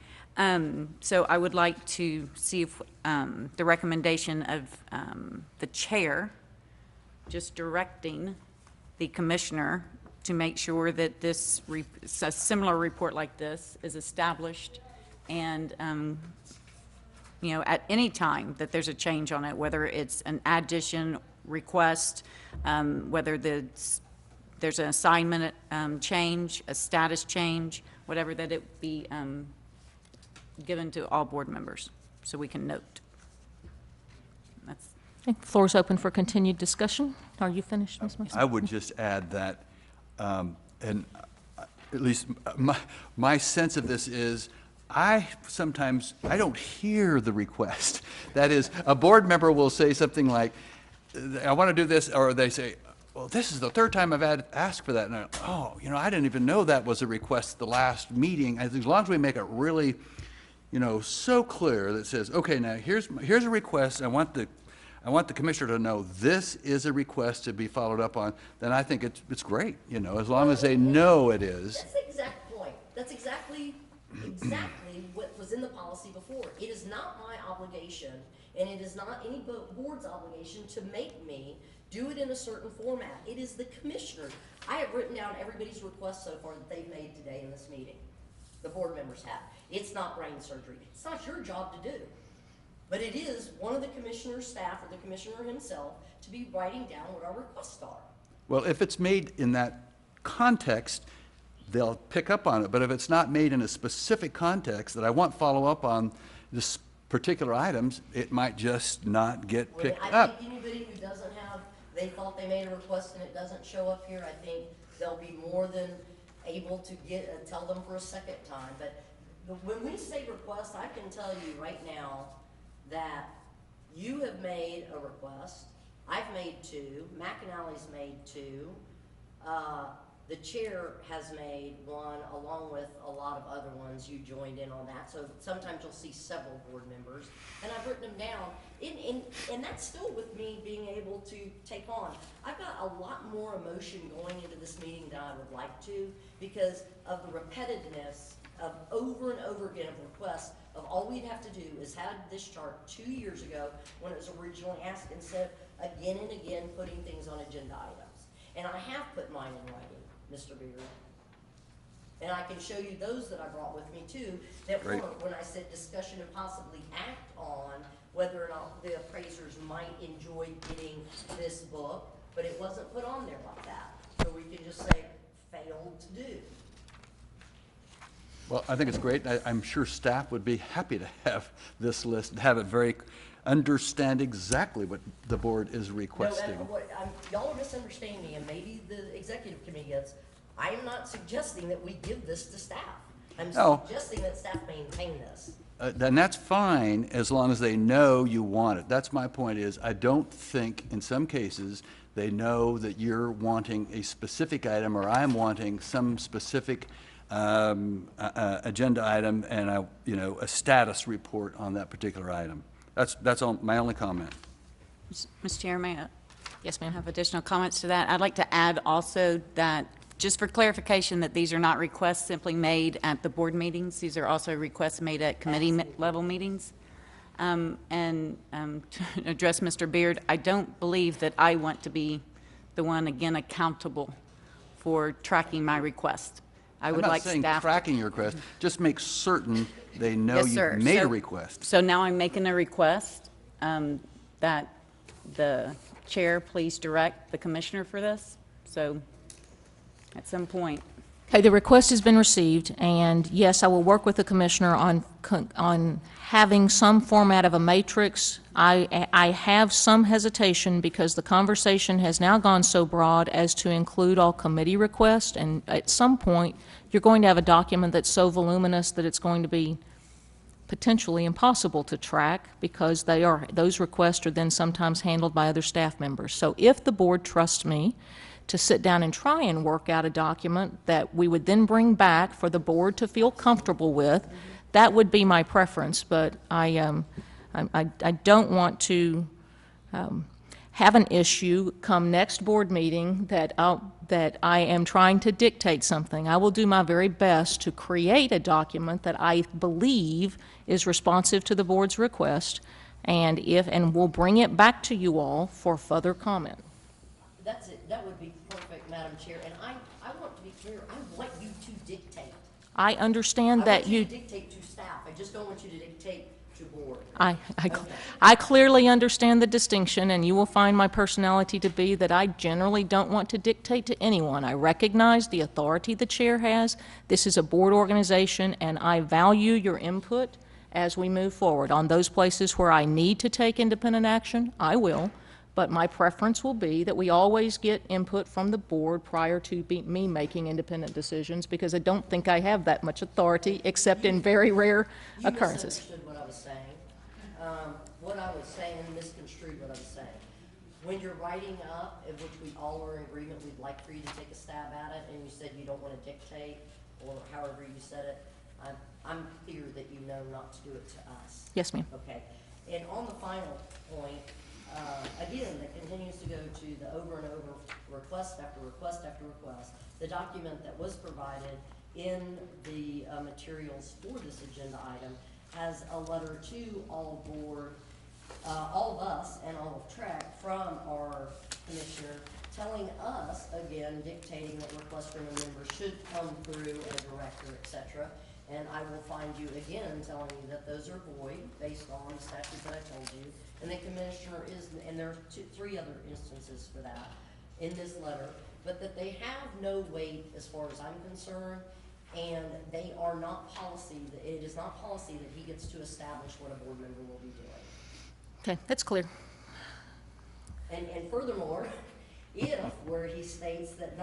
So I would like to see if the recommendation of the chair just directing the commissioner to make sure that this a similar report like this is established, and you know, at any time that there's a change on it, whether it's an addition request, whether there's an assignment change, a status change, whatever, that it be given to all board members so we can note. That's Okay, floor is open for continued discussion. Are you finished, Ms. Mason? I would just add that, and at least my sense of this is, sometimes I don't hear the request. That is, a board member will say something like, I want to do this, or they say, well, this is the third time I've asked for that. And I didn't even know that was a request at the last meeting. As long as we make it really, so clear that says, okay, now here's a request. I I want the commissioner to know this is a request to be followed up on, then I think it's great, you know, as long as they know it is. That's the exact point. That's exactly what was in the policy before. It is not my obligation, and it is not any board's obligation to make me do it in a certain format. It is the commissioner. I have written down everybody's request so far that they've made today in this meeting. The board members have. It's not brain surgery. It's not your job to do. But it is one of the commissioner's staff or the commissioner himself to be writing down what our requests are. Well, if it's made in that context, they'll pick up on it. But if it's not made in a specific context that I want follow-up on this particular items, it might just not get picked up. I think anybody who doesn't have, they thought they made a request and it doesn't show up here, I think they'll be more than able to tell them for a second time. But when we say request, I can tell you right now that you have made a request. I've made 2. McAnally's made 2. The chair has made 1, along with a lot of other ones. You joined in on that. So sometimes you'll see several board members. And I've written them down. And that's still with me being able to take on. I've got a lot more emotion going into this meeting than I would like to because of the repetitiveness of over and over again of requests of all we'd have to do is have this chart 2 years ago when it was originally asked instead of again and again putting things on agenda items. And I have put mine in writing, Mr. Beard. And I can show you those that I brought with me too that Great. weren't when I said discussion and possibly act on whether or not the appraisers might enjoy getting this book, but it wasn't put on there like that. So we can just say failed to do. Well, I think it's great. I'm sure staff would be happy to have this list, have it understand exactly what the board is requesting. No, y'all are misunderstanding me, and maybe the executive committee gets. I am not suggesting that we give this to staff. I'm suggesting that staff maintain this. Then that's fine as long as they know you want it. That's my point is I don't think in some cases they know that you're wanting a specific item or I'm wanting some specific agenda item and a status report on that particular item. That's all, my only comment. Mr. Chair, may I? Yes, ma'am. Have additional comments to that? I'd like to add also that, just for clarification, that these are not requests simply made at the board meetings. These are also requests made at committee level meetings. To address Mr. Beard, I don't believe that I want to be the one, again, accountable for tracking my request. I would like staff. I'm not saying tracking your request, just make certain they know you made a request. So now I'm making a request that the chair please direct the commissioner for this. So at some point. Okay, the request has been received, and yes, I will work with the commissioner on having some format of a matrix. I have some hesitation because the conversation has now gone so broad as to include all committee requests, and at some point, you're going to have a document that's so voluminous that it's going to be potentially impossible to track because those requests are then sometimes handled by other staff members. So if the board trusts me to sit down and try and work out a document that we would then bring back for the board to feel comfortable with, that would be my preference. But I don't want to have an issue come next board meeting that I am trying to dictate something. I will do my very best to create a document that I believe is responsive to the board's request, and we'll bring it back to you all for further comment. That's it. That would be perfect, Madam Chair. And I want to be clear. I want you to dictate. I understand that I want you to dictate to staff. I just don't want you to dictate to board. I clearly understand the distinction, and you will find my personality to be that I generally don't want to dictate to anyone. I recognize the authority the chair has. This is a board organization, and I value your input as we move forward. On those places where I need to take independent action, I will. But my preference will be that we always get input from the board prior to me making independent decisions, because I don't think I have that much authority except in very rare occurrences. You misunderstood what I was saying. What I was saying misconstrued what I was saying. When you're writing up, in which we all are in agreement, we'd like for you to take a stab at it, and you said you don't want to dictate, or however you said it, I'm clear that you know not to do it to us. Yes, ma'am. Okay. And on the final point, again, that continues to go to the over and over request after request after request. The document that was provided in the materials for this agenda item has a letter to all board, all of us and all of TREC from our commissioner telling us, again, dictating that requests from a member should come through a director, etc. And I will find you again telling you that those are void based on the statutes that I told you. And the commissioner is, and there are three other instances for that in this letter, but that they have no weight as far as I'm concerned, and they are not policy, it is not policy that he gets to establish what a board member will be doing. Okay, that's clear. And furthermore, if, where he states that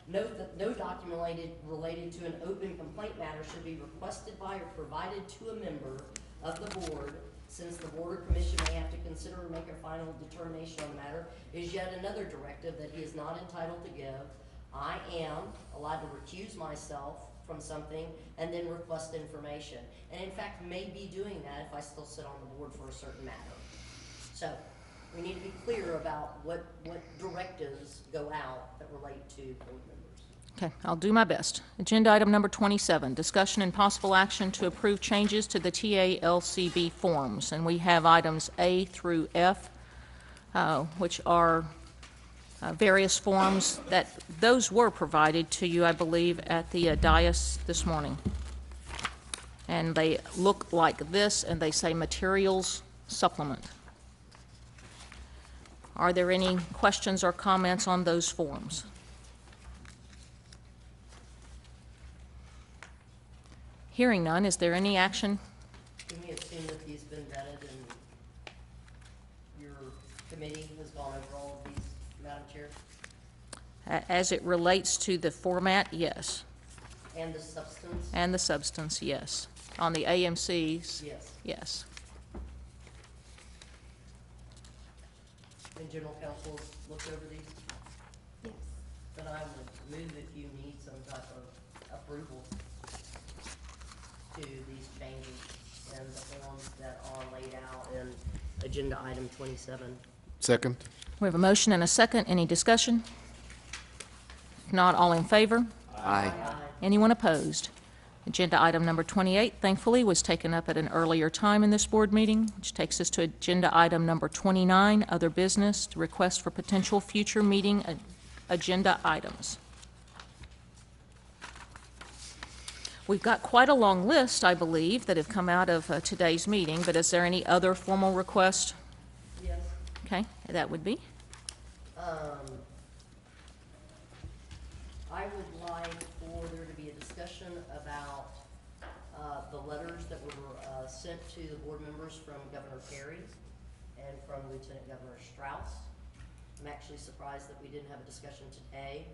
note that no document related to an open complaint matter should be requested by or provided to a member of the board, since the board or commission may have to consider or make a final determination on the matter, is yet another directive that he is not entitled to give. I am allowed to recuse myself from something and then request information. And in fact, may be doing that if I still sit on the board for a certain matter. So we need to be clear about what directives go out that relate to board members. Okay, I'll do my best. Agenda item number 27, discussion and possible action to approve changes to the TALCB forms. And we have items A through F, which are various forms that those were provided to you, I believe, at the dais this morning. And they look like this, and they say materials supplement. Are there any questions or comments on those forms? Hearing none, is there any action? Can we assume that these have been vetted and your committee has gone over all of these, Madam Chair? As it relates to the format, yes. And the substance? And the substance, yes. On the AMCs, Yes. yes. And general counsel looked over these? Yes. Then I would move if you need some type of approval to these changes and the forms that are laid out in agenda item 27. Second. We have a motion and a second. Any discussion? If not, all in favor? Aye. Anyone opposed? Agenda item number 28, thankfully, was taken up at an earlier time in this board meeting, which takes us to agenda item number 29, other business, to request for potential future meeting agenda items. We've got quite a long list, I believe, that have come out of today's meeting, but is there any other formal request? Yes. Okay, that would be? I would like for there to be a discussion about the letters that were sent to the board members from Governor Perry and from Lieutenant Governor Strauss. I'm actually surprised that we didn't have a discussion today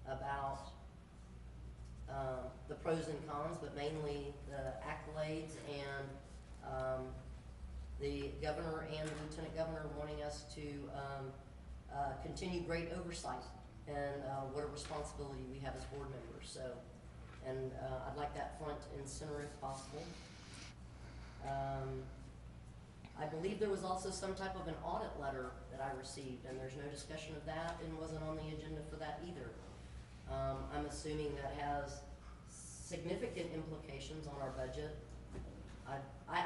about the pros and cons, but mainly the accolades and the governor and the lieutenant governor wanting us to continue great oversight and what a responsibility we have as board members. So, and I'd like that front and center if possible. I believe there was also some type of an audit letter that I received, and there's no discussion of that and wasn't on the agenda for that either. I'm assuming that has significant implications on our budget. I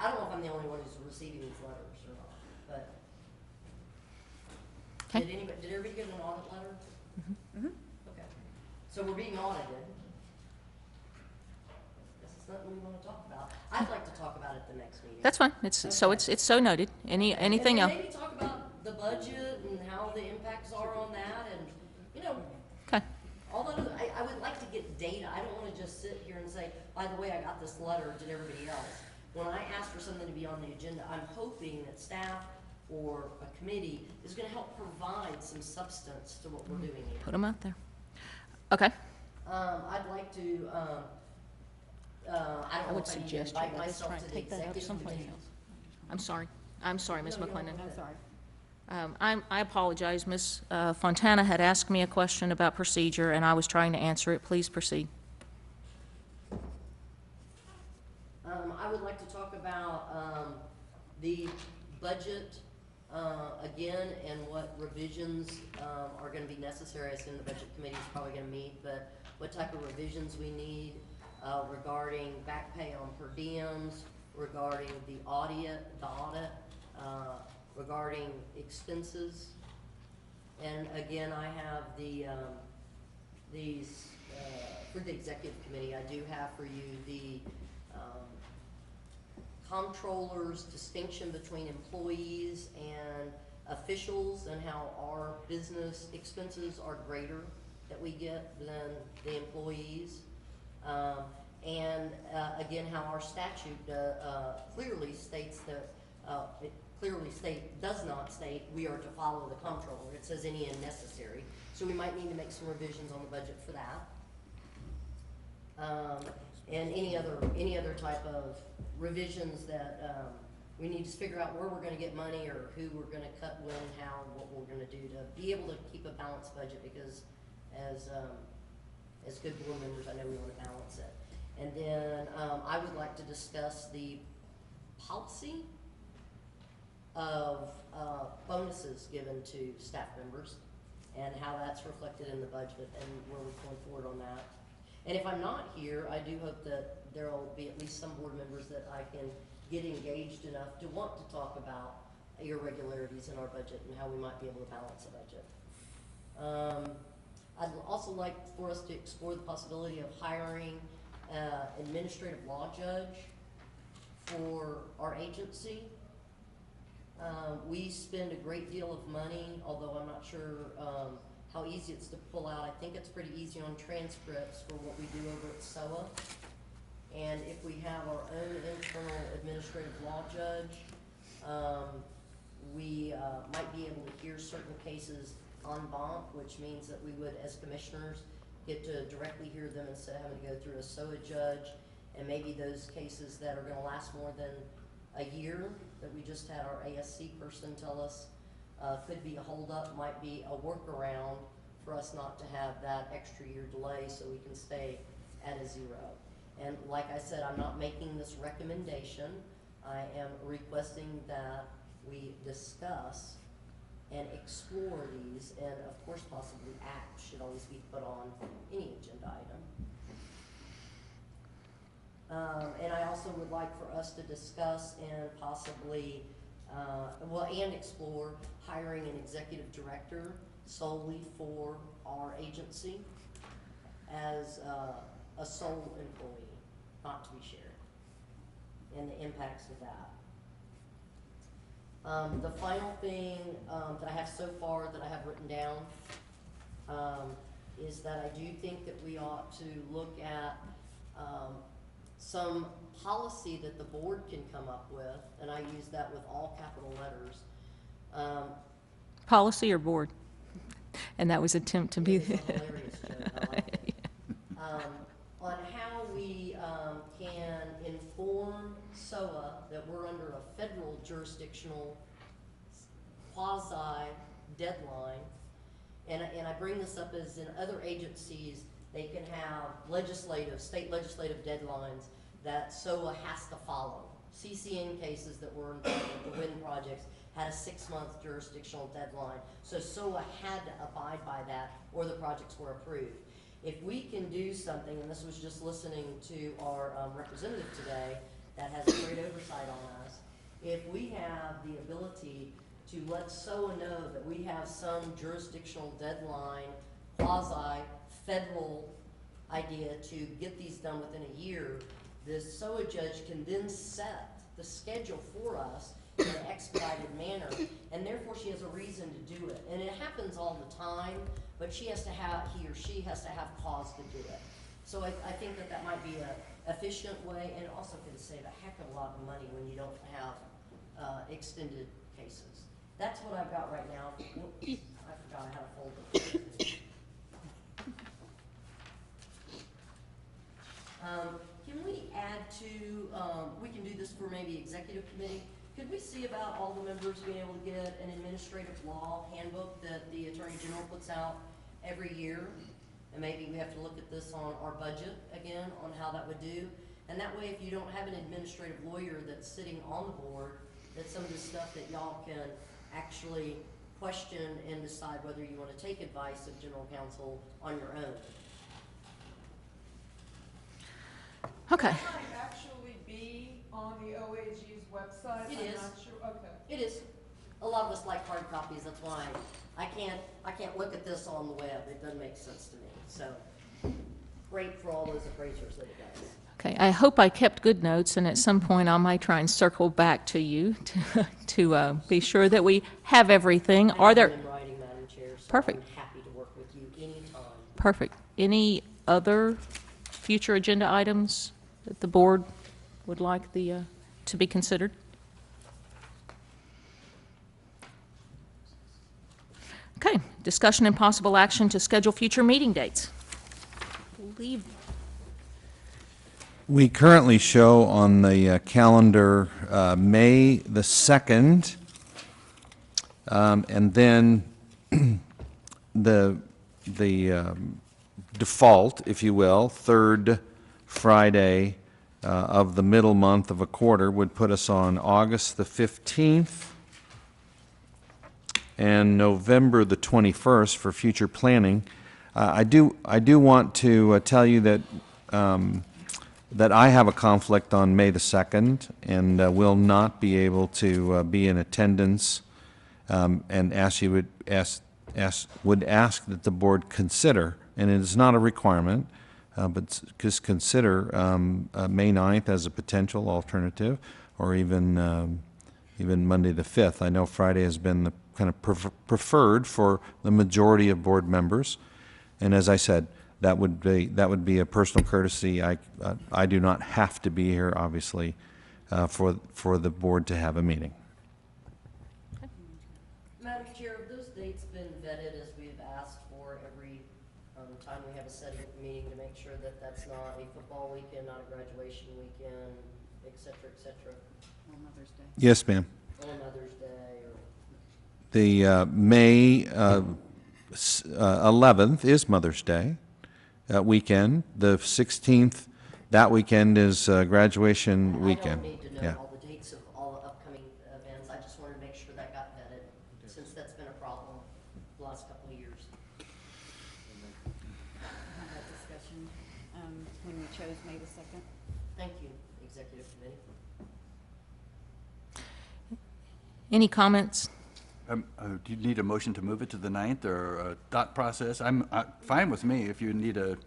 don't know if I'm the only one who's receiving these letters or not, but okay. Did everybody get an audit letter? Mm-hmm. Okay. So we're being audited. This is something we want to talk about. I'd like to talk about it the next meeting. That's fine. It's okay. So it's so noted. Anything else? Maybe talk about the budget and how the impacts are on that, and you know. Okay. All that other, I would like to get data. I don't want to just sit here and say, by the way, I got this letter, did everybody else? When I ask for something to be on the agenda, I'm hoping that staff or a committee is going to help provide some substance to what we're doing here. Put them out there. Okay. I'd like to, I don't know if I need to invite myself to the executive committee. I'm sorry, Ms. No, McClendon. I'm sorry. I apologize. Ms. Fontana had asked me a question about procedure, and I was trying to answer it. Please proceed. I would like to talk about the budget again, and what revisions are going to be necessary. I assume the budget committee is probably going to meet, but what type of revisions we need regarding back pay on per diems, regarding the audit, regarding expenses. And again, I have these for the executive committee. I do have for you the comptroller's distinction between employees and officials, and how our business expenses are greater that we get than the employees. And again, how our statute clearly states that does not state we are to follow the comptroller. It says any and necessary. So we might need to make some revisions on the budget for that. And any other type of revisions that we need to figure out where we're going to get money, or who we're going to cut when, how, what we're going to do to be able to keep a balanced budget, because as good board members, I know we want to balance it. And then I would like to discuss the policy of bonuses given to staff members and how that's reflected in the budget and where we're going forward on that. And if I'm not here, I do hope that there will be at least some board members that I can get engaged enough to want to talk about irregularities in our budget and how we might be able to balance the budget. I'd also like for us to explore the possibility of hiring an administrative law judge for our agency. We spend a great deal of money, although I'm not sure how easy it's to pull out. I think it's pretty easy on transcripts for what we do over at SOA. And if we have our own internal administrative law judge, we might be able to hear certain cases en banc, which means that we would, as commissioners, get to directly hear them instead of having to go through a SOA judge. And maybe those cases that are going to last more than a year, that we just had our ASC person tell us could be a holdup, might be a workaround for us not to have that extra year delay, so we can stay at a 0. And like I said, I'm not making this recommendation. I am requesting that we discuss and explore these, and of course possibly act should always be put on any agenda item. And I also would like for us to discuss and possibly, and explore hiring an executive director solely for our agency as a sole employee, not to be shared, and the impacts of that. The final thing that I have so far that I have written down is that I do think that we ought to look at some policy that the board can come up with, and I use that with all capital letters. Policy or board? And that was attempt to be. It was a hilarious joke. I liked it. On how we can inform SOA that we're under a federal jurisdictional quasi deadline, and I bring this up as in other agencies they can have state legislative deadlines that SOA has to follow. CCN cases that were involved with the wind projects had a 6-month jurisdictional deadline, so SOA had to abide by that or the projects were approved. If we can do something, and this was just listening to our representative today that has great oversight on us, if we have the ability to let SOA know that we have some jurisdictional deadline, quasi-federal idea to get these done within a year, the SOA judge can then set the schedule for us in an expedited manner, and therefore she has a reason to do it. And it happens all the time, but he or she has to have cause to do it. So I think that might be an efficient way, and also can save a heck of a lot of money when you don't have extended cases. That's what I've got right now. Whoops, I forgot I had a folder. Can we add to, we can do this for maybe executive committee. Could we see about all the members being able to get an administrative law handbook that the Attorney General puts out every year? And maybe we have to look at this on our budget again, on how that would do. And that way, if you don't have an administrative lawyer that's sitting on the board, that some of the stuff that y'all can actually question and decide whether you want to take advice of general counsel on your own. Okay. That might actually be on the OAG's website. It I'm is. not sure. Okay. It is. A lot of us like hard copies, that's why I can't look at this on the web. It doesn't make sense to me. So, great for all those appraisers that it does. Okay, I hope I kept good notes, and at some point I might try and circle back to you to be sure that we have everything. Are there? In writing, Madam Chair, so Perfect. I'm happy to work with you anytime. Perfect. Any other future agenda items that the board would like to be considered? Okay, discussion and possible action to schedule future meeting dates. Believe We currently show on the calendar May the 2nd, and then the default, if you will, third Friday of the middle month of a quarter would put us on August the 15th and November the 21st for future planning. I do want to tell you that that I have a conflict on May the 2nd and will not be able to be in attendance, and would ask that the board consider, and it is not a requirement, but just consider May 9th as a potential alternative, or even Monday the 5th. I know Friday has been the kind of preferred for the majority of board members, and as I said, that would be a personal courtesy. I do not have to be here, obviously, for the board to have a meeting. Madam Chair, have those dates been vetted as we've asked for every time we have a setting meeting to make sure that that's not a football weekend, not a graduation weekend, et cetera, et cetera? On Mother's Day. Yes, ma'am. On Mother's Day or? The May 11th is Mother's Day weekend. The 16th, that weekend is graduation weekend. I don't need to know Yeah. all the dates of all the upcoming events. I just wanted to make sure that got vetted, since that's been a problem the last couple of years. Have that discussion when we chose May the 2nd. Thank you, Executive Committee. any comments? Do you need a motion to move it to the 9th or a thought process? I'm fine with me if you need a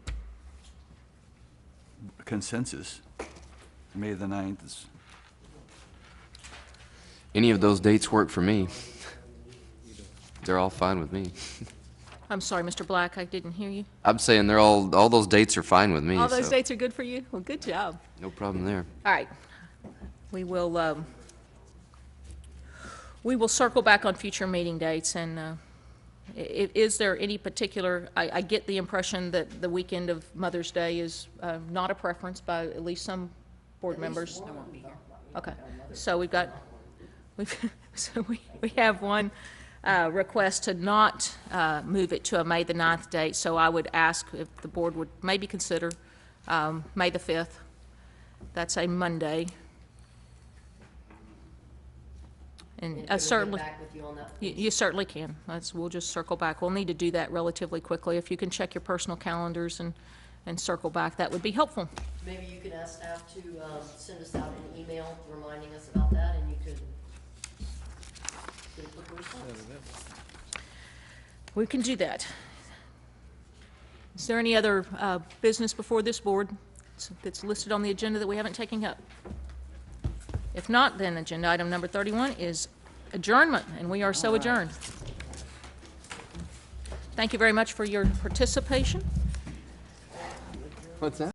consensus. May the 9th is. Any of those dates work for me. They're all fine with me. I'm sorry, Mr. Black, I didn't hear you. I'm saying they're all those dates are fine with me. All those so dates are good for you? Well, good job. no problem there. All right. We will circle back on future meeting dates, and is there any particular, I get the impression that the weekend of Mother's Day is not a preference by at least some board members. I won't be here. Okay, so we have one request to not move it to a May the 9th date, so I would ask if the board would maybe consider May the 5th. That's a Monday. And certainly, Back with you on that. you certainly can. We'll just circle back. We'll need to do that relatively quickly. If you can check your personal calendars and circle back, that would be helpful. Maybe you could ask staff to send us out an email reminding us about that, and you could get a quick response. We can do that. Is there any other business before this board that's listed on the agenda that we haven't taken up? If not, then agenda item number 31 is adjournment, and we are so adjourned. Thank you very much for your participation. What's that?